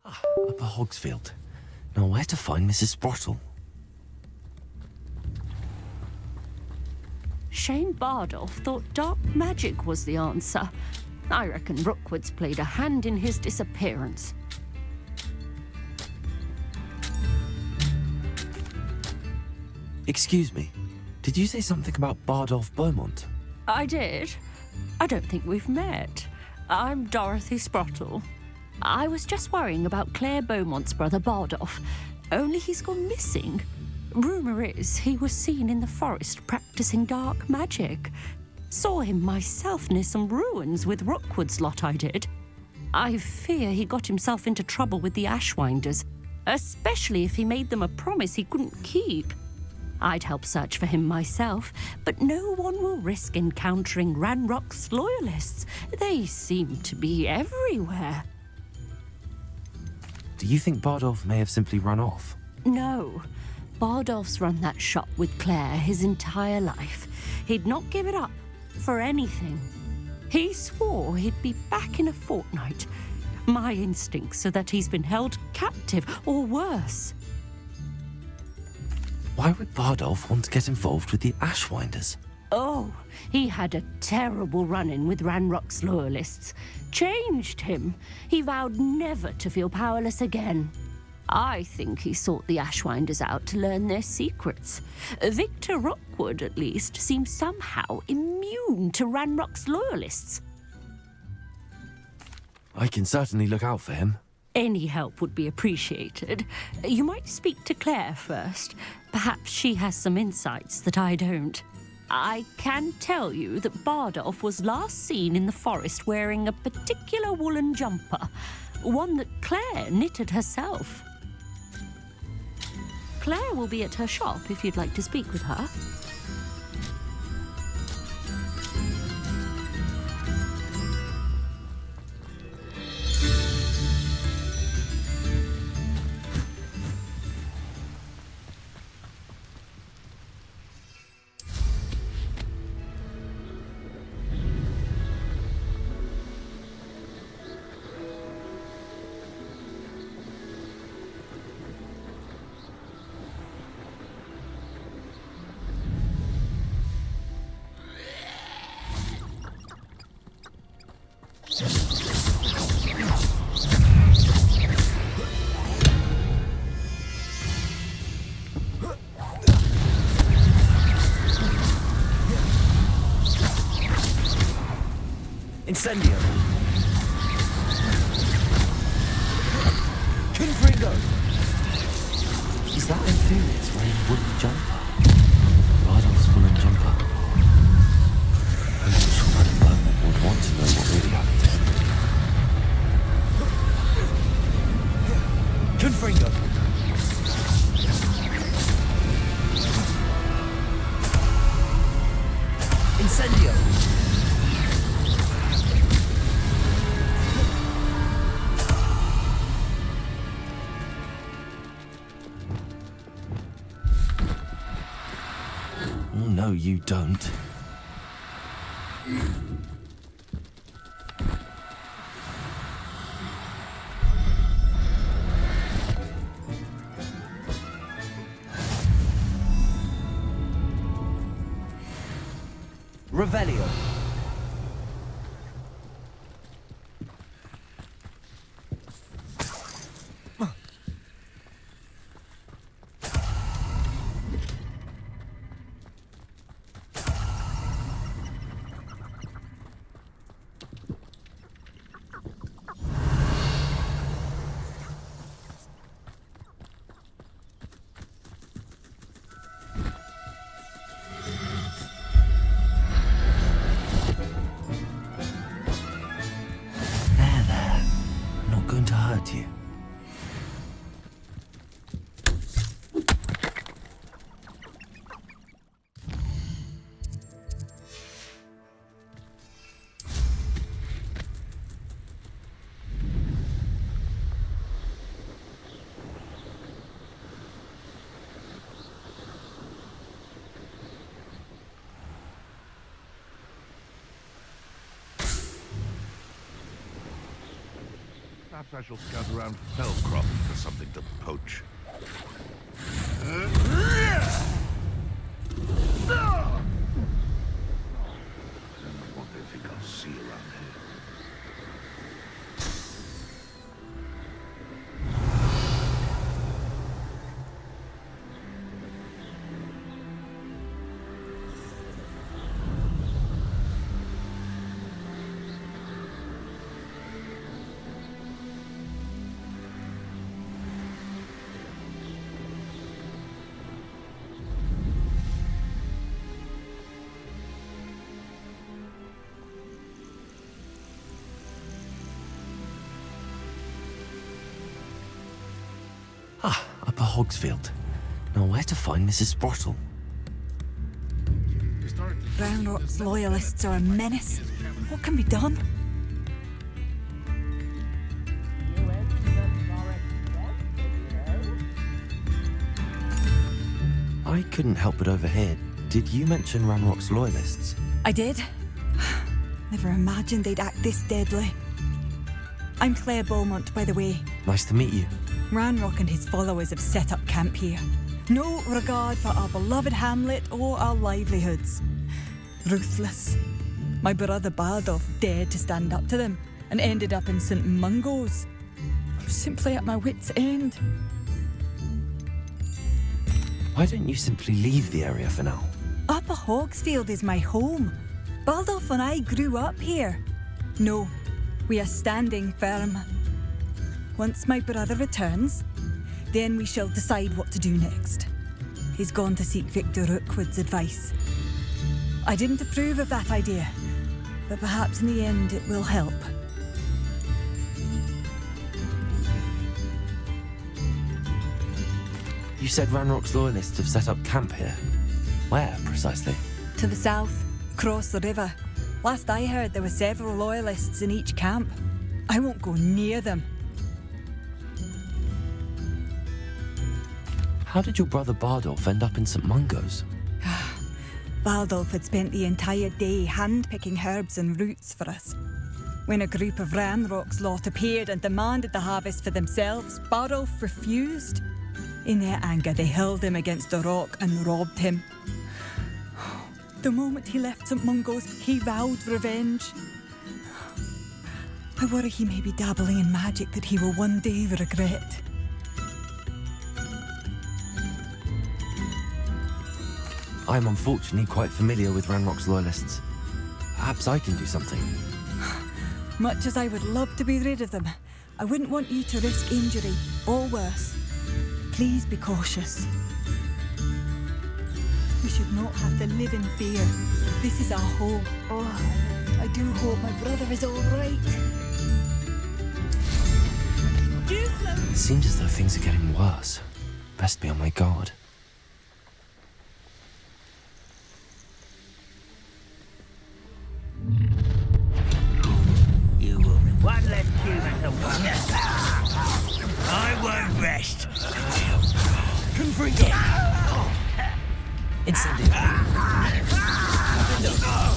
Upper Hogsfield. Now where to find Mrs. Sprottle? Shane Bardolph thought dark magic was the answer. I reckon Rookwood's played a hand in his disappearance. Excuse me, did you say something about Bardolph Beaumont? I did. I don't think we've met. I'm Dorothy Sprottle. I was just worrying about Claire Beaumont's brother Bardolph, only he's gone missing. Rumour is he was seen in the forest practicing dark magic. Saw him myself near some ruins with Rookwood's lot I did. I fear he got himself into trouble with the Ashwinders, especially if he made them a promise he couldn't keep. I'd help search for him myself, but no one will risk encountering Ranrock's loyalists. They seem to be everywhere. Do you think Bardolph may have simply run off? No. Bardolph's run that shop with Claire his entire life. He'd not give it up for anything. He swore he'd be back in a fortnight. My instincts are that he's been held captive, or worse. Why would Bardolph want to get involved with the Ashwinders? Oh, he had a terrible run-in with Ranrock's loyalists. Changed him. He vowed never to feel powerless again. I think he sought the Ashwinders out to learn their secrets. Victor Rookwood, at least, seems somehow immune to Ranrock's loyalists. I can certainly look out for him. Any help would be appreciated. You might speak to Claire first. Perhaps she has some insights that I don't. I can tell you that Bardolph was last seen in the forest wearing a particular woolen jumper, one that Claire knitted herself. Claire will be at her shop if you'd like to speak with her. Incendio! Confringo! Is that Inferior's wearing woolen jumper? Bardolph's woolen jumper? I'm sure Madame Beaumont would want to know what really happened to him. Confringo! Incendio! No, you don't. Revelio. Perhaps I shall scout around Feldcroft for something to poach. What do you think I'll see around here? Upper Hogsfield. Now where to find Mrs. Sprottle? Ranrock's loyalists are a menace. What can be done? I couldn't help but overhear. Did you mention Ranrock's loyalists? I did. Never imagined they'd act this deadly. I'm Claire Beaumont, by the way. Nice to meet you. Ranrock and his followers have set up camp here. No regard for our beloved hamlet or our livelihoods. Ruthless. My brother Bardolph dared to stand up to them and ended up in St. Mungo's. I'm simply at my wit's end. Why don't you simply leave the area for now? Upper Hogsfield is my home. Bardolph and I grew up here. No, we are standing firm. Once my brother returns, then we shall decide what to do next. He's gone to seek Victor Rookwood's advice. I didn't approve of that idea, but perhaps in the end it will help. You said Ranrock's loyalists have set up camp here. Where, precisely? To the south, across the river. Last I heard, there were several loyalists in each camp. I won't go near them. How did your brother Bardolph end up in St. Mungo's? Bardolph had spent the entire day hand-picking herbs and roots for us. When a group of Ranrock's lot appeared and demanded the harvest for themselves, Bardolph refused. In their anger, they hurled him against a rock and robbed him. The moment he left St. Mungo's, he vowed revenge. I worry he may be dabbling in magic that he will one day regret. I am unfortunately quite familiar with Ranrock's loyalists. Perhaps I can do something. Much as I would love to be rid of them, I wouldn't want you to risk injury, or worse. Please be cautious. We should not have to live in fear. This is our home. Oh, I do hope my brother is all right. It seems as though things are getting worse. Best be on my guard. You will be one less human to wonder. I won't rest. Confringo! Incendio!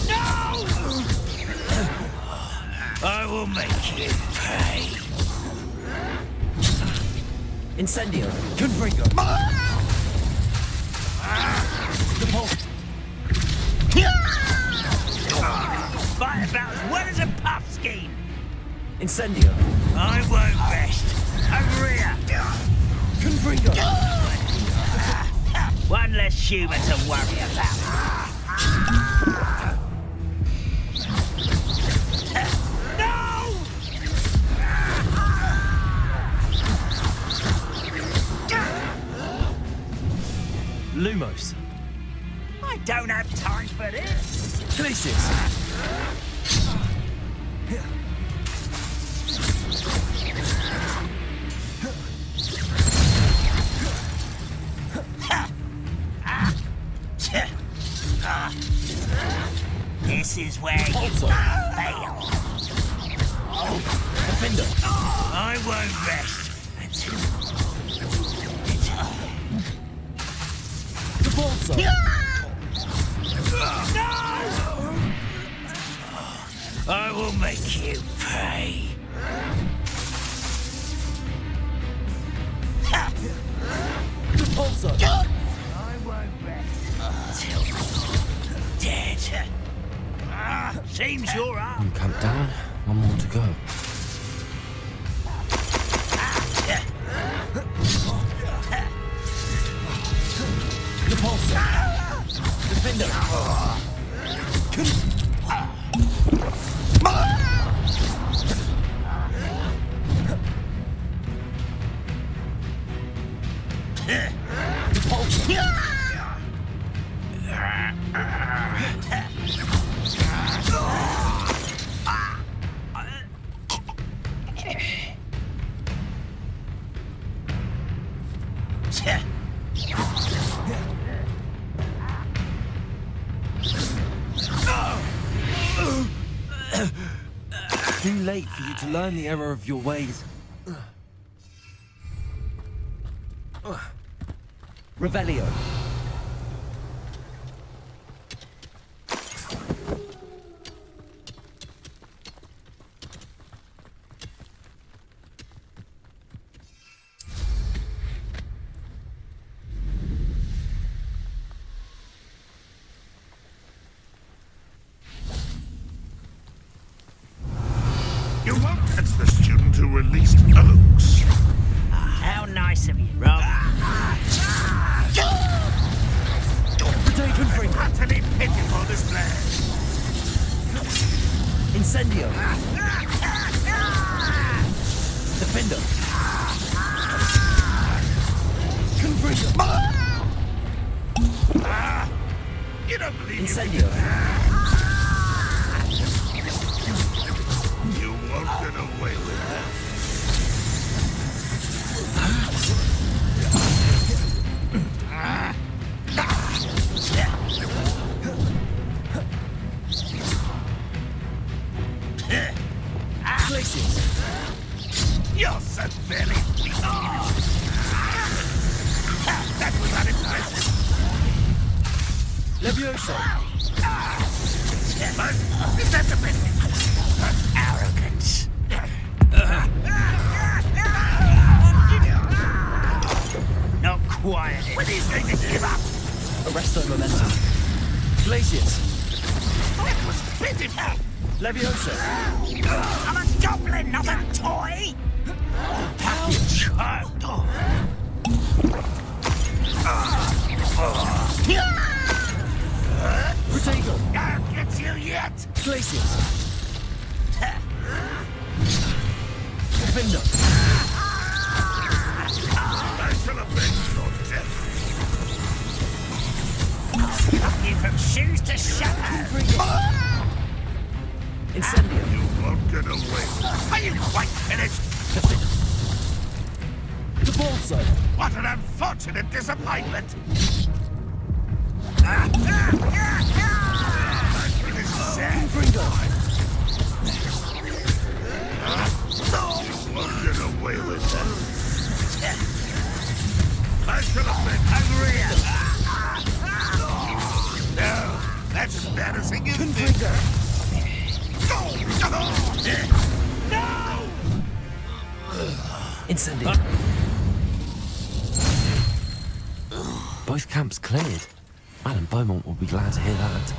No! I will make you pay. Incendio! Confringo! The pulse! Fight about as well as a Puffskein. Incendio! I won't rest. Over here. Confringo! One less human to worry about. No! Lumos! I don't have time for this. Glacius! This is where you fail. Defender! I won't rest until The Balsa! No! I will make you pay. Till dead. Seems you're up. One camp down, one more to go. The pulse. Defender. Too late for you to learn the error of your ways. Revelio. You won't catch the student who released Oaks. How nice of you, Rob. Potato Fring. Utterly pitiful display. Incendio. Defender. Confringo. You don't believe Incendio. You won't get away with that. Glaciers. You're severely weak. That was unimpressive. Levioso. But is that the best? Arrogance. Not quiet. When he's going to give up. Arresto Momentum. Glaciers. That was pitiful. Levioso. I'm a goblin, not a toy. Package. Protego. I'll get you yet. Glaciers. Defender. I shall avenge your death. Cut you from shoes to shadow. Incendio. You won't get away. Are you quite finished? The Bolso. What an unfortunate disappointment. Confringo. You won't get away with that. I shall avenge Angria. No, that's embarrassing, isn't it? No! Incendio. Both camps cleared. Madam Beaumont will be glad to hear that.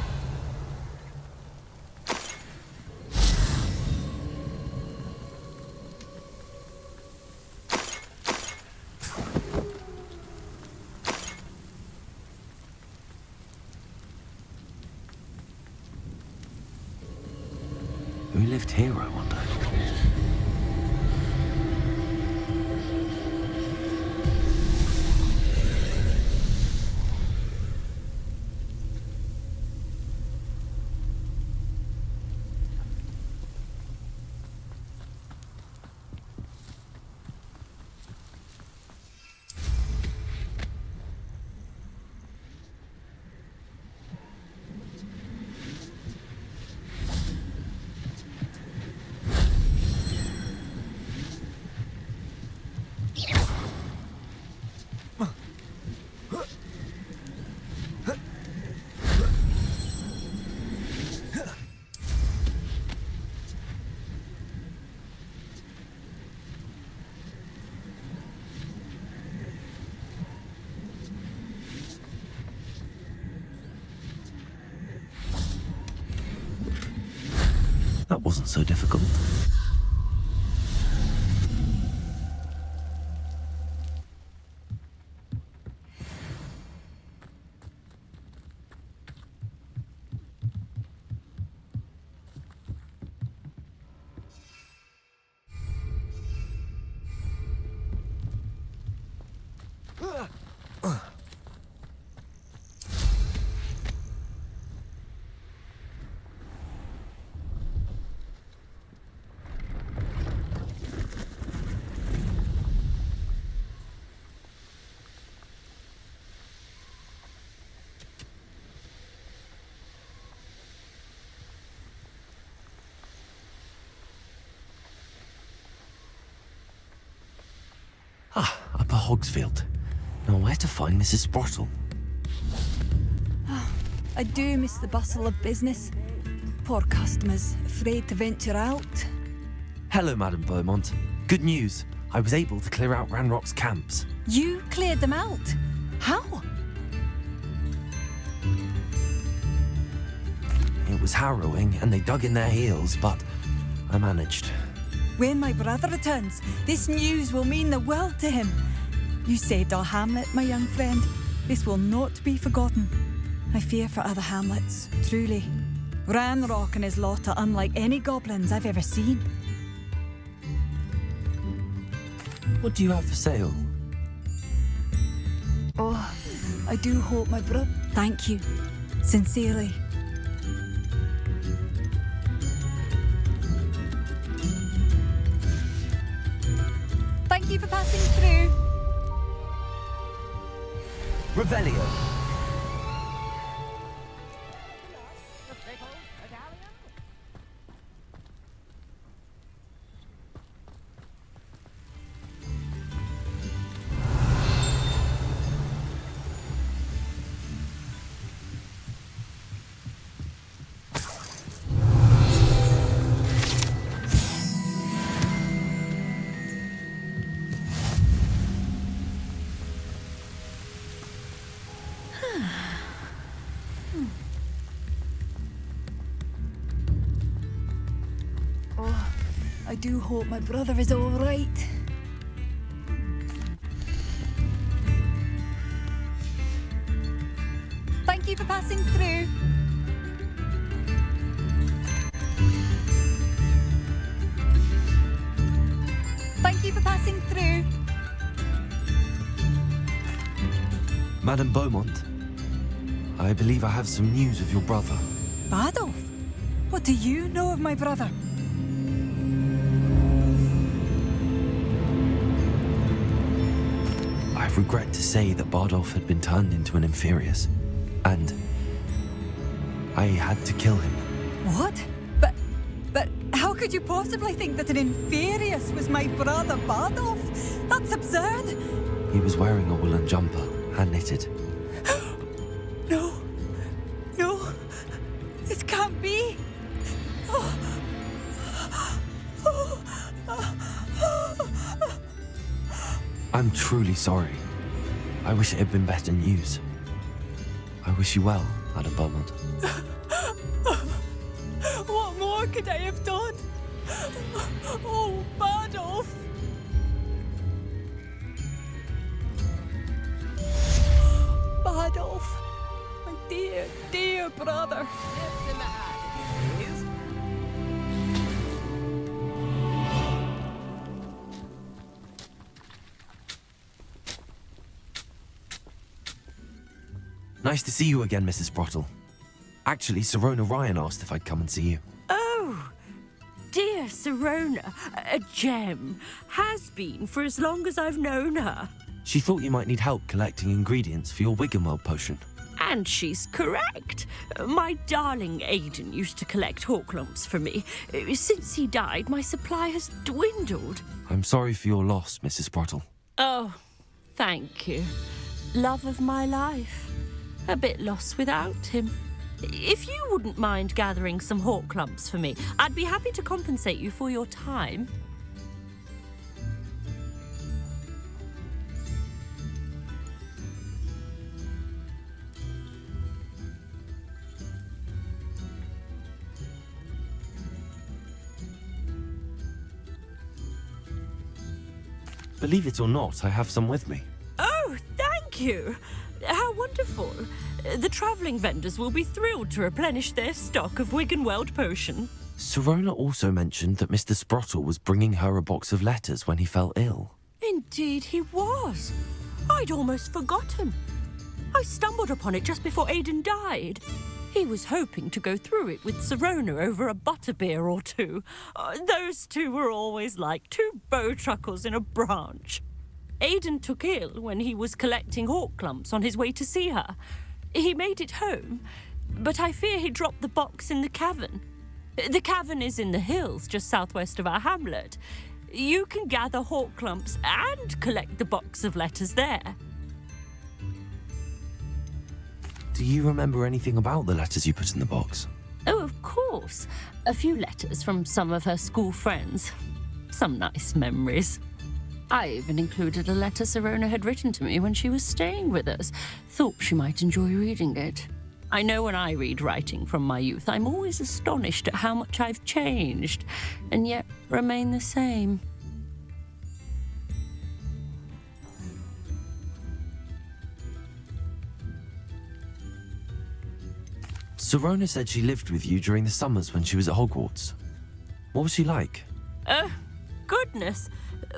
Who lived here, I wonder? That wasn't so difficult. Upper Hogsfield. Now where to find Mrs. Sprottle? I do miss the bustle of business. Poor customers, afraid to venture out. Hello, Madam Beaumont. Good news. I was able to clear out Ranrock's camps. You cleared them out? How? It was harrowing, and they dug in their heels, but I managed. When my brother returns, this news will mean the world to him. You saved our hamlet, my young friend. This will not be forgotten. I fear for other hamlets, truly. Ranrock and his lot are unlike any goblins I've ever seen. What do you have for sale? Oh, I do hope my brother... Thank you. Sincerely. Thank you for passing through. Revelio. I do hope my brother is all right. Thank you for passing through. Thank you for passing through. Madam Beaumont, I believe I have some news of your brother. Badolf? What do you know of my brother? I regret to say that Bardolph had been turned into an Inferius, and I had to kill him. What? But how could you possibly think that an Inferius was my brother Bardolph? That's absurd. He was wearing a woolen jumper, hand-knitted. No. This can't be. I'm truly sorry. I wish it had been better news. I wish you well, Madam Beaumont. What more could I have done? Oh, Bardolph! Bardolph! My dear, dear brother! Nice to see you again, Mrs. Sprottle. Actually, Sirona Ryan asked if I'd come and see you. Oh, dear Sirona, a gem. Has been for as long as I've known her. She thought you might need help collecting ingredients for your Wiggenweld potion. And she's correct. My darling Aidan used to collect hawk lumps for me. Since he died, my supply has dwindled. I'm sorry for your loss, Mrs. Sprottle. Oh, thank you. Love of my life. A bit lost without him. If you wouldn't mind gathering some hawk lumps for me, I'd be happy to compensate you for your time. Believe it or not, I have some with me. Oh, thank you. How wonderful. The travelling vendors will be thrilled to replenish their stock of Wiggenweld potion. Sirona also mentioned that Mr. Sprottle was bringing her a box of letters when he fell ill. Indeed he was. I'd almost forgotten. I stumbled upon it just before Aidan died. He was hoping to go through it with Sirona over a butterbeer or two. Those two were always like two bowtruckles in a branch. Aidan took ill when he was collecting hawk clumps on his way to see her. He made it home, but I fear he dropped the box in the cavern. The cavern is in the hills just southwest of our hamlet. You can gather hawk clumps and collect the box of letters there. Do you remember anything about the letters you put in the box? Oh, of course. A few letters from some of her school friends. Some nice memories. I even included a letter Sirona had written to me when she was staying with us. Thought she might enjoy reading it. I know when I read writing from my youth, I'm always astonished at how much I've changed, and yet remain the same. Sirona said she lived with you during the summers when she was at Hogwarts. What was she like? Goodness.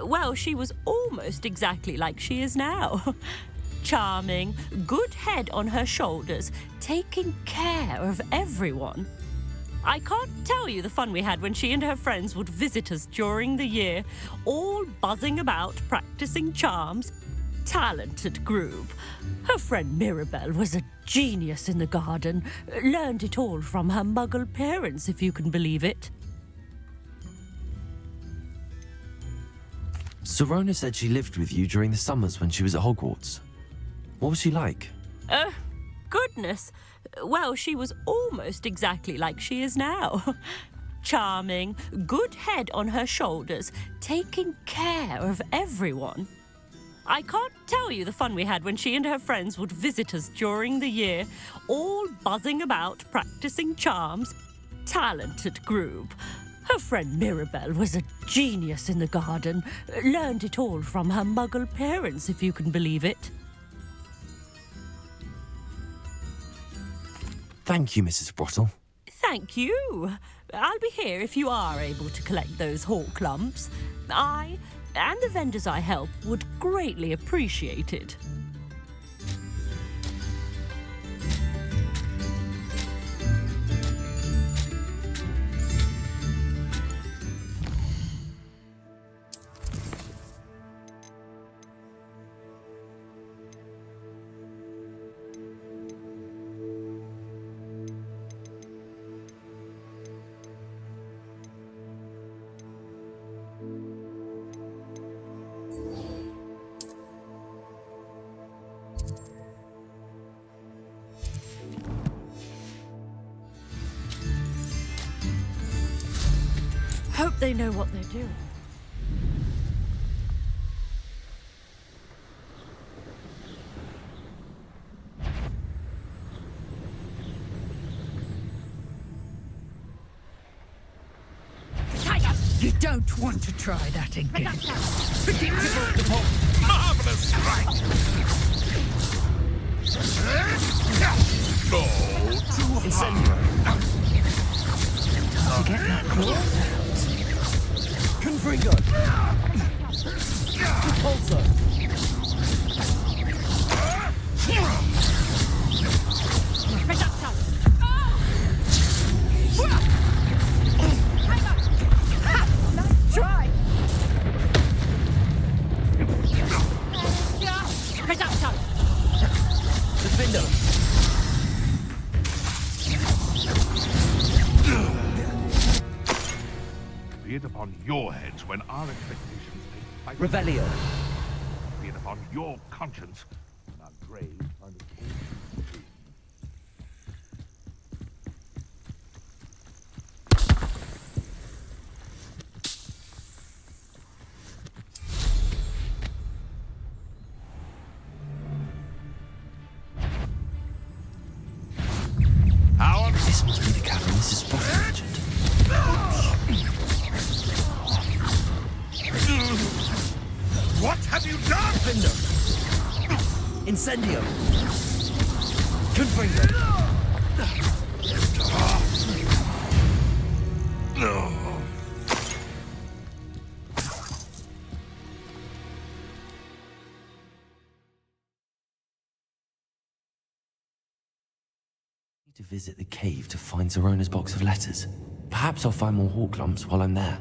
Well, she was almost exactly like she is now. Charming, good head on her shoulders, taking care of everyone. I can't tell you the fun we had when she and her friends would visit us during the year, all buzzing about, practicing charms. Talented group. Her friend Mirabelle was a genius in the garden. Learned it all from her muggle parents, if you can believe it. Sirona said she lived with you during the summers when she was at Hogwarts. What was she like? Goodness. Well, she was almost exactly like she is now. Charming, good head on her shoulders, taking care of everyone. I can't tell you the fun we had when she and her friends would visit us during the year, all buzzing about, practicing charms. Talented group. Her friend Mirabelle was a genius in the garden. Learned it all from her muggle parents, if you can believe it. Thank you, Mrs. Sprottle. Thank you. I'll be here if you are able to collect those hawk lumps. I and the vendors I help would greatly appreciate it. Hope they know what they're doing. You don't want to try that again. Predictable. Marvelous strike! No, too hard. To get that claw out. Confringo! Repulsor! Try! Defender! Be it upon your heads when our expectations take place. Revelio! Be it upon your conscience when our grave find us all. This must be the cavern Mrs. Sprottle mentioned. What? you done? Defender. Incendio. Confringo. To visit the cave to find Zerona's box of letters. Perhaps I'll find more hawk lumps while I'm there.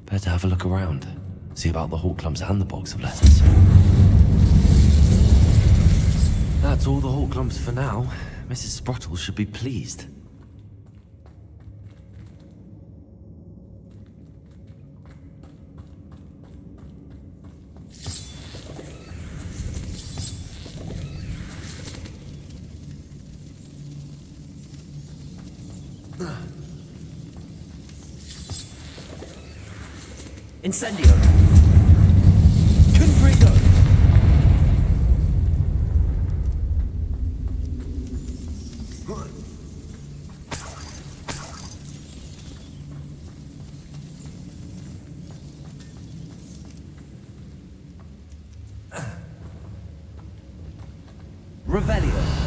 Better have a look around. See about the hawk lumps and the box of letters. That's all the hawk lumps for now. Mrs. Sprottle should be pleased. Incendio! Confringo! Revelio!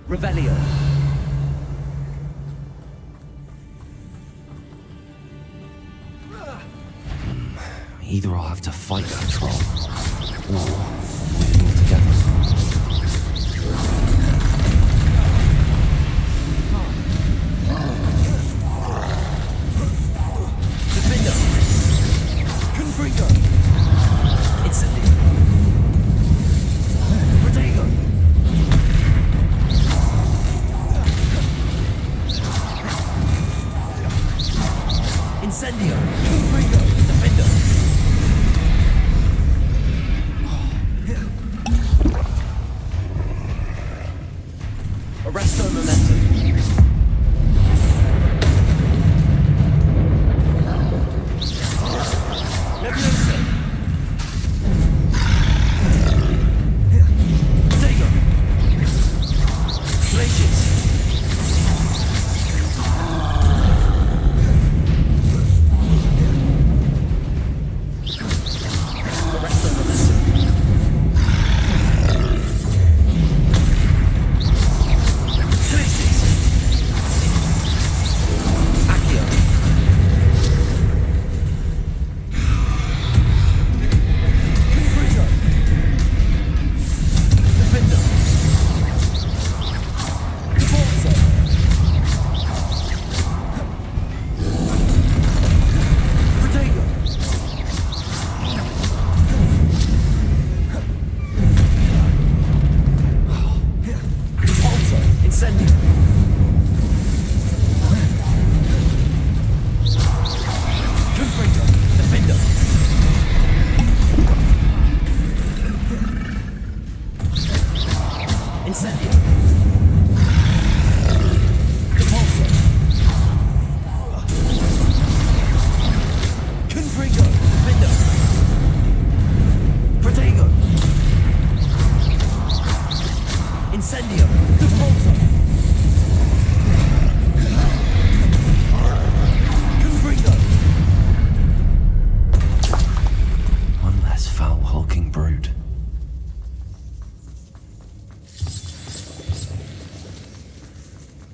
Revelio. Either I'll have to fight that troll, or avoid it altogether. Defender! Confringo! Incendio! Protego! Incendio! Confringo! Defender!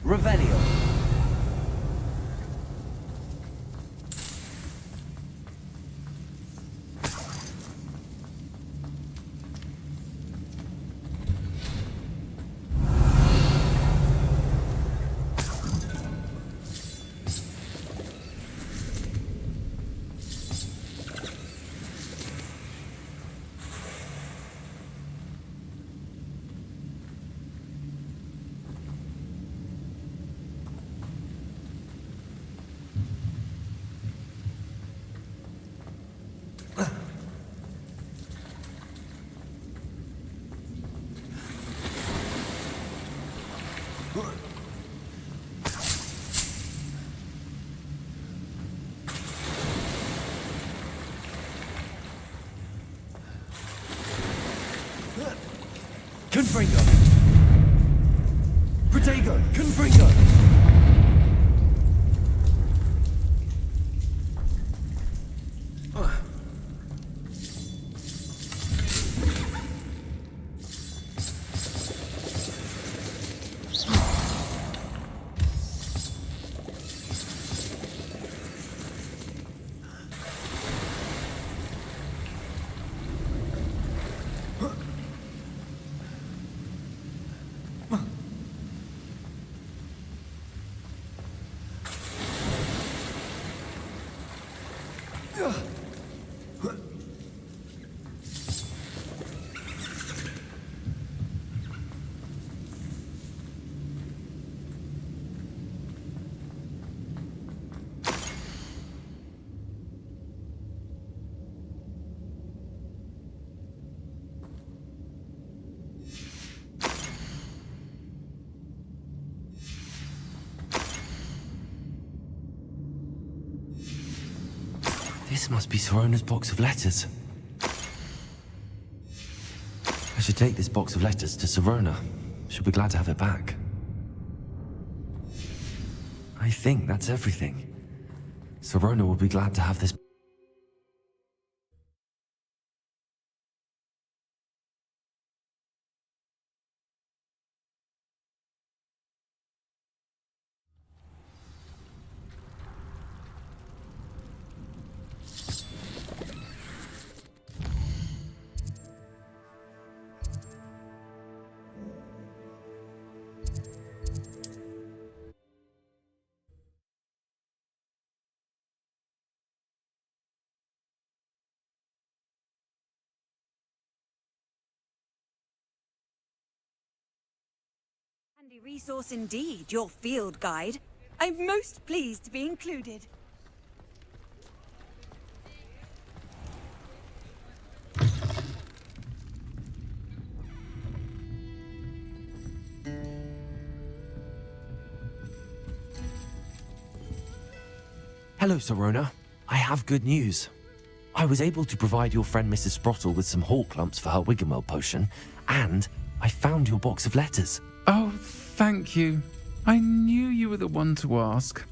Revelio. Confringo! Protego! Confringo! This must be Sorona's box of letters. I should take this box of letters to Sorona. She'll be glad to have it back. I think that's everything. Sorona will be glad to have this. Handy resource indeed, your field guide. I'm most pleased to be included. Hello, Sorona. I have good news. I was able to provide your friend Mrs. Sprottle with some hawk lumps for her Wiggenweld potion, and I found your box of letters. Oh, thank you. I knew you were the one to ask.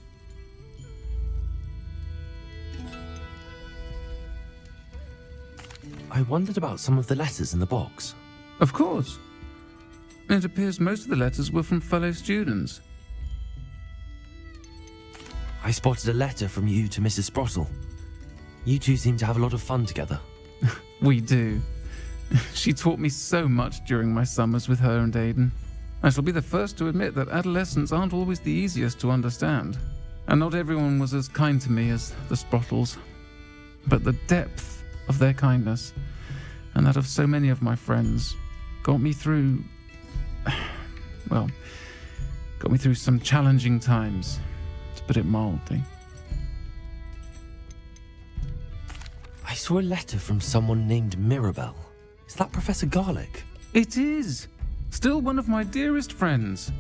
I wondered about some of the letters in the box. Of course. It appears most of the letters were from fellow students. I spotted a letter from you to Mrs. Sprottle. You two seem to have a lot of fun together. We do. She taught me so much during my summers with her and Aiden. I shall be the first to admit that adolescents aren't always the easiest to understand, and not everyone was as kind to me as the Sprottles. But the depth of their kindness, and that of so many of my friends, got me through some challenging times, to put it mildly. I saw a letter from someone named Mirabelle. Is that Professor Garlick? It is! Still one of my dearest friends.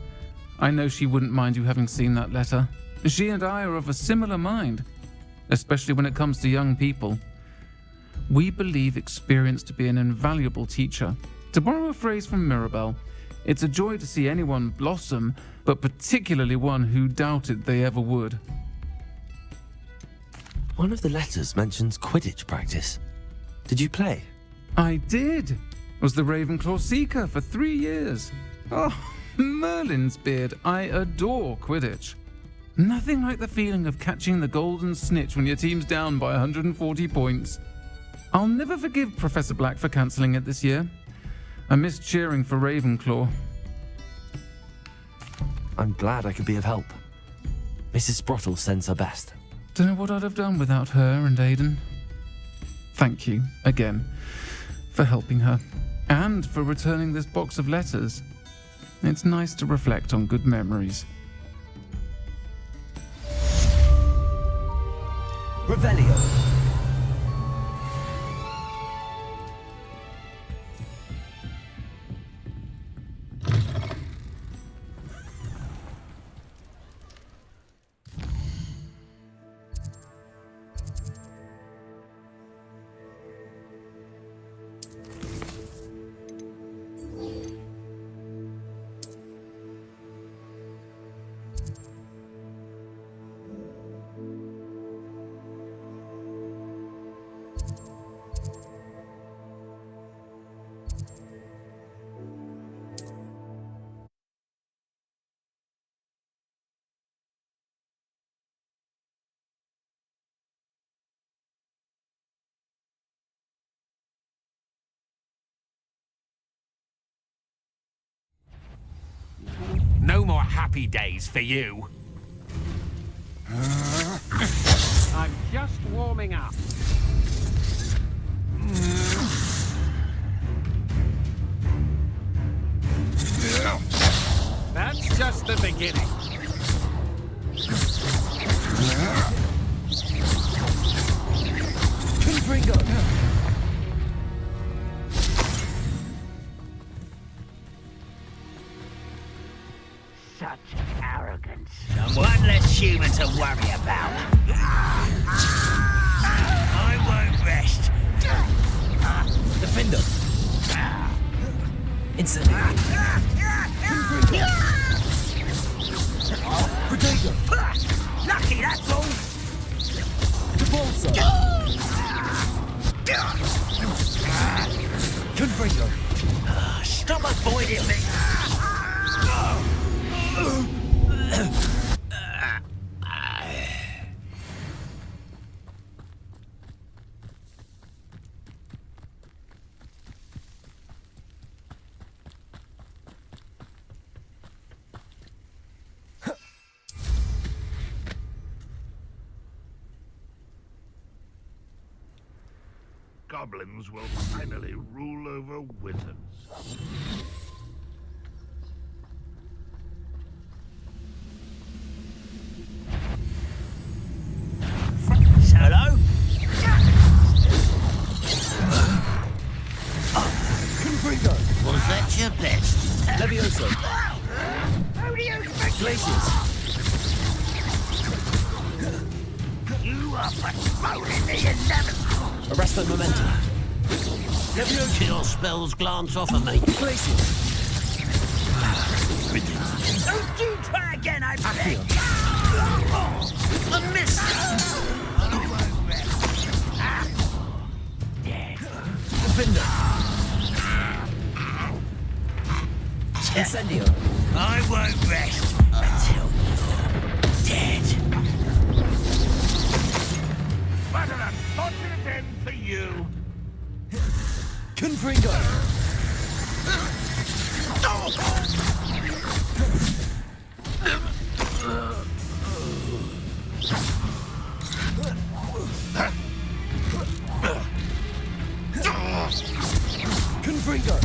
I know she wouldn't mind you having seen that letter. She and I are of a similar mind, especially when it comes to young people. We believe experience to be an invaluable teacher. To borrow a phrase from Mirabelle, it's a joy to see anyone blossom, but particularly one who doubted they ever would. One of the letters mentions Quidditch practice. Did you play? I did. Was the Ravenclaw Seeker for 3 years. Oh, Merlin's beard, I adore Quidditch. Nothing like the feeling of catching the golden snitch when your team's down by 140 points. I'll never forgive Professor Black for cancelling it this year. I missed cheering for Ravenclaw. I'm glad I could be of help. Mrs. Sprottle sends her best. Don't know what I'd have done without her and Aidan. Thank you, again, for helping her, and for returning this box of letters. It's nice to reflect on good memories. Revelio. No more happy days for you. I'm just warming up. That's just the beginning. Such arrogance. And one less human to worry about. I won't rest. Defender. Incendiary. Caetaker. Lucky, that's all. Repulsor. Confringo. Stop avoiding me. Goblins will finally rule over wizards. Hello? Confringo. Was that your best? Levioso. Who do you think Glaciers. You are postponing the inevitable. Arresto Momentum. Levioso. Your spells glance off of me. Glaciers. Don't you try again, I beg. A miss. Dead. Defender. Incendio. I won't rest until you're dead. What an unfortunate end for you. Confringo. Confringo.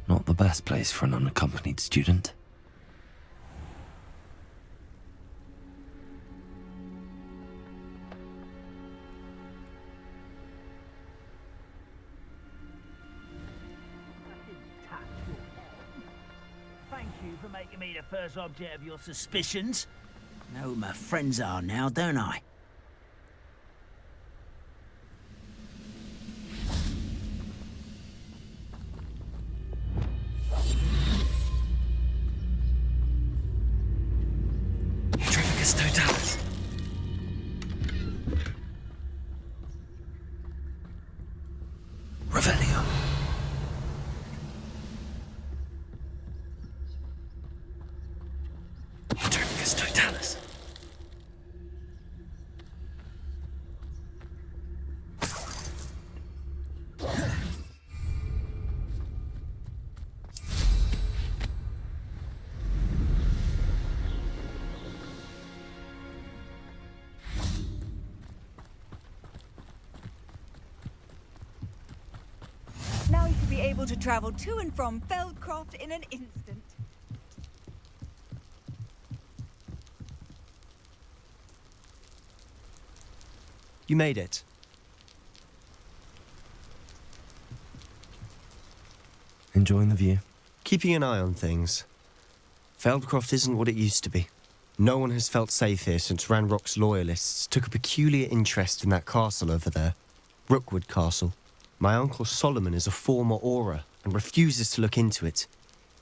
Not the best place for an unaccompanied student. Thank you for making me the first object of your suspicions. Know who my friends are now, don't I? Tempest Totalis. Revelio. Tempest Totalis. Now you should be able to travel to and from Feldcroft in an instant. You made it. Enjoying the view? Keeping an eye on things. Feldcroft isn't what it used to be. No one has felt safe here since Ranrock's loyalists took a peculiar interest in that castle over there. Rookwood Castle. My uncle Solomon is a former Auror and refuses to look into it,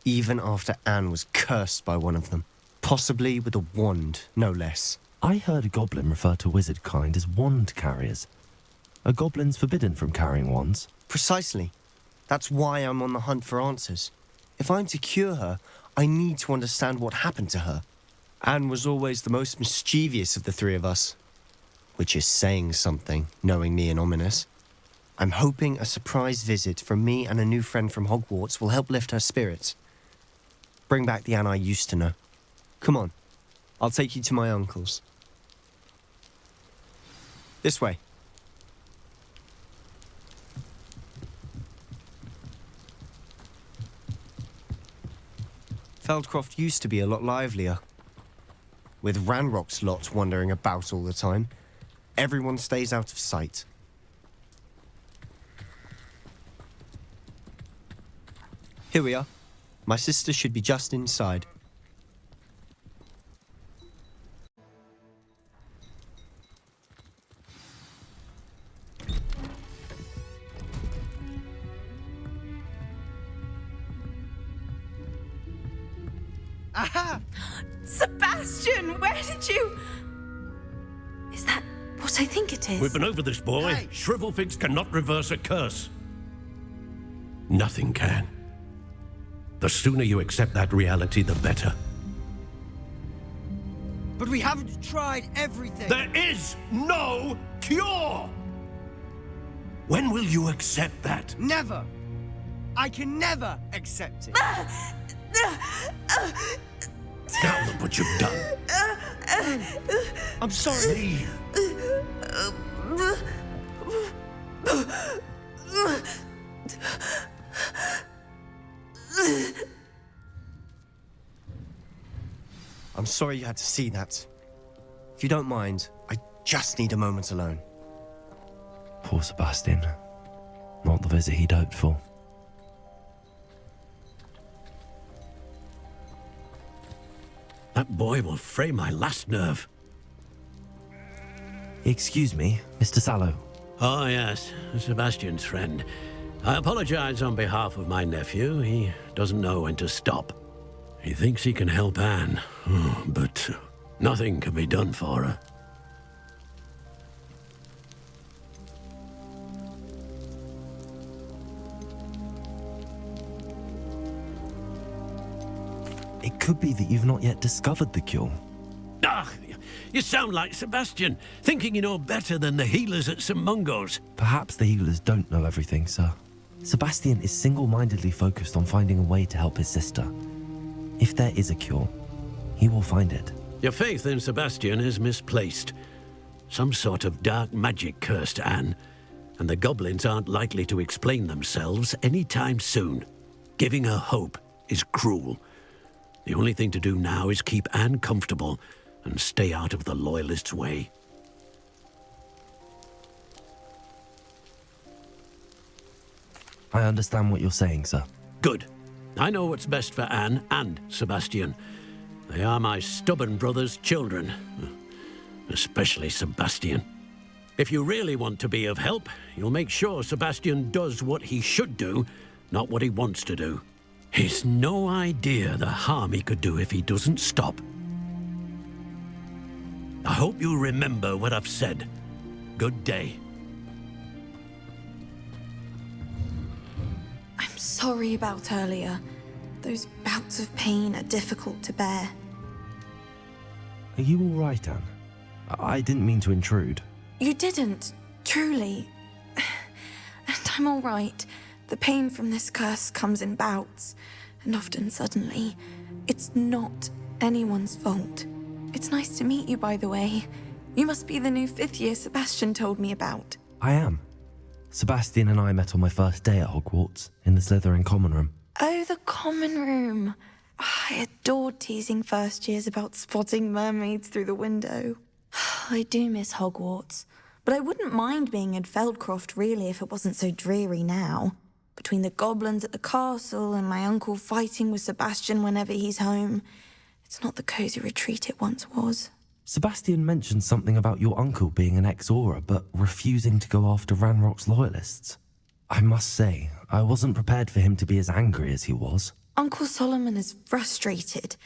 even after Anne was cursed by one of them. Possibly with a wand, no less. I heard a goblin refer to wizard kind as wand carriers. Are goblins forbidden from carrying wands? Precisely. That's why I'm on the hunt for answers. If I'm to cure her, I need to understand what happened to her. Anne was always the most mischievous of the three of us. Which is saying something, knowing me and Ominous. I'm hoping a surprise visit from me and a new friend from Hogwarts will help lift her spirits. Bring back the Anne I used to know. Come on, I'll take you to my uncle's. This way. Feldcroft used to be a lot livelier. With Ranrock's lot wandering about all the time, everyone stays out of sight. Here we are. My sister should be just inside. Aha! Sebastian, where did you... Is that what I think it is? We've been over this, boy. Hey. Shrivelfigs cannot reverse a curse. Nothing can. The sooner you accept that reality, the better. But we haven't tried everything. There is no cure! When will you accept that? Never. I can never accept it. Now look what you've done. I'm sorry. I'm sorry you had to see that. If you don't mind, I just need a moment alone. Poor Sebastian. Not the visit he'd hoped for. That boy will fray my last nerve. Excuse me, Mr. Sallow. Oh, yes, Sebastian's friend. I apologize on behalf of my nephew. He doesn't know when to stop. He thinks he can help Anne, but nothing can be done for her. It could be that you've not yet discovered the cure. Ah, you sound like Sebastian, thinking you know better than the healers at St. Mungo's. Perhaps the healers don't know everything, sir. Sebastian is single-mindedly focused on finding a way to help his sister. If there is a cure, he will find it. Your faith in Sebastian is misplaced. Some sort of dark magic cursed Anne, and the goblins aren't likely to explain themselves anytime soon. Giving her hope is cruel. The only thing to do now is keep Anne comfortable and stay out of the Loyalists' way. I understand what you're saying, sir. Good. I know what's best for Anne and Sebastian. They are my stubborn brother's children. Especially Sebastian. If you really want to be of help, you'll make sure Sebastian does what he should do, not what he wants to do. He's no idea the harm he could do if he doesn't stop. I hope you remember what I've said. Good day. I'm sorry about earlier. Those bouts of pain are difficult to bear. Are you all right, Anne? I didn't mean to intrude. You didn't, truly. And I'm all right. The pain from this curse comes in bouts, and often suddenly. It's not anyone's fault. It's nice to meet you, by the way. You must be the new 5th year Sebastian told me about. I am. Sebastian and I met on my first day at Hogwarts, in the Slytherin common room. Oh, the common room. I adored teasing first years about spotting mermaids through the window. I do miss Hogwarts, but I wouldn't mind being in Feldcroft really if it wasn't so dreary now. Between the goblins at the castle and my uncle fighting with Sebastian whenever he's home, it's not the cosy retreat it once was. Sebastian mentioned something about your uncle being an ex-Auror, but refusing to go after Ranrock's loyalists. I must say, I wasn't prepared for him to be as angry as he was. Uncle Solomon is frustrated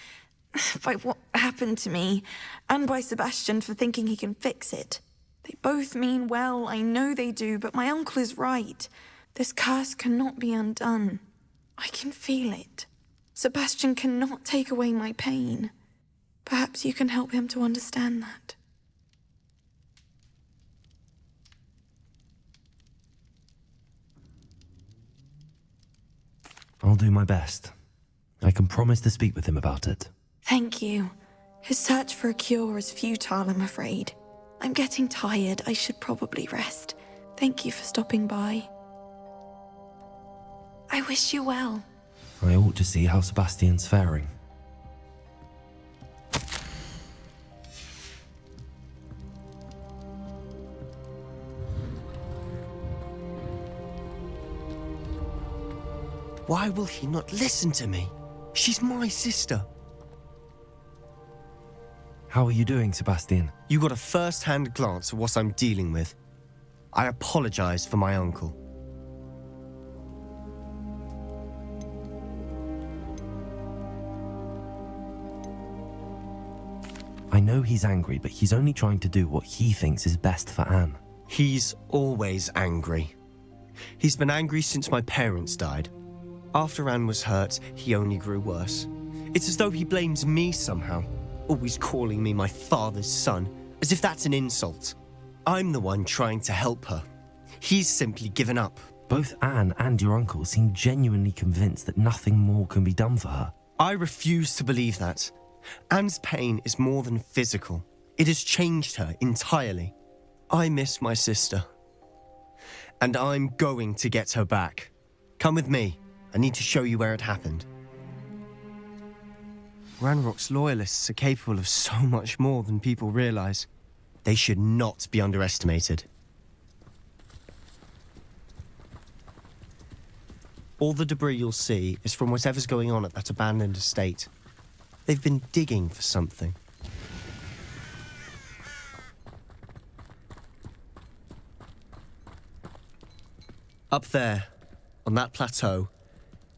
by what happened to me, and by Sebastian for thinking he can fix it. They both mean well, I know they do, but my uncle is right. This curse cannot be undone. I can feel it. Sebastian cannot take away my pain. Perhaps you can help him to understand that. I'll do my best. I can promise to speak with him about it. Thank you. His search for a cure is futile, I'm afraid. I'm getting tired. I should probably rest. Thank you for stopping by. I wish you well. I ought to see how Sebastian's faring. Why will he not listen to me? She's my sister. How are you doing, Sebastian? You got a first-hand glance at what I'm dealing with. I apologize for my uncle. I know he's angry, but he's only trying to do what he thinks is best for Anne. He's always angry. He's been angry since my parents died. After Anne was hurt, he only grew worse. It's as though he blames me somehow, always calling me my father's son, as if that's an insult. I'm the one trying to help her. He's simply given up. Both Anne and your uncle seem genuinely convinced that nothing more can be done for her. I refuse to believe that. Anne's pain is more than physical. It has changed her entirely. I miss my sister. And I'm going to get her back. Come with me. I need to show you where it happened. Ranrock's loyalists are capable of so much more than people realize. They should not be underestimated. All the debris you'll see is from whatever's going on at that abandoned estate. They've been digging for something. Up there, on that plateau,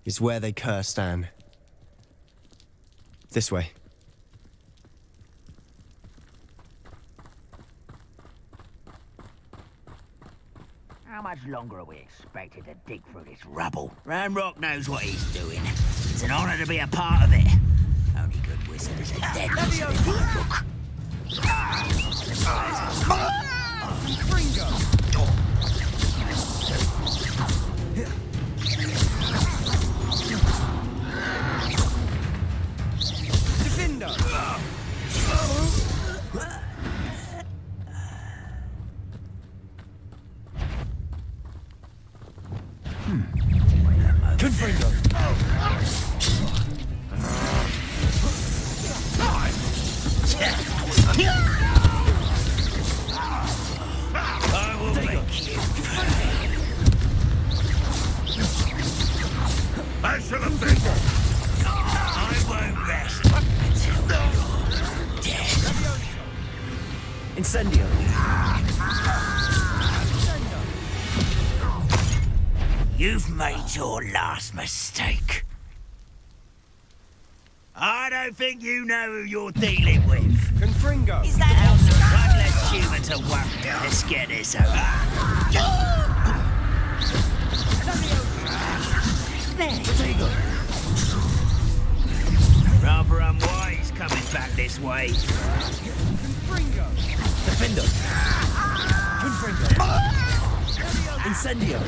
is where they cursed Anne. This way. How much longer are we expected to dig through this rubble? Ranrock knows what he's doing. It's an honor to be a part of it. Only good wizard is a dead wizard in my book. Defender! Confringo! I will make you. I shall have been. I won't rest until you're dead. Incendio! You've made your last mistake. I don't think you know who you're dealing with. Confringo! Is that to work. Let's get this over. There. Rather unwise coming back this way. Defender. Confringo. Incendio.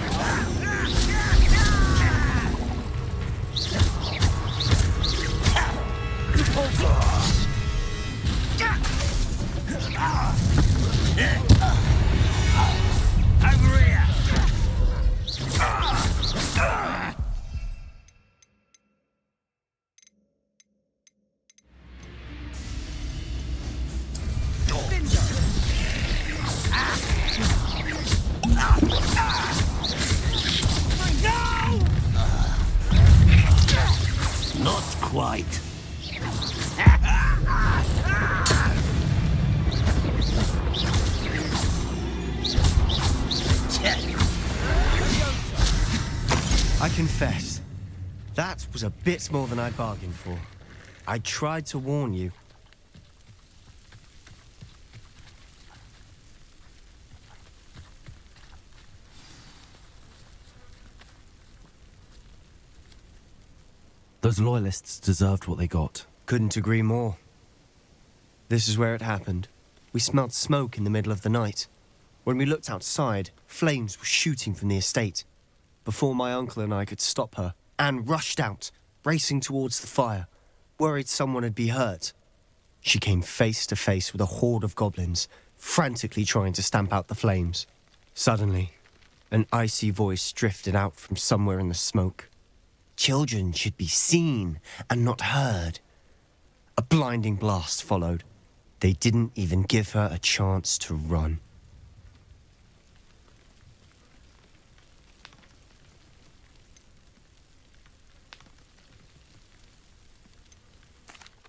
Over here. Not quite. I confess, that was a bit more than I bargained for. I tried to warn you. Those loyalists deserved what they got. Couldn't agree more. This is where it happened. We smelled smoke in the middle of the night. When we looked outside, flames were shooting from the estate. Before my uncle and I could stop her, Anne rushed out, racing towards the fire, worried someone had been hurt. She came face to face with a horde of goblins, frantically trying to stamp out the flames. Suddenly, an icy voice drifted out from somewhere in the smoke. Children should be seen and not heard. A blinding blast followed. They didn't even give her a chance to run.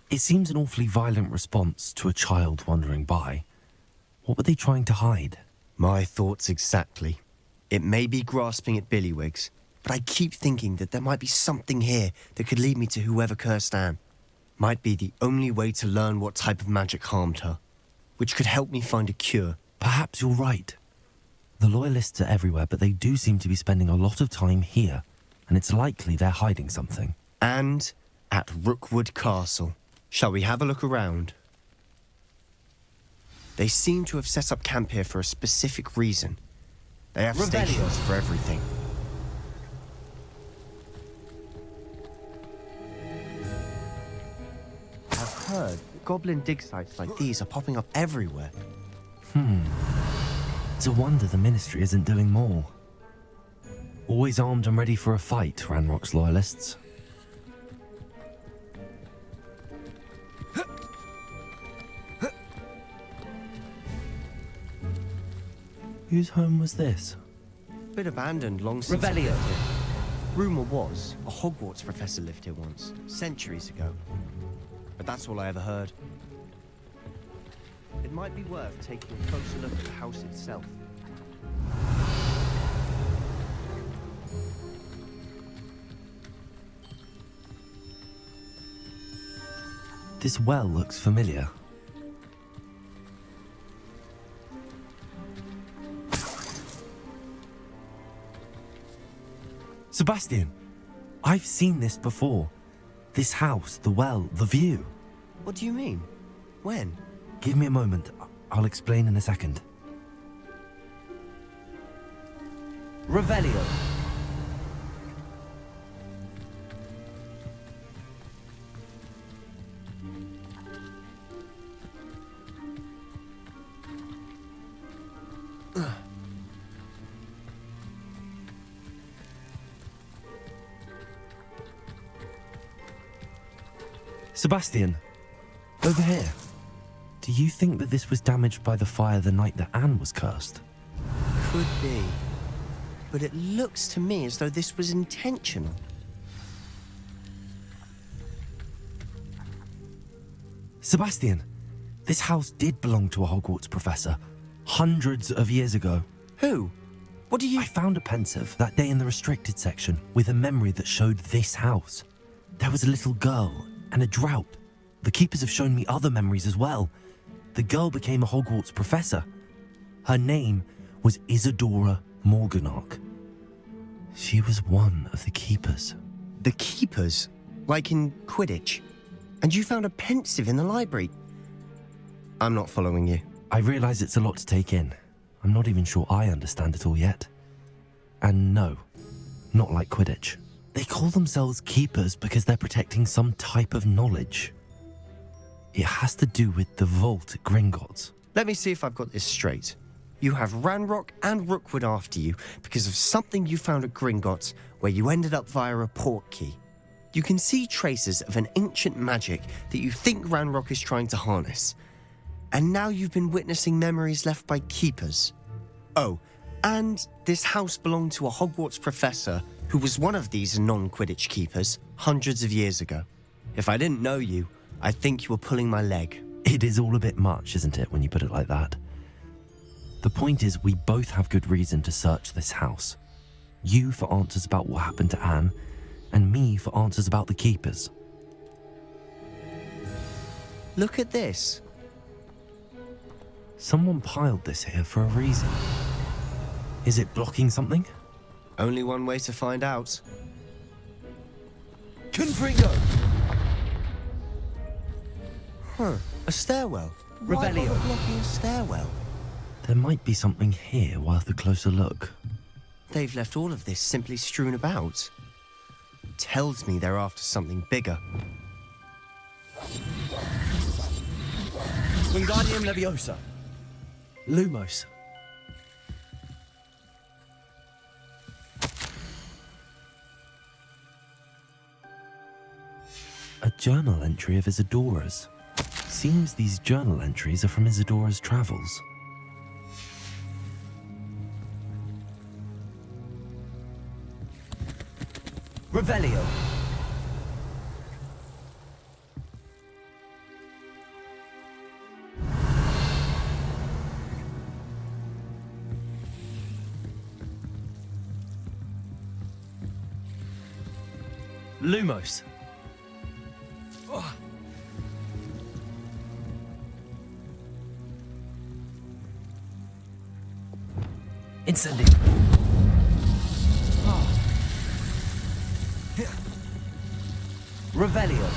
It seems an awfully violent response to a child wandering by. What were they trying to hide? My thoughts exactly. It may be grasping at Billywigs, but I keep thinking that there might be something here that could lead me to whoever cursed Anne. Might be the only way to learn what type of magic harmed her, which could help me find a cure. Perhaps you're right. The loyalists are everywhere, but they do seem to be spending a lot of time here, and it's likely they're hiding something. And at Rookwood Castle. Shall we have a look around? They seem to have set up camp here for a specific reason. They have stations for everything. I've heard that goblin dig sites like these are popping up everywhere. It's a wonder the Ministry isn't doing more. Always armed and ready for a fight, Ranrock's loyalists. Whose home was this? Bit abandoned long since. Revelio. Rumour was a Hogwarts professor lived here once, centuries ago. But that's all I ever heard. It might be worth taking a closer look at the house itself. This well looks familiar. Sebastian, I've seen this before. This house, the well, the view. What do you mean? When? Give me a moment. I'll explain in a second. Revelio. Sebastian, over here. Do you think that this was damaged by the fire the night that Anne was cursed? Could be. But it looks to me as though this was intentional. Sebastian, this house did belong to a Hogwarts professor, hundreds of years ago. Who? What do you... I found a pensive that day in the restricted section with a memory that showed this house. There was a little girl and a drought. The keepers have shown me other memories as well. The girl became a Hogwarts professor, Her name was Isadora Morganach. She was one of the keepers. The keepers? Like in Quidditch? And you found a pensive in the library? I'm not following you. I realise it's a lot to take in. I'm not even sure I understand it all yet. And no, not like Quidditch. They call themselves keepers because they're protecting some type of knowledge. It has to do with the vault at Gringotts. Let me see if I've got this straight. You have Ranrock and Rookwood after you because of something you found at Gringotts where you ended up via a port key. You can see traces of an ancient magic that you think Ranrock is trying to harness. And now you've been witnessing memories left by keepers. Oh, and this house belonged to a Hogwarts professor who was one of these non-Quidditch keepers hundreds of years ago. If I didn't know you, I'd think you were pulling my leg. It is all a bit much, isn't it, when you put it like that? The point is, we both have good reason to search this house. You for answers about what happened to Anne, and me for answers about the keepers. Look at this. Someone piled this here for a reason. Is it blocking something? Only one way to find out. Confringo! Huh, a stairwell. Revelio. Why bother blocking a stairwell? There might be something here worth a closer look. They've left all of this simply strewn about. Tells me they're after something bigger. Wingardium Leviosa. Lumos. A journal entry of Isadora's. Seems these journal entries are from Isadora's travels. Revelio. Lumos. Oh. Incendiing. Oh. Revelio.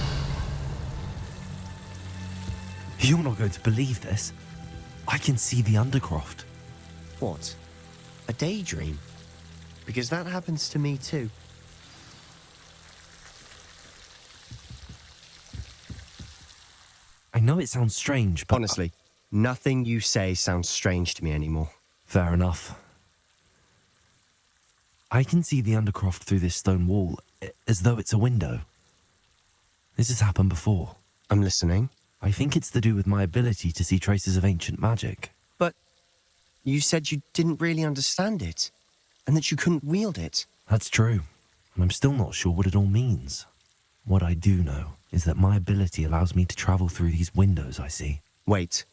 You're not going to believe this. I can see the Undercroft. What? A daydream? Because that happens to me too. I know it sounds strange, but... Honestly, nothing you say sounds strange to me anymore. Fair enough. I can see the Undercroft through this stone wall, as though it's a window. This has happened before. I'm listening. I think it's to do with my ability to see traces of ancient magic. But you said you didn't really understand it, and that you couldn't wield it. That's true, and I'm still not sure what it all means. What I do know is that my ability allows me to travel through these windows I see. Wait.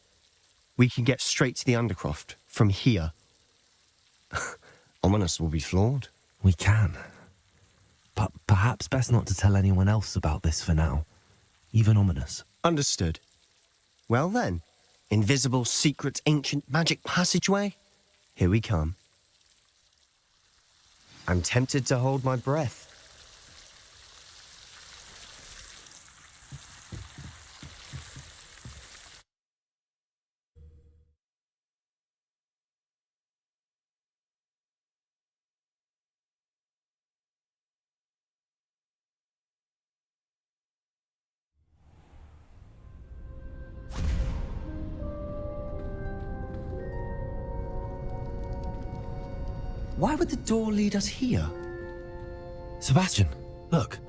We can get straight to the Undercroft from here. Ominous will be flawed. We can. But perhaps best not to tell anyone else about this for now. Even Ominous. Understood. Well then, invisible, secret, ancient magic passageway? Here we come. I'm tempted to hold my breath. Why would the door lead us here? Sebastian, look.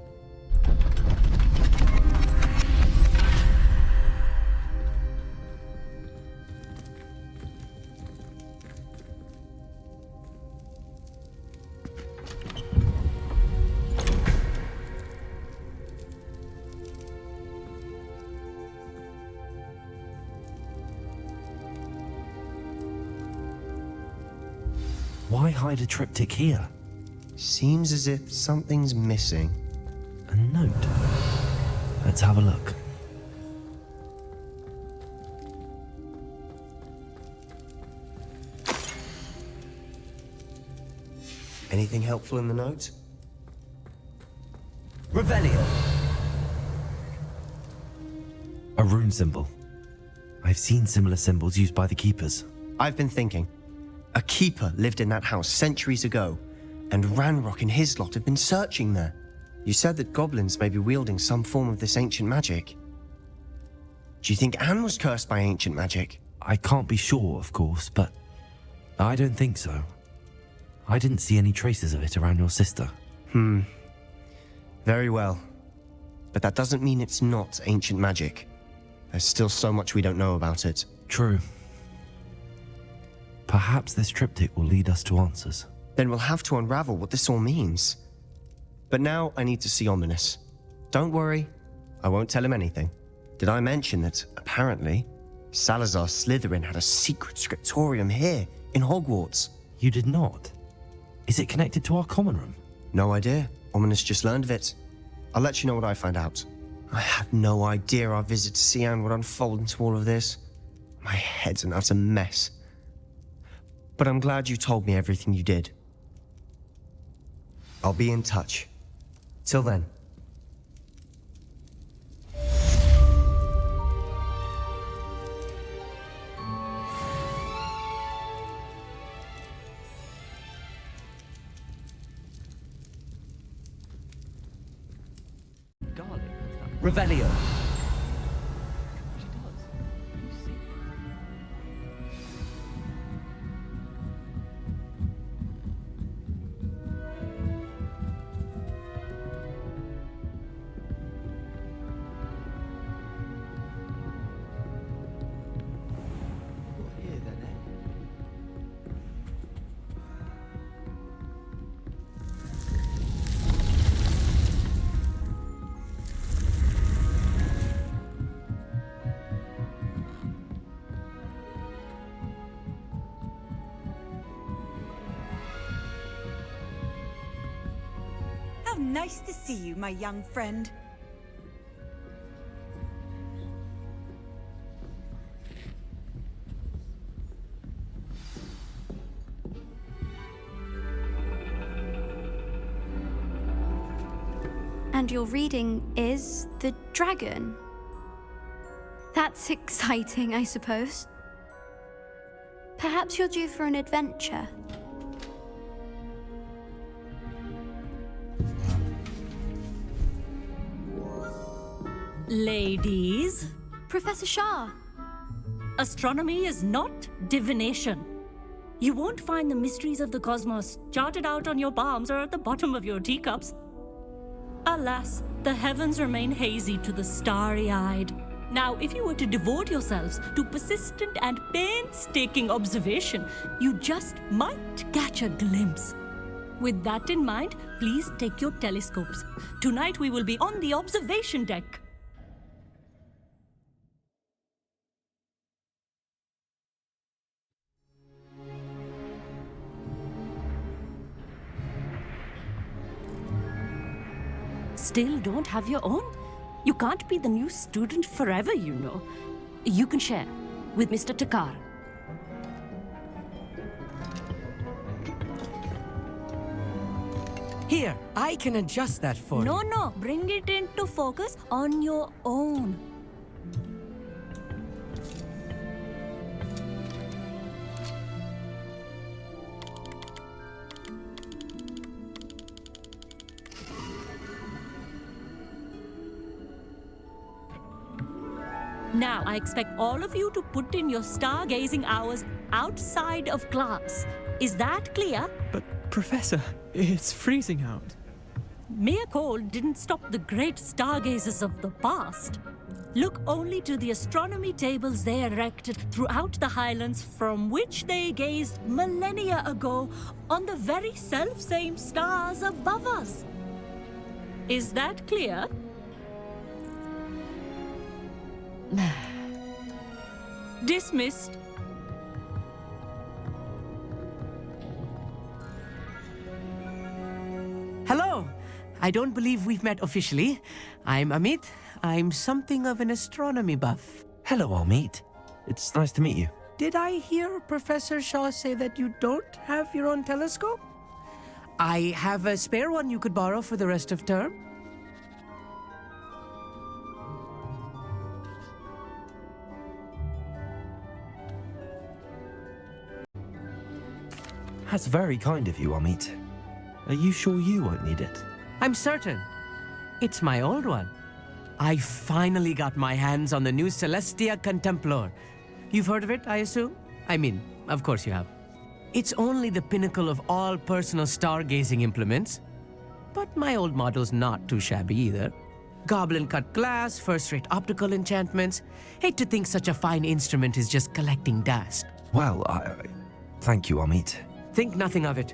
Why hide a triptych here? Seems as if something's missing. A note. Let's have a look. Anything helpful in the note? Revelio. A rune symbol. I've seen similar symbols used by the keepers. I've been thinking. A keeper lived in that house centuries ago, and Ranrock and his lot have been searching there. You said that goblins may be wielding some form of this ancient magic. Do you think Anne was cursed by ancient magic? I can't be sure, of course, but I don't think so. I didn't see any traces of it around your sister. Very well. But that doesn't mean it's not ancient magic. There's still so much we don't know about it. True. Perhaps this triptych will lead us to answers. Then we'll have to unravel what this all means. But now I need to see Ominous. Don't worry, I won't tell him anything. Did I mention that, apparently, Salazar Slytherin had a secret scriptorium here, in Hogwarts? You did not? Is it connected to our common room? No idea. Ominous just learned of it. I'll let you know what I find out. I had no idea our visit to Sian would unfold into all of this. My head's an utter mess. But I'm glad you told me everything you did. I'll be in touch. Till then. Garlick. Revelio. How nice to see you, my young friend. And your reading is the dragon. That's exciting, I suppose. Perhaps you're due for an adventure. Ladies, Professor Shah. astronomy is not divination. You won't find the mysteries of the cosmos charted out on your palms or at the bottom of your teacups. Alas, the heavens remain hazy to the starry-eyed. Now, if you were to devote yourselves to persistent and painstaking observation, you just might catch a glimpse. With that in mind, please take your telescopes. Tonight we will be on the observation deck. Still don't have your own? You can't be the new student forever, you know. You can share with Mr. Takar. Here, I can adjust that for you. No, bring it into focus on your own. Now, I expect all of you to put in your stargazing hours outside of class. Is that clear? But, Professor, it's freezing out. Mere cold didn't stop the great stargazers of the past. Look only to the astronomy tables they erected throughout the Highlands from which they gazed millennia ago on the very self-same stars above us. Is that clear? Dismissed. Hello. I don't believe we've met officially. I'm Amit. I'm something of an astronomy buff. Hello, Amit. It's nice to meet you. Did I hear Professor Shaw say that you don't have your own telescope? I have a spare one you could borrow for the rest of term. That's very kind of you, Amit. Are you sure you won't need it? I'm certain. It's my old one. I finally got my hands on the new Celestia Contemplar. You've heard of it, I assume? I mean, of course you have. It's only the pinnacle of all personal stargazing implements. But my old model's not too shabby either. Goblin-cut glass, first-rate optical enchantments. Hate to think such a fine instrument is just collecting dust. Well, thank you, Amit. Think nothing of it.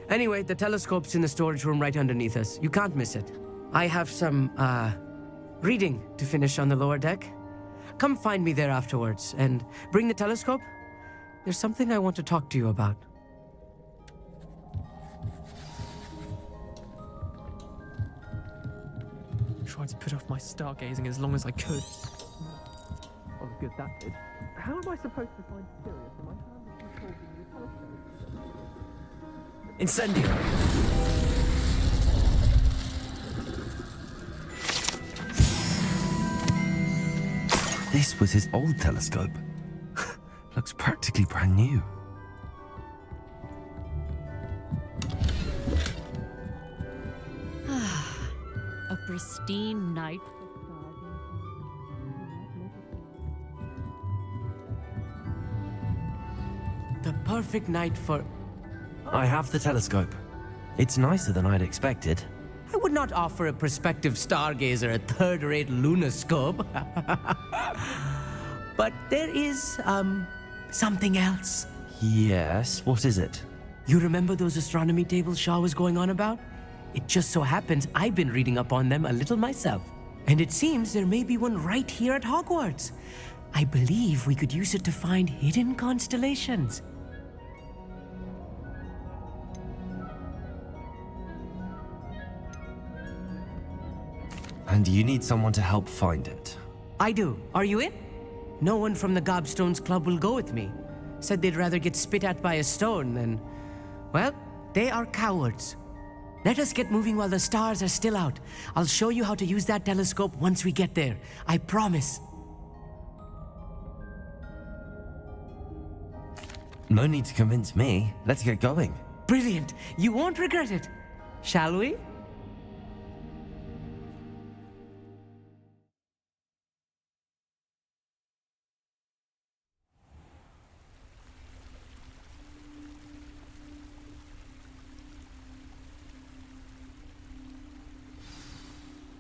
Anyway, the telescope's in the storage room right underneath us. You can't miss it. I have some, reading to finish on the lower deck. Come find me there afterwards, and bring the telescope. There's something I want to talk to you about. Tried to put off my stargazing as long as I could. Oh, good, that did. How am I supposed to find Sirius in my hand if you told me the telescope? Incendio! This was his old telescope. Looks practically brand new. A pristine night. The perfect night for... I have the telescope. It's nicer than I'd expected. I would not offer a prospective stargazer a third-rate lunoscope. But there is, something else. Yes, what is it? You remember those astronomy tables Shaw was going on about? It just so happens I've been reading up on them a little myself. And it seems there may be one right here at Hogwarts. I believe we could use it to find hidden constellations. And you need someone to help find it. I do. Are you in? No one from the Gobstones Club will go with me. Said they'd rather get spit at by a stone than... Well, they are cowards. Let us get moving while the stars are still out. I'll show you how to use that telescope once we get there. I promise. No need to convince me. Let's get going. Brilliant. You won't regret it. Shall we?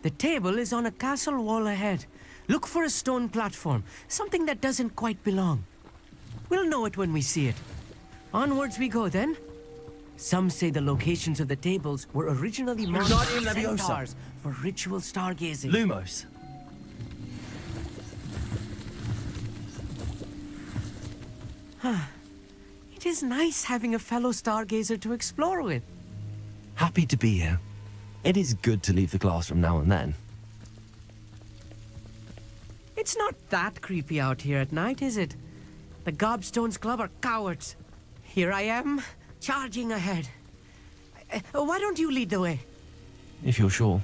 The table is on a castle wall ahead. Look for a stone platform, something that doesn't quite belong. We'll know it when we see it. Onwards we go then. Some say the locations of the tables were originally marked with centaurs for ritual stargazing. Lumos. It is nice having a fellow stargazer to explore with. Happy to be here. It is good to leave the classroom now and then. It's not that creepy out here at night, is it? The Gobstones Club are cowards. Here I am, charging ahead. Why don't you lead the way? If you're sure.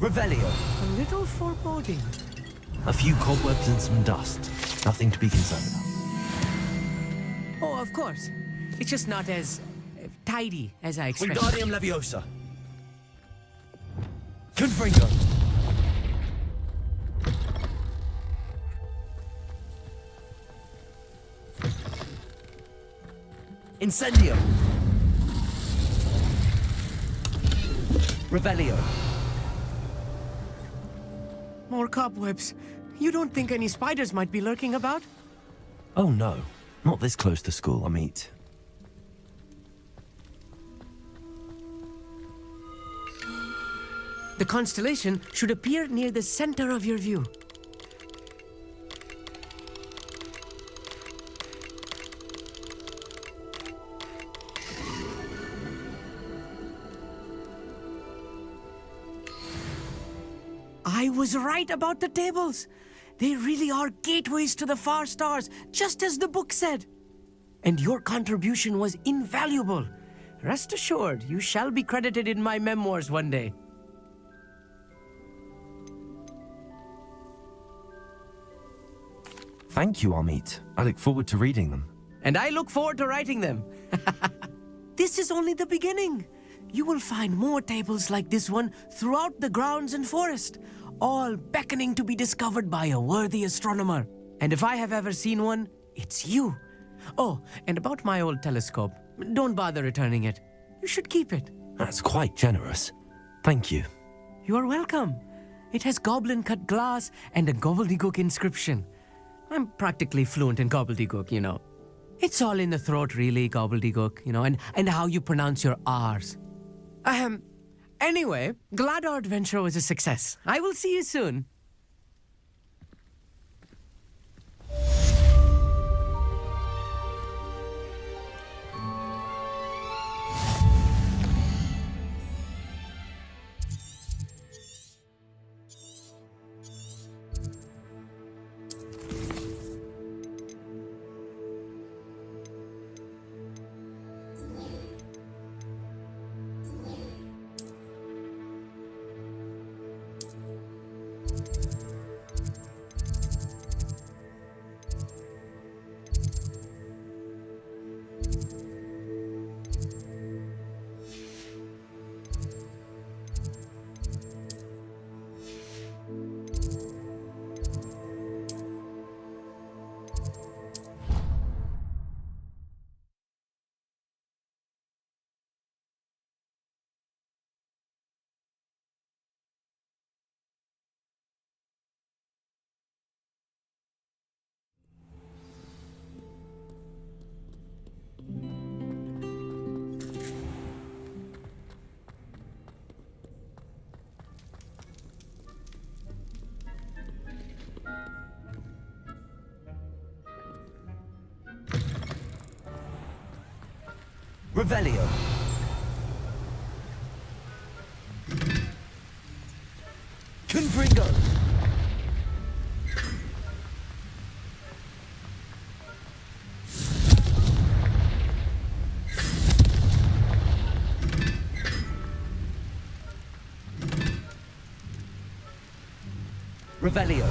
Revelio. A little foreboding. A few cobwebs and some dust. Nothing to be concerned about. Oh, of course. It's just not as tidy as I expected. Wingardium Leviosa. Confringo. Incendio. Revelio. More cobwebs. You don't think any spiders might be lurking about? Oh no, not this close to school, Amit. The constellation should appear near the center of your view. I was right about the tables. They really are gateways to the far stars, just as the book said. And your contribution was invaluable. Rest assured, you shall be credited in my memoirs one day. Thank you, Amit. I look forward to reading them. And I look forward to writing them. This is only the beginning. You will find more tables like this one throughout the grounds and forest, all beckoning to be discovered by a worthy astronomer. And if I have ever seen one, it's you. Oh, and about my old telescope, don't bother returning it. You should keep it. That's quite generous. Thank you. You are welcome. It has goblin-cut glass and a gobbledygook inscription. I'm practically fluent in gobbledygook, you know. It's all in the throat, really, gobbledygook, you know, and how you pronounce your R's. Anyway, glad our adventure was a success. I will see you soon. Revelio. Confringo. Revelio.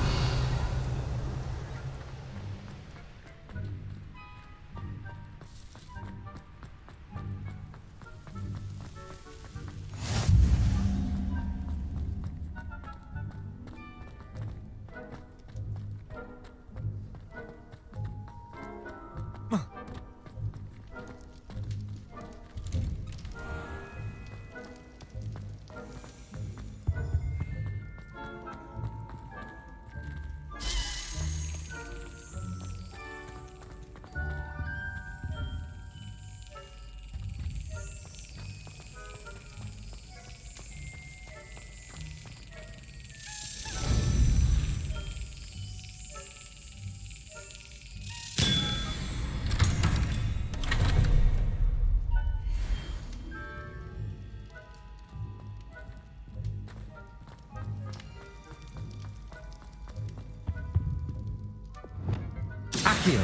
Accio.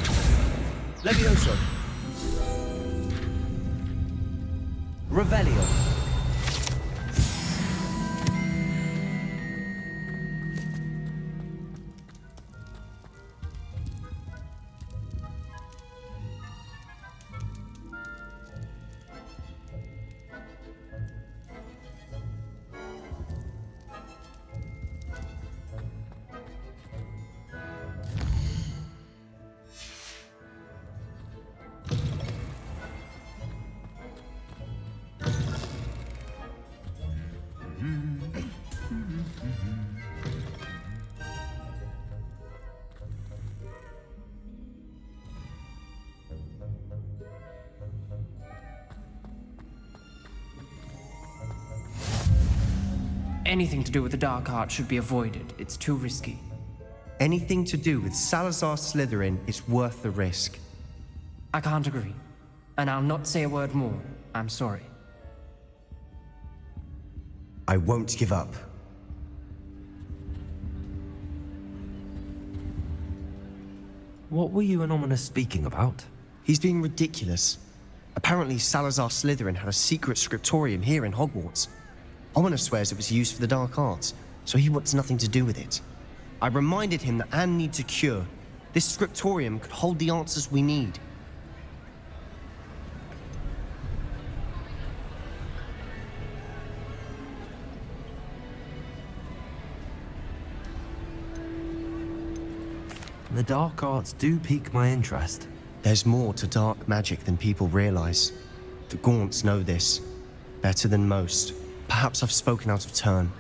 Levioso. Revelio. Anything to do with the dark art should be avoided. It's too risky. Anything to do with Salazar Slytherin is worth the risk. I can't agree. And I'll not say a word more. I'm sorry. I won't give up. What were you and Ominous speaking about? He's being ridiculous. Apparently Salazar Slytherin had a secret scriptorium here in Hogwarts. Ominous swears it was used for the dark arts, so he wants nothing to do with it. I reminded him that Anne needs a cure. This scriptorium could hold the answers we need. The dark arts do pique my interest. There's more to dark magic than people realize. The Gaunts know this better than most. Perhaps I've spoken out of turn.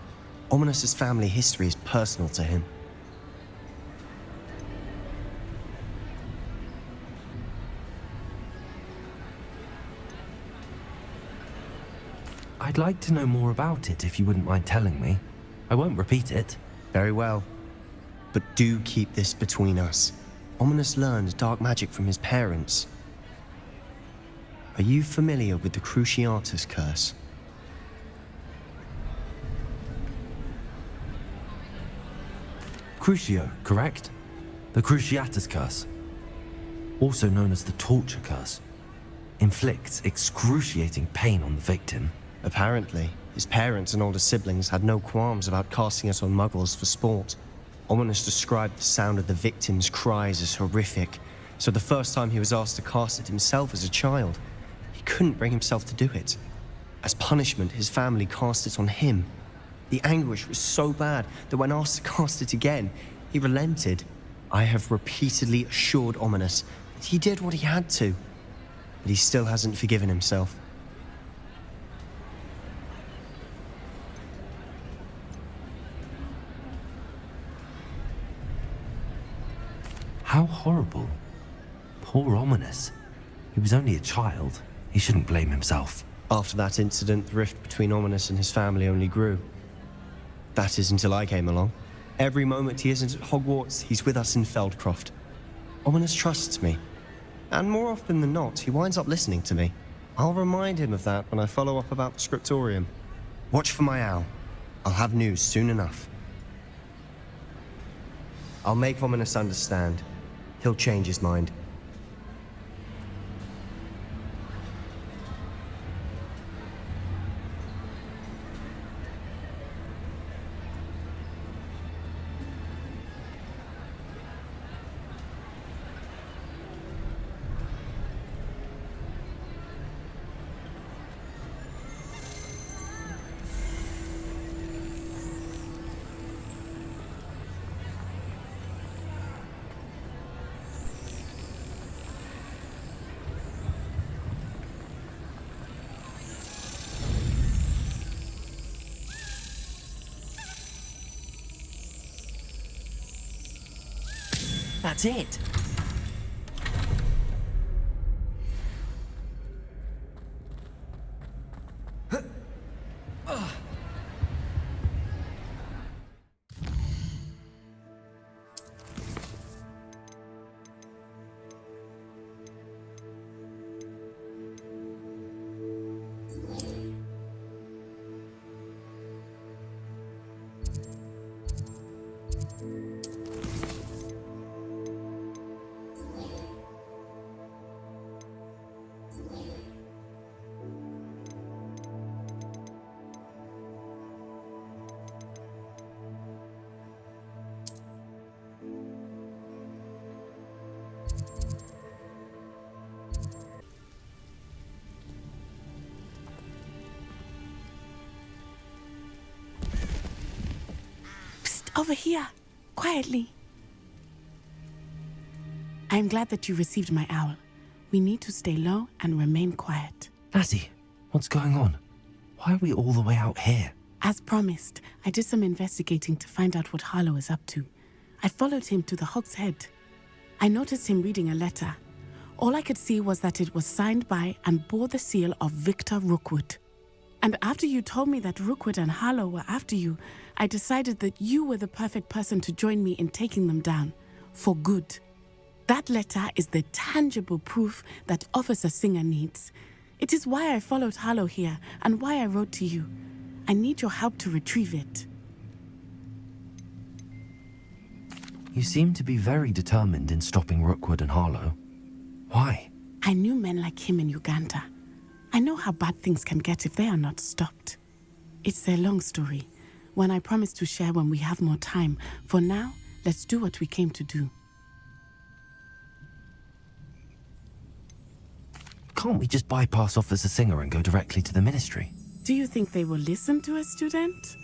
Ominous's family history is personal to him. I'd like to know more about it if you wouldn't mind telling me. I won't repeat it. Very well. But do keep this between us. Ominous learned dark magic from his parents. Are you familiar with the Cruciatus Curse? Crucio, correct? The Cruciatus Curse. Also known as the Torture Curse. Inflicts excruciating pain on the victim. Apparently, his parents and older siblings had no qualms about casting it on muggles for sport. Ominous described the sound of the victim's cries as horrific, so the first time he was asked to cast it himself as a child, he couldn't bring himself to do it. As punishment, his family cast it on him. The anguish was so bad that when asked to cast it again, he relented. I have repeatedly assured Ominous that he did what he had to, but he still hasn't forgiven himself. How horrible. Poor Ominous. He was only a child. He shouldn't blame himself. After that incident, the rift between Ominous and his family only grew. That is until I came along. Every moment he isn't at Hogwarts, he's with us in Feldcroft. Ominous trusts me. And more often than not, he winds up listening to me. I'll remind him of that when I follow up about the scriptorium. Watch for my owl. I'll have news soon enough. I'll make Ominous understand. He'll change his mind. That's it. Over here, quietly. I'm glad that you received my owl. We need to stay low and remain quiet. Lassie, what's going on? Why are we all the way out here? As promised, I did some investigating to find out what Harlow is up to. I followed him to the Hog's Head. I noticed him reading a letter. All I could see was that it was signed by and bore the seal of Victor Rookwood. And after you told me that Rookwood and Harlow were after you, I decided that you were the perfect person to join me in taking them down. For good. That letter is the tangible proof that Officer Singer needs. It is why I followed Harlow here and why I wrote to you. I need your help to retrieve it. You seem to be very determined in stopping Rookwood and Harlow. Why? I knew men like him in Uganda. I know how bad things can get if they are not stopped. It's a long story, one I promise to share when we have more time. For now, let's do what we came to do. Can't we just bypass Officer Singer and go directly to the Ministry? Do you think they will listen to a student?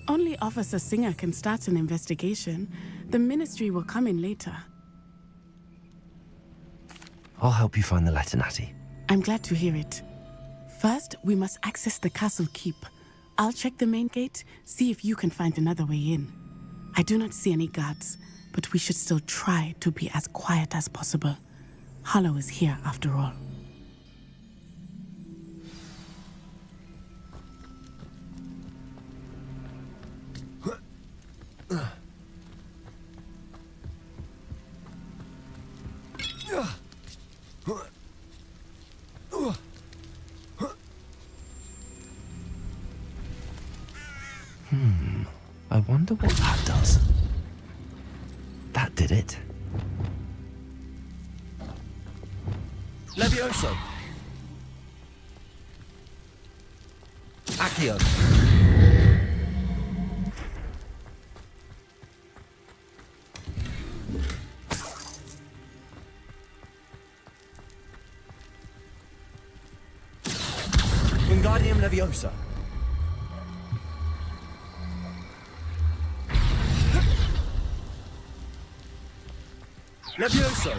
Only Officer Singer can start an investigation. The Ministry will come in later. I'll help you find the letter, Natty. I'm glad to hear it. First, we must access the castle keep. I'll check the main gate, see if you can find another way in. I do not see any guards, but we should still try to be as quiet as possible. Harlow is here after all. I wonder what that does. That did it. Levioso! Accio! Wingardium Leviosa! Levioso!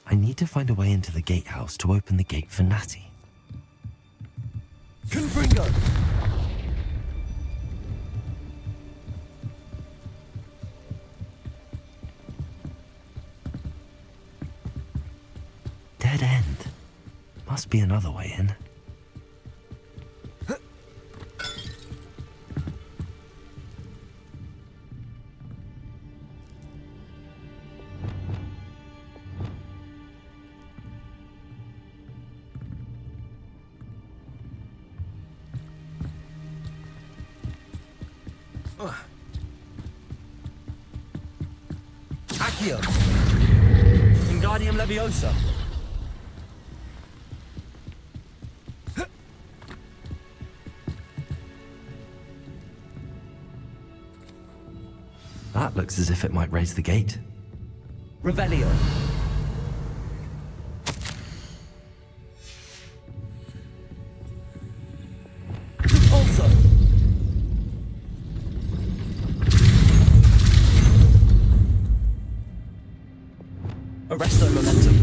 I need to find a way into the gatehouse to open the gate for Natty. Confringo! Dead end. Must be another way in. Accio! Wingardium Leviosa! That looks as if it might raise the gate. Revelio! Also! Arresto Momentum!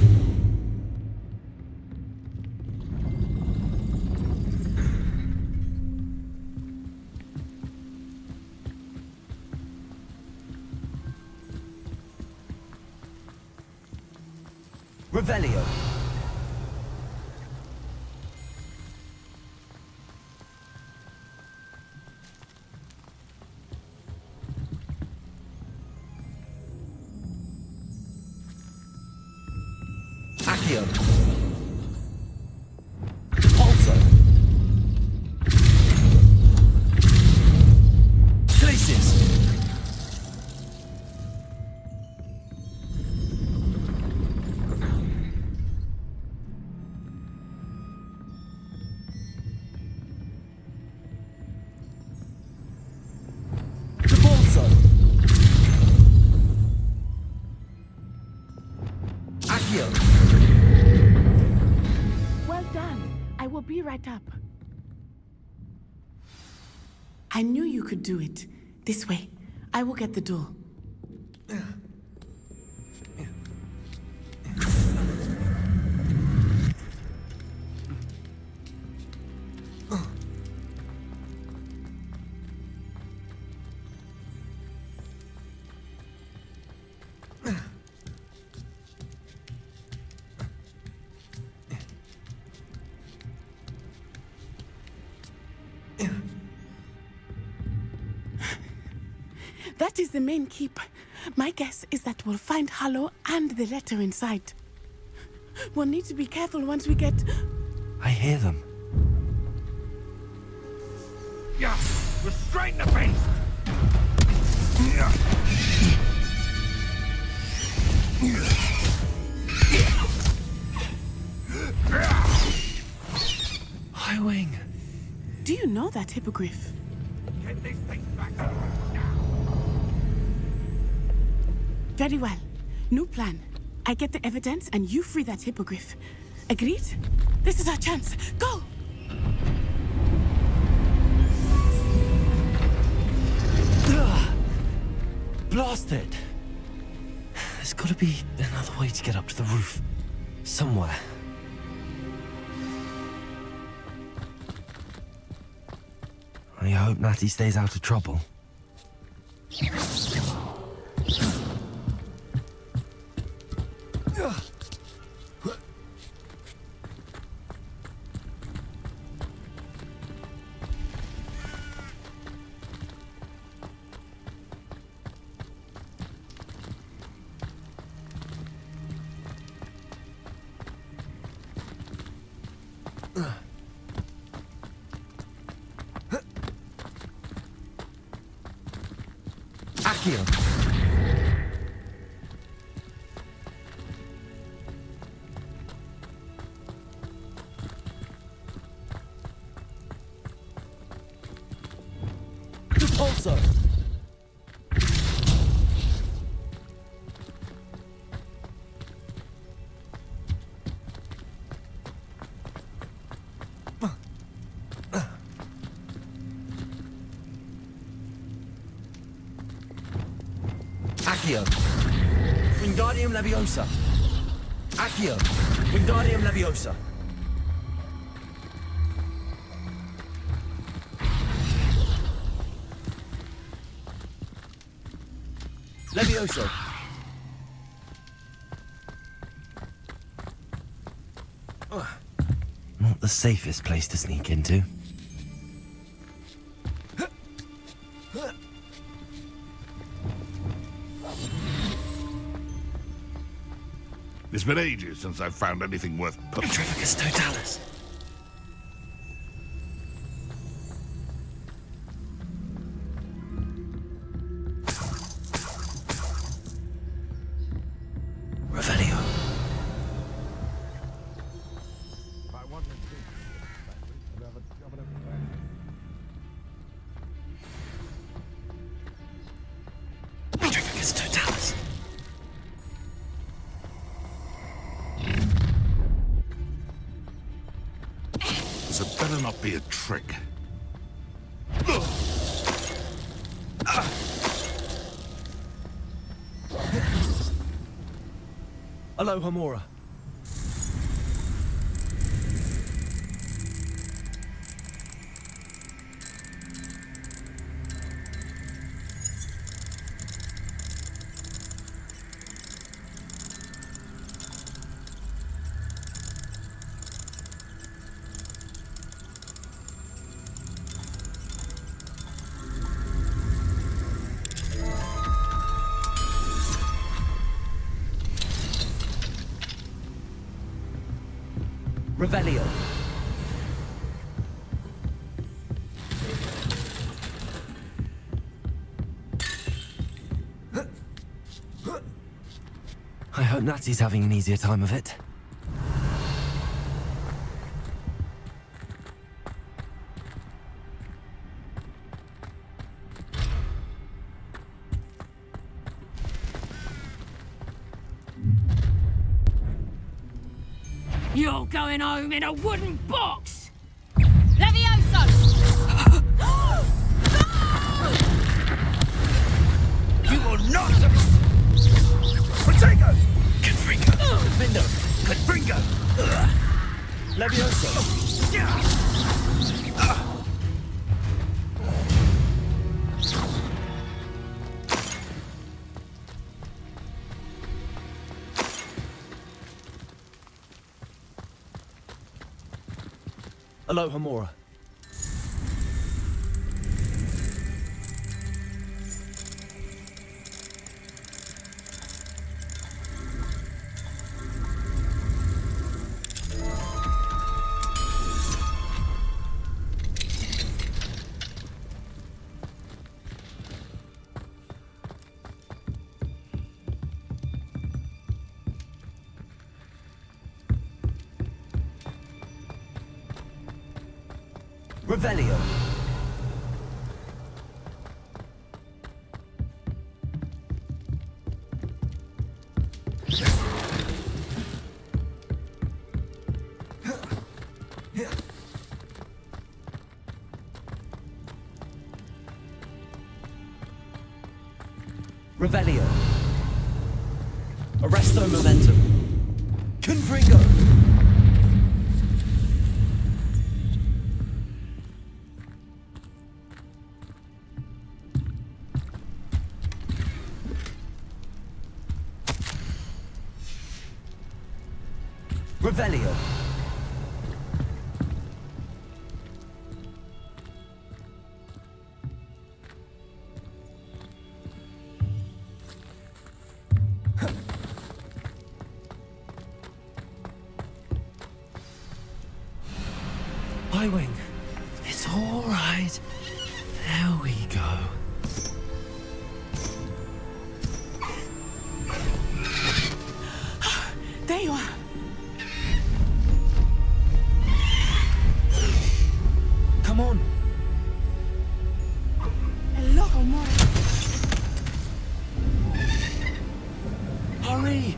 Revelio! Accio! Also! Glacius! Well done. I will be right up. I knew you could do it. This way. I will get the door. That is the main keep. My guess is that we'll find Hallow and the letter inside. We'll need to be careful once we get... I hear them. Yeah, restrain the beast! High Wing. Do you know that hippogriff? Get these things back now! Very well. New plan. I get the evidence and you free that hippogriff. Agreed? This is our chance. Go! Blasted! There's gotta be another way to get up to the roof. Somewhere. I hope Natty stays out of trouble. Also. Accio. Wingardium Leviosa. Accio. Wingardium Leviosa. Levioso. Not the safest place to sneak into. It's been ages since I've found anything worth putting. Petrificus totalis. Revelio. Petrificus totalis. So it better not be a trick. Aloha Mora. Revelio. I hope Natty's having an easier time of it. You're going home in a wooden box! Levioso! You will not... Protego! Confringo. Defendo! Confringo! Levioso. Aloha Mora. Revelio. Revelio. Arresto momentum. Confringo. Revelio. Highwing. It's all right. There we go. There you are. Come on. A lot more. Hurry.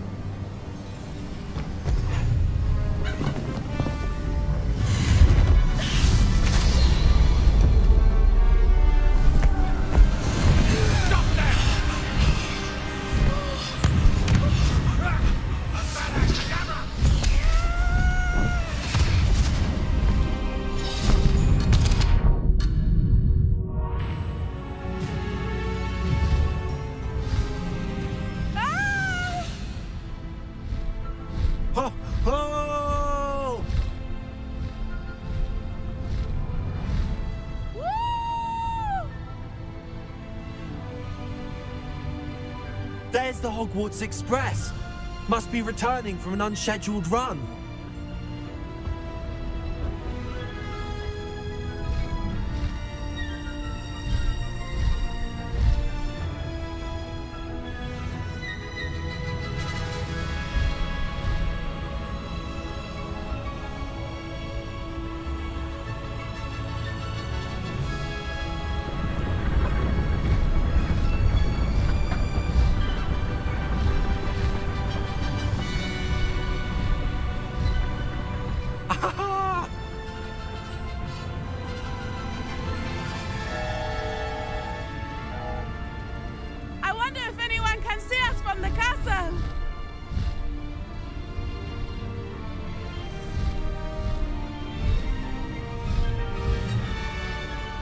There's the Hogwarts Express. Must be returning from an unscheduled run. I wonder if anyone can see us from the castle.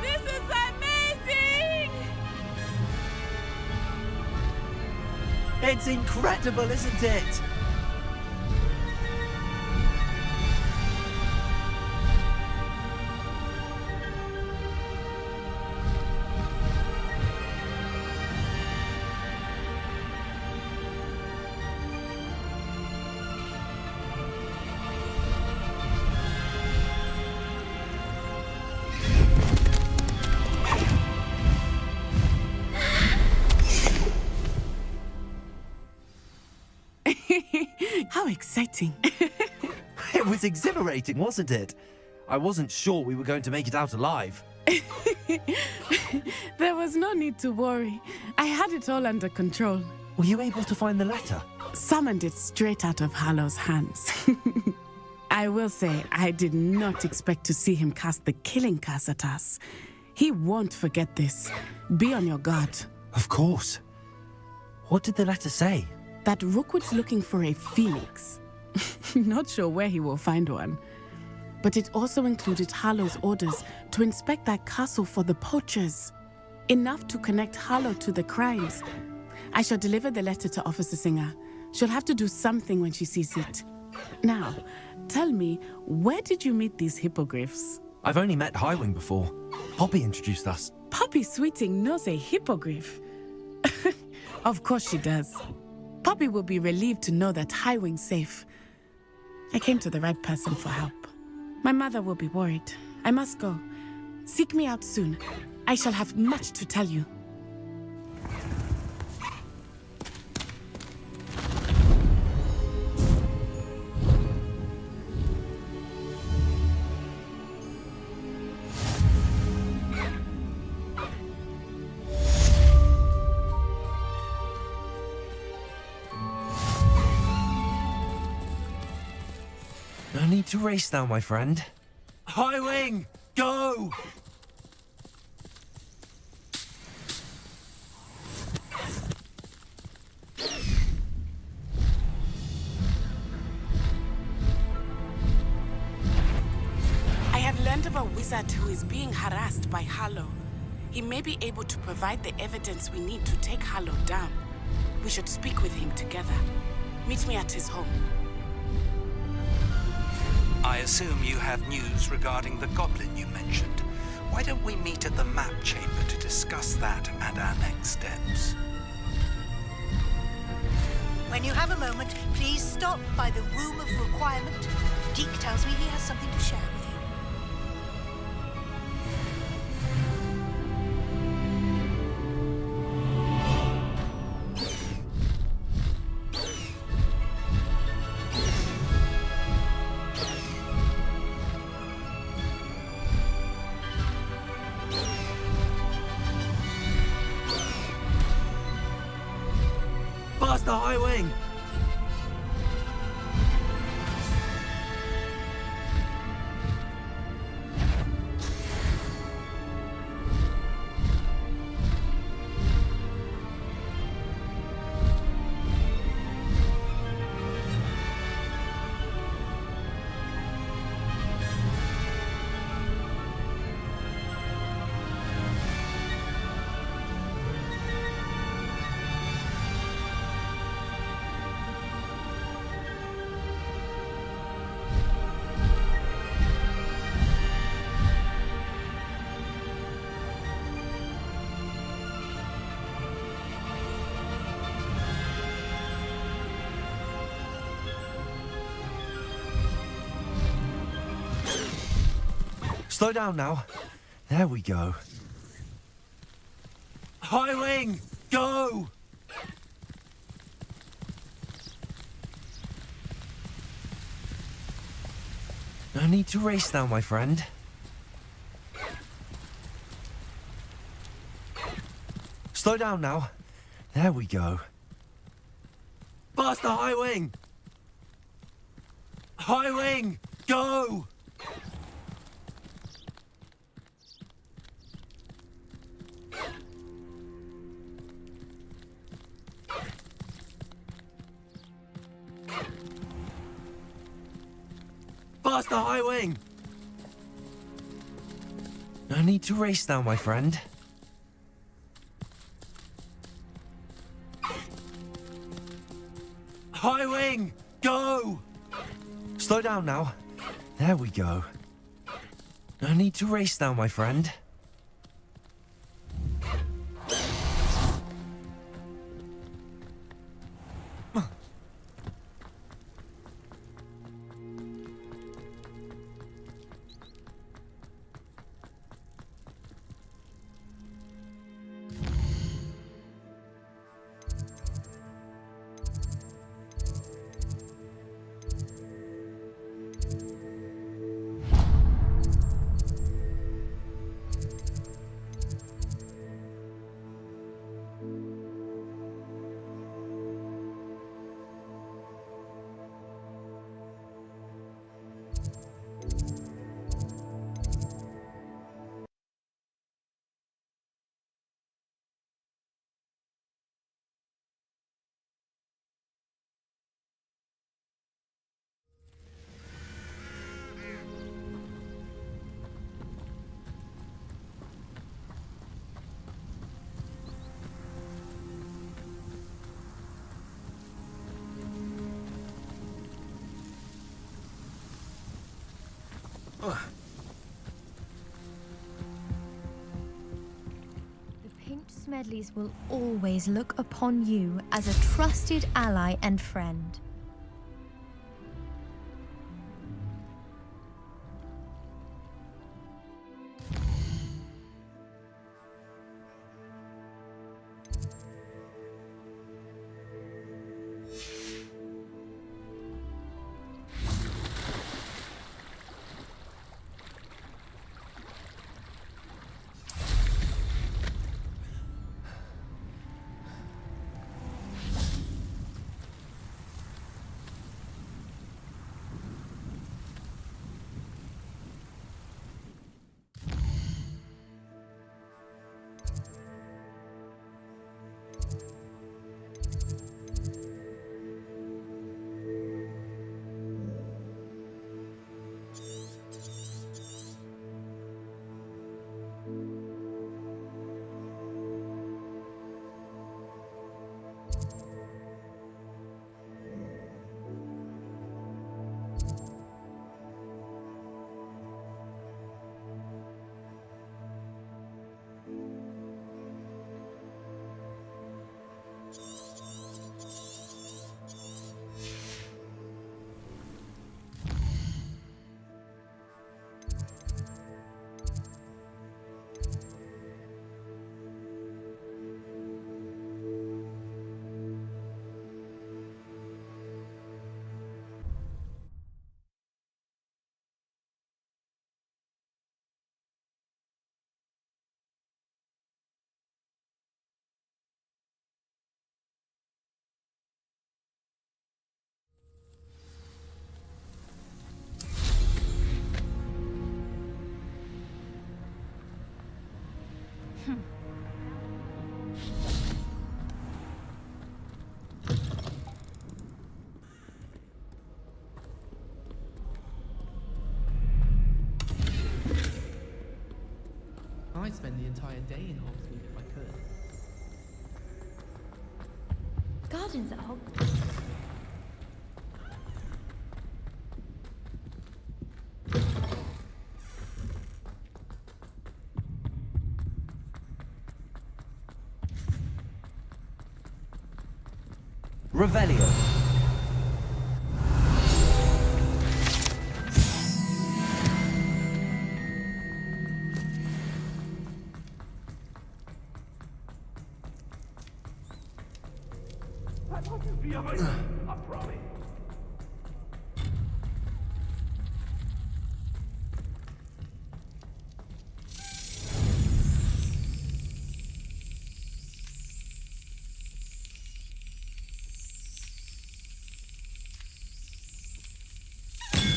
This is amazing! It's incredible, isn't it? How exciting. It was exhilarating, wasn't it? I wasn't sure we were going to make it out alive. There was no need to worry. I had it all under control. Were you able to find the letter? Summoned it straight out of Hallow's hands. I will say, I did not expect to see him cast the killing curse at us. He won't forget this. Be on your guard. Of course. What did the letter say? That Rookwood's looking for a phoenix. Not sure where he will find one. But it also included Hallow's orders to inspect that castle for the poachers. Enough to connect Hallow to the crimes. I shall deliver the letter to Officer Singer. She'll have to do something when she sees it. Now, tell me, where did you meet these hippogriffs? I've only met Highwing before. Poppy introduced us. Poppy Sweeting knows a hippogriff. Of course she does. Poppy will be relieved to know that Highwing's safe. I came to the right person for help. My mother will be worried. I must go. Seek me out soon. I shall have much to tell you. need to race now, my friend. High wing, go! I have learned of a wizard who is being harassed by Harlow. He may be able to provide the evidence we need to take Harlow down. We should speak with him together. Meet me at his home. I assume you have news regarding the goblin you mentioned. Why don't we meet at the map chamber to discuss that and our next steps? When you have a moment, please stop by the Room of Requirement. Deke tells me he has something to share with you. Faster, high wing! Slow down now. There we go. High wing, go! No need to race now, my friend. Slow down now. There we go. Faster, high wing! High wing, go! Faster, high wing! No need to race now, my friend. High wing, go! Slow down now. There we go. No need to race now, my friend. The Pinched Smedleys will always look upon you as a trusted ally and friend. I'd spend the entire day in Hogsmeade if I could. Gardens at Hogwarts. Revelio.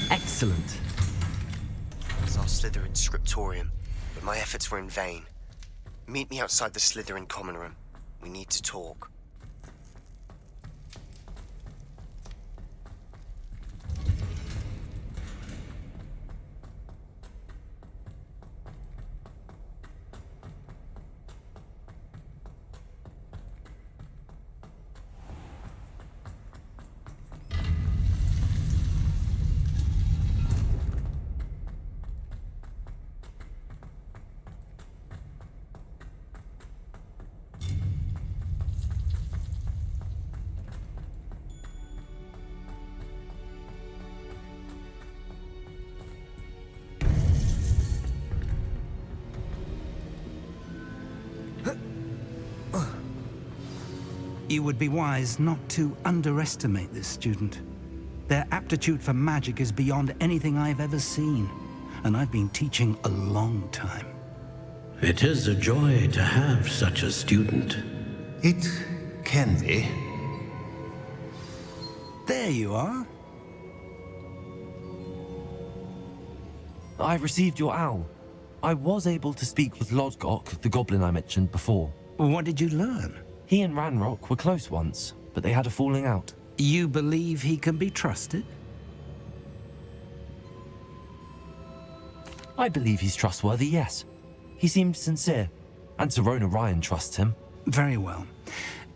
Excellent. It's our Slytherin scriptorium, but my efforts were in vain. Meet me outside the Slytherin common room. We need to talk. You would be wise not to underestimate this student. Their aptitude for magic is beyond anything I've ever seen, and I've been teaching a long time. It is a joy to have such a student. It can be. There you are. I received your owl. I was able to speak with Lodgok, the goblin I mentioned before. What did you learn? He and Ranrock were close once, but they had a falling out. You believe he can be trusted? I believe he's trustworthy, yes. He seemed sincere, and Serona Ryan trusts him. Very well.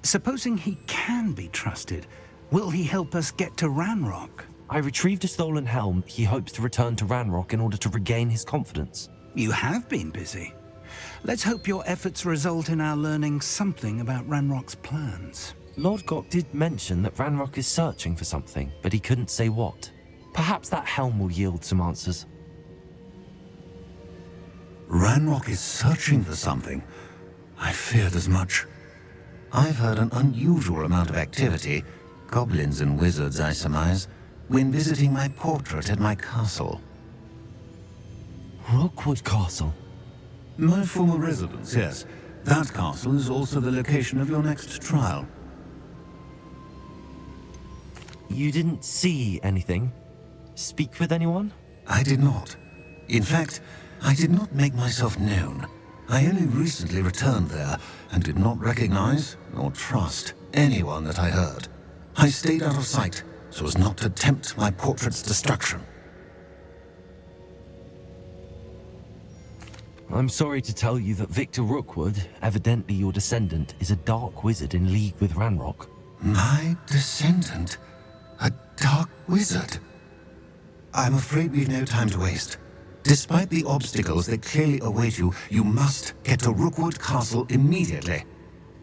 Supposing he can be trusted, will he help us get to Ranrock? I retrieved a stolen helm. He hopes to return to Ranrock in order to regain his confidence. You have been busy. Let's hope your efforts result in our learning something about Ranrock's plans. Lodgok did mention that Ranrock is searching for something, but he couldn't say what. Perhaps that helm will yield some answers. Ranrock is searching for something. I feared as much. I've heard an unusual amount of activity, goblins and wizards, I surmise, when visiting my portrait at my castle. Rookwood Castle? My former residence, yes. That castle is also the location of your next trial. You didn't see anything? Speak with anyone? I did not. In fact, I did not make myself known. I only recently returned there and did not recognize nor trust anyone that I heard. I stayed out of sight so as not to tempt my portrait's destruction. I'm sorry to tell you that Victor Rookwood, evidently your descendant, is a dark wizard in league with Ranrock. My descendant? A dark wizard? I'm afraid we've no time to waste. Despite the obstacles that clearly await you, you must get to Rookwood Castle immediately.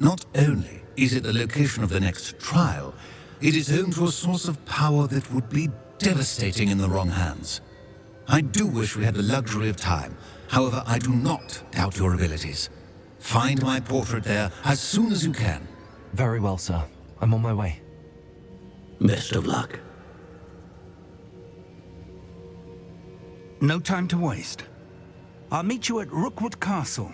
Not only is it the location of the next trial, it is home to a source of power that would be devastating in the wrong hands. I do wish we had the luxury of time. However, I do not doubt your abilities. Find my portrait there as soon as you can. Very well, sir. I'm on my way. Best of luck. No time to waste. I'll meet you at Rookwood Castle.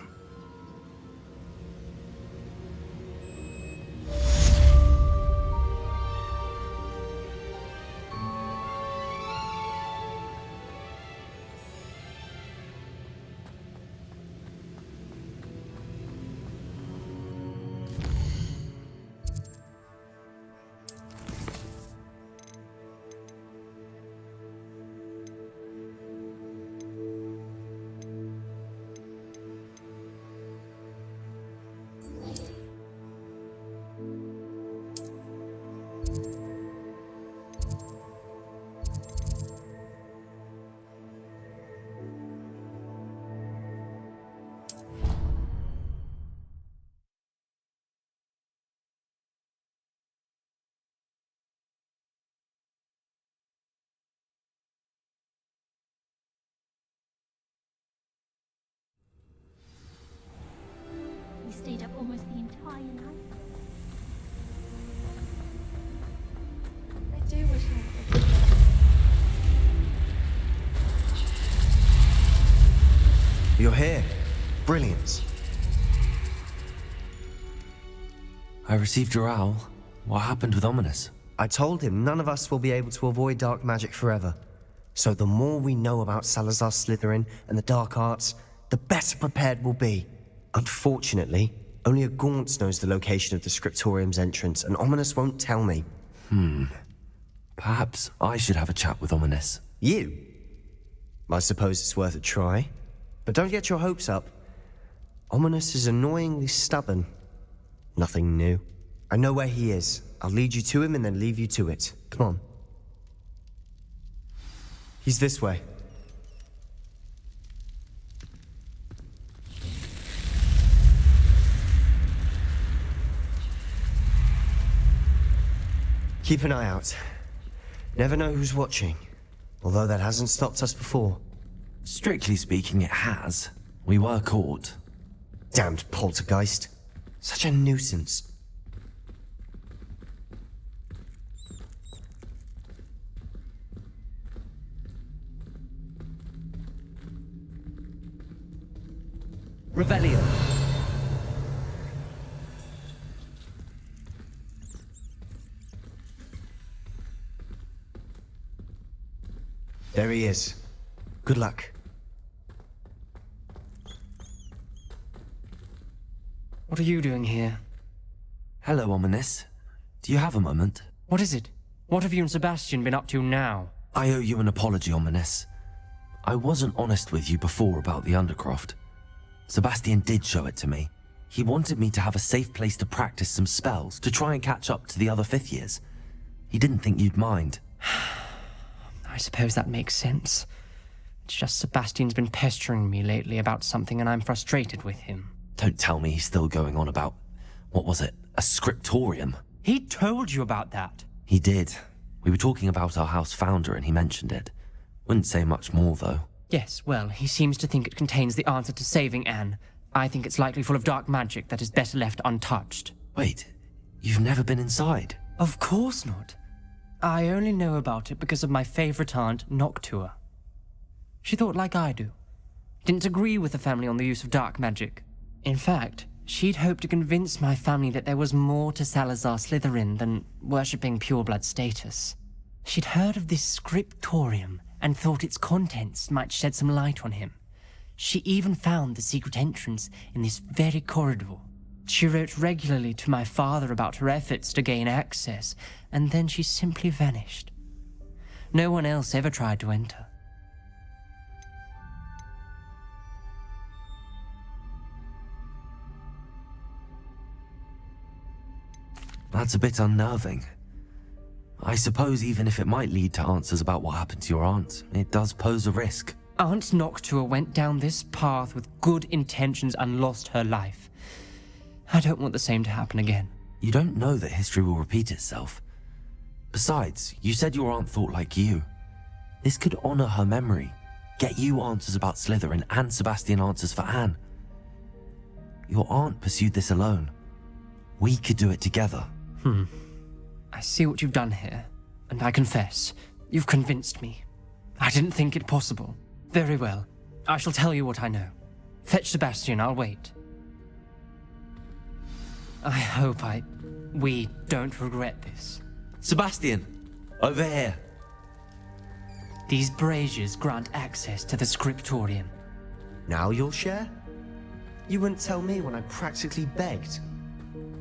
We stayed up almost the entire night. I do wish I could. You're here. Brilliant. I received your owl. What happened with Ominous? I told him none of us will be able to avoid dark magic forever. So the more we know about Salazar Slytherin and the dark arts, the better prepared we'll be. Unfortunately, only a Gaunt knows the location of the Scriptorium's entrance, and Ominous won't tell me. Perhaps I should have a chat with Ominous. You? I suppose it's worth a try. But don't get your hopes up. Ominous is annoyingly stubborn. Nothing new. I know where he is. I'll lead you to him and then leave you to it. Come on. He's this way. Keep an eye out. Never know who's watching. Although that hasn't stopped us before. Strictly speaking, it has. We were caught. Damned poltergeist. Such a nuisance. Revelio. There he is. Good luck. What are you doing here? Hello, Ominous. Do you have a moment? What is it? What have you and Sebastian been up to now? I owe you an apology, Ominous. I wasn't honest with you before about the Undercroft. Sebastian did show it to me. He wanted me to have a safe place to practice some spells, to try and catch up to the other 5th years. He didn't think you'd mind. I suppose that makes sense. It's just Sebastian's been pestering me lately about something and I'm frustrated with him. Don't tell me he's still going on about, what was it, a scriptorium? He told you about that. He did. We were talking about our house founder and he mentioned it. Wouldn't say much more, though. Yes, well, he seems to think it contains the answer to saving Anne. I think it's likely full of dark magic that is better left untouched. Wait, you've never been inside? Of course not. I only know about it because of my favorite aunt, Noctua. She thought like I do. Didn't agree with the family on the use of dark magic. In fact, she'd hoped to convince my family that there was more to Salazar Slytherin than worshipping pureblood status. She'd heard of this scriptorium and thought its contents might shed some light on him. She even found the secret entrance in this very corridor. She wrote regularly to my father about her efforts to gain access, and then she simply vanished. No one else ever tried to enter. That's a bit unnerving. I suppose even if it might lead to answers about what happened to your aunt, it does pose a risk. Aunt Noctua went down this path with good intentions and lost her life. I don't want the same to happen again. You don't know that history will repeat itself. Besides, you said your aunt thought like you. This could honor her memory, get you answers about Slytherin and Sebastian answers for Anne. Your aunt pursued this alone. We could do it together. I see what you've done here, and I confess, you've convinced me. I didn't think it possible. Very well. I shall tell you what I know. Fetch Sebastian, I'll wait. I hope we don't regret this. Sebastian! Over here! These braziers grant access to the scriptorium. Now you'll share? You wouldn't tell me when I practically begged.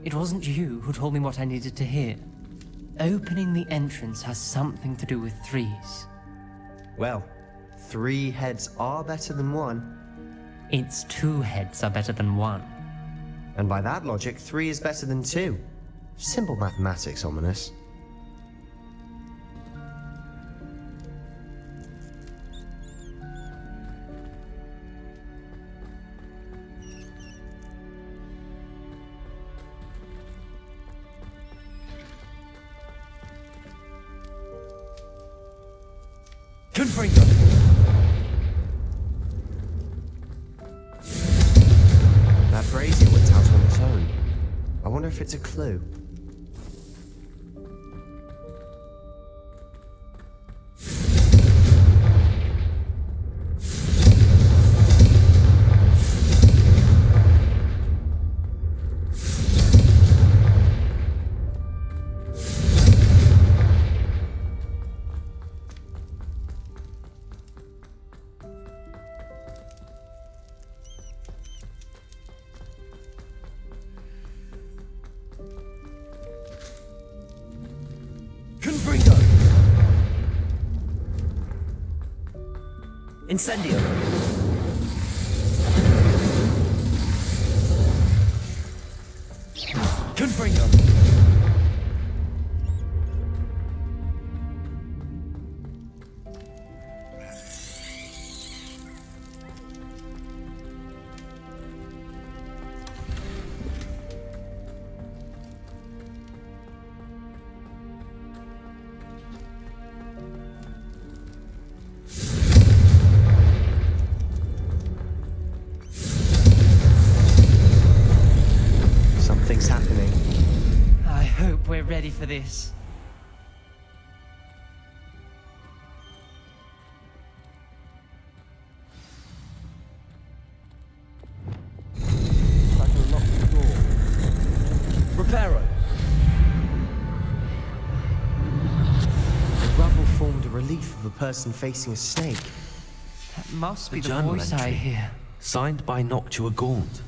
It wasn't you who told me what I needed to hear. Opening the entrance has something to do with 3s. Well, 3 heads are better than 1. Its 2 heads are better than 1. And by that logic, 3 is better than 2. Simple mathematics, ominous. Confringo! That brazier went out on its own. I wonder if it's a clue. Incendio! Confringo! Something's happening. I hope we're ready for this. Like a locked door. Reparo! The rubble formed a relief of a person facing a snake. That must be the journal voice I entry. hear. Signed by Noctua Gaunt.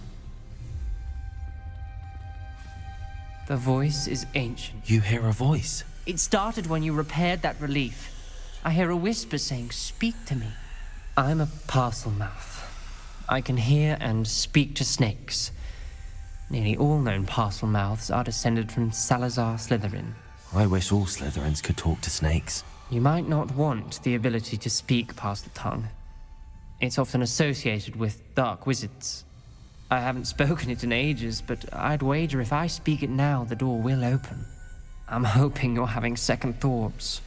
The voice is ancient. You hear a voice. It started when you repaired that relief. I hear a whisper saying, "Speak to me." I'm a parcel mouth. I can hear and speak to snakes. Nearly all known parcel mouths are descended from Salazar Slytherin. I wish all Slytherins could talk to snakes. You might not want the ability to speak past the tongue. It's often associated with dark wizards. I haven't spoken it in ages, but I'd wager if I speak it now, the door will open. I'm hoping you're having second thoughts.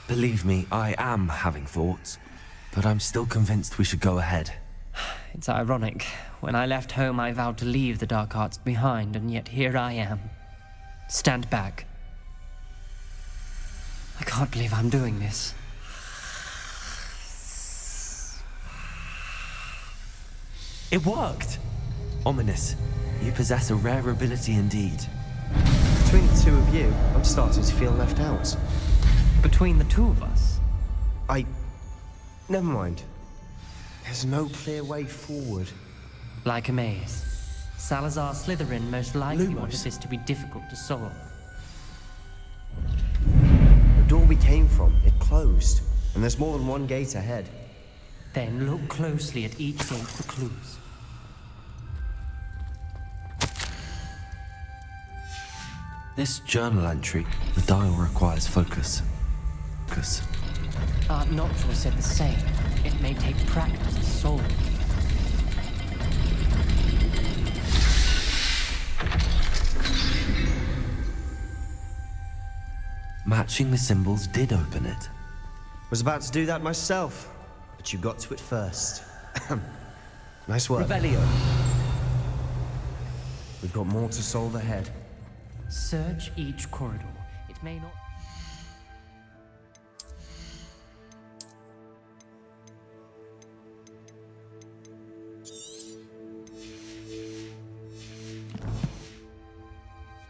Believe me, I am having thoughts, but I'm still convinced we should go ahead. It's ironic. When I left home, I vowed to leave the dark arts behind, and yet here I am. Stand back. I can't believe I'm doing this. It worked! Ominous, you possess a rare ability indeed. Between the two of you, I'm starting to feel left out. Between the two of us? Never mind. There's no clear way forward. Like a maze. Salazar Slytherin most likely Lumos. wanted this to be difficult to solve. The door we came from, it closed. And there's more than one gate ahead. Then look closely at each gate for clues. This journal entry, the dial requires focus. Focus. Noctua said the same. It may take practice to solve it. Matching the symbols did open it. Was about to do that myself, but you got to it first. Nice work. Revelio. We've got more to solve ahead. Search each corridor. It may not...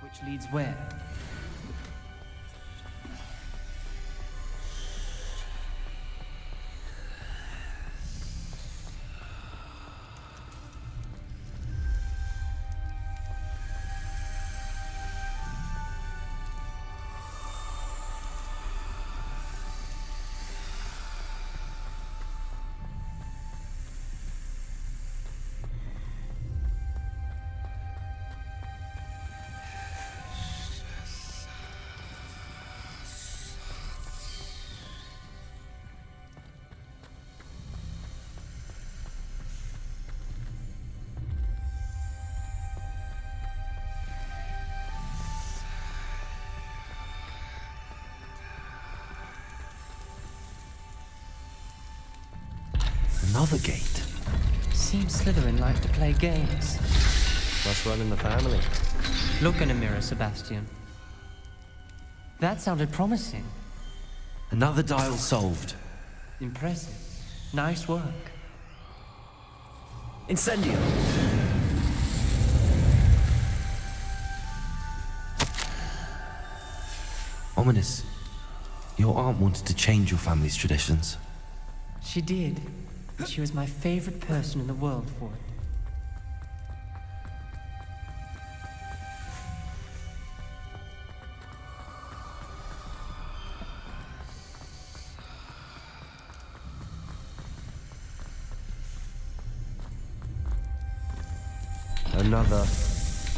Which leads where? Another gate. Seems Slytherin like to play games. Must run in the family. Look in a mirror, Sebastian. That sounded promising. Another dial solved. Impressive. Nice work. Incendio! Ominous. Your aunt wanted to change your family's traditions. She did. She was my favorite person in the world for it.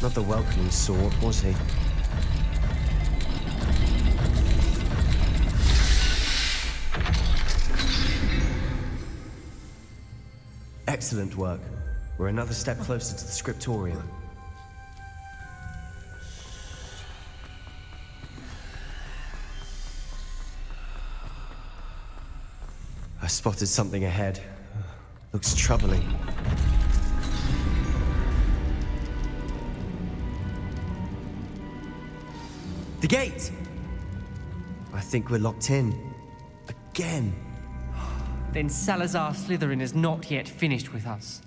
Not the welcoming sort, was he? Excellent work. We're another step closer to the scriptorium. I spotted something ahead. Looks troubling. The gate! I think we're locked in. Again. Then Salazar Slytherin is not yet finished with us.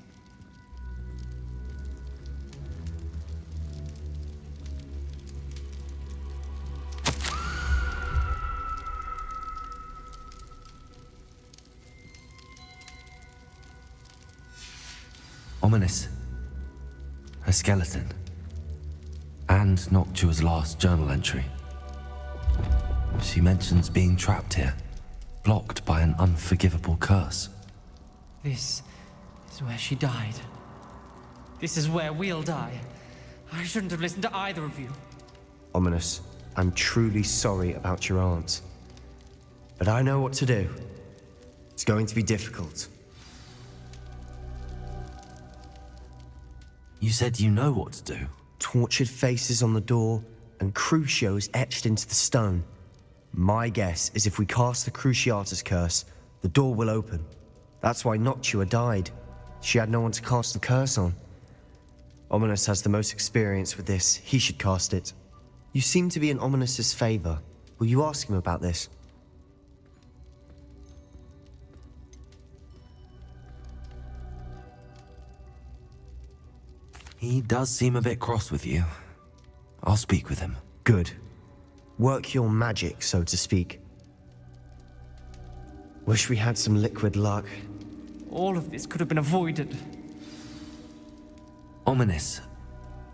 Ominous. A skeleton. And Noctua's last journal entry. She mentions being trapped here, blocked by an unforgivable curse. This is where she died. This is where we'll die. I shouldn't have listened to either of you. Ominous, I'm truly sorry about your aunt. But I know what to do. It's going to be difficult. You said you know what to do. Tortured faces on the door, and Crucios etched into the stone. My guess is if we cast the Cruciatus curse, the door will open. That's why Noctua died. She had no one to cast the curse on. Ominous has the most experience with this. He should cast it. You seem to be in Ominous's favor. Will you ask him about this? He does seem a bit cross with you. I'll speak with him. Good. Work your magic, so to speak. Wish we had some liquid luck. All of this could have been avoided. Ominous.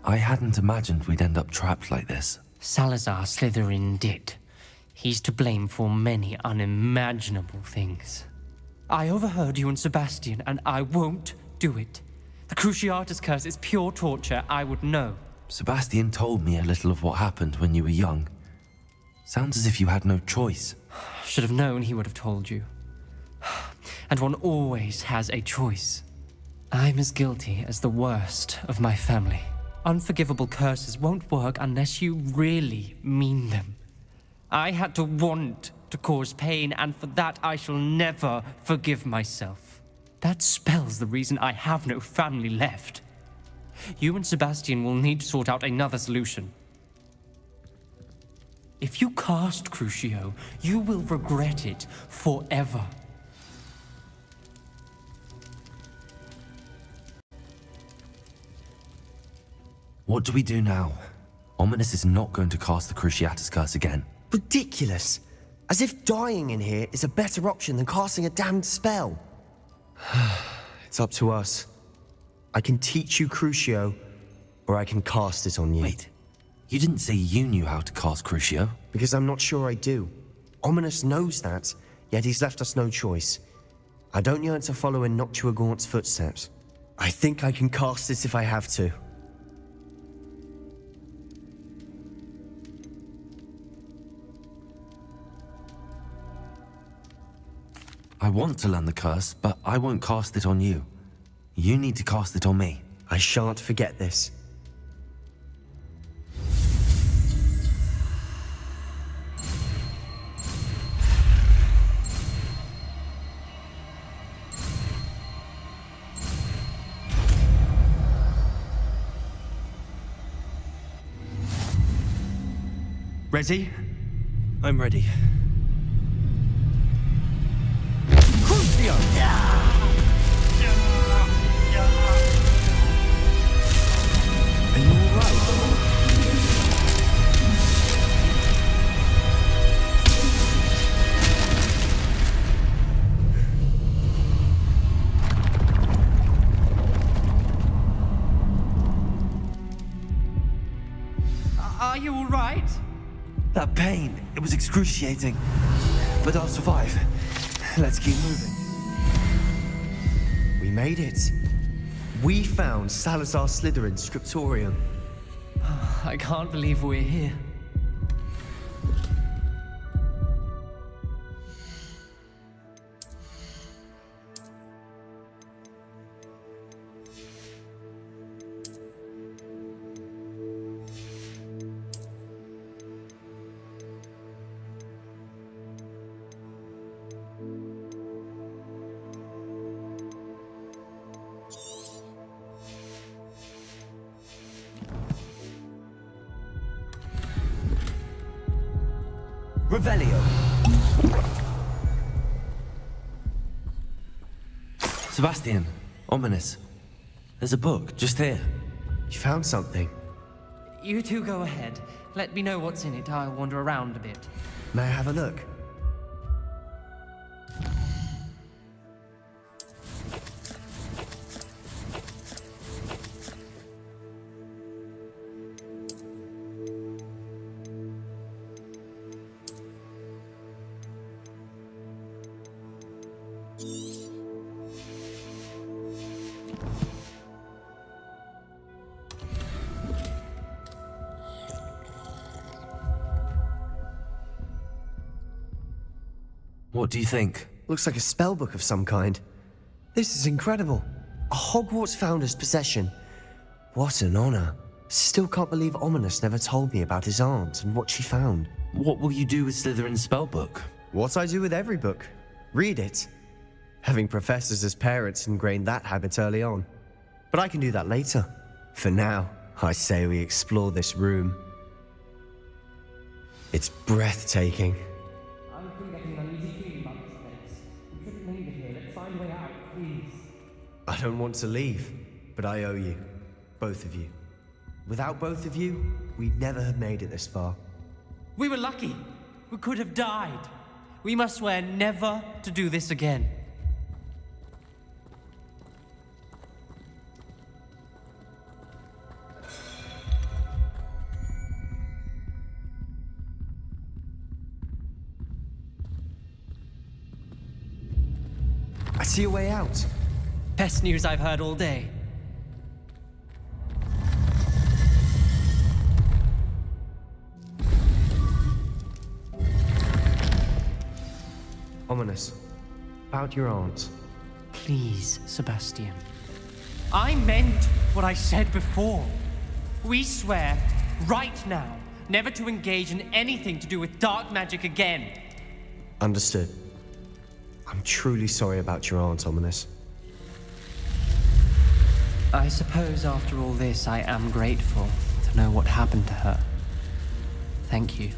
I hadn't imagined we'd end up trapped like this. Salazar Slytherin did. He's to blame for many unimaginable things. I overheard you and Sebastian, and I won't do it. The Cruciatus curse is pure torture, I would know. Sebastian told me a little of what happened when you were young. Sounds as if you had no choice. Should have known he would have told you. And one always has a choice. I'm as guilty as the worst of my family. Unforgivable curses won't work unless you really mean them. I had to want to cause pain, and for that I shall never forgive myself. That spells the reason I have no family left. You and Sebastian will need to sort out another solution. If you cast Crucio, you will regret it forever. What do we do now? Ominous is not going to cast the Cruciatus curse again. Ridiculous! As if dying in here is a better option than casting a damned spell. It's up to us. I can teach you Crucio, or I can cast it on you. Wait, you didn't say you knew how to cast Crucio? Because I'm not sure I do. Ominous knows that, yet he's left us no choice. I don't yearn to follow in Noctua Gaunt's footsteps. I think I can cast it if I have to. I want to learn the curse, but I won't cast it on you. You need to cast it on me. I shan't forget this. Ready? I'm ready. Crucio! Are you alright? Are you all right? That pain, it was excruciating. But I'll survive. Let's keep moving. We made it. We found Salazar Slytherin's scriptorium. I can't believe we're here. Revelio. Sebastian, ominous. There's a book just here. You found something? You two go ahead. Let me know what's in it. I'll wander around a bit. May I have a look? What do you think? Looks like a spellbook of some kind. This is incredible. A Hogwarts founder's possession. What an honor. Still can't believe Ominous never told me about his aunt and what she found. What will you do with Slytherin's spellbook? What I do with every book. Read it. Having professors as parents ingrained that habit early on. But I can do that later. For now, I say we explore this room. It's breathtaking. I'm getting an uneasy feeling about this place. We shouldn't linger here. Let's find a way out, please. I don't want to leave, but I owe you. Both of you. Without both of you, we'd never have made it this far. We were lucky. We could have died. We must swear never to do this again. I see a way out. Best news I've heard all day. Ominous. About your aunt. Please, Sebastian. I meant what I said before. We swear, right now, never to engage in anything to do with dark magic again. Understood. I'm truly sorry about your aunt, Ominous. I suppose after all this, I am grateful to know what happened to her. Thank you.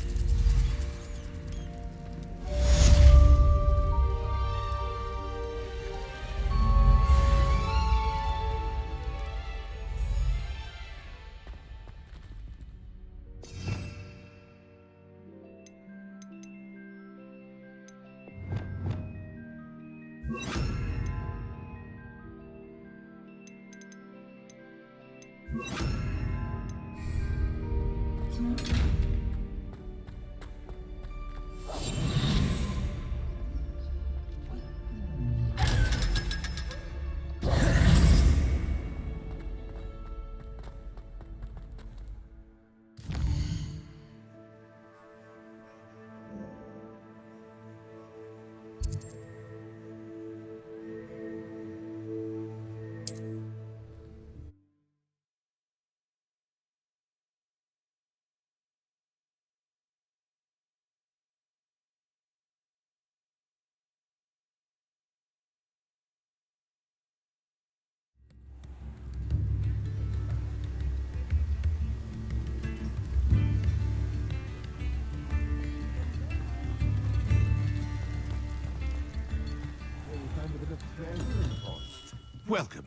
welcome.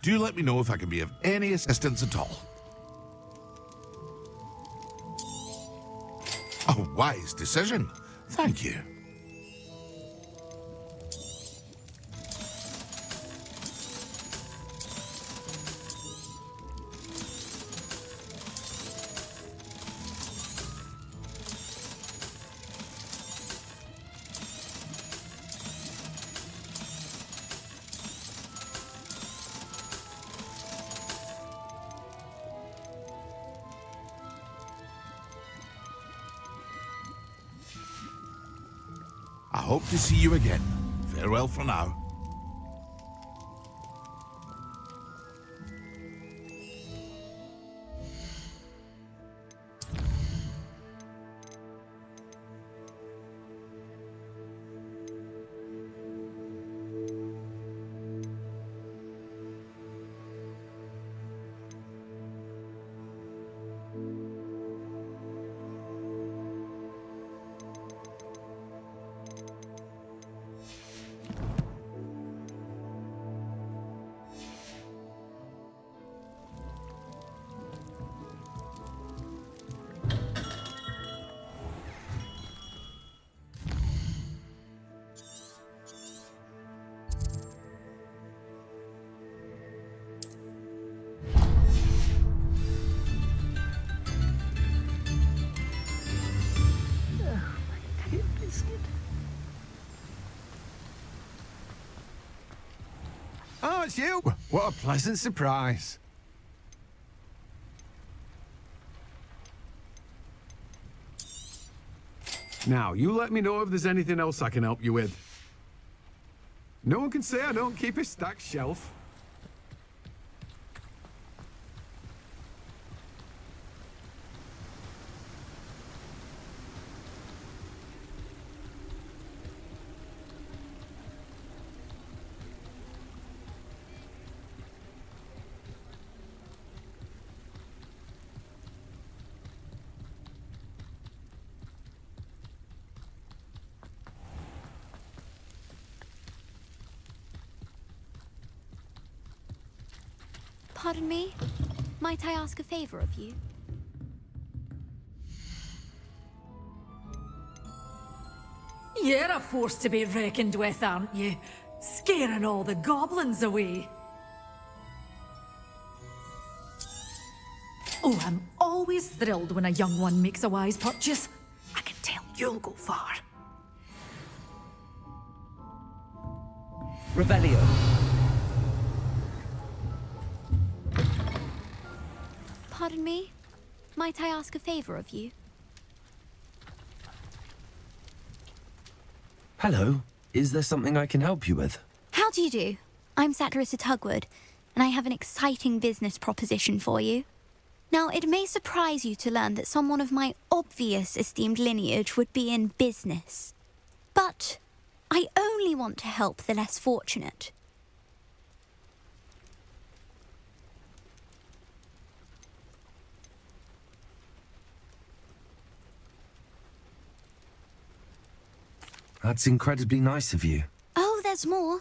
Do let me know if I can be of any assistance at all. A wise decision. Thank you. I hope to see you again. Farewell for now. Oh, it's you! What a pleasant surprise. Now, you let me know if there's anything else I can help you with. No one can say I don't keep a stacked shelf. Pardon me? Might I ask a favor of you? You're a force to be reckoned with, aren't you? Scaring all the goblins away. Oh, I'm always thrilled when a young one makes a wise purchase. I can tell you'll go far. Revelio. Pardon me? Might I ask a favor of you? Hello. Is there something I can help you with? How do you do? I'm Satirissa Tugwood, and I have an exciting business proposition for you. Now, it may surprise you to learn that someone of my obvious esteemed lineage would be in business. But I only want to help the less fortunate. That's incredibly nice of you. Oh, there's more.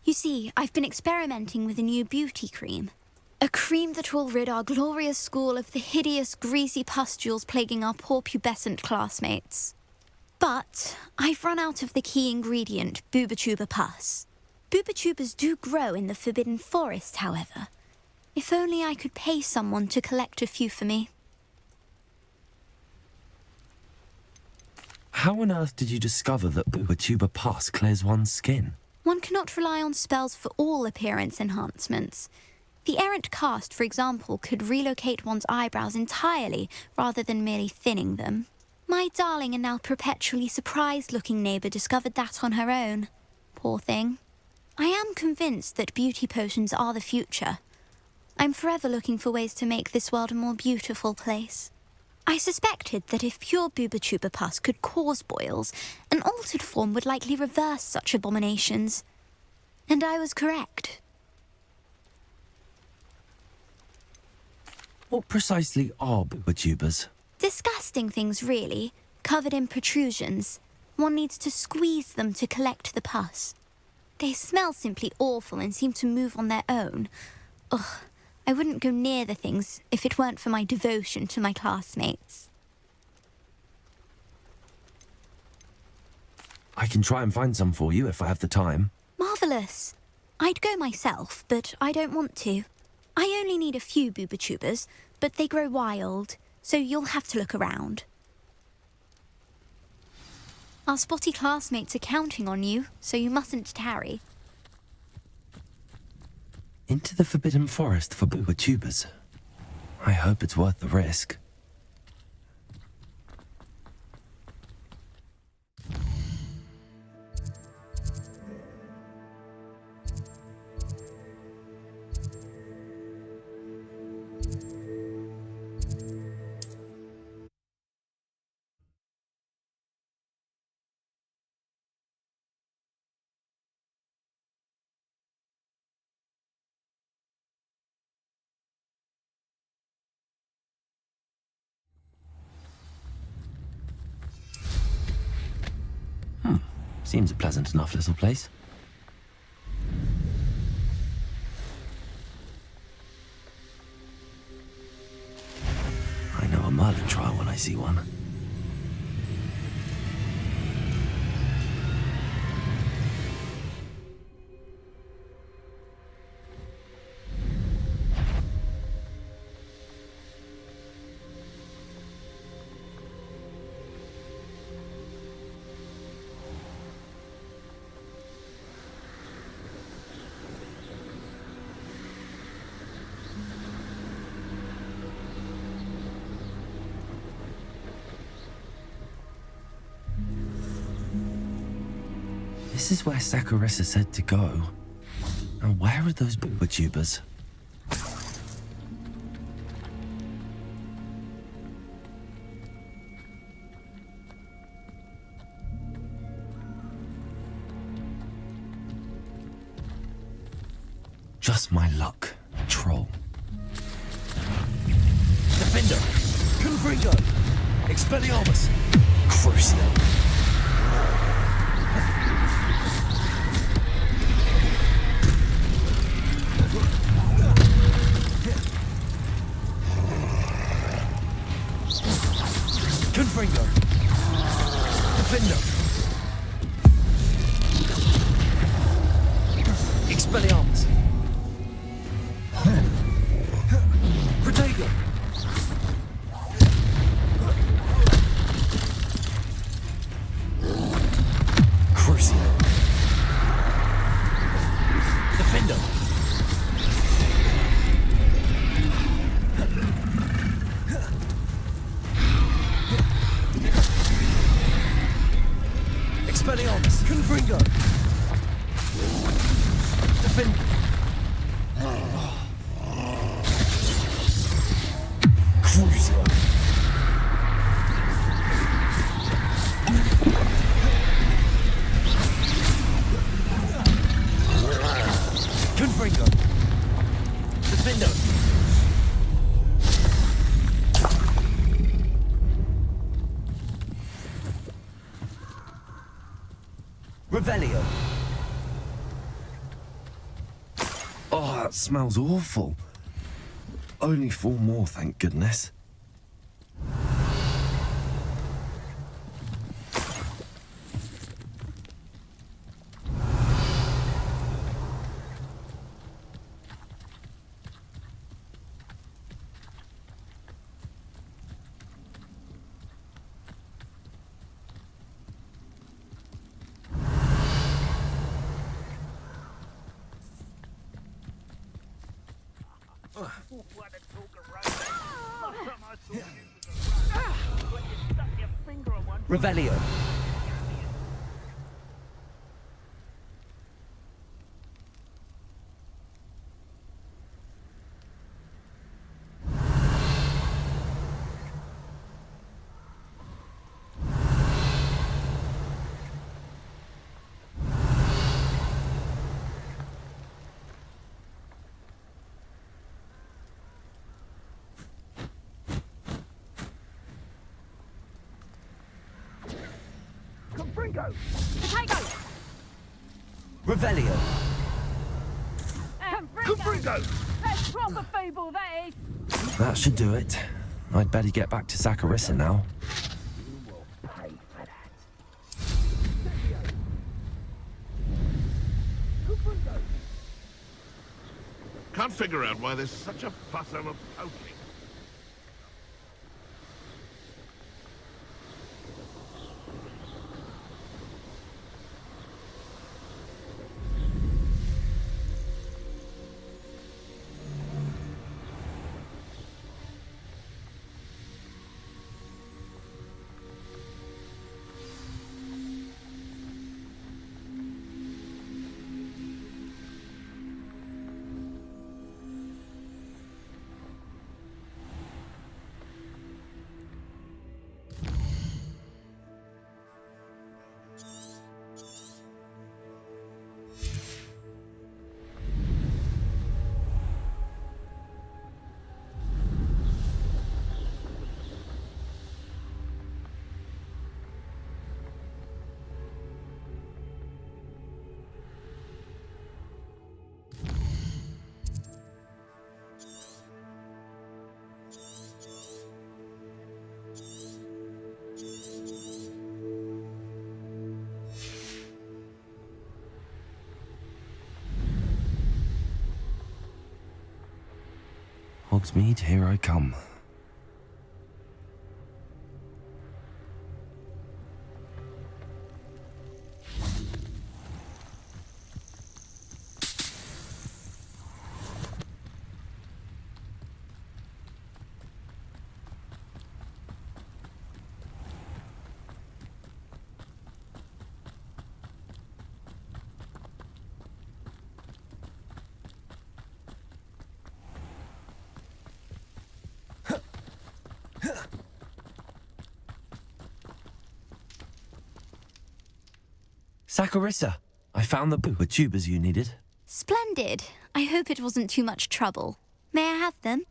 You see, I've been experimenting with a new beauty cream. A cream that will rid our glorious school of the hideous, greasy pustules plaguing our poor pubescent classmates. But I've run out of the key ingredient, Booba-Tuber pus. Booba-Tubers do grow in the Forbidden Forest, however. If only I could pay someone to collect a few for me. How on earth did you discover that Booba-Tuber pus clears one's skin? One cannot rely on spells for all appearance enhancements. The errant cast, for example, could relocate one's eyebrows entirely rather than merely thinning them. My darling and now perpetually surprised-looking neighbour discovered that on her own. Poor thing. I am convinced that beauty potions are the future. I'm forever looking for ways to make this world a more beautiful place. I suspected that if pure Booba-Tuber pus could cause boils, an altered form would likely reverse such abominations. And I was correct. What precisely are Booba-Tubers? Disgusting things, really, covered in protrusions. One needs to squeeze them to collect the pus. They smell simply awful and seem to move on their own. Ugh, I wouldn't go near the things if it weren't for my devotion to my classmates. I can try and find some for you if I have the time. Marvellous. I'd go myself, but I don't want to. I only need a few booba-tubers, but they grow wild, so you'll have to look around. Our spotty classmates are counting on you, so you mustn't tarry. Into the Forbidden Forest for booba-tubers. I hope it's worth the risk. Seems a pleasant enough little place. I know a Merlin trial when I see one. This is where Saccharissa said to go. And where are those booba-tubers? Just my luck, troll. Defender! Confringo! Expelliarmus! Crucio! Confringo! Defender! Expelliarmus! Protego! Crucio! Defender! Expelliarmus! Confringo! Defend! Crucio! Confringo! Defender! Revelio. Oh, that smells awful. Only 4 more, thank goodness. Revelio. Revelio. Confringo! That's proper feeble, that is. That should do it. I'd better get back to Saccharissa now. Can't figure out why there's such a fuss over poking. Hogsmeade, here I come. Saccharissa, I found the tubers you needed. Splendid. I hope it wasn't too much trouble. May I have them?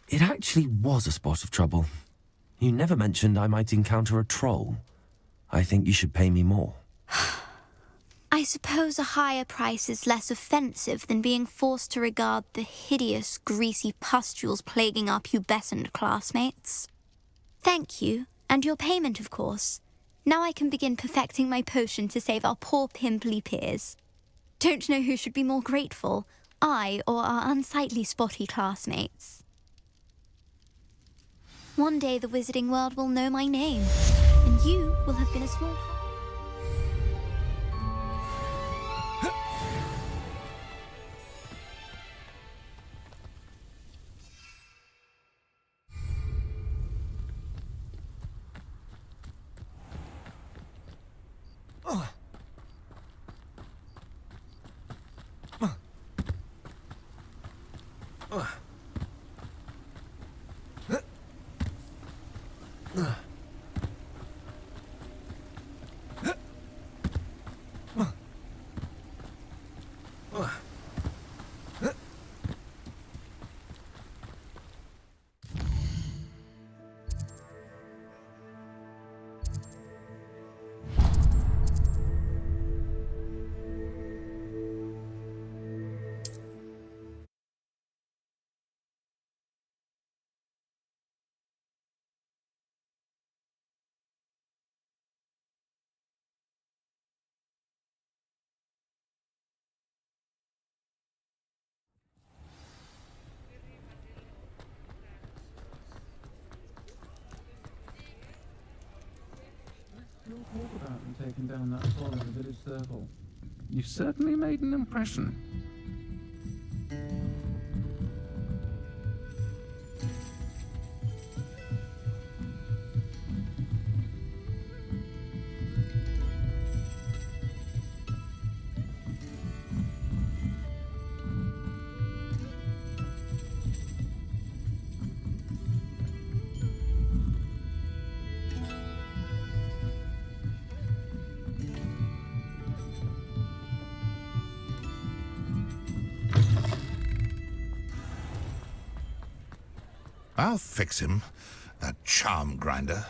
It actually was a spot of trouble. You never mentioned I might encounter a troll. I think you should pay me more. I suppose a higher price is less offensive than being forced to regard the hideous, greasy pustules plaguing our pubescent classmates. Thank you, and your payment, of course. Now I can begin perfecting my potion to save our poor pimply peers. Don't know who should be more grateful, I or our unsightly spotty classmates. One day the wizarding world will know my name, and you will have been a small part. Talk about them taking down that floor in the village circle. You certainly made an impression. I'll fix him, that charm grinder.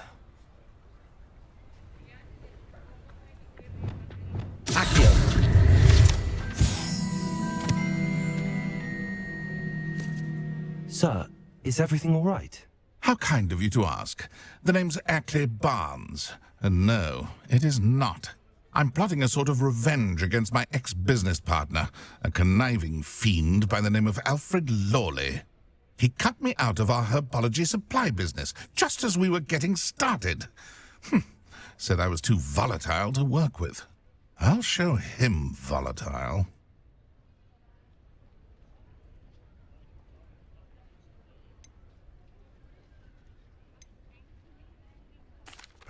Sir, is everything all right? How kind of you to ask. The name's Ackley Barnes. And no, it is not. I'm plotting a sort of revenge against my ex-business partner, a conniving fiend by the name of Alfred Lawley. He cut me out of our herbology supply business, just as we were getting started. Said I was too volatile to work with. I'll show him volatile.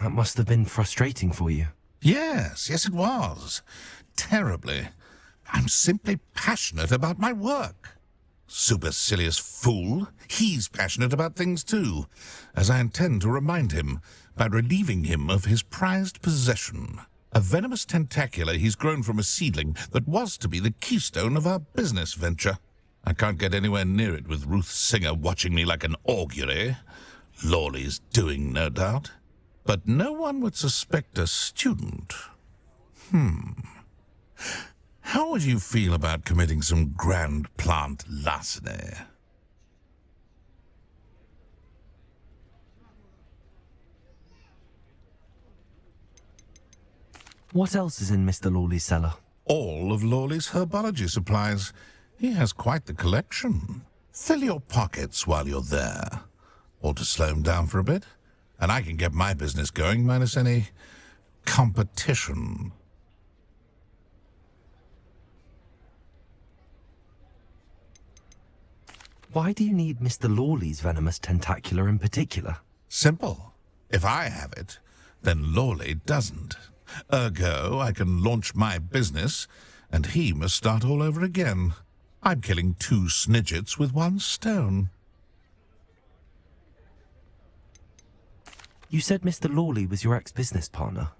That must have been frustrating for you. Yes, it was. Terribly. I'm simply passionate about my work. Supercilious fool. He's passionate about things too, as I intend to remind him by relieving him of his prized possession. A venomous tentacular he's grown from a seedling that was to be the keystone of our business venture. I can't get anywhere near it with Ruth Singer watching me like an augury. Lawley's doing, no doubt. But no one would suspect a student. How would you feel about committing some grand plant larceny? What else is in Mr. Lawley's cellar? All of Lawley's herbology supplies. He has quite the collection. Fill your pockets while you're there. Or to slow him down for a bit. And I can get my business going minus any competition. Why do you need Mr. Lawley's venomous tentacular in particular? Simple. If I have it, then Lawley doesn't. Ergo, I can launch my business, and he must start all over again. I'm killing 2 snidgets with 1 stone. You said Mr. Lawley was your ex-business partner.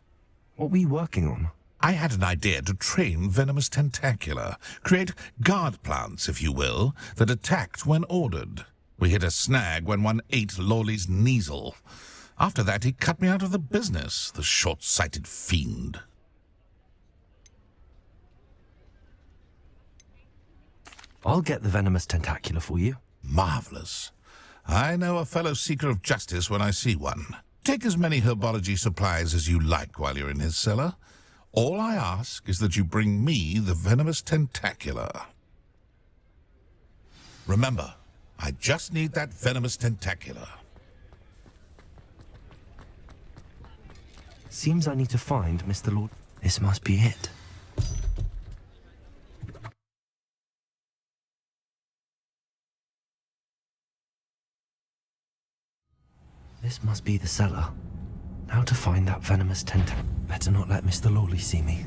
What were you working on? I had an idea to train Venomous Tentacular, create guard plants, if you will, that attacked when ordered. We hit a snag when one ate Lawley's Kneazle. After that, he cut me out of the business, the short-sighted fiend. I'll get the Venomous Tentacular for you. Marvelous. I know a fellow seeker of justice when I see one. Take as many herbology supplies as you like while you're in his cellar. All I ask is that you bring me the Venomous Tentacular. Remember, I just need that Venomous Tentacular. Seems I need to find Mr. Lord. This must be it. This must be the cellar. Now to find that venomous tentacle. Better not let Mr. Lawley see me.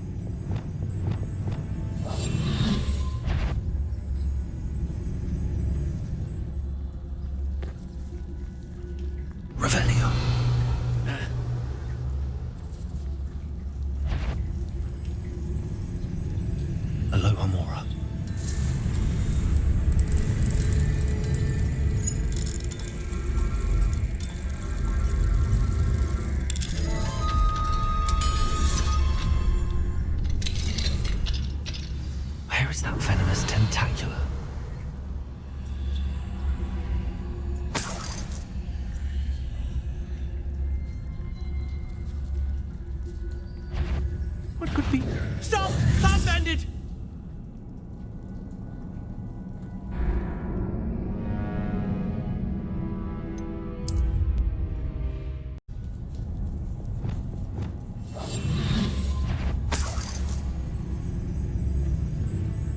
Revelio. Aloha Mora. Where is that venomous tentacular? What could be? Stop! Stop, bandit!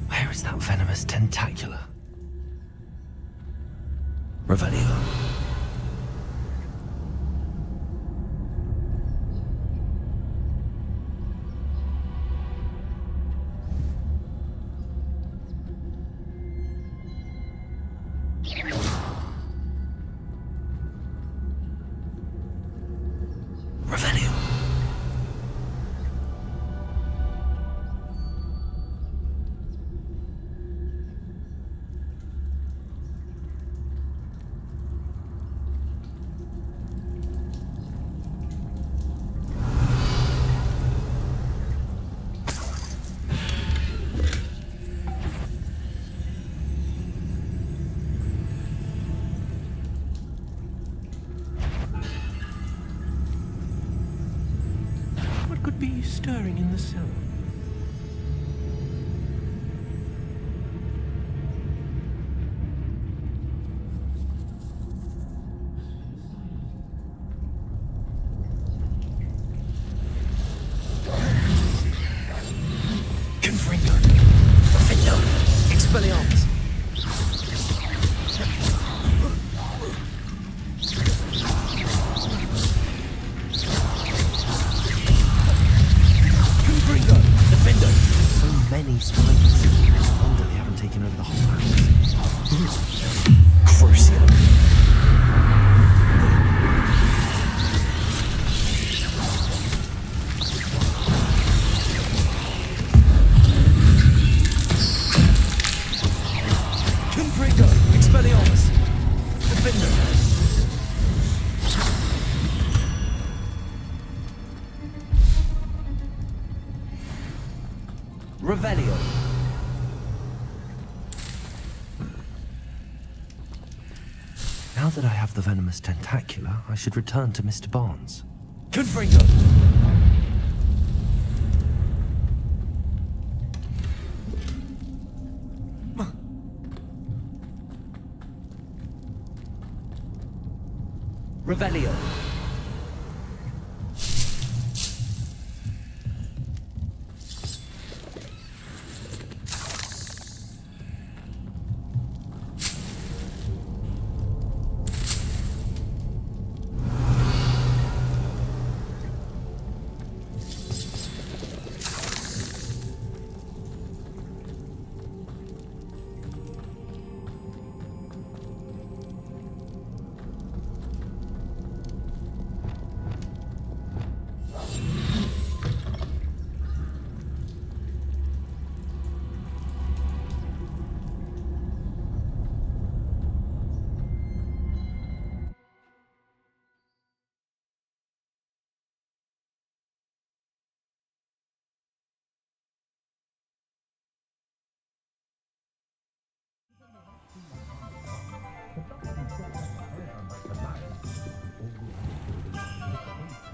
Where is that venomous tentacular? Revelio. Revelio. stirring in the cellar? Confringo. Perfecto. Expelliarmus. Confringo. Defendo. So many spiders. I wonder they haven't taken over the whole house. Crucio. Confringo. Expelliarmus. Defendo. Revelio. Now that I have the venomous tentacula, I should return to Mr. Barnes. Confringo. Revelio.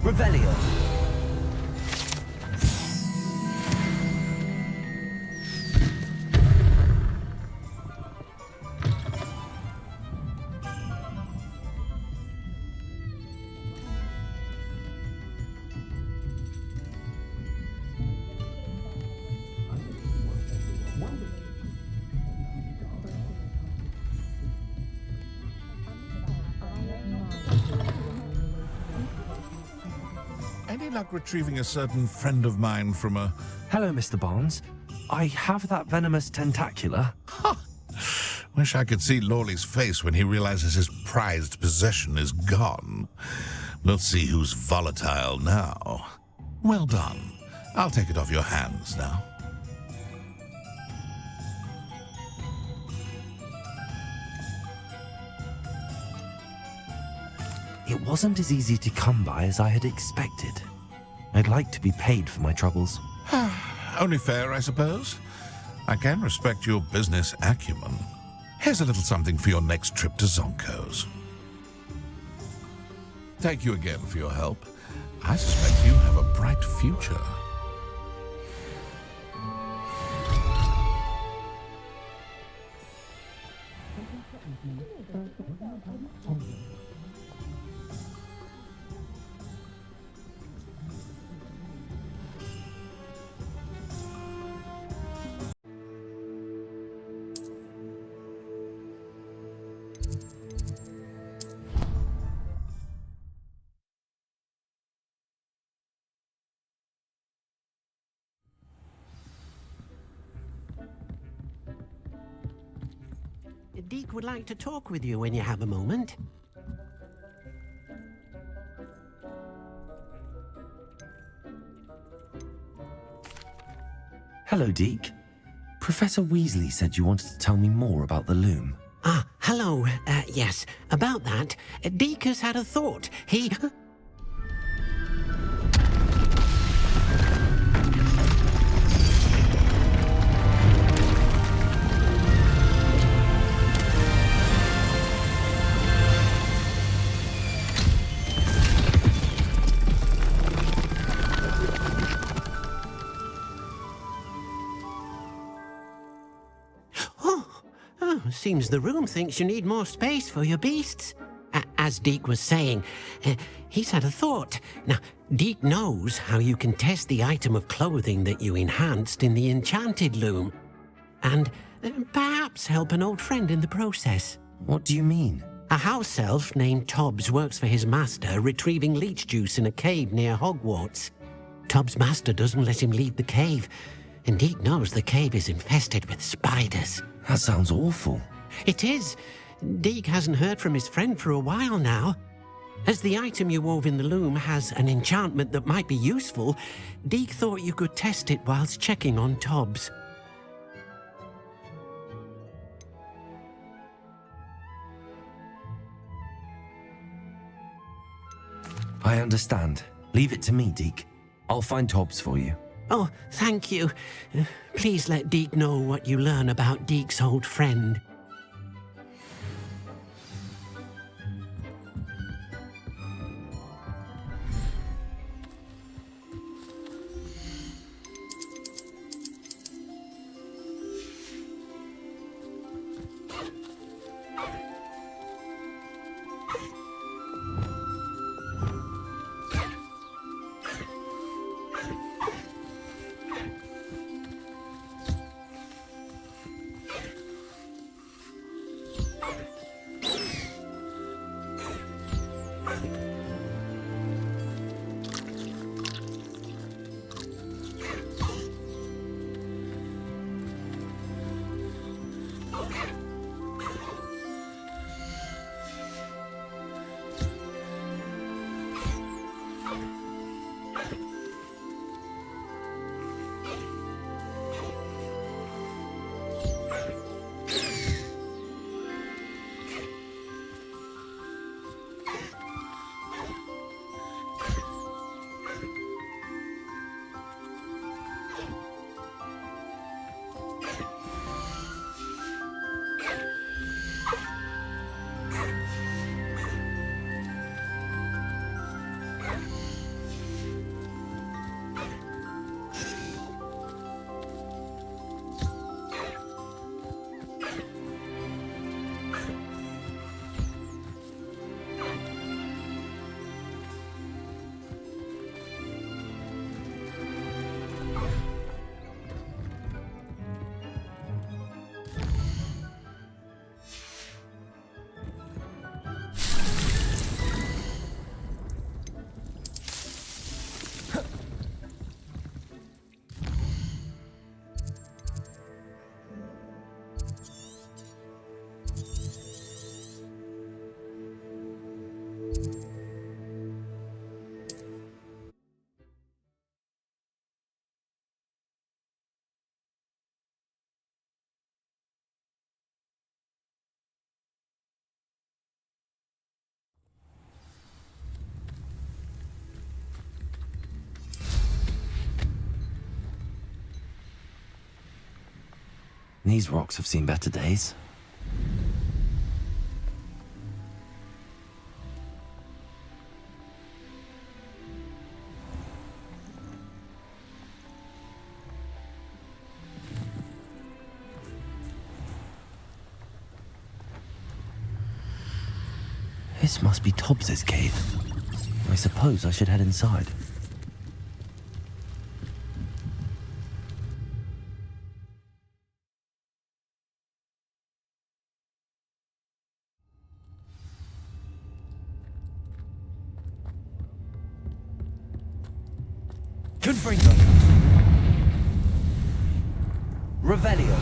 Revelio. Any luck retrieving a certain friend of mine from a... Hello, Mr. Barnes. I have that venomous tentacula. Wish I could see Lawley's face when he realizes his prized possession is gone. We'll see who's volatile now. Well done. I'll take it off your hands now. It wasn't as easy to come by as I had expected. I'd like to be paid for my troubles. Only fair, I suppose. I can respect your business acumen. Here's a little something for your next trip to Zonko's. Thank you again for your help. I suspect you have a bright future. Deke would like to talk with you when you have a moment. Hello, Deke. Professor Weasley said you wanted to tell me more about the LOOM. Ah, hello. Yes, about that. Deke has had a thought. He... seems the room thinks you need more space for your beasts. As Deke was saying, he's had a thought. Now, Deke knows how you can test the item of clothing that you enhanced in the enchanted loom. And perhaps help an old friend in the process. What do you mean? A house elf named Tobbs works for his master, retrieving leech juice in a cave near Hogwarts. Tobbs' master doesn't let him leave the cave, and Deke knows the cave is infested with spiders. That sounds awful. It is. Deke hasn't heard from his friend for a while now. As the item you wove in the loom has an enchantment that might be useful, Deke thought you could test it whilst checking on Tobbs. I understand. Leave it to me, Deke. I'll find Tobbs for you. Oh, thank you. Please let Deke know what you learn about Deke's old friend. These rocks have seen better days. This must be Tobbs's cave. I suppose I should head inside. Confringo. Revelio.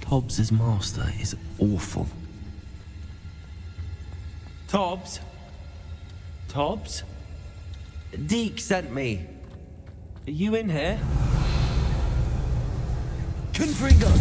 Tobbs's master is awful. Tobbs? Tobbs? Deke sent me. Are you in here? Confringo.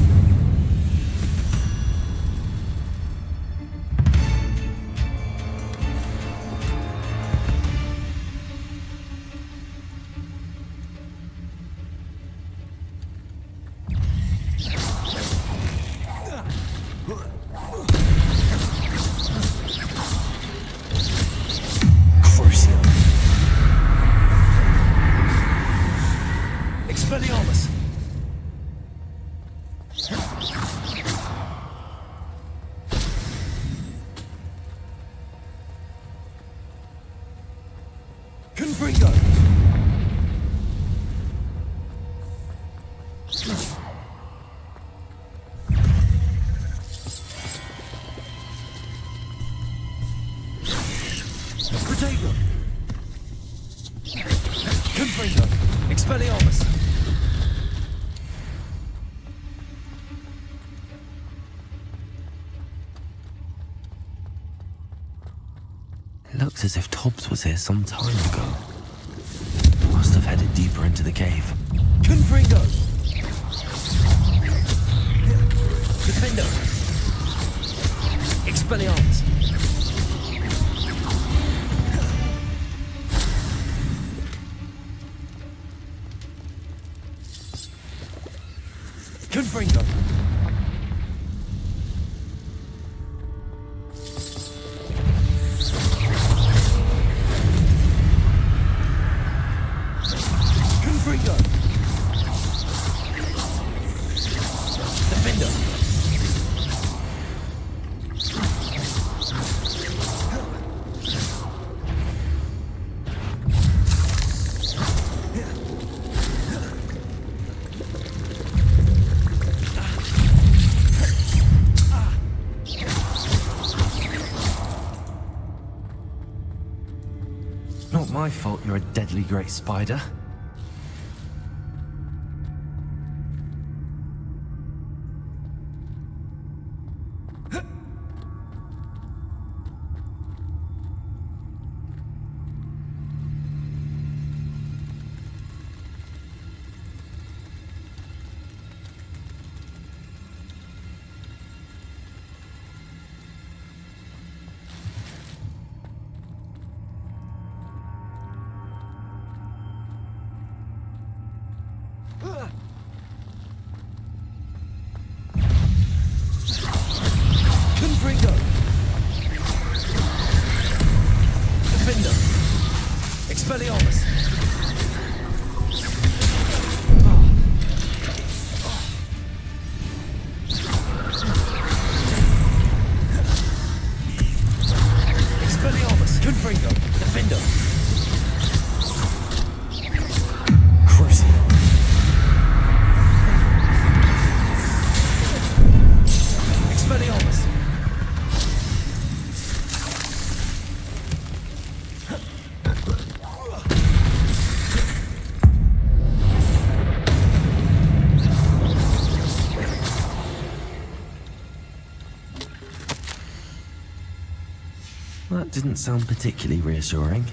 Confringo! Caretaker! Confringo! Expelliarmus! Looks as if Tobbs was here some time ago. Must have headed deeper into the cave. Confringo! Defender! Expelliarmus! Confringo! Confringo! Defender! Not my fault you're a deadly great spider. Confringo! Defender! Expelliarmus! Expelliarmus! Confringo! Defender! Crucial! Expelliarmus! That didn't sound particularly reassuring.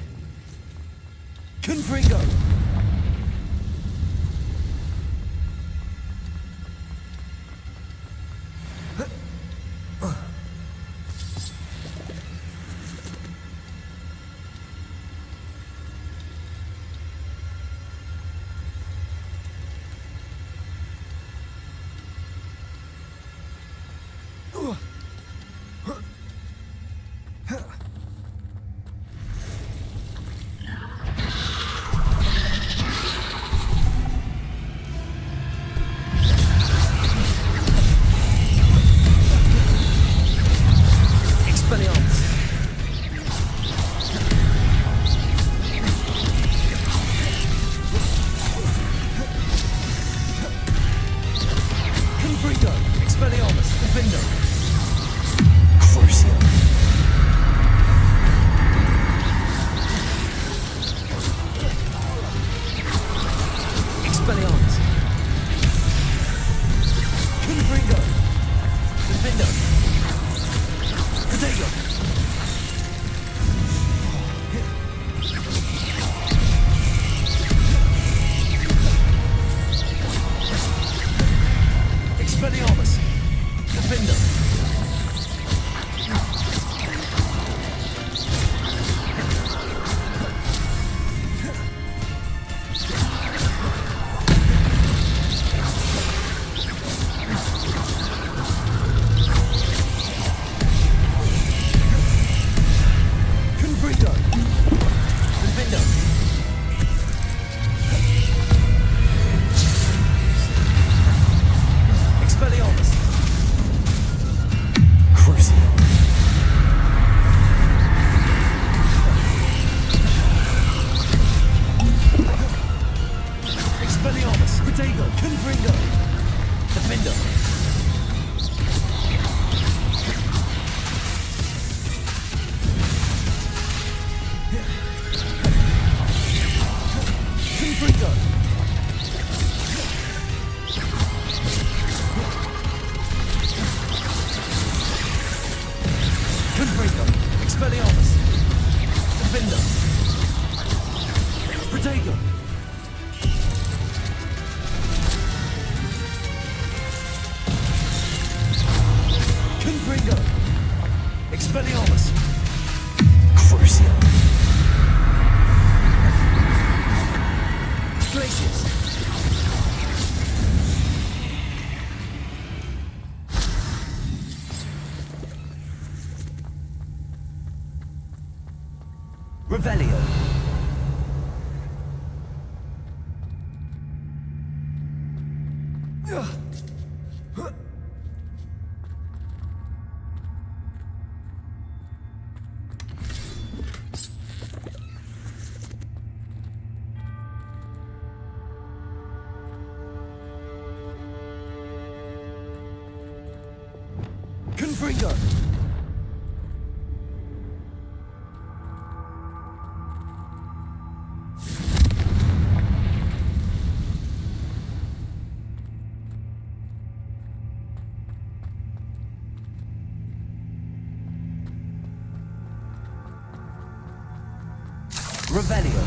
Confringo! Expelliarmus! Revelio. Confringo. Revelio.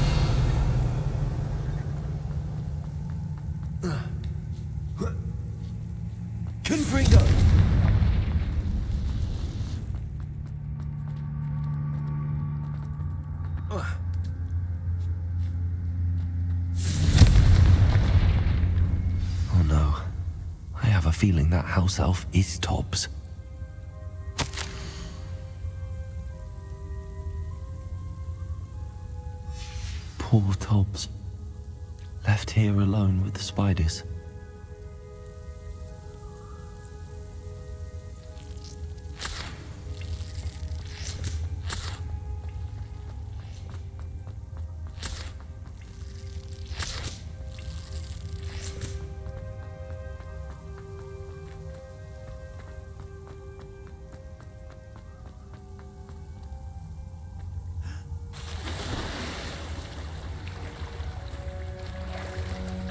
Confringo. Oh no. I have a feeling that house elf is Tobbs. Poor Tobbs. Left here alone with the spiders.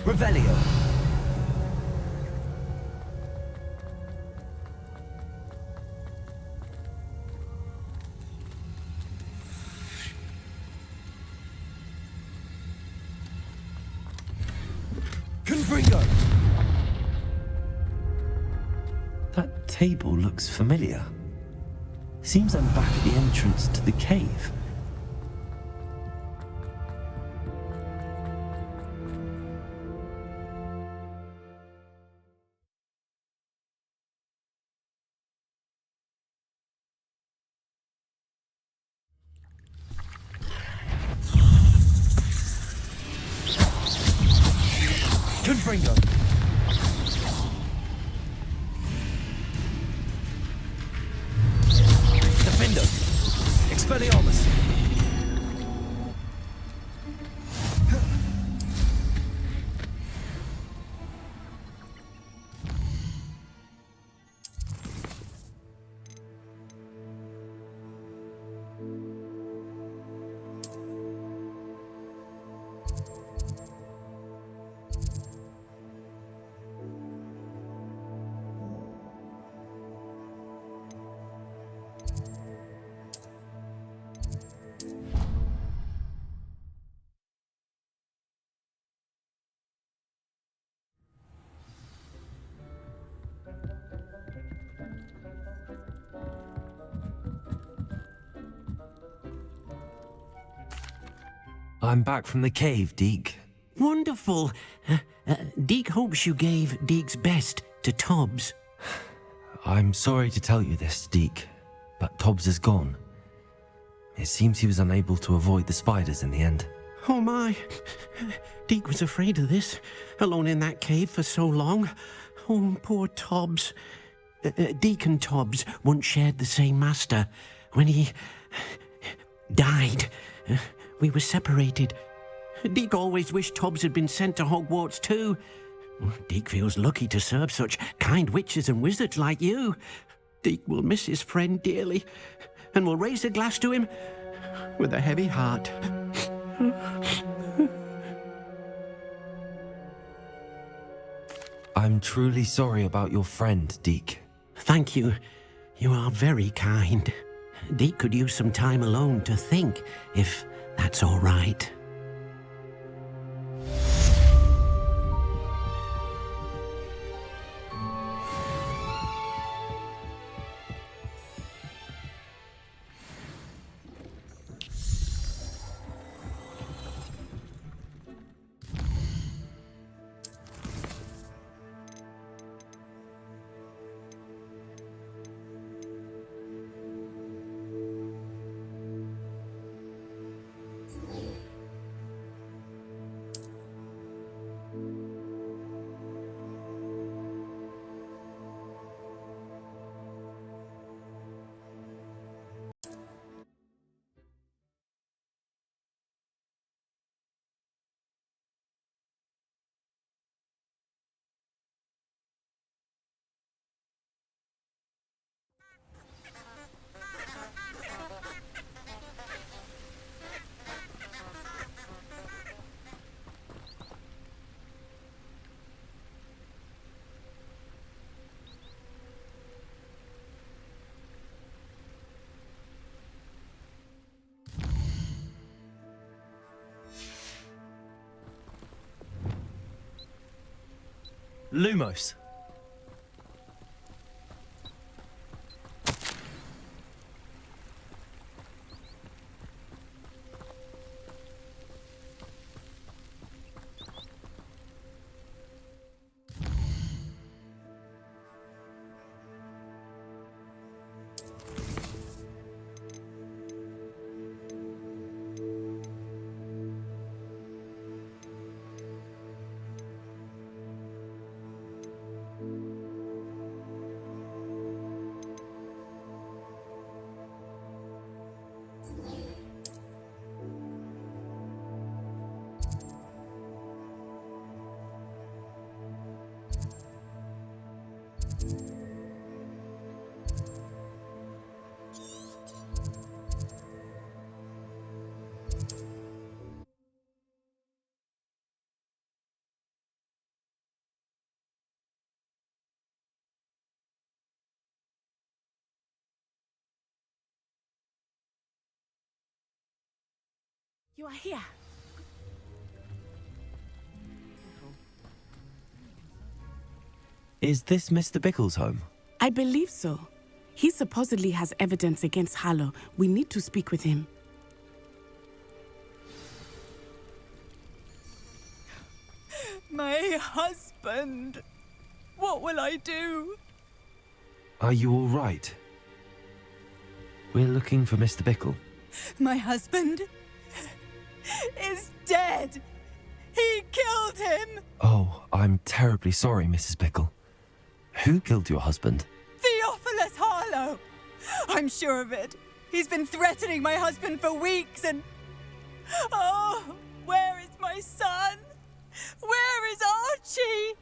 Revelio. Confringo. That table looks familiar. Seems I'm back at the entrance to the cave. Confringo. Defender. Expelliarmus. I'm back from the cave, Deke. Wonderful. Deke hopes you gave Deke's best to Tobbs. I'm sorry to tell you this, Deke, but Tobbs is gone. It seems he was unable to avoid the spiders in the end. Oh my. Deke was afraid of this, alone in that cave for so long. Oh, poor Tobbs. Deke and Tobbs once shared the same master. When he died, we were separated. Deke always wished Tobbs had been sent to Hogwarts too. Deke feels lucky to serve such kind witches and wizards like you. Deke will miss his friend dearly, and will raise a glass to him with a heavy heart. I'm truly sorry about your friend, Deke. Thank you. You are very kind. Deke could use some time alone to think, if that's all right. Lumos. You are here. Is this Mr. Bickle's home? I believe so. He supposedly has evidence against Harlow. We need to speak with him. My husband. What will I do? Are you all right? We're looking for Mr. Bickle. My husband is dead. He killed him. Oh, I'm terribly sorry, Mrs. Bickle. Who killed your husband? Theophilus Harlow. I'm sure of it. He's been threatening my husband for weeks and... Oh, where is my son? Where is Archie?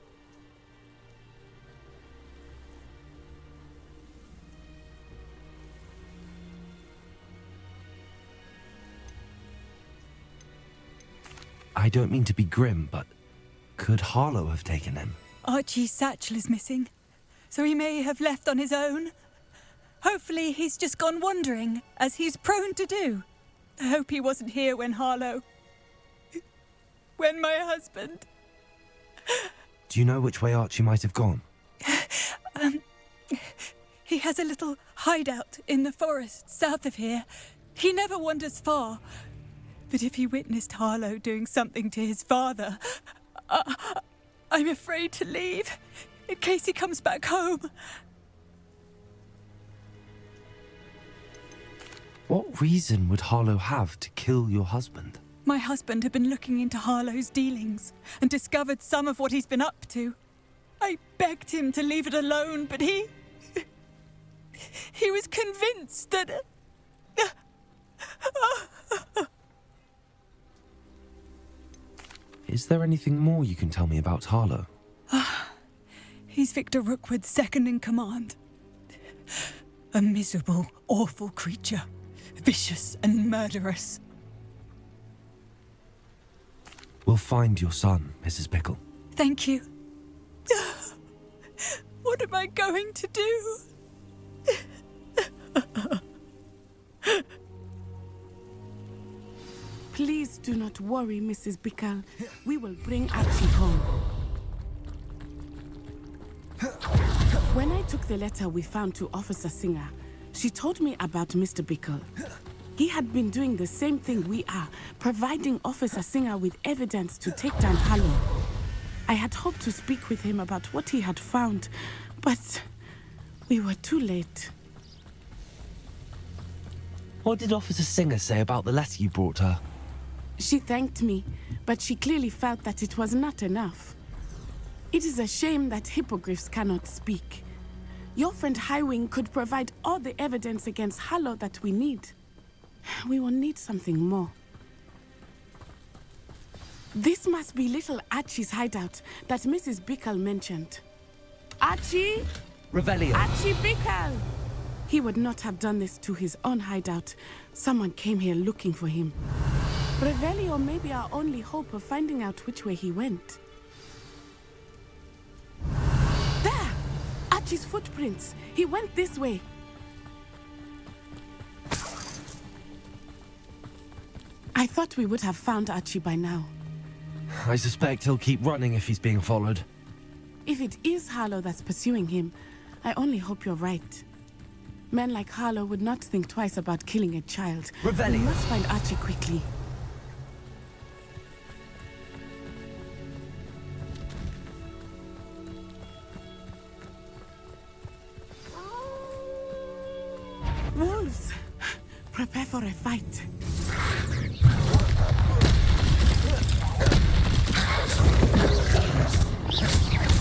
I don't mean to be grim, but could Harlow have taken him? Archie's satchel is missing, so he may have left on his own. Hopefully he's just gone wandering, as he's prone to do. I hope he wasn't here when when my husband... Do you know which way Archie might have gone? He has a little hideout in the forest south of here. He never wanders far. But if he witnessed Harlow doing something to his father, I'm afraid to leave, in case he comes back home. What reason would Harlow have to kill your husband? My husband had been looking into Harlow's dealings and discovered some of what he's been up to. I begged him to leave it alone, but he was convinced that... Is there anything more you can tell me about Harlow? He's Victor Rookwood's second in command. A miserable, awful creature. Vicious and murderous. We'll find your son, Mrs. Bickle. Thank you. What am I going to do? Please do not worry, Mrs. Bickle. We will bring Archie home. When I took the letter we found to Officer Singer, she told me about Mr. Bickle. He had been doing the same thing we are, providing Officer Singer with evidence to take down Harlow. I had hoped to speak with him about what he had found, but we were too late. What did Officer Singer say about the letter you brought her? She thanked me, but she clearly felt that it was not enough. It is a shame that hippogriffs cannot speak. Your friend Highwing could provide all the evidence against Harlow that we need. We will need something more. This must be little Archie's hideout that Mrs. Bickle mentioned. Archie? Revelio. Archie Bickle! He would not have done this to his own hideout. Someone came here looking for him. Revelio may be our only hope of finding out which way he went. There! Archie's footprints. He went this way. I thought we would have found Archie by now. I suspect he'll keep running if he's being followed. If it is Harlow that's pursuing him, I only hope you're right. Men like Harlow would not think twice about killing a child. Revelio. We must find Archie quickly. Wolves! Prepare for a fight.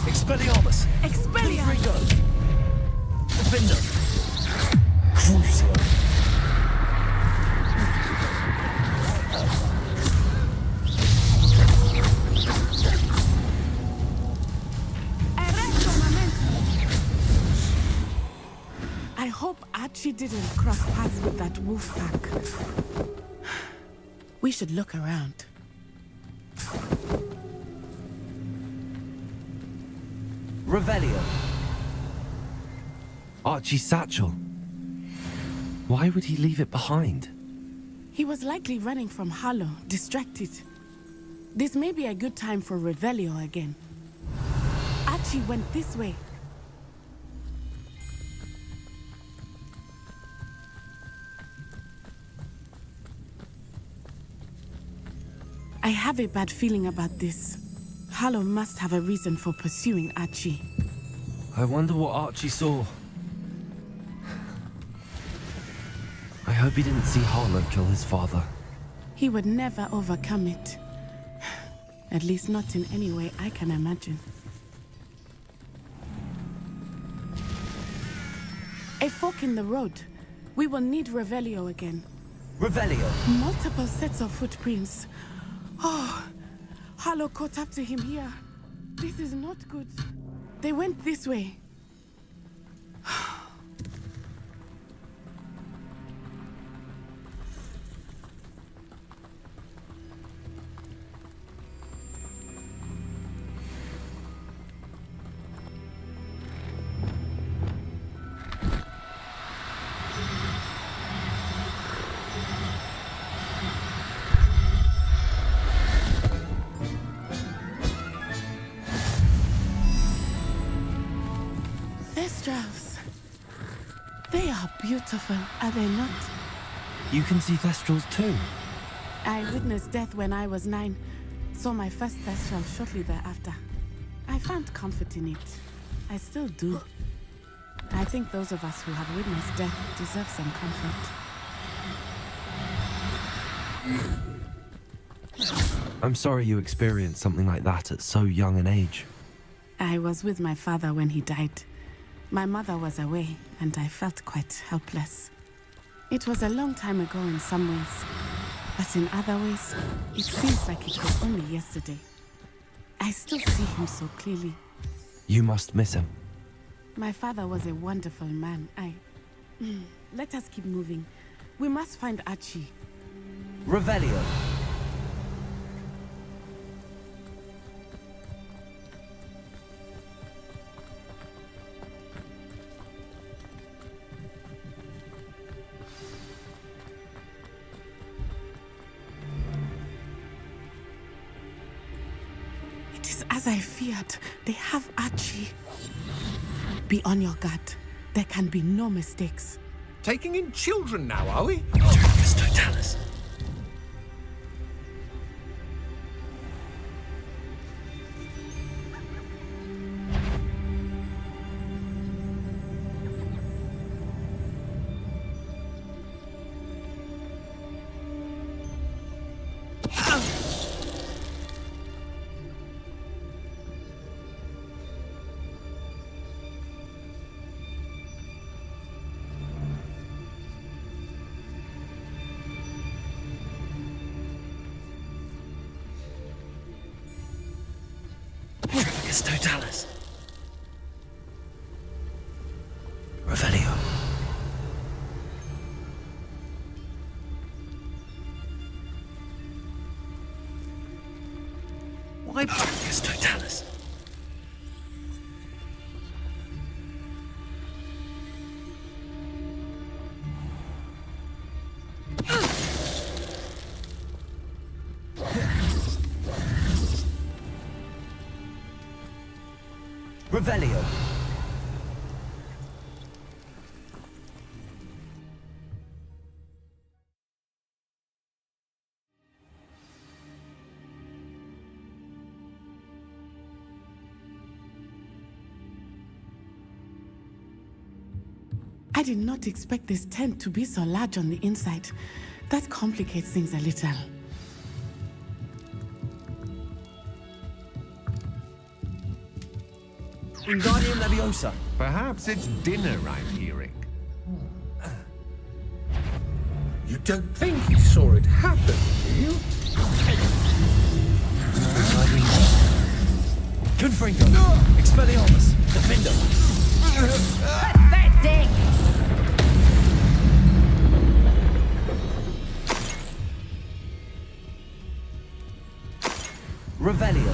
Expelliarmus! Expelliarmus! Go! Defender! Crucio! I hope Archie didn't cross paths with that wolf pack. We should look around. Revelio. Archie's satchel. Why would he leave it behind? He was likely running from Harlow, distracted. This may be a good time for Revelio again. Archie went this way. I have a bad feeling about this. Harlow must have a reason for pursuing Archie. I wonder what Archie saw. I hope he didn't see Harlow kill his father. He would never overcome it. At least not in any way I can imagine. A fork in the road. We will need Revelio again. Revelio. Multiple sets of footprints. Oh, Harlow caught up to him here. This is not good. They went this way. They are beautiful, are they not? You can see Thestrals too. I witnessed death when I was 9. Saw my first Thestral shortly thereafter. I found comfort in it. I still do. I think those of us who have witnessed death deserve some comfort. I'm sorry you experienced something like that at so young an age. I was with my father when he died. My mother was away, and I felt quite helpless. It was a long time ago in some ways, but in other ways, it seems like it was only yesterday. I still see him so clearly. You must miss him. My father was a wonderful man. Let us keep moving. We must find Archie. Revelio. As I feared, they have Archie. Be on your guard. There can be no mistakes. Taking in children now, are we? Dracus Totalis. Totalis. Revelio. Why Dracus Totalis? Revelio. I did not expect this tent to be so large on the inside. That complicates things a little. Wingardium Leviosa. Perhaps it's dinner I'm hearing. You don't think you saw it happen, do you? Confringo. Expelliarmus. Defender. Pathetic! Revelio.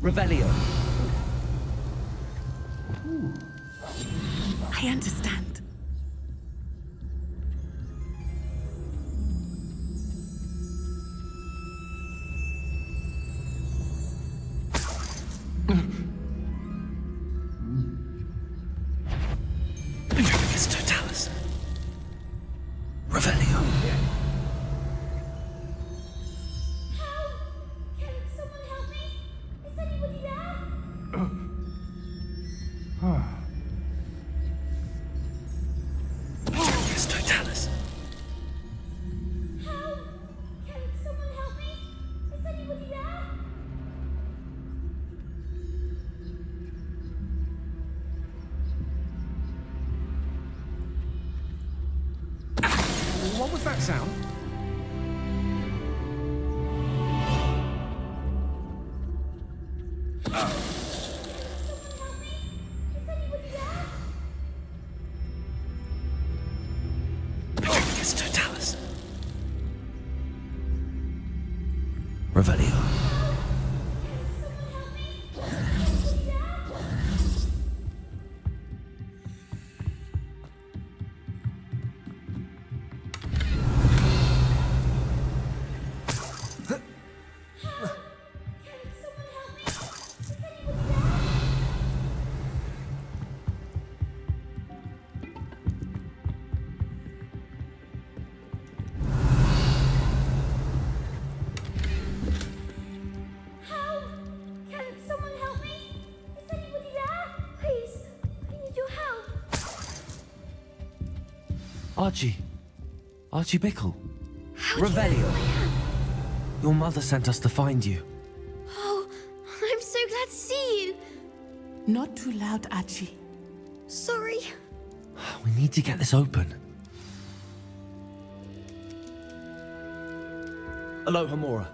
Revelio. I understand. It's Totalis. Revelio. It's Totalis. What was that sound? It's Totalis. Revelio. Archie Bickle. Revelio. Your mother sent us to find you. Oh, I'm so glad to see you. Not too loud, Archie. Sorry. We need to get this open. Aloha Mora.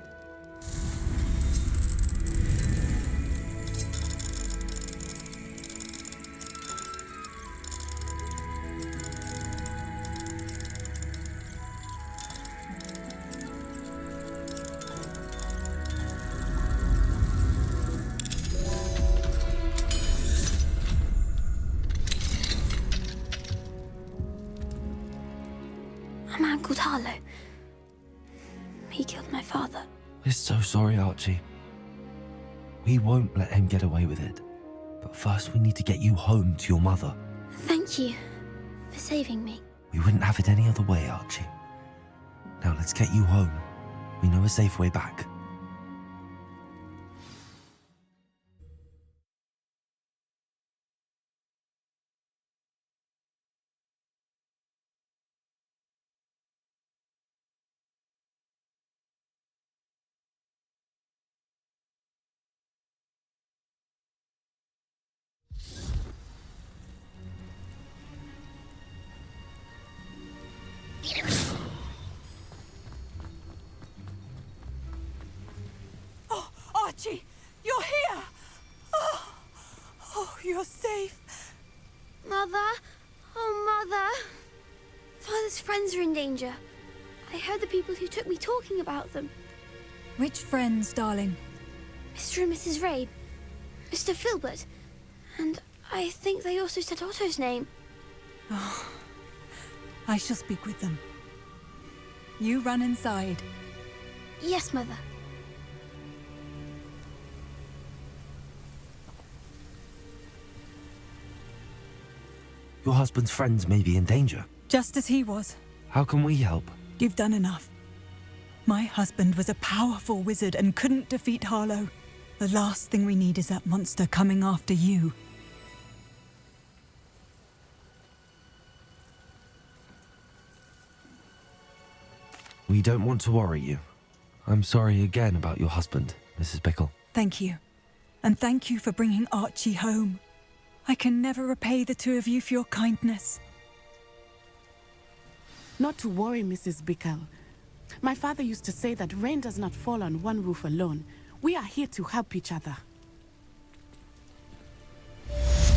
A man called Harlow. He killed my father. We're so sorry, Archie. We won't let him get away with it. But first we need to get you home to your mother. Thank you for saving me. We wouldn't have it any other way, Archie. Now let's get you home. We know a safe way back. Oh, Archie, you're here! Oh, Mother! Oh, Mother! Father's friends are in danger. I heard the people who took me talking about them. Which friends, darling? Mr. and Mrs. Ray, Mr. Filbert, and I think they also said Otto's name. Oh, I shall speak with them. You run inside. Yes, Mother. Your husband's friends may be in danger. Just as he was. How can we help? You've done enough. My husband was a powerful wizard and couldn't defeat Harlow. The last thing we need is that monster coming after you. We don't want to worry you. I'm sorry again about your husband, Mrs. Bickle. Thank you. And thank you for bringing Archie home. I can never repay the two of you for your kindness. Not to worry, Mrs. Bickle. My father used to say that rain does not fall on one roof alone. We are here to help each other.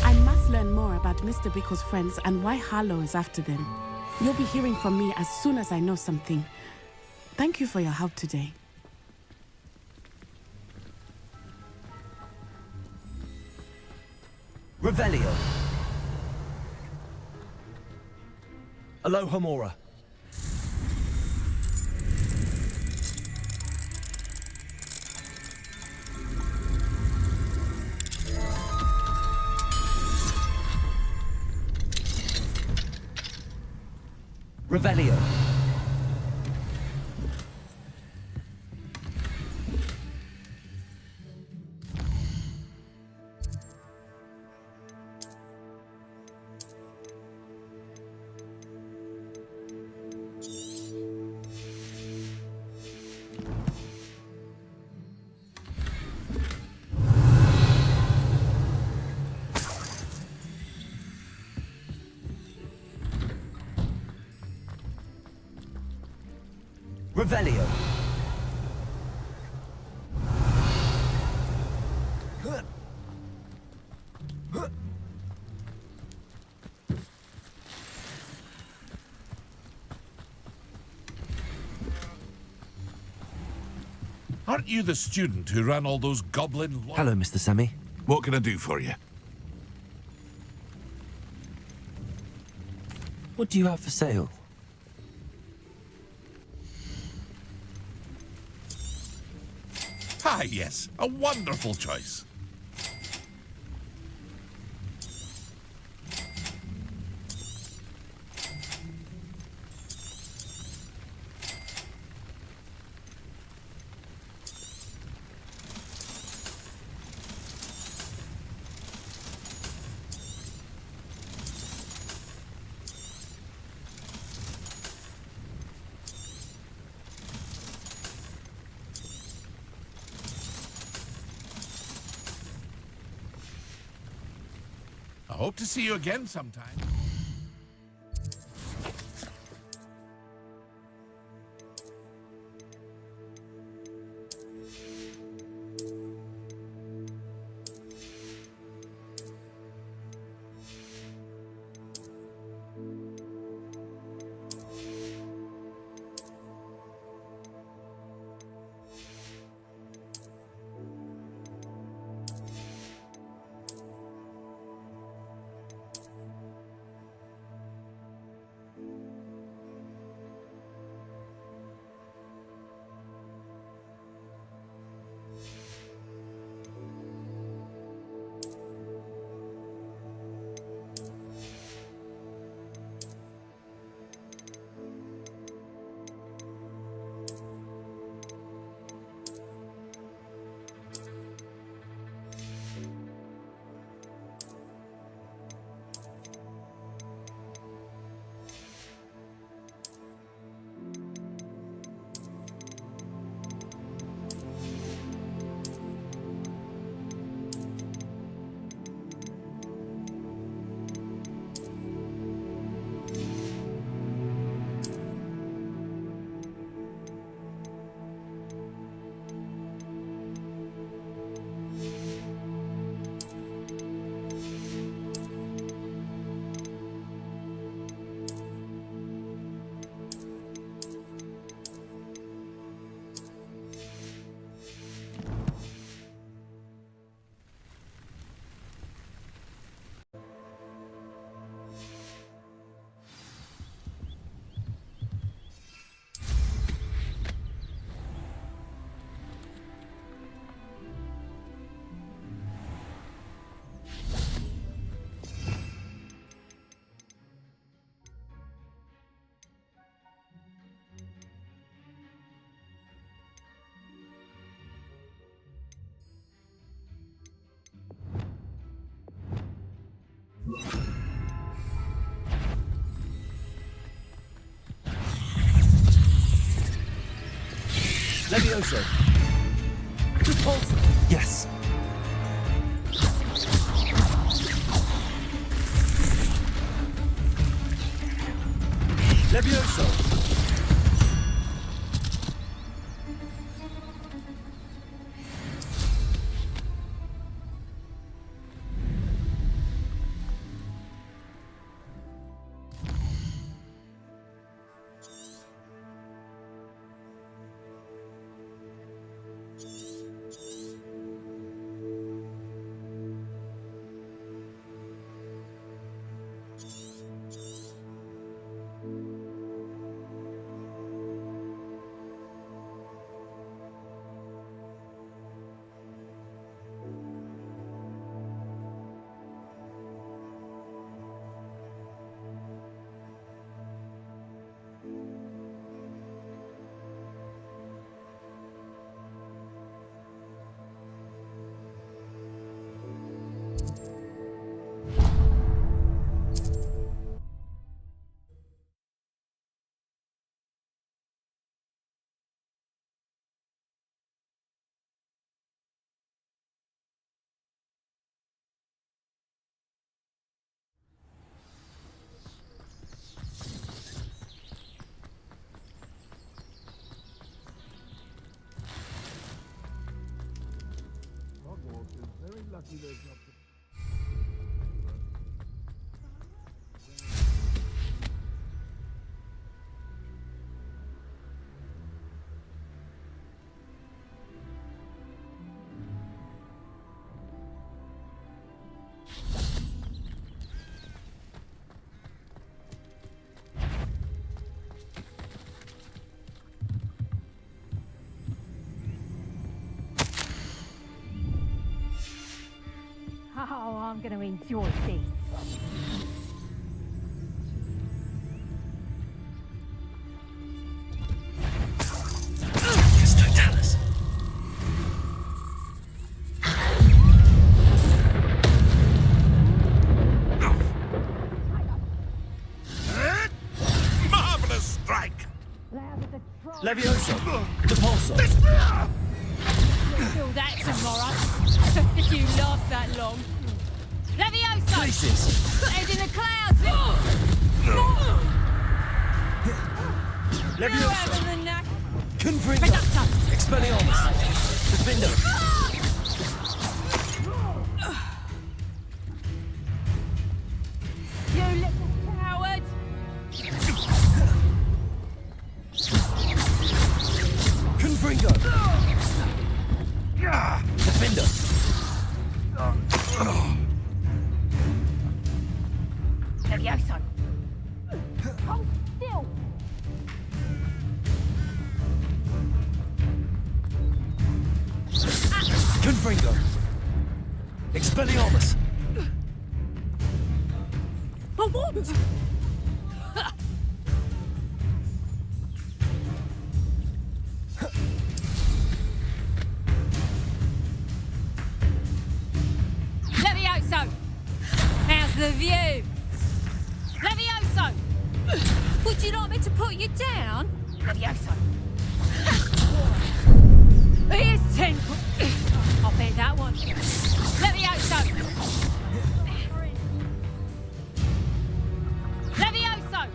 I must learn more about Mr. Bickle's friends and why Harlow is after them. You'll be hearing from me as soon as I know something. Thank you for your help today. Revelio. Alohomora. Revelio. Revelio. Aren't you the student who ran all those goblin... Hello, Mr. Semi. What can I do for you? What do you have for sale? Ah, yes. A wonderful choice. I hope to see you again sometime. Levioso! Repulsor! Yes! Levioso! Oh, I'm going to enjoy this. Totalis. Marvelous strike! Levioso! Repulsor! Do that tomorrow. If you last that long. Levioso! Places! Head in the clouds! Levioso! The knack. Confringo! Reductor! Expelliarmus! Defender! You little coward! Confringo! Defender! Levioso! Hold still! Confringo! Expelliarmus! For what? Levioso! How's the view? Levioso! Would you like me to put you down? Levioso! Here's 10. I'll bet that one. Levioso! Levioso!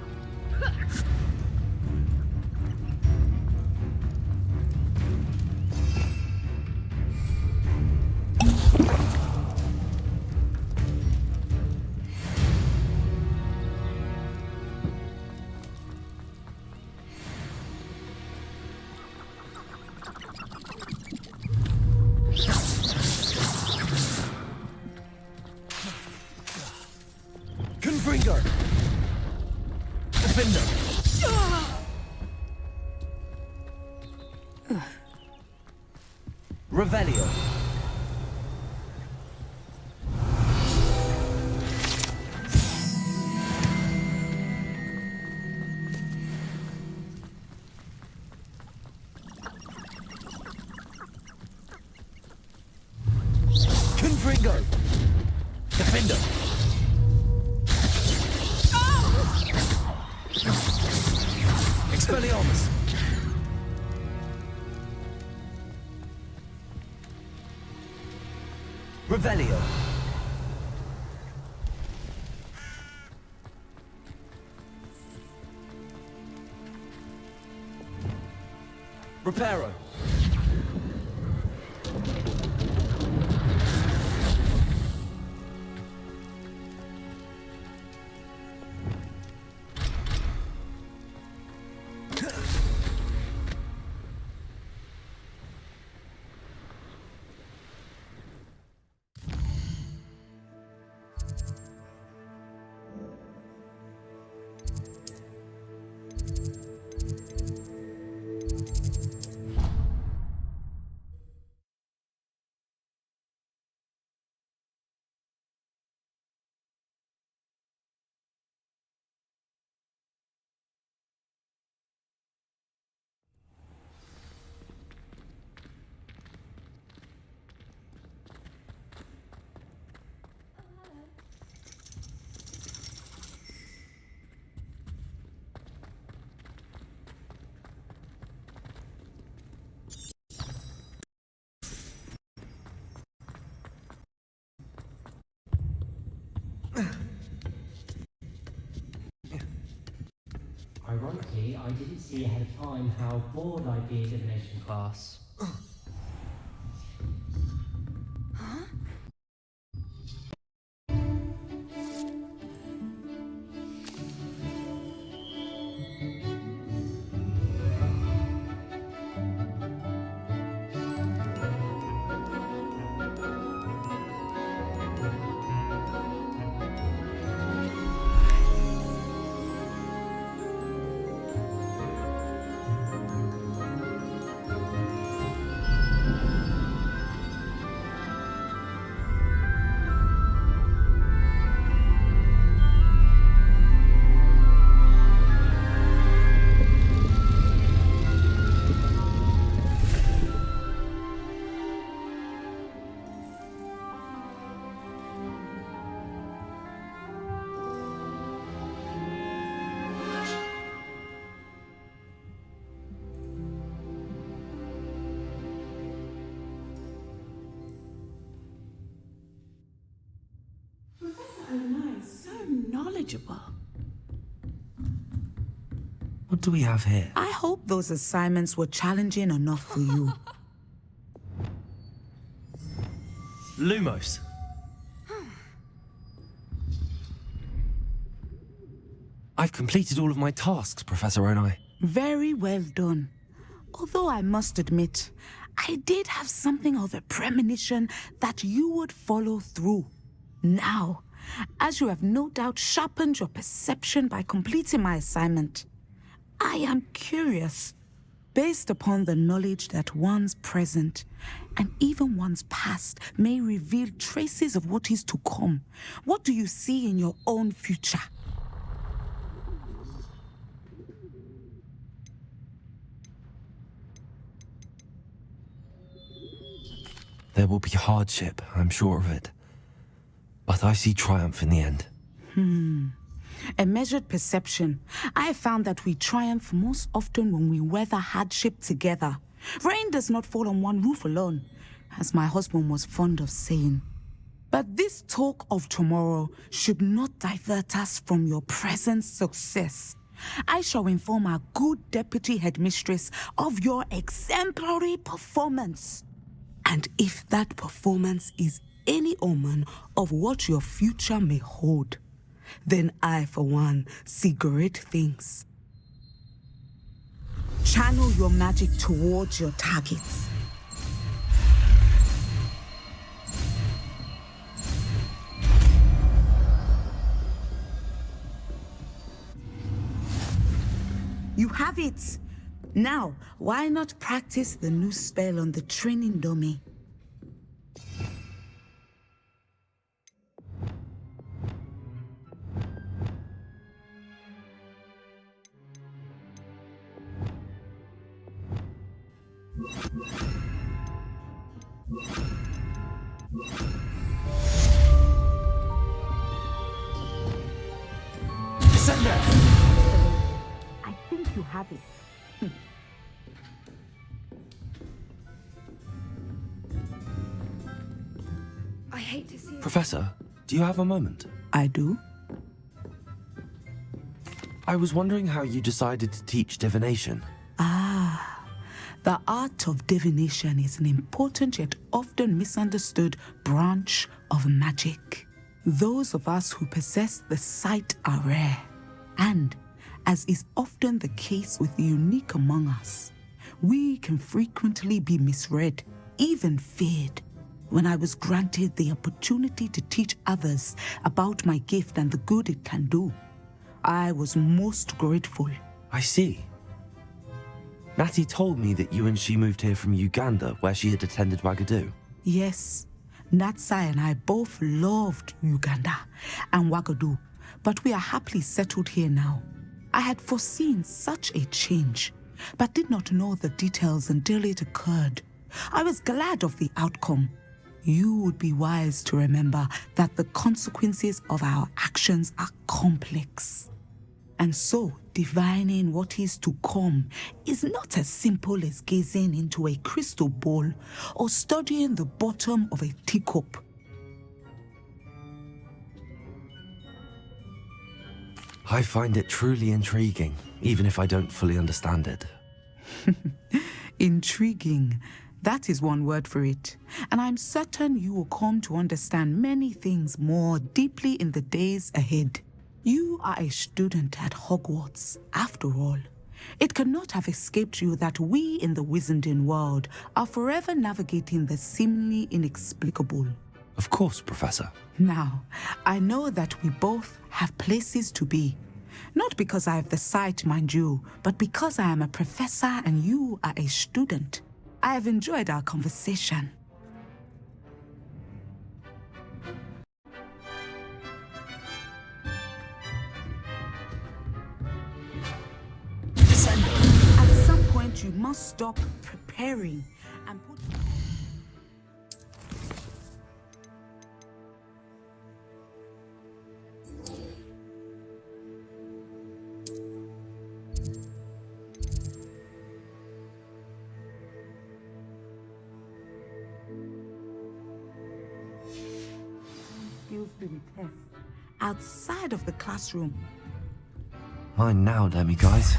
Confringo! Defender! Revelio! Confringo! Defender! Expelliarmus! Revelio. Reparo. Ironically, I didn't see ahead of time how bored I'd be in divination class. Onai, so knowledgeable. What do we have here? I hope those assignments were challenging enough for you. Lumos. I've completed all of my tasks, Professor Onai. Very well done. Although I must admit, I did have something of a premonition that you would follow through. Now, as you have no doubt sharpened your perception by completing my assignment, I am curious, based upon the knowledge that one's present and even one's past may reveal traces of what is to come. What do you see in your own future? There will be hardship, I'm sure of it. But I see triumph in the end. A measured perception. I have found that we triumph most often when we weather hardship together. Rain does not fall on one roof alone, as my husband was fond of saying. But this talk of tomorrow should not divert us from your present success. I shall inform our good deputy headmistress of your exemplary performance. And if that performance is any omen of what your future may hold, then I, for one, see great things. Channel your magic towards your targets. You have it! Now, why not practice the new spell on the training dummy? I think you have it. I Professor, do you have a moment? I do. I was wondering how you decided to teach divination. The art of divination is an important yet often misunderstood branch of magic. Those of us who possess the sight are rare, and, as is often the case with the unique among us, we can frequently be misread, even feared. When I was granted the opportunity to teach others about my gift and the good it can do, I was most grateful. I see. Natty told me that you and she moved here from Uganda, where she had attended Wagadu. Yes, Natsai and I both loved Uganda and Wagadu, but we are happily settled here now. I had foreseen such a change, but did not know the details until it occurred. I was glad of the outcome. You would be wise to remember that the consequences of our actions are complex. And so, divining what is to come is not as simple as gazing into a crystal ball or studying the bottom of a teacup. I find it truly intriguing, even if I don't fully understand it. Intriguing. That is one word for it. And I'm certain you will come to understand many things more deeply in the days ahead. You are a student at Hogwarts, after all. It cannot have escaped you that we in the Wizarding world are forever navigating the seemingly inexplicable. Of course, Professor. Now, I know that we both have places to be. Not because I have the sight, mind you, but because I am a professor and you are a student. I have enjoyed our conversation. At some point, you must stop preparing and put... test outside of the classroom. Mine now, Demiguise.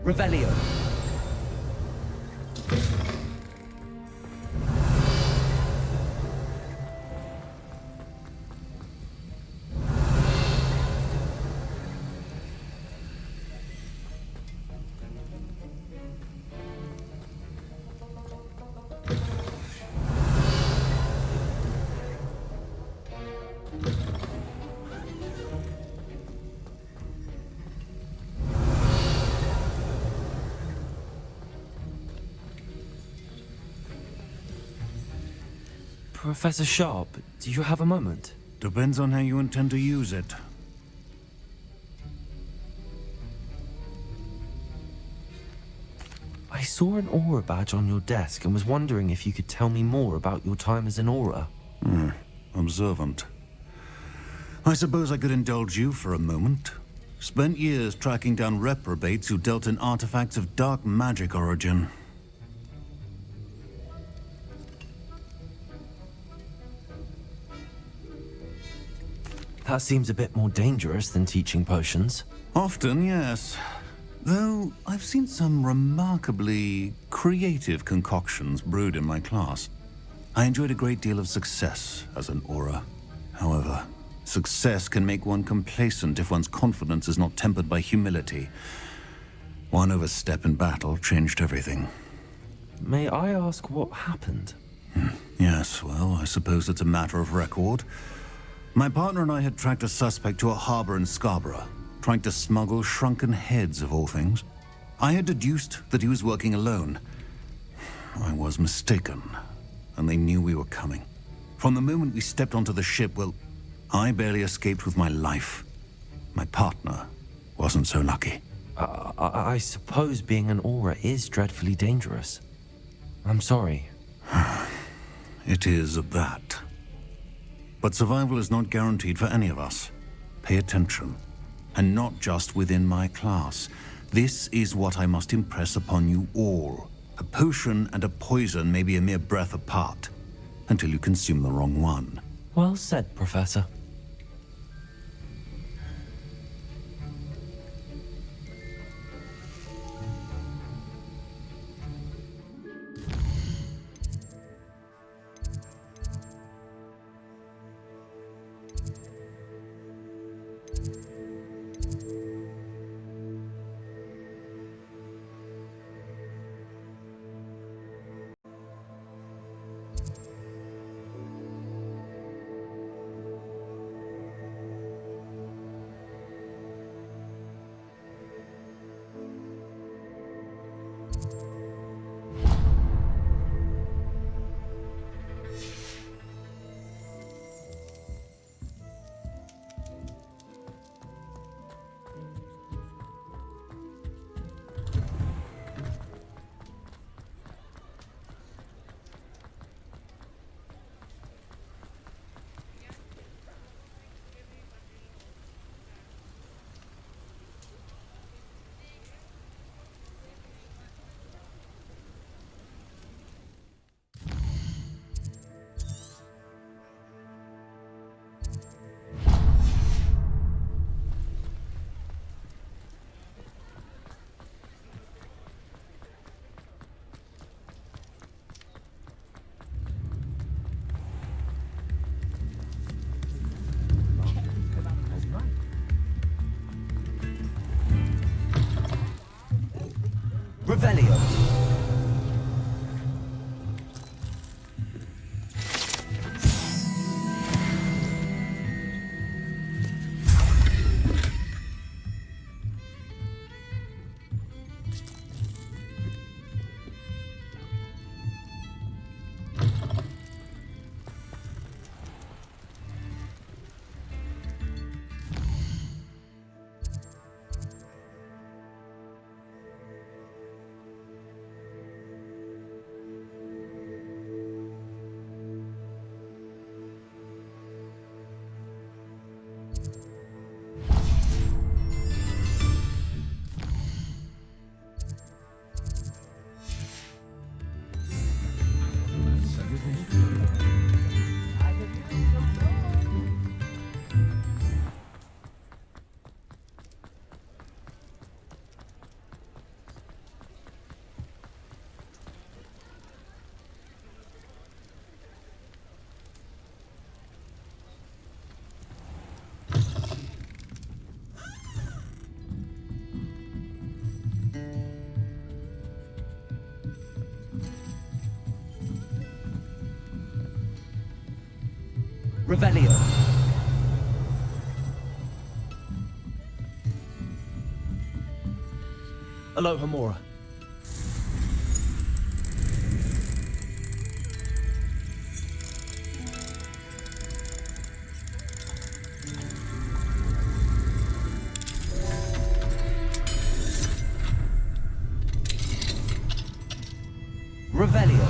Revelio. Professor Sharp, do you have a moment? Depends on how you intend to use it. I saw an aura badge on your desk and was wondering if you could tell me more about your time as an aura. Observant. I suppose I could indulge you for a moment. Spent years tracking down reprobates who dealt in artifacts of dark magic origin. That seems a bit more dangerous than teaching potions. Often, yes. Though I've seen some remarkably creative concoctions brewed in my class. I enjoyed a great deal of success as an aura. However, success can make one complacent if one's confidence is not tempered by humility. One overstep in battle changed everything. May I ask what happened? Yes, well, I suppose it's a matter of record. My partner and I had tracked a suspect to a harbor in Scarborough, trying to smuggle shrunken heads of all things. I had deduced that he was working alone. I was mistaken, and they knew we were coming. From the moment we stepped onto the ship, well, I barely escaped with my life. My partner wasn't so lucky. I suppose being an aura is dreadfully dangerous. I'm sorry. It is at that. But survival is not guaranteed for any of us. Pay attention. And not just within my class. This is what I must impress upon you all. A potion and a poison may be a mere breath apart, until you consume the wrong one. Well said, Professor. Revelio. Revelio. Aloha Mora. Revelio.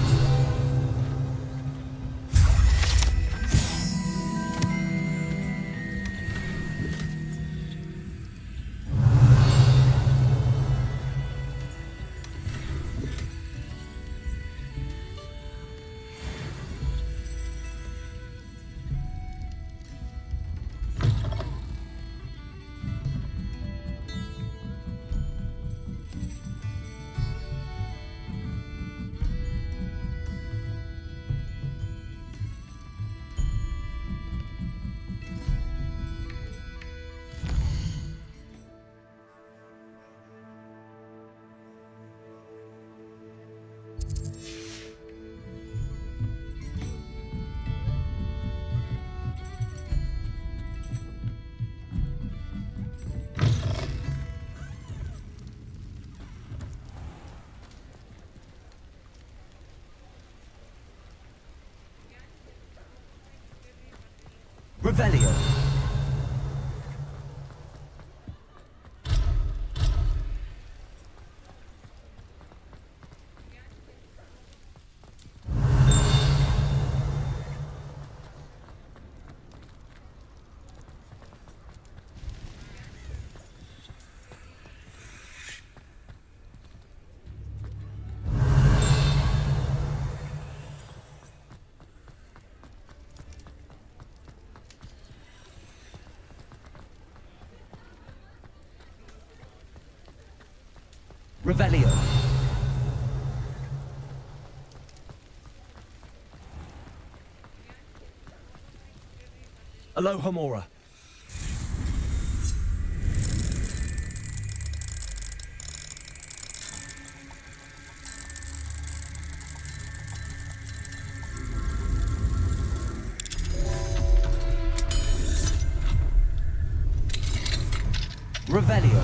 Revelio. Revelio. Alohomora. Revelio.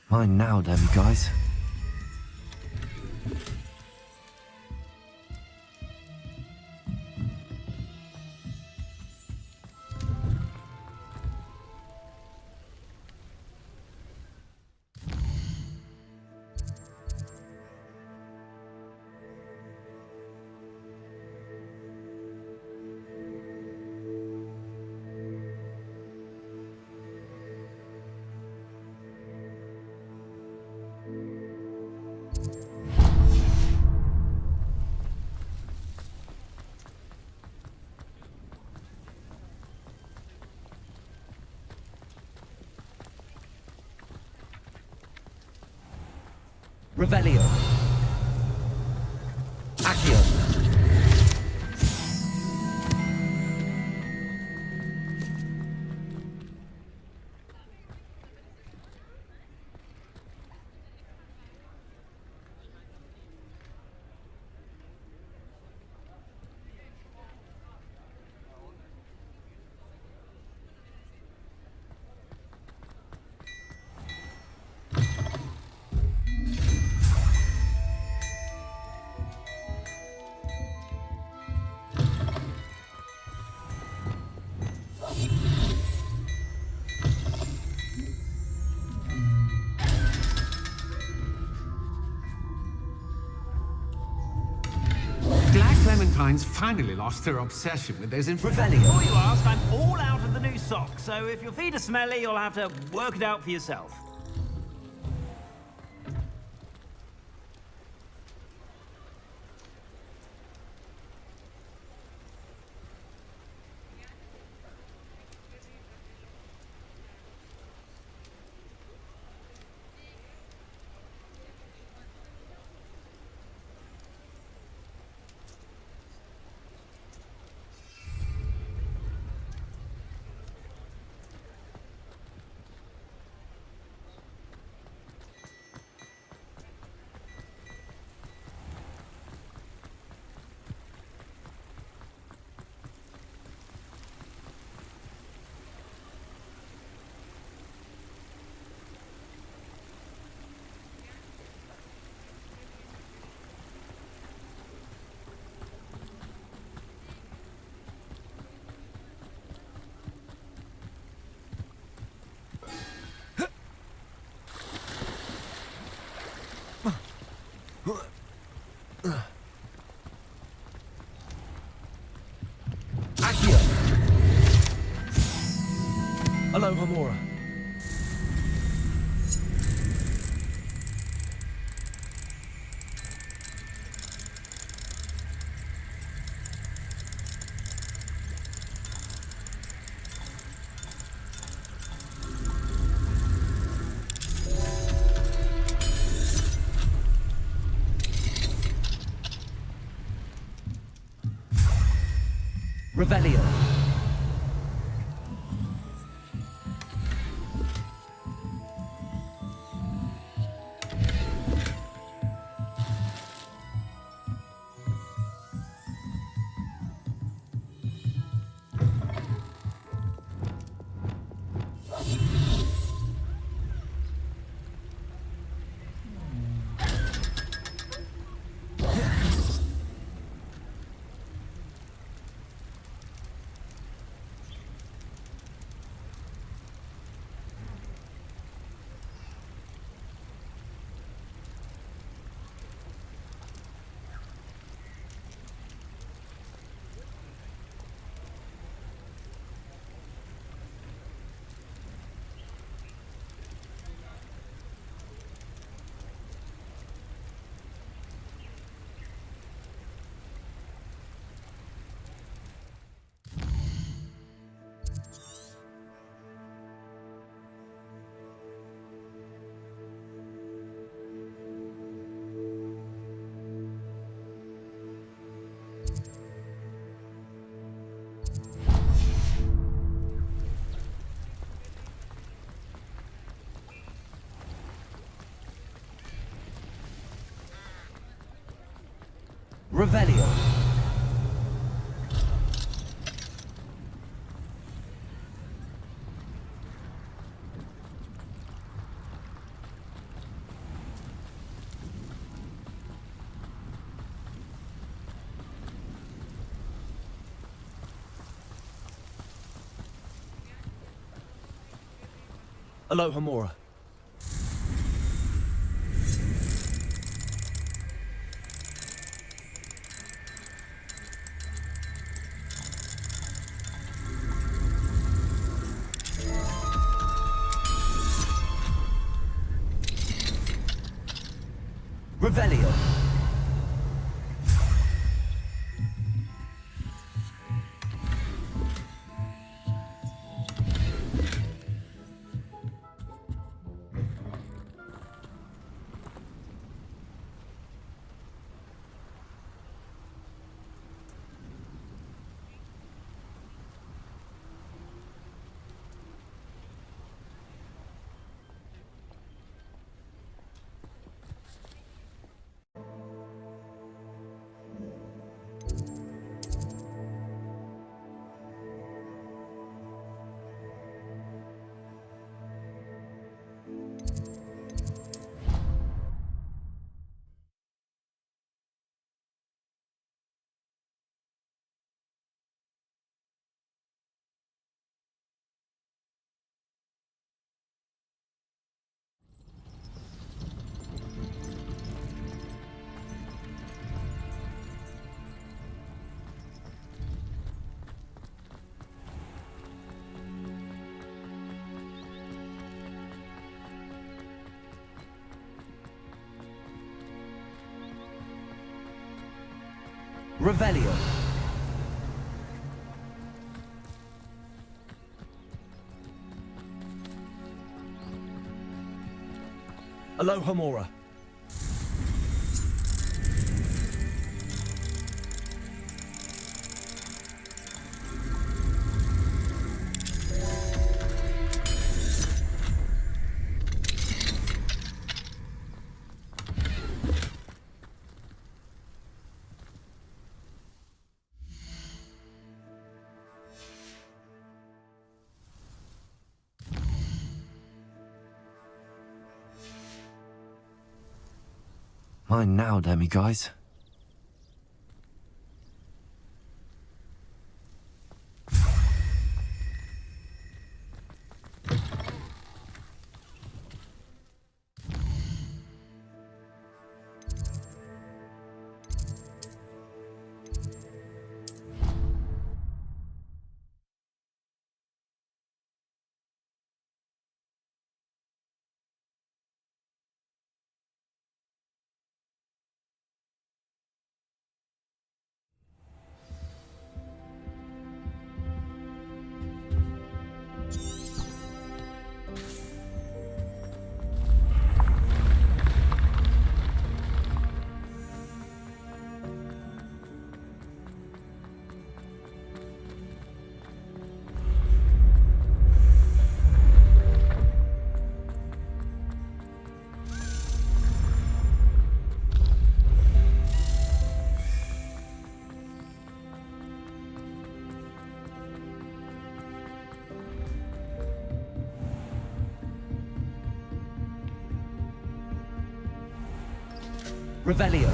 Mine now, Demiguise. Revelio. Accio. Clementines finally lost their obsession with those Revelio. Before you ask, I'm all out of the new socks, so if your feet are smelly, you'll have to work it out for yourself. Accio. Alohomora. Revelio. Revelio. Aloha Mora. Revelio. Revelio. Aloha Mora. Mine now, Demiguise. Revelio.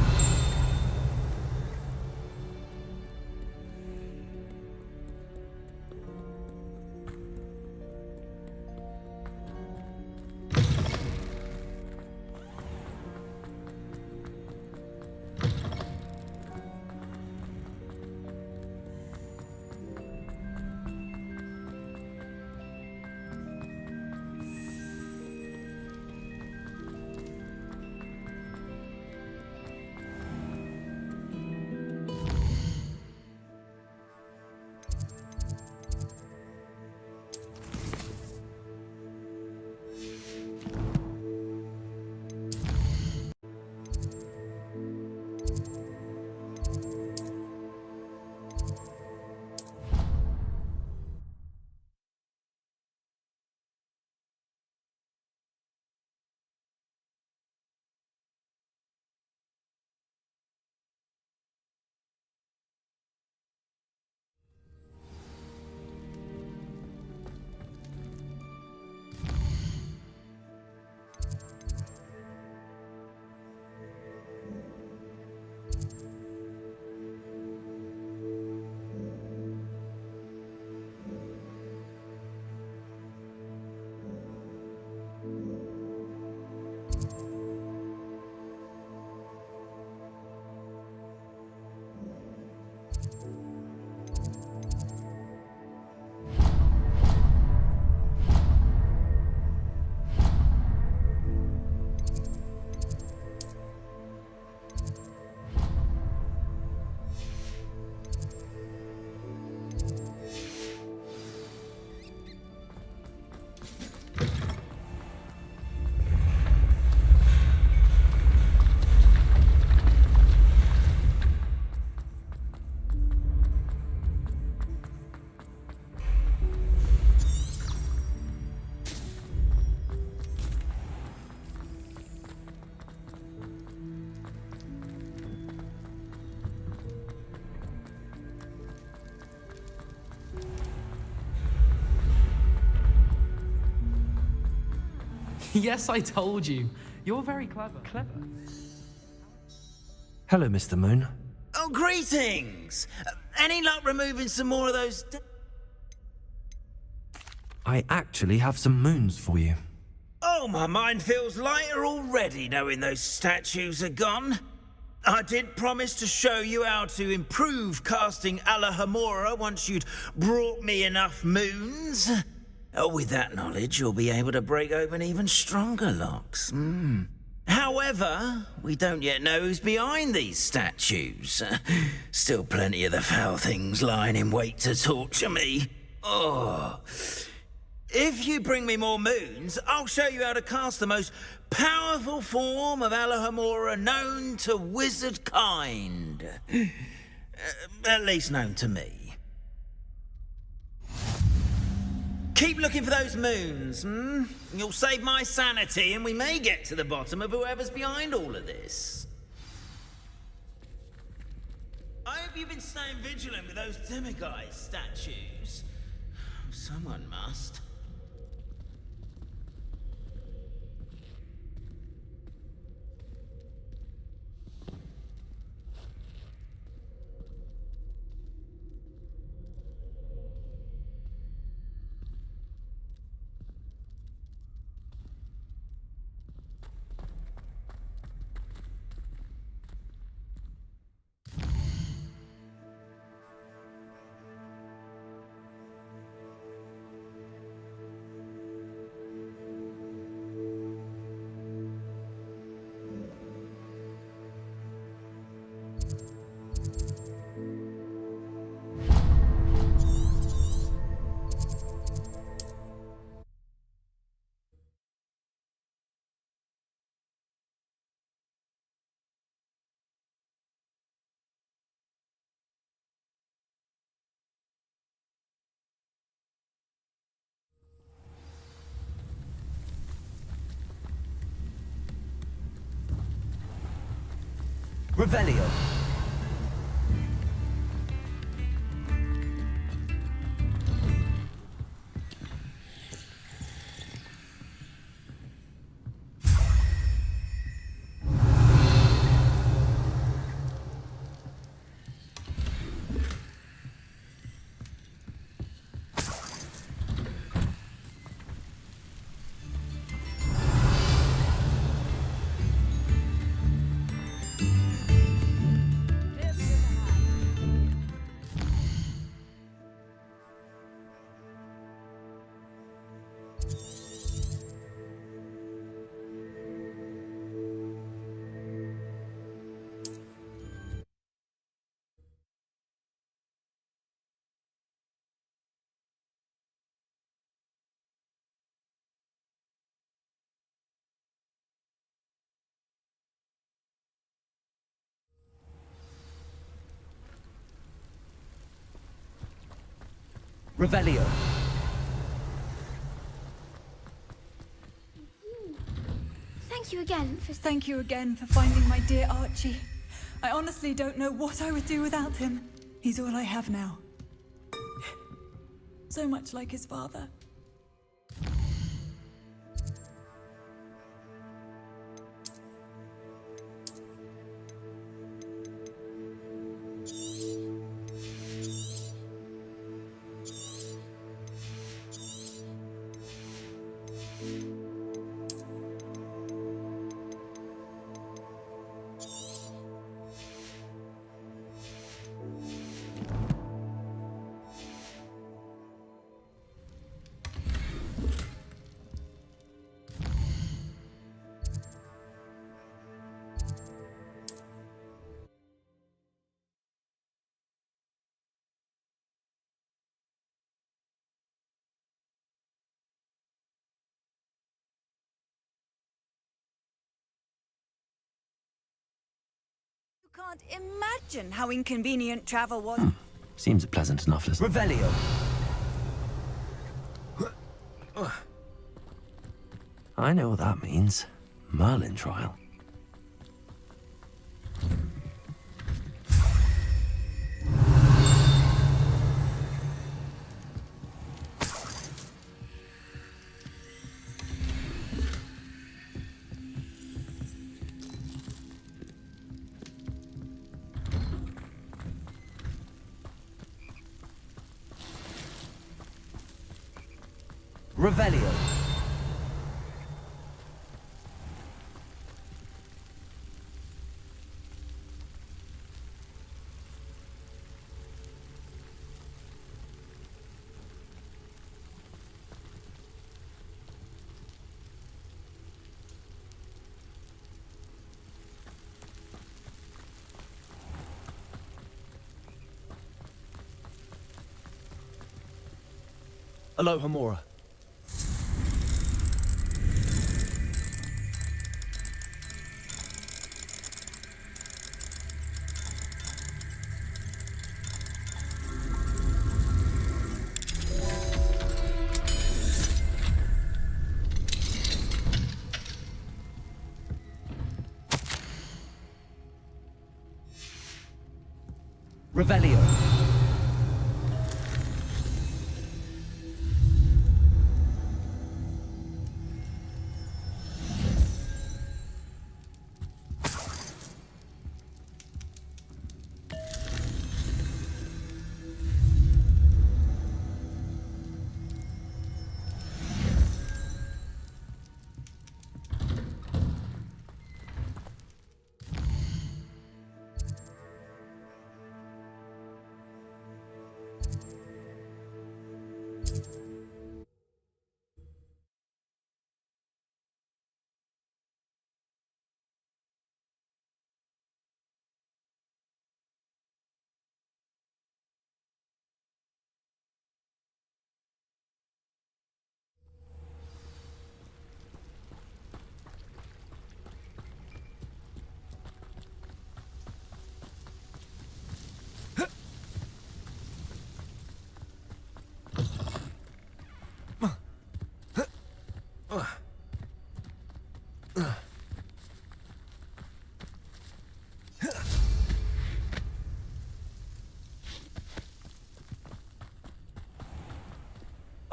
Yes, I told you. You're very clever. Hello, Mr. Moon. Oh, greetings! Any luck removing some more of those... I actually have some moons for you. Oh, my mind feels lighter already knowing those statues are gone. I did promise to show you how to improve casting Alohomora once you'd brought me enough moons. With that knowledge, you'll be able to break open even stronger locks. However, we don't yet know who's behind these statues. Still plenty of the foul things lying in wait to torture me. Oh. If you bring me more moons, I'll show you how to cast the most powerful form of Alohomora known to wizard kind. At least known to me. Keep looking for those moons, You'll save my sanity and we may get to the bottom of whoever's behind all of this. I hope you've been staying vigilant with those Demiguise statues. Someone must. Revelio. Revelio. Thank you again for... Thank you again for finding my dear Archie. I honestly don't know what I would do without him. He's all I have now. So much like his father. Can't imagine how inconvenient travel was. Seems pleasant enough, doesn't it? Revelio. I know what that means. Merlin trial. Revelio. Alohomora. Revelio.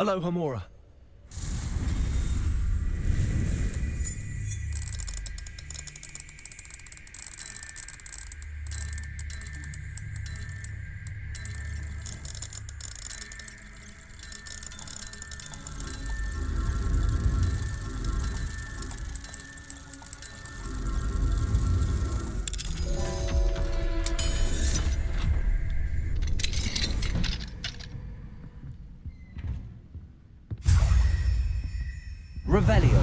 Alohomora. Revelio.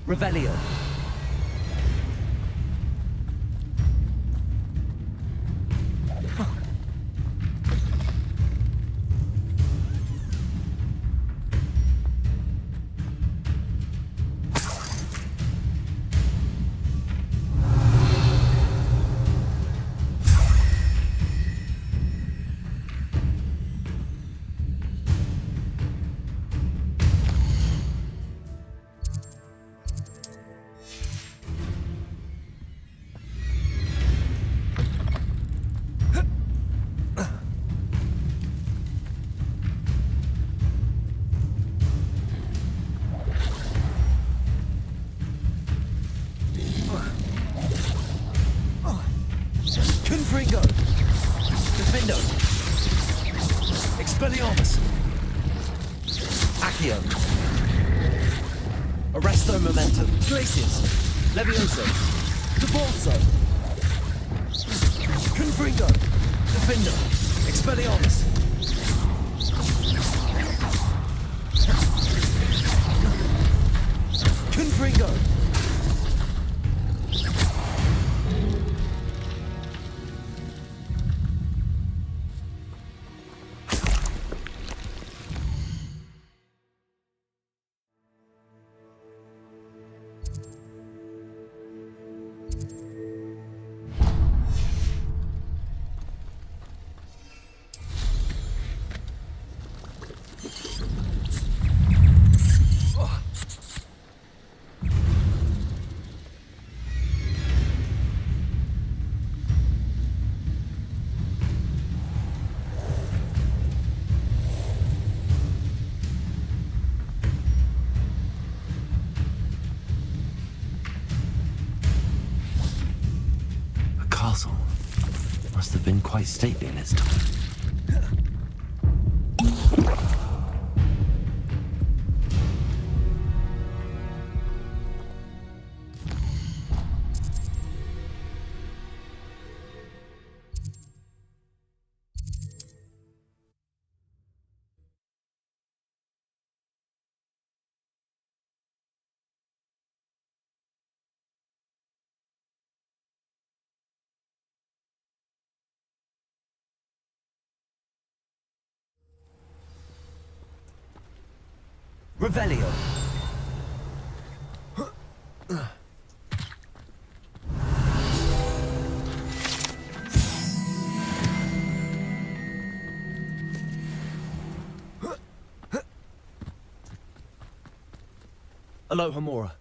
Revelio. Confringo. Defendo. Expelliarmus. Accio. Arresto Momentum. Glacius. Levioso. Debolso. Confringo. Defendo. Expelliarmus. Confringo. quite stately in its time. Revelio. Alohomora.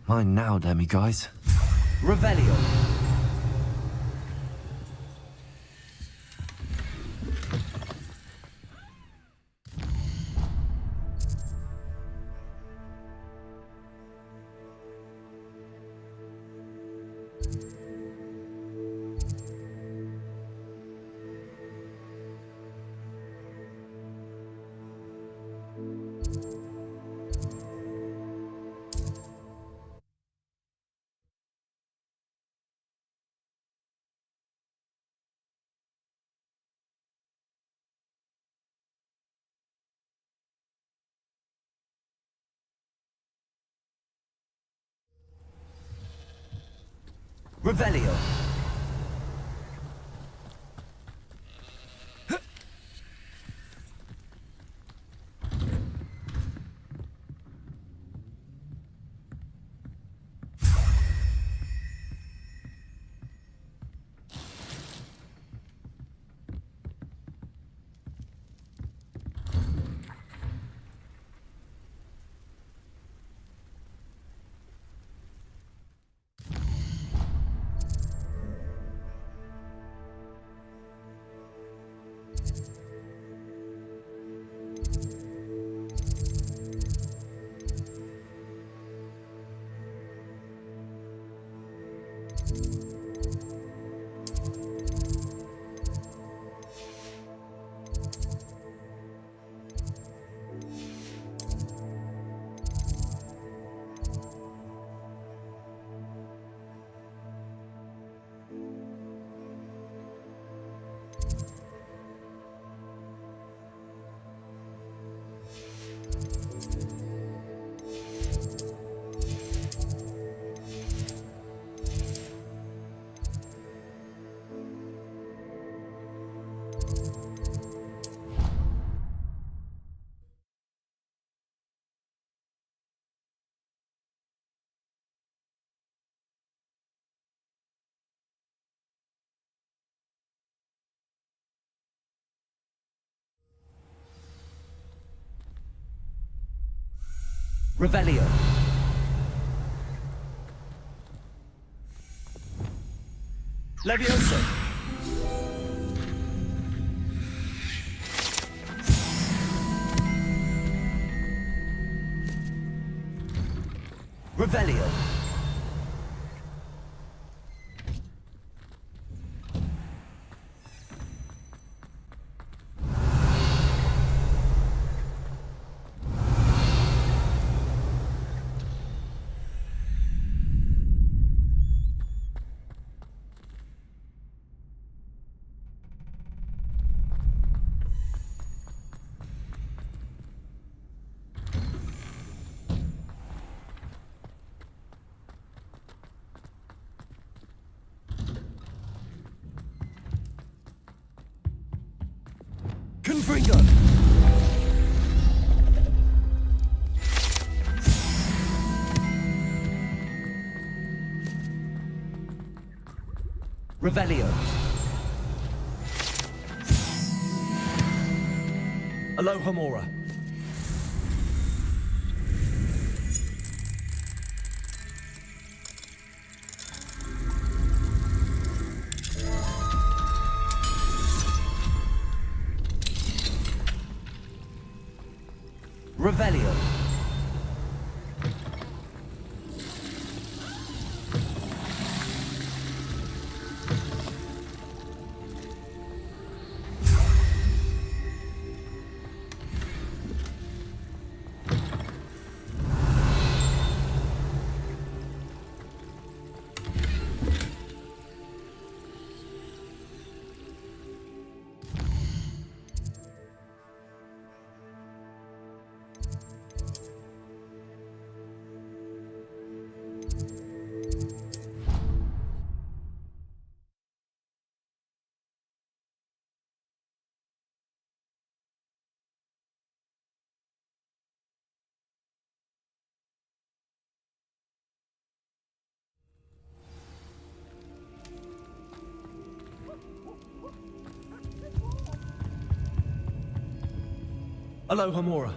Mine now, Demiguise. Revelio. Revelio. Revelio. Levioso. Revelio. Confringo. Revelio. Alohomora. Revelio. Alohomora.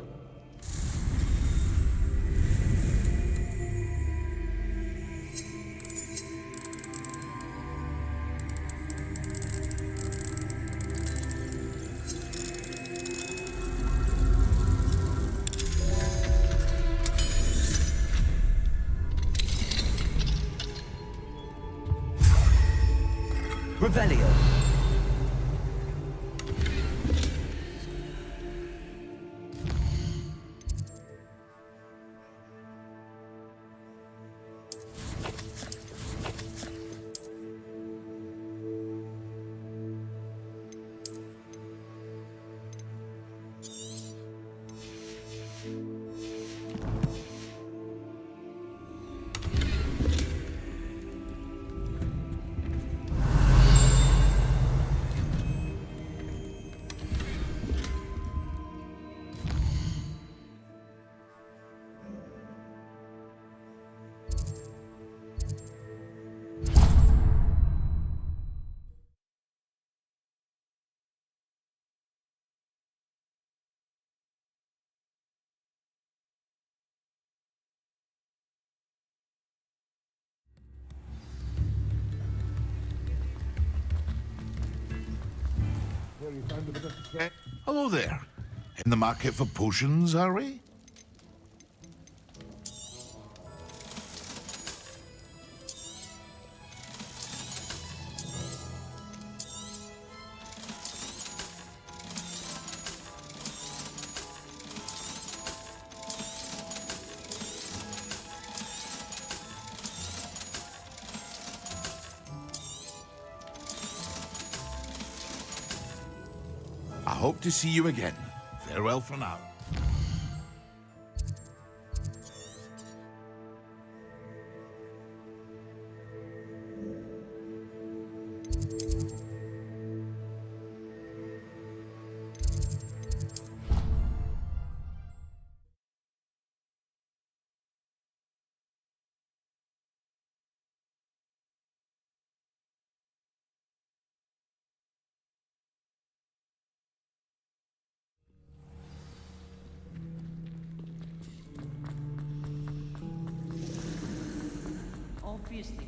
Revelio. Hello there. In the market for potions, are we? I hope to see you again. Farewell for now. Obviously.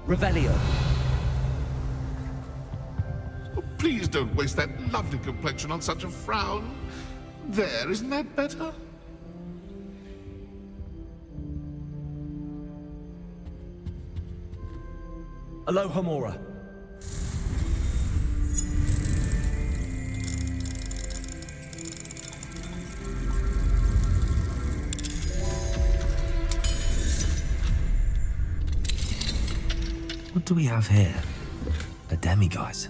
Revelio. Oh, please don't waste that lovely complexion on such a frown. There, isn't that better? Alohomora. What do we have here? A Demiguise.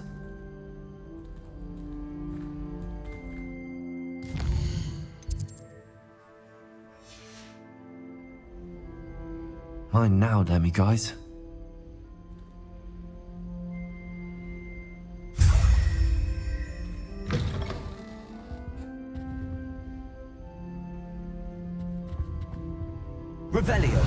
Mine now, Demiguise. Revelio.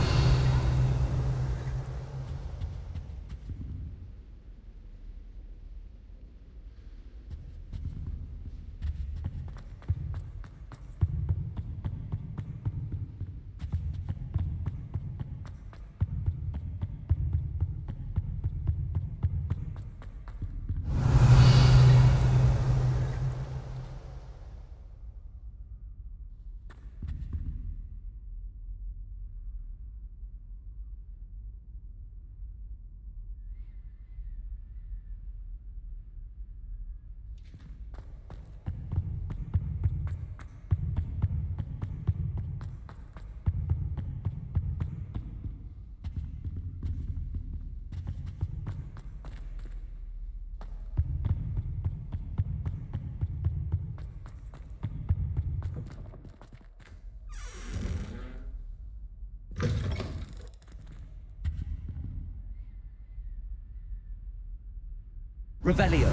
Revelio.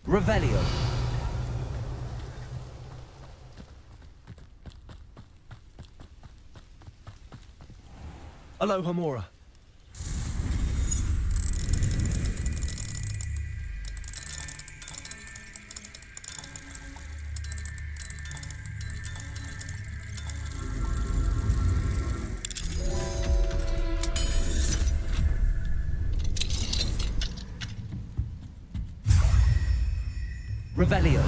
Revelio. Alohomora. Revelio.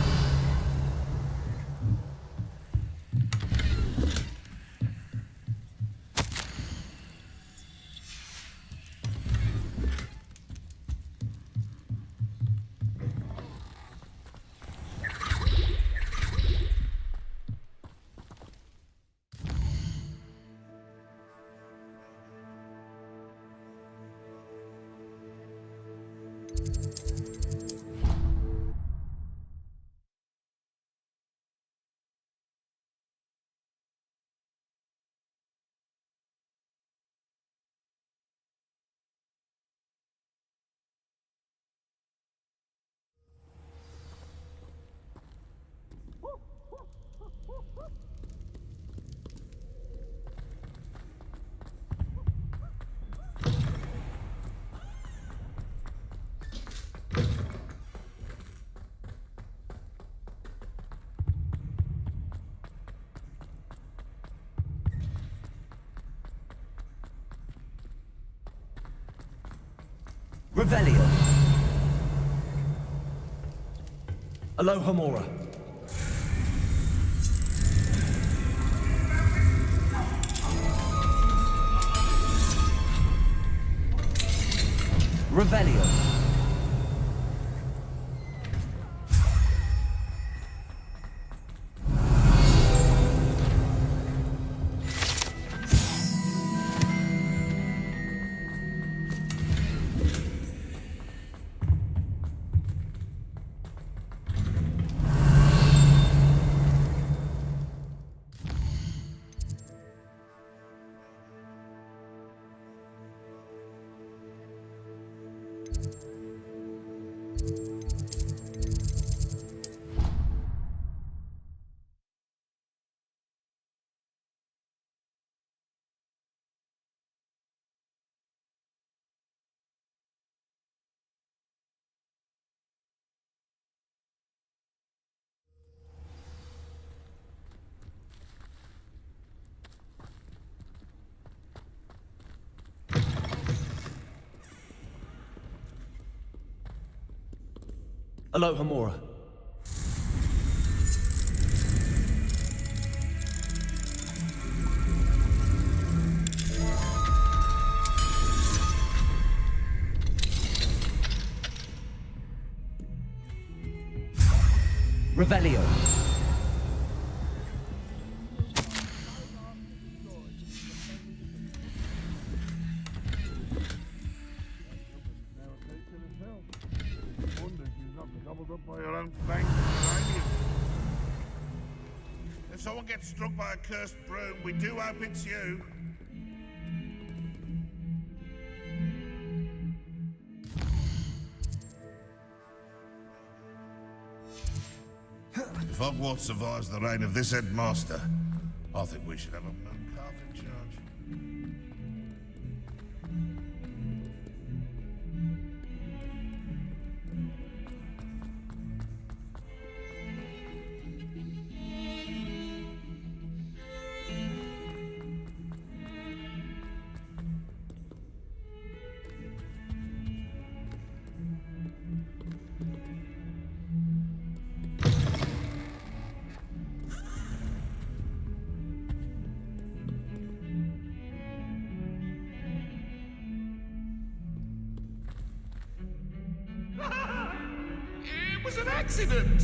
Revelio. Alohomora. Revelio. Alohomora. Revelio. If someone gets struck by a cursed broom, we do hope it's you. If Hogwarts survives the reign of this headmaster, I think we should have a moon calf in charge. was an accident.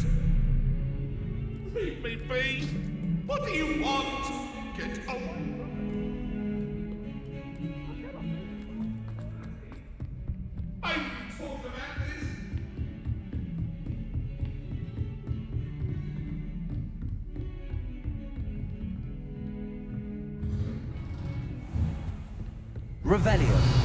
Leave me be. What do you want? Get away. I talked about this. Revelio.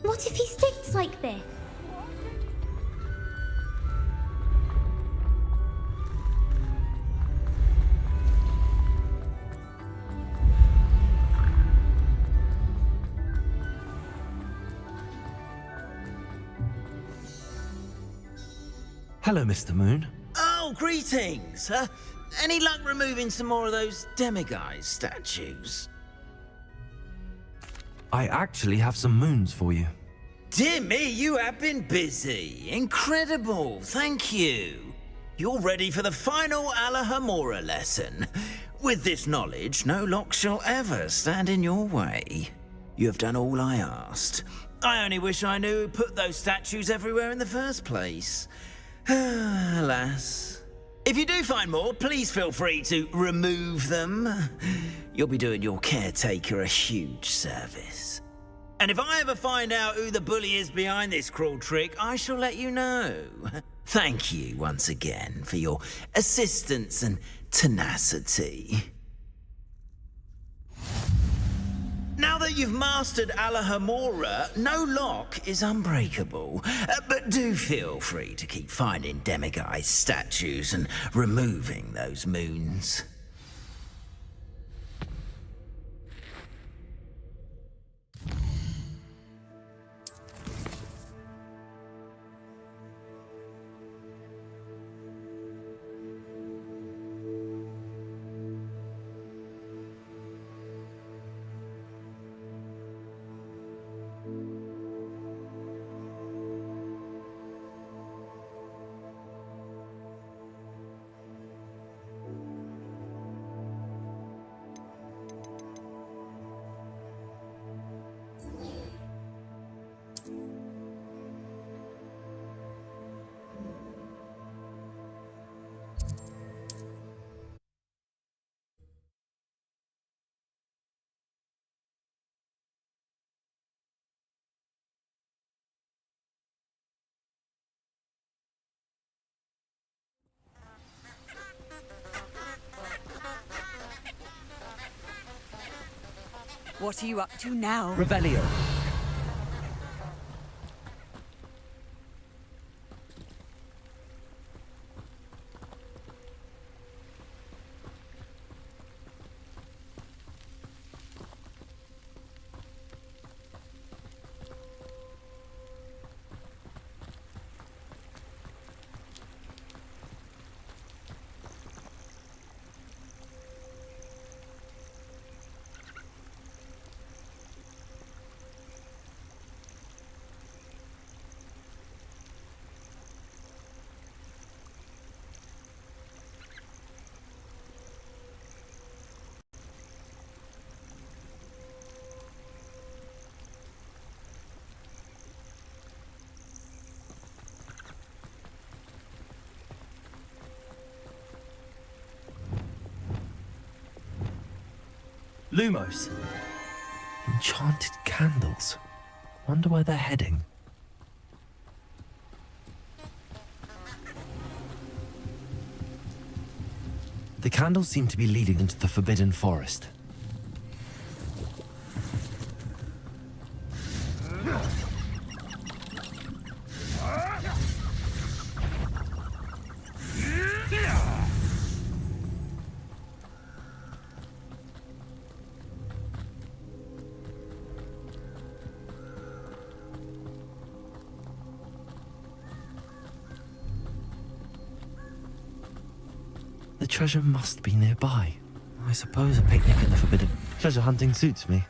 What if he sticks like this? Hello, Mr. Moon. Oh, greetings! Any luck removing some more of those Demiguise statues? I actually have some moons for you. Dear me, you have been busy. Incredible, thank you. You're ready for the final Alahomora lesson. With this knowledge, no lock shall ever stand in your way. You have done all I asked. I only wish I knew who put those statues everywhere in the first place. Alas. If you do find more, please feel free to remove them. You'll be doing your caretaker a huge service. And if I ever find out who the bully is behind this cruel trick, I shall let you know. Thank you once again for your assistance and tenacity. Now that you've mastered Alahomora, no lock is unbreakable. But do feel free to keep finding Demiguise statues and removing those moons. What are you up to now? Revelio. Lumos. Enchanted candles. Wonder where they're heading. The candles seem to be leading into the Forbidden Forest. The treasure must be nearby. I suppose a picnic in the Forbidden treasure hunting suits me.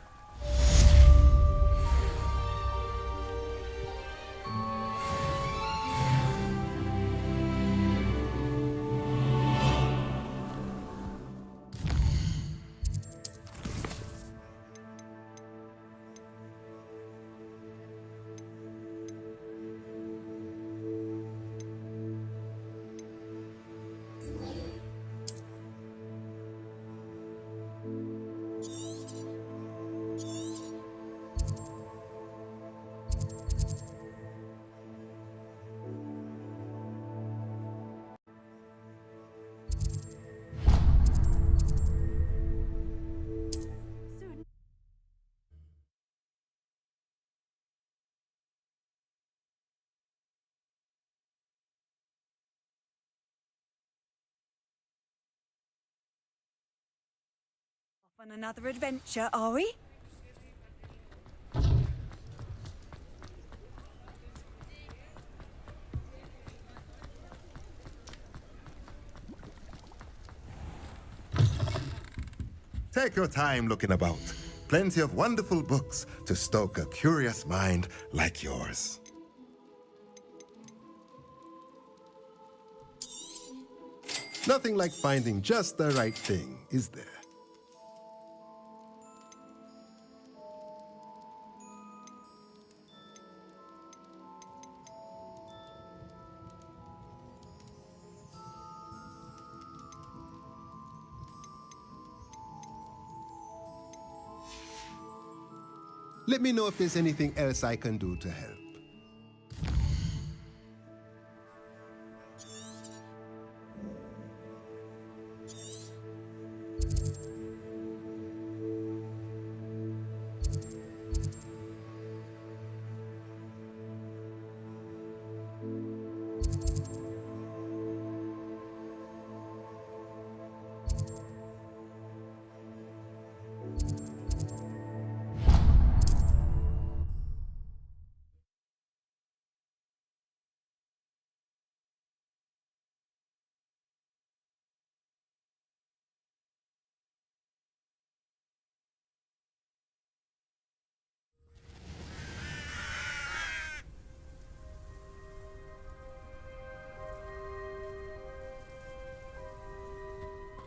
On another adventure, are we? Take your time looking about. Plenty of wonderful books to stoke a curious mind like yours. Nothing like finding just the right thing, is there? Let me know if there's anything else I can do to help.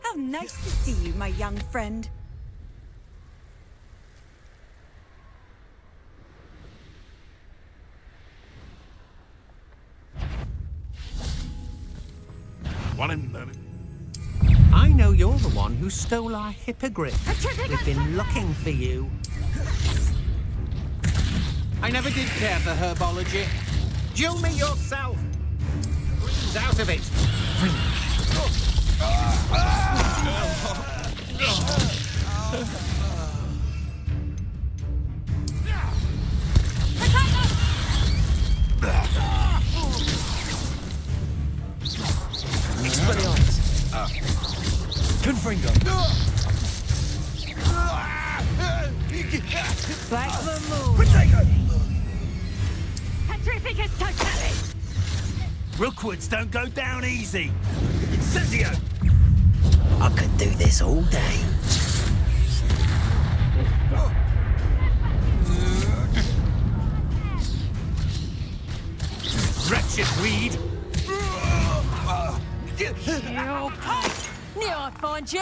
How nice to see you, my young friend. I know you're the one who stole our hippogriff. We've been looking for you. I never did care for herbology. Duel me yourself. Breeze out of it. Expelliarmus. Confringo. Back the moon. Petrificus totalis. Rookwoods don't go down easy. Incendio. I could do this all day. Wretched weed. Knew I'd find you.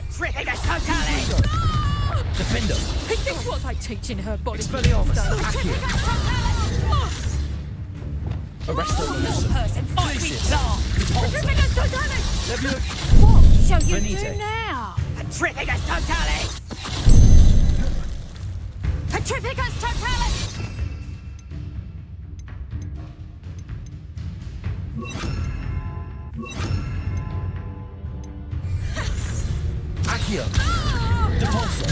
Petrificus totalis. Defender. Is this what I teach in her body? Expelliarmus. Accio. Arrest the person. Lucius. Petrificus totalis. Leviate. What shall you Venite. do now? Petrificus totalis. Petrificus totalis. Accio. Depulso.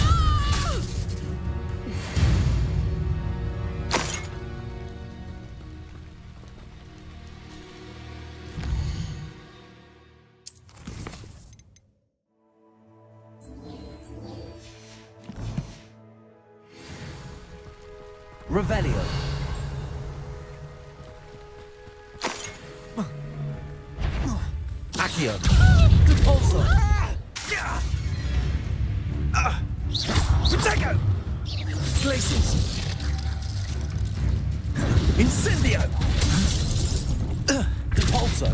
Revelio. Accio. Depulso. Protego! Glacis. Incendio. Depulso.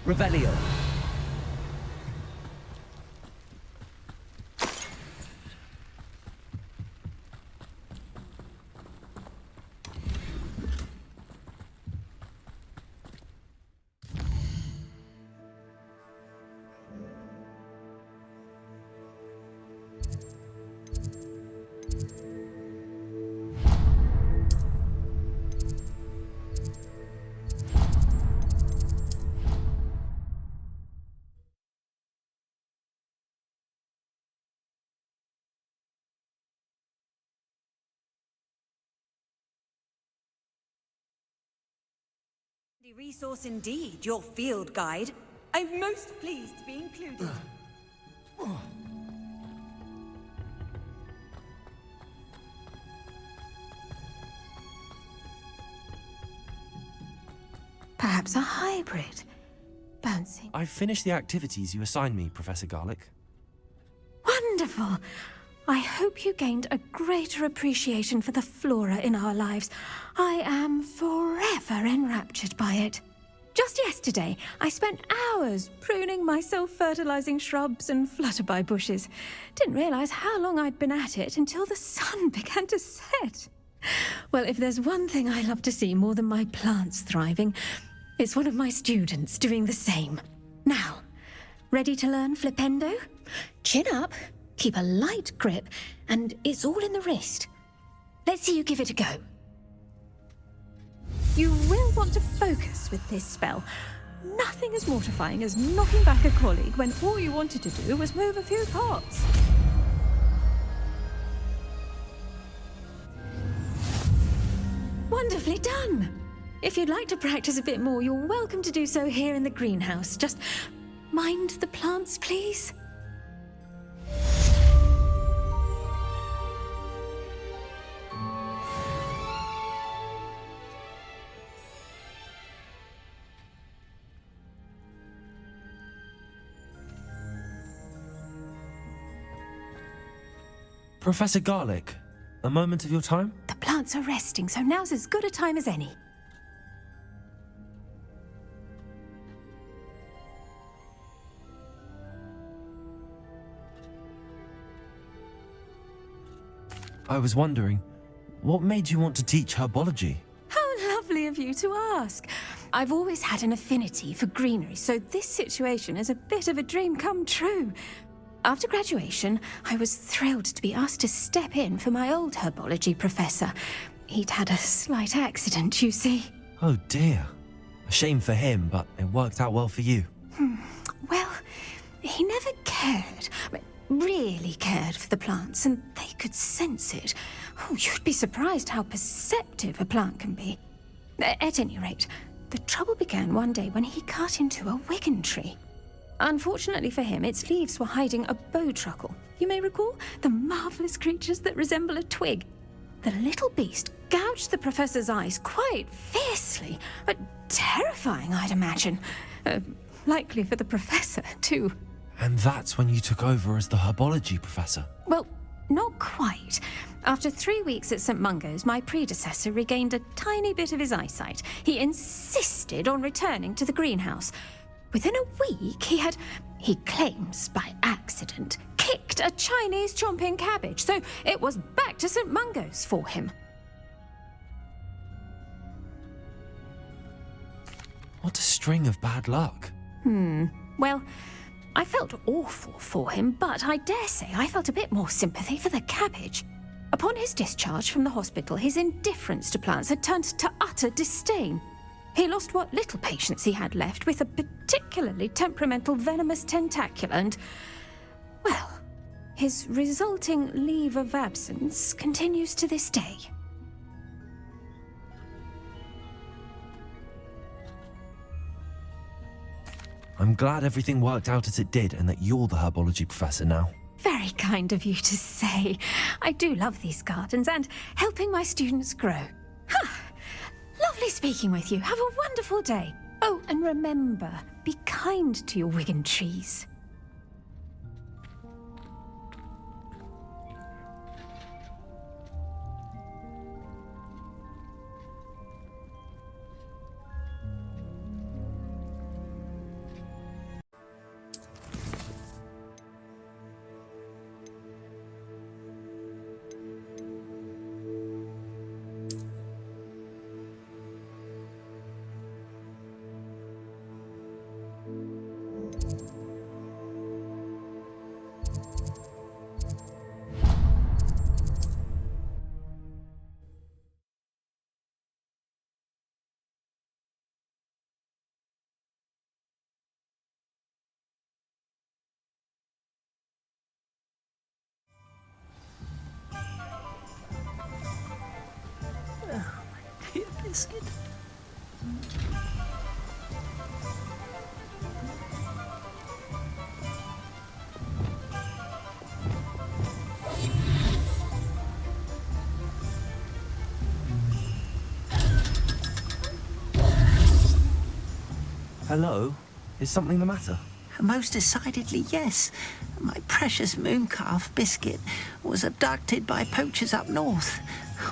Revelio. Resource indeed, your field guide. I'm most pleased to be included. Perhaps a hybrid. Bouncing. I've finished the activities you assigned me, Professor Garlick. Wonderful! I hope you gained a greater appreciation for the flora in our lives. I am forever enraptured by it. Just yesterday, I spent hours pruning my self-fertilizing shrubs and flutterby bushes. Didn't realize how long I'd been at it until the sun began to set. Well, if there's one thing I love to see more than my plants thriving, it's one of my students doing the same. Now, ready to learn Flipendo? Chin up. Keep a light grip, and it's all in the wrist. Let's see you give it a go. You will want to focus with this spell. Nothing as mortifying as knocking back a colleague when all you wanted to do was move a few pots. Wonderfully done! If you'd like to practice a bit more, you're welcome to do so here in the greenhouse. Just mind the plants, please. Professor Garlick, a moment of your time? The plants are resting, so now's as good a time as any. I was wondering, what made you want to teach herbology? How lovely of you to ask. I've always had an affinity for greenery, so this situation is a bit of a dream come true. After graduation, I was thrilled to be asked to step in for my old herbology professor. He'd had a slight accident, you see. Oh dear. A shame for him, but it worked out well for you. Well, he never cared, really cared for the plants, and they could sense it. Oh, you'd be surprised how perceptive a plant can be. At any rate, the trouble began one day when he cut into a Wigan tree. Unfortunately for him, its leaves were hiding a bowtruckle. You may recall the marvellous creatures that resemble a twig. The little beast gouged the professor's eyes quite fiercely, but terrifying, I'd imagine. Likely for the professor, too. And that's when you took over as the herbology professor? Well, not quite. After 3 weeks at St. Mungo's, my predecessor regained a tiny bit of his eyesight. He insisted on returning to the greenhouse. Within a week, he claims by accident, kicked a Chinese chomping cabbage, so it was back to St. Mungo's for him. What a string of bad luck. Well, I felt awful for him, but I dare say I felt a bit more sympathy for the cabbage. Upon his discharge from the hospital, his indifference to plants had turned to utter disdain. He lost what little patience he had left with a particularly temperamental venomous tentacula and, well, his resulting leave of absence continues to this day. I'm glad everything worked out as it did and that you're the herbology professor now. Very kind of you to say. I do love these gardens and helping my students grow. Lovely speaking with you. Have a wonderful day. Oh, and remember, be kind to your Wigan trees. Here, Biscuit. Hello? Is something the matter? Most decidedly, yes. My precious moon calf, Biscuit, was abducted by poachers up north.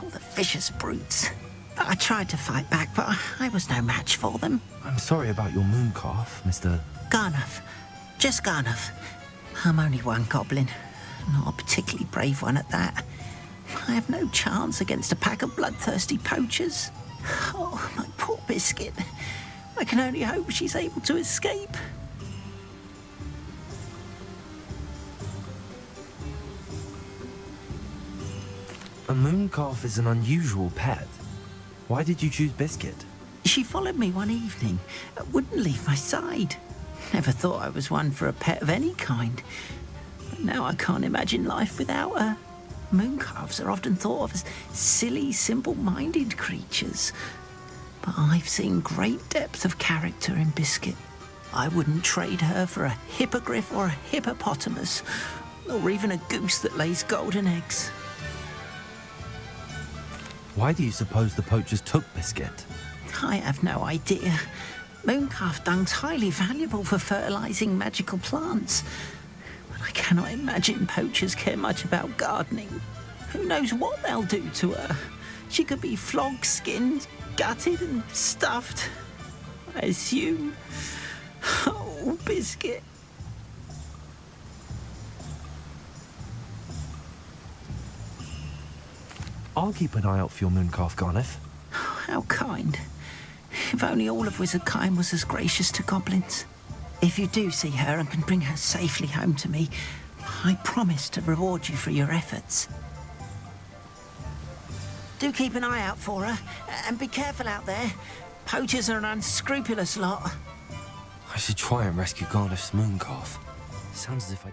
Oh, the vicious brutes. I tried to fight back, but I was no match for them. I'm sorry about your moon calf, Mr. Garnuff. Just Garnuff. I'm only one goblin. Not a particularly brave one at that. I have no chance against a pack of bloodthirsty poachers. Oh, my poor Biscuit. I can only hope she's able to escape. A moon calf is an unusual pet. Why did you choose Biscuit? She followed me one evening, wouldn't leave my side. Never thought I was one for a pet of any kind. But now I can't imagine life without her. Mooncalves are often thought of as silly, simple-minded creatures. But I've seen great depth of character in Biscuit. I wouldn't trade her for a hippogriff or a hippopotamus, or even a goose that lays golden eggs. Why do you suppose the poachers took Biscuit? I have no idea. Mooncalf dung's highly valuable for fertilizing magical plants. But I cannot imagine poachers care much about gardening. Who knows what they'll do to her? She could be flogged, skinned, gutted and stuffed. I assume. Oh, Biscuit. I'll keep an eye out for your mooncalf, Garreth. How kind. If only all of Wizardkind was as gracious to goblins. If you do see her and can bring her safely home to me, I promise to reward you for your efforts. Do keep an eye out for her, and be careful out there. Poachers are an unscrupulous lot. I should try and rescue Garneth's mooncalf. Sounds as if I...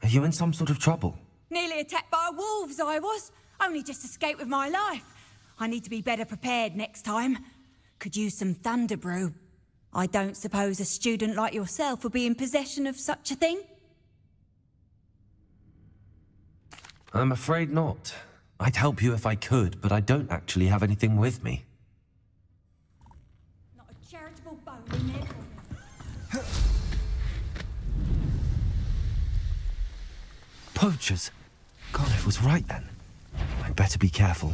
Are you in some sort of trouble? Nearly attacked by wolves, I was. Only just escaped with my life. I need to be better prepared next time. Could use some thunder brew. I don't suppose a student like yourself would be in possession of such a thing? I'm afraid not. I'd help you if I could, but I don't actually have anything with me. Not a charitable bone in there. Poachers? God, I was right then. I'd better be careful.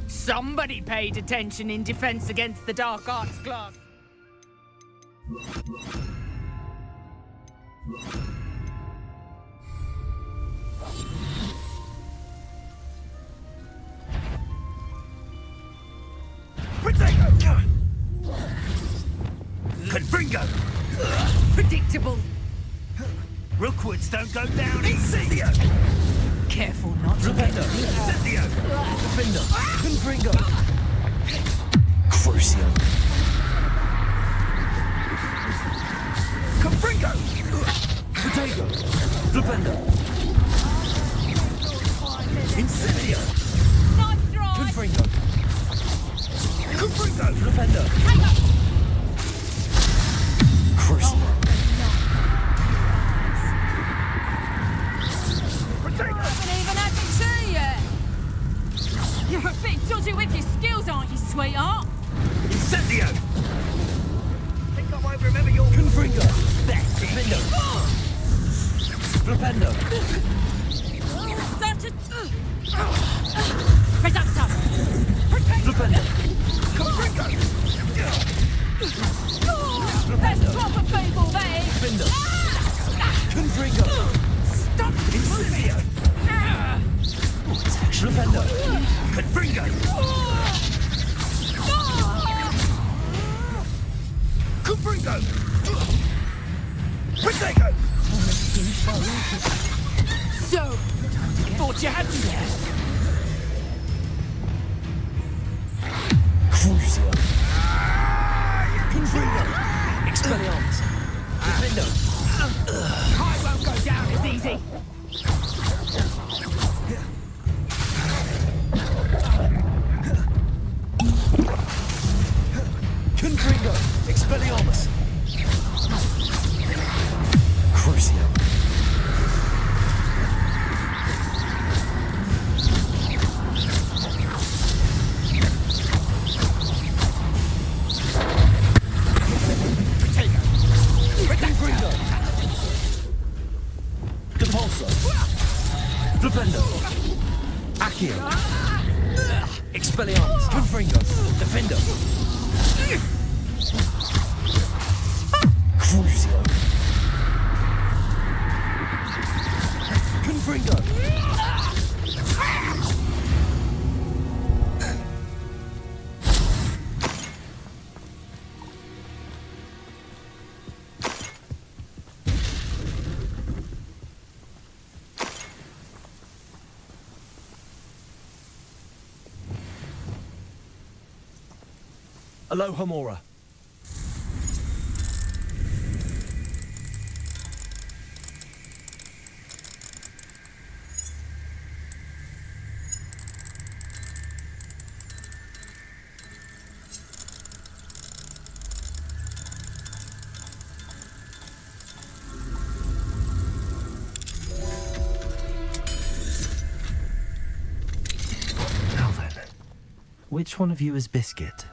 Somebody paid attention in defense against the dark arts class. Confringo! Predictable. Rookwoods don't go down easy! Careful not to Rependo. Incendio! Defender. Confringo. Crucio. Confringo! Potato. Flipendo. Incendio. Nice try. Confringo. Confringo! Flipendo. Crucio. Haven't even had the tea yet. You're a bit dodgy with your skills, aren't you, sweetheart? Incendio! Think I won't remember your... Confringo. Defender. Flipendo. Such a... Reducto. Flipendo. Confringo! That's proper people, that is. Defender. Confringo. Stop! Incendio! Flipendo. Confringo! Confringo! Potato! So, thought you had me there. Crucio. Confringo. Expelliarmus. Defender. I won't go down as easy. Confringo. Expelliarmus. Crucio. Confringo. Depulso. Flipendo. Accio. Expelliarmus. Confringo. Defender. Crucio. Confringo. Alohomora. Now then, which one of you is Biscuit?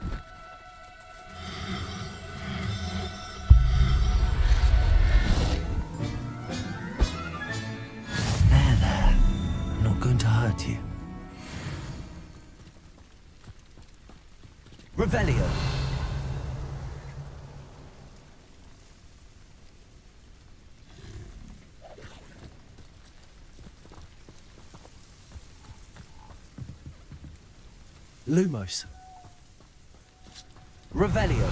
There. I'm not going to hurt you. Revelio. Lumos. Revelio.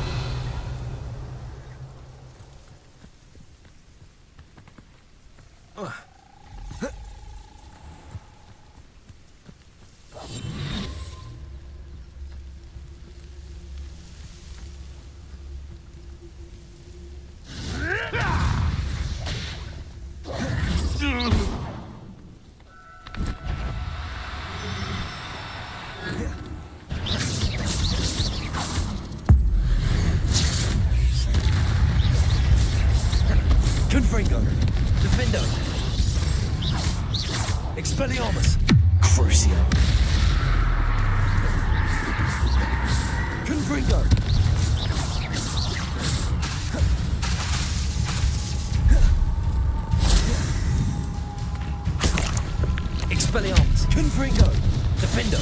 Confringo. Defendo. Expelliarmus. Crucio. Confringo. Expelliarmus. Confringo. Defendo.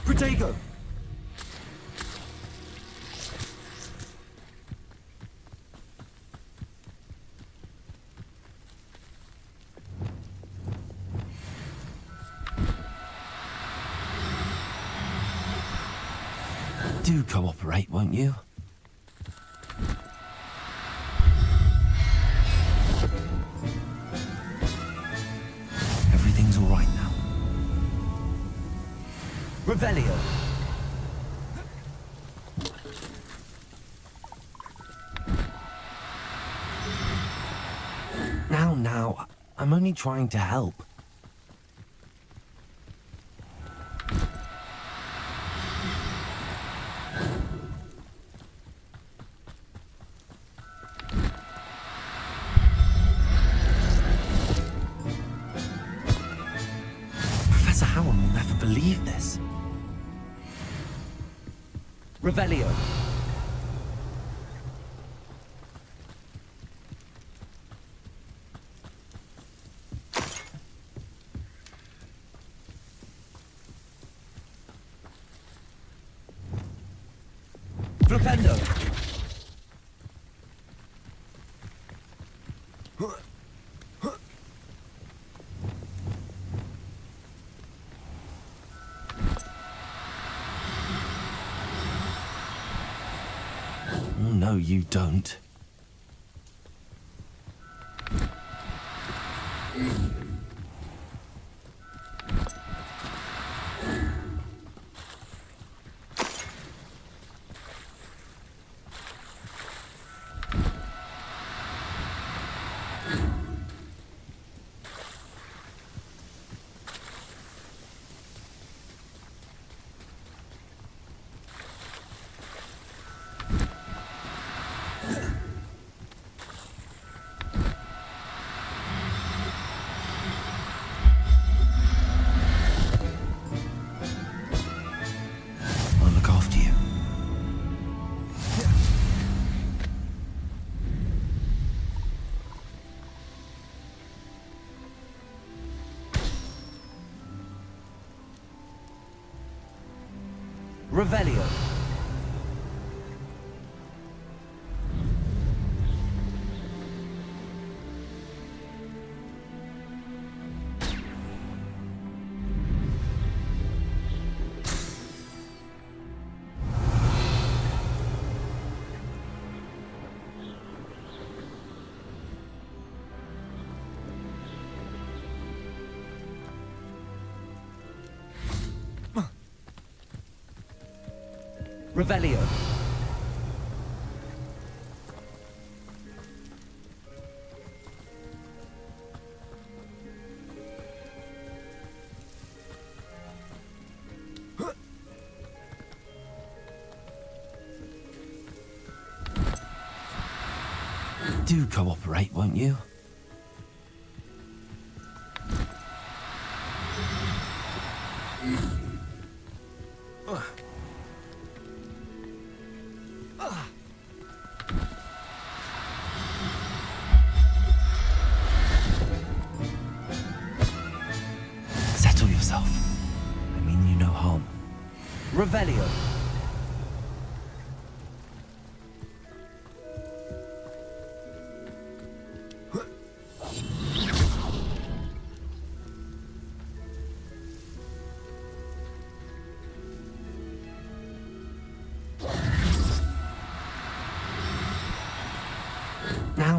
Protego. Do cooperate, won't you? Everything's all right now. Revelio. Now, I'm only trying to help. Professor Howard will never believe this. Revelio. Flipendo. Oh, no, you don't. I'll look after you. Revelio. Revelio. Do cooperate, won't you? Settle yourself. I mean you no harm. Revelio.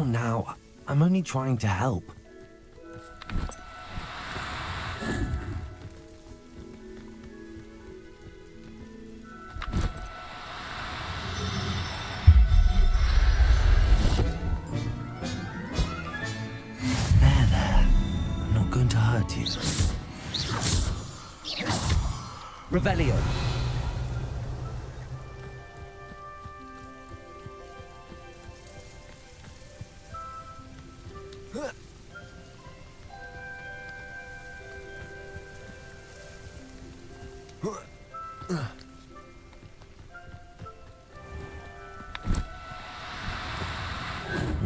Now, I'm only trying to help. There. I'm not going to hurt you. Revelio. Oh,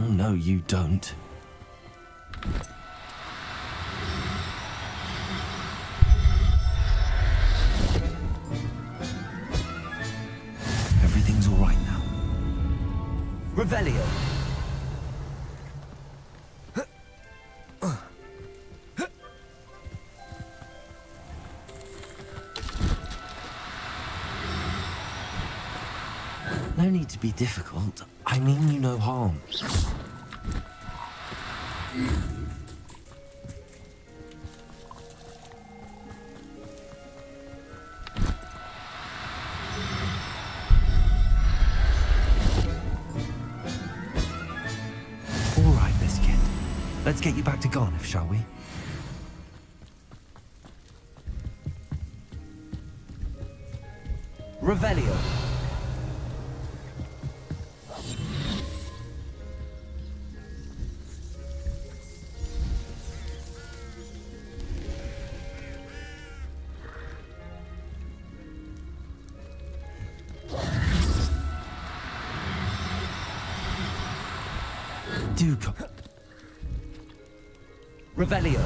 no, you don't. Everything's all right now. Revelio. No need to be difficult. I mean you no harm. All right, Biscuit. Let's get you back to Garlick, shall we? Revelio. Do come. Revelio.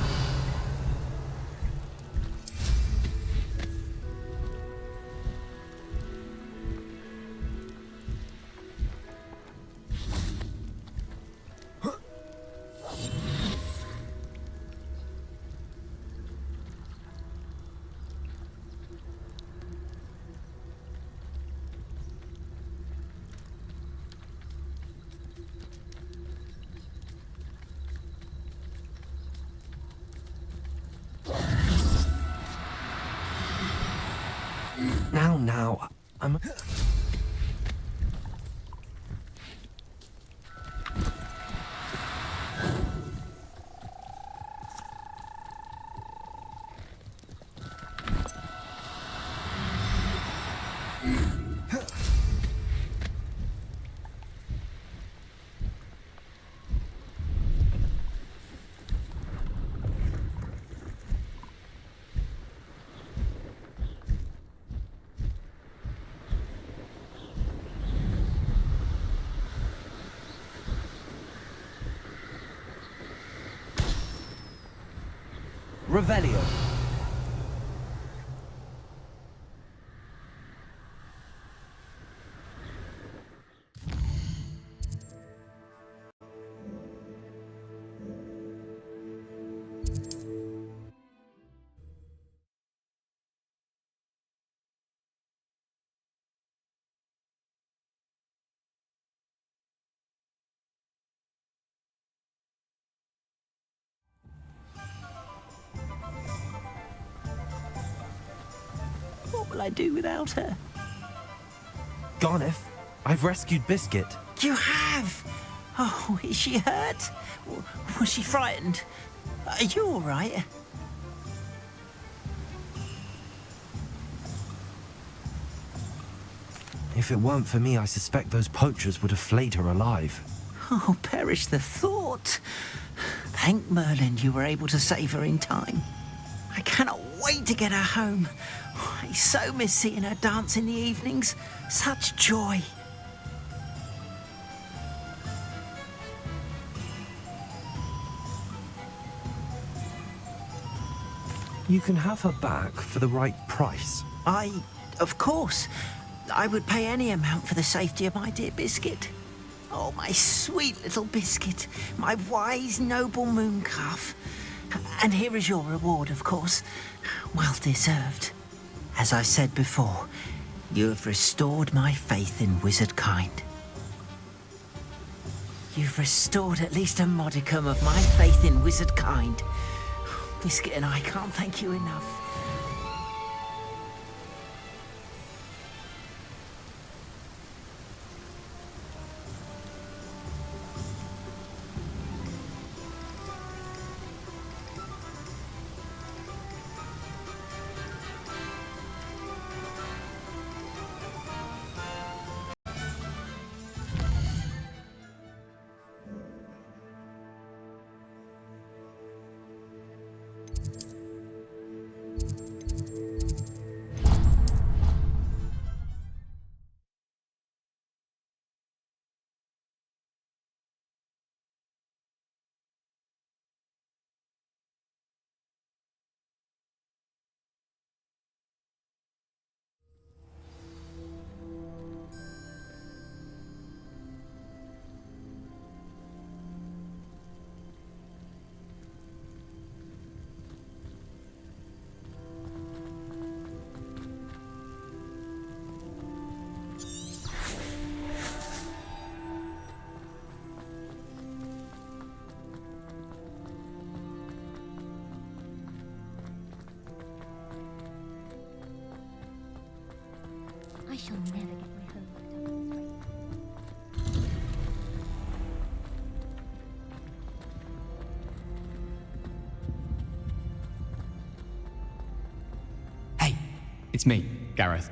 Now, I'm... Revelio. What will I do without her? Garlick, I've rescued Biscuit. You have? Oh, is she hurt? Was she frightened? Are you all right? If it weren't for me, I suspect those poachers would have flayed her alive. Oh, perish the thought. Thank Merlin you were able to save her in time. I cannot wait to get her home. I so miss seeing her dance in the evenings. Such joy. You can have her back for the right price. Of course, I would pay any amount for the safety of my dear Biscuit. Oh, my sweet little Biscuit, my wise, noble moon calf. And here is your reward, of course. Well deserved. As I said before, you have restored my faith in wizard kind. You've restored at least a modicum of my faith in wizard kind. Biscuit and I can't thank you enough. It's me, Garreth.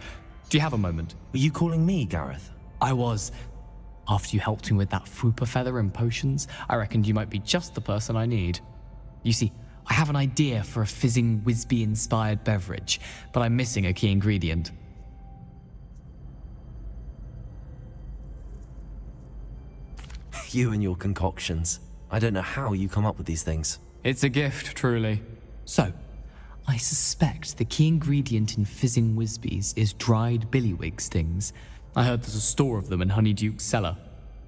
Do you have a moment? Were you calling me, Garreth? I was. After you helped me with that fupa feather and potions, I reckoned you might be just the person I need. You see, I have an idea for a fizzing Whizbee-inspired beverage, but I'm missing a key ingredient. You and your concoctions. I don't know how you come up with these things. It's a gift, truly. So, I suspect the key ingredient in fizzing Whizbees is dried billywig stings. I heard there's a store of them in Honeydukes' cellar.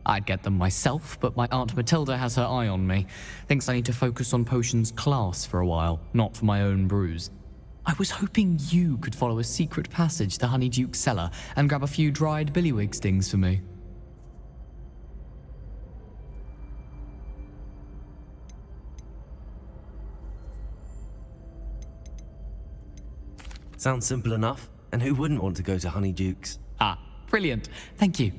I'd get them myself, but my Aunt Matilda has her eye on me. Thinks I need to focus on potions class for a while, not for my own brews. I was hoping you could follow a secret passage to Honeydukes' cellar and grab a few dried billywig stings for me. Sounds simple enough. And who wouldn't want to go to Honeydukes? Ah, brilliant. Thank you.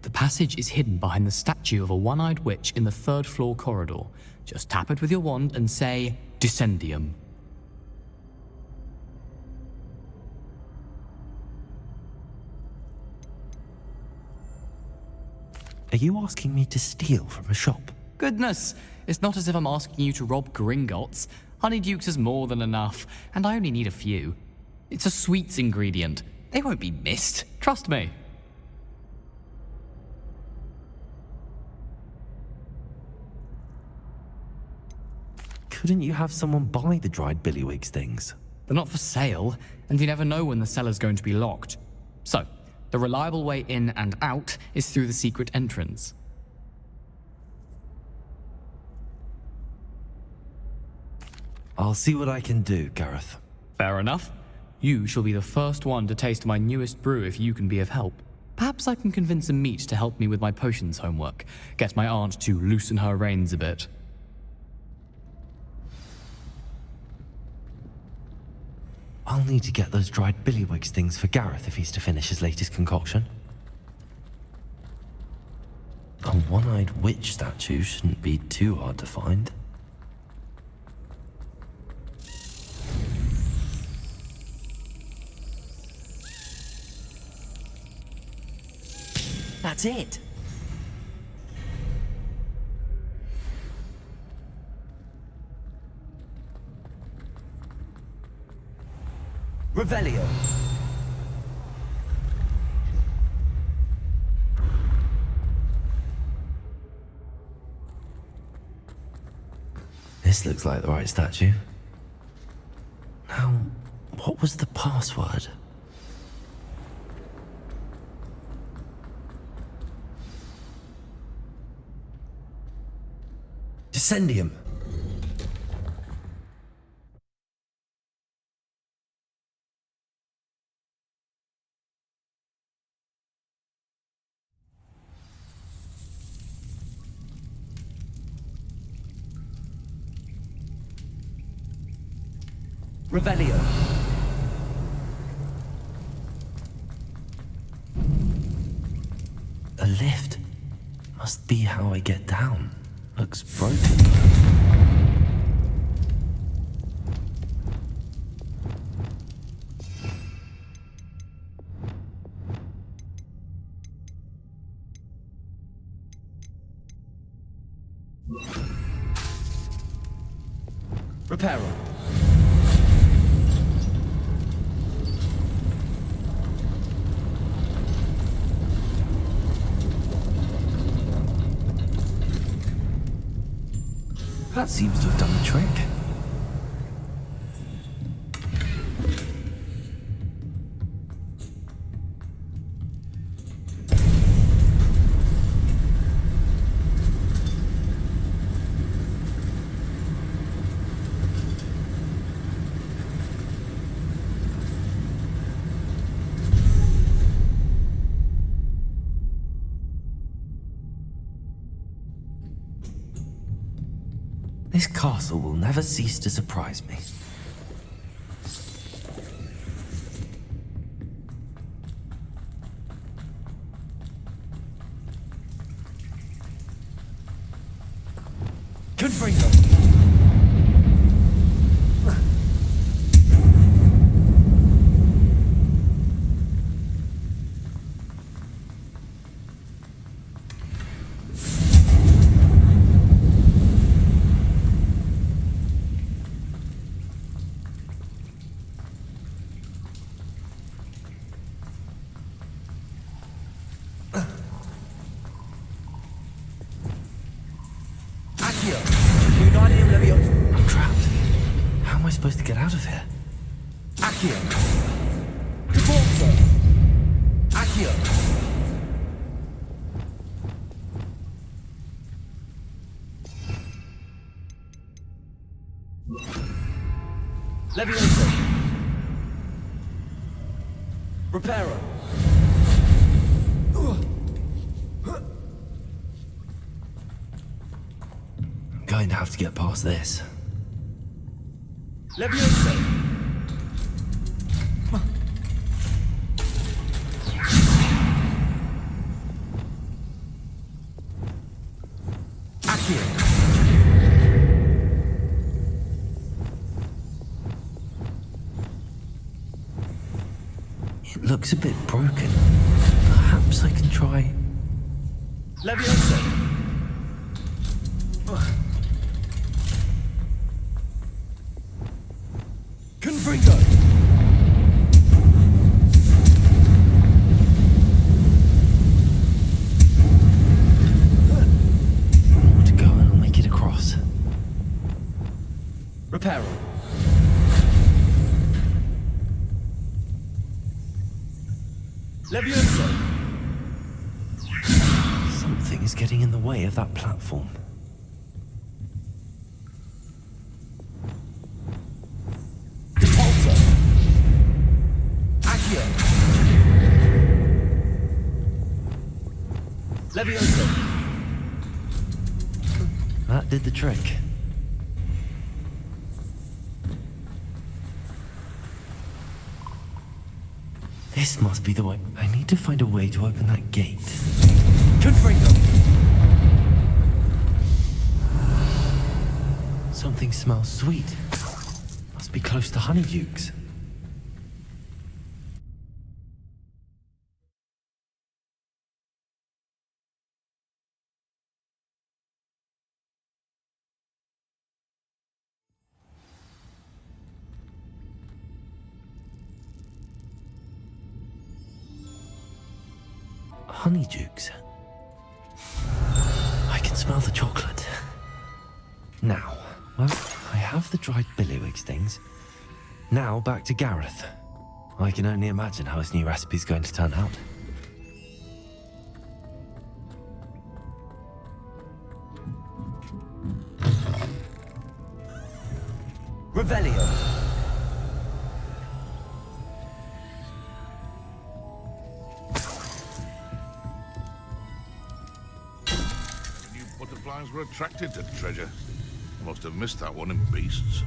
The passage is hidden behind the statue of a one-eyed witch in the 3rd floor corridor. Just tap it with your wand and say, Dissending. Are you asking me to steal from a shop? Goodness, it's not as if I'm asking you to rob Gringotts. Honeydukes is more than enough, and I only need a few. It's a sweets ingredient. They won't be missed. Trust me. Couldn't you have someone buy the dried billywigs things? They're not for sale, and you never know when the cellar's going to be locked. So, the reliable way in and out is through the secret entrance. I'll see what I can do, Garreth. Fair enough. You shall be the first one to taste my newest brew if you can be of help. Perhaps I can convince a meat to help me with my potions homework. Get my aunt to loosen her reins a bit. I'll need to get those dried billywigs things for Garreth if he's to finish his latest concoction. A one-eyed witch statue shouldn't be too hard to find. That's it. Revelio. This looks like the right statue. Now, what was the password? Dissending. Revelio. A lift. Must be how I get down. Looks broken. Reparo. That seems to have done the trick. This castle will never cease to surprise me. Confringo. I supposed to get out of here? Accio. Divorso. Accio. Levioso. Reparo. I'm going to have to get past this. Levioso. Accio. It looks a bit broken. Perhaps I can try... Levioso. Confringo. More to go and I'll make it across. Reparo. Levioso. Something is getting in the way of that platform. Repulsor. Accio. Levioso. That did the trick. This must be the way. I need to find a way to open that gate. Confringo. Something smells sweet. Must be close to Honeydukes. Honeydukes. I can smell the chocolate. Now, well, I have the dried billywigs things. Now back to Garreth. I can only imagine how his new recipe's going to turn out. Revelio. Butterflies were attracted to treasure. Must have missed that one in Beasts.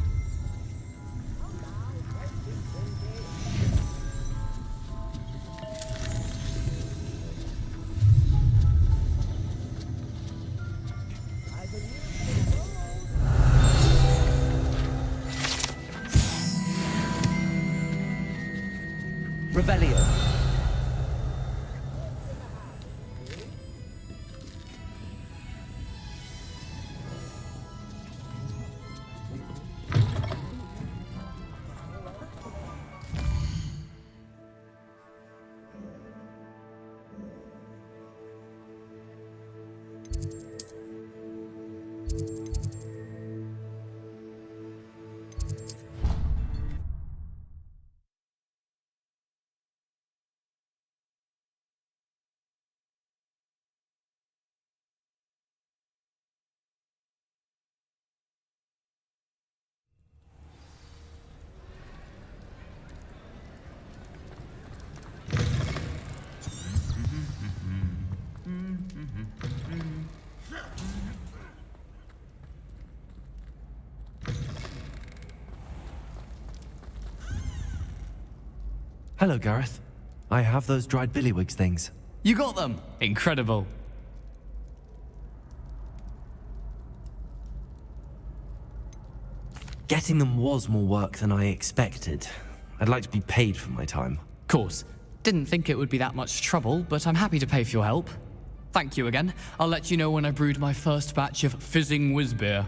Revelio. Hello, Garreth. I have those dried billywigs things. You got them! Incredible. Getting them was more work than I expected. I'd like to be paid for my time. Course. Didn't think it would be that much trouble, but I'm happy to pay for your help. Thank you again. I'll let you know when I brewed my first batch of fizzing whiz beer.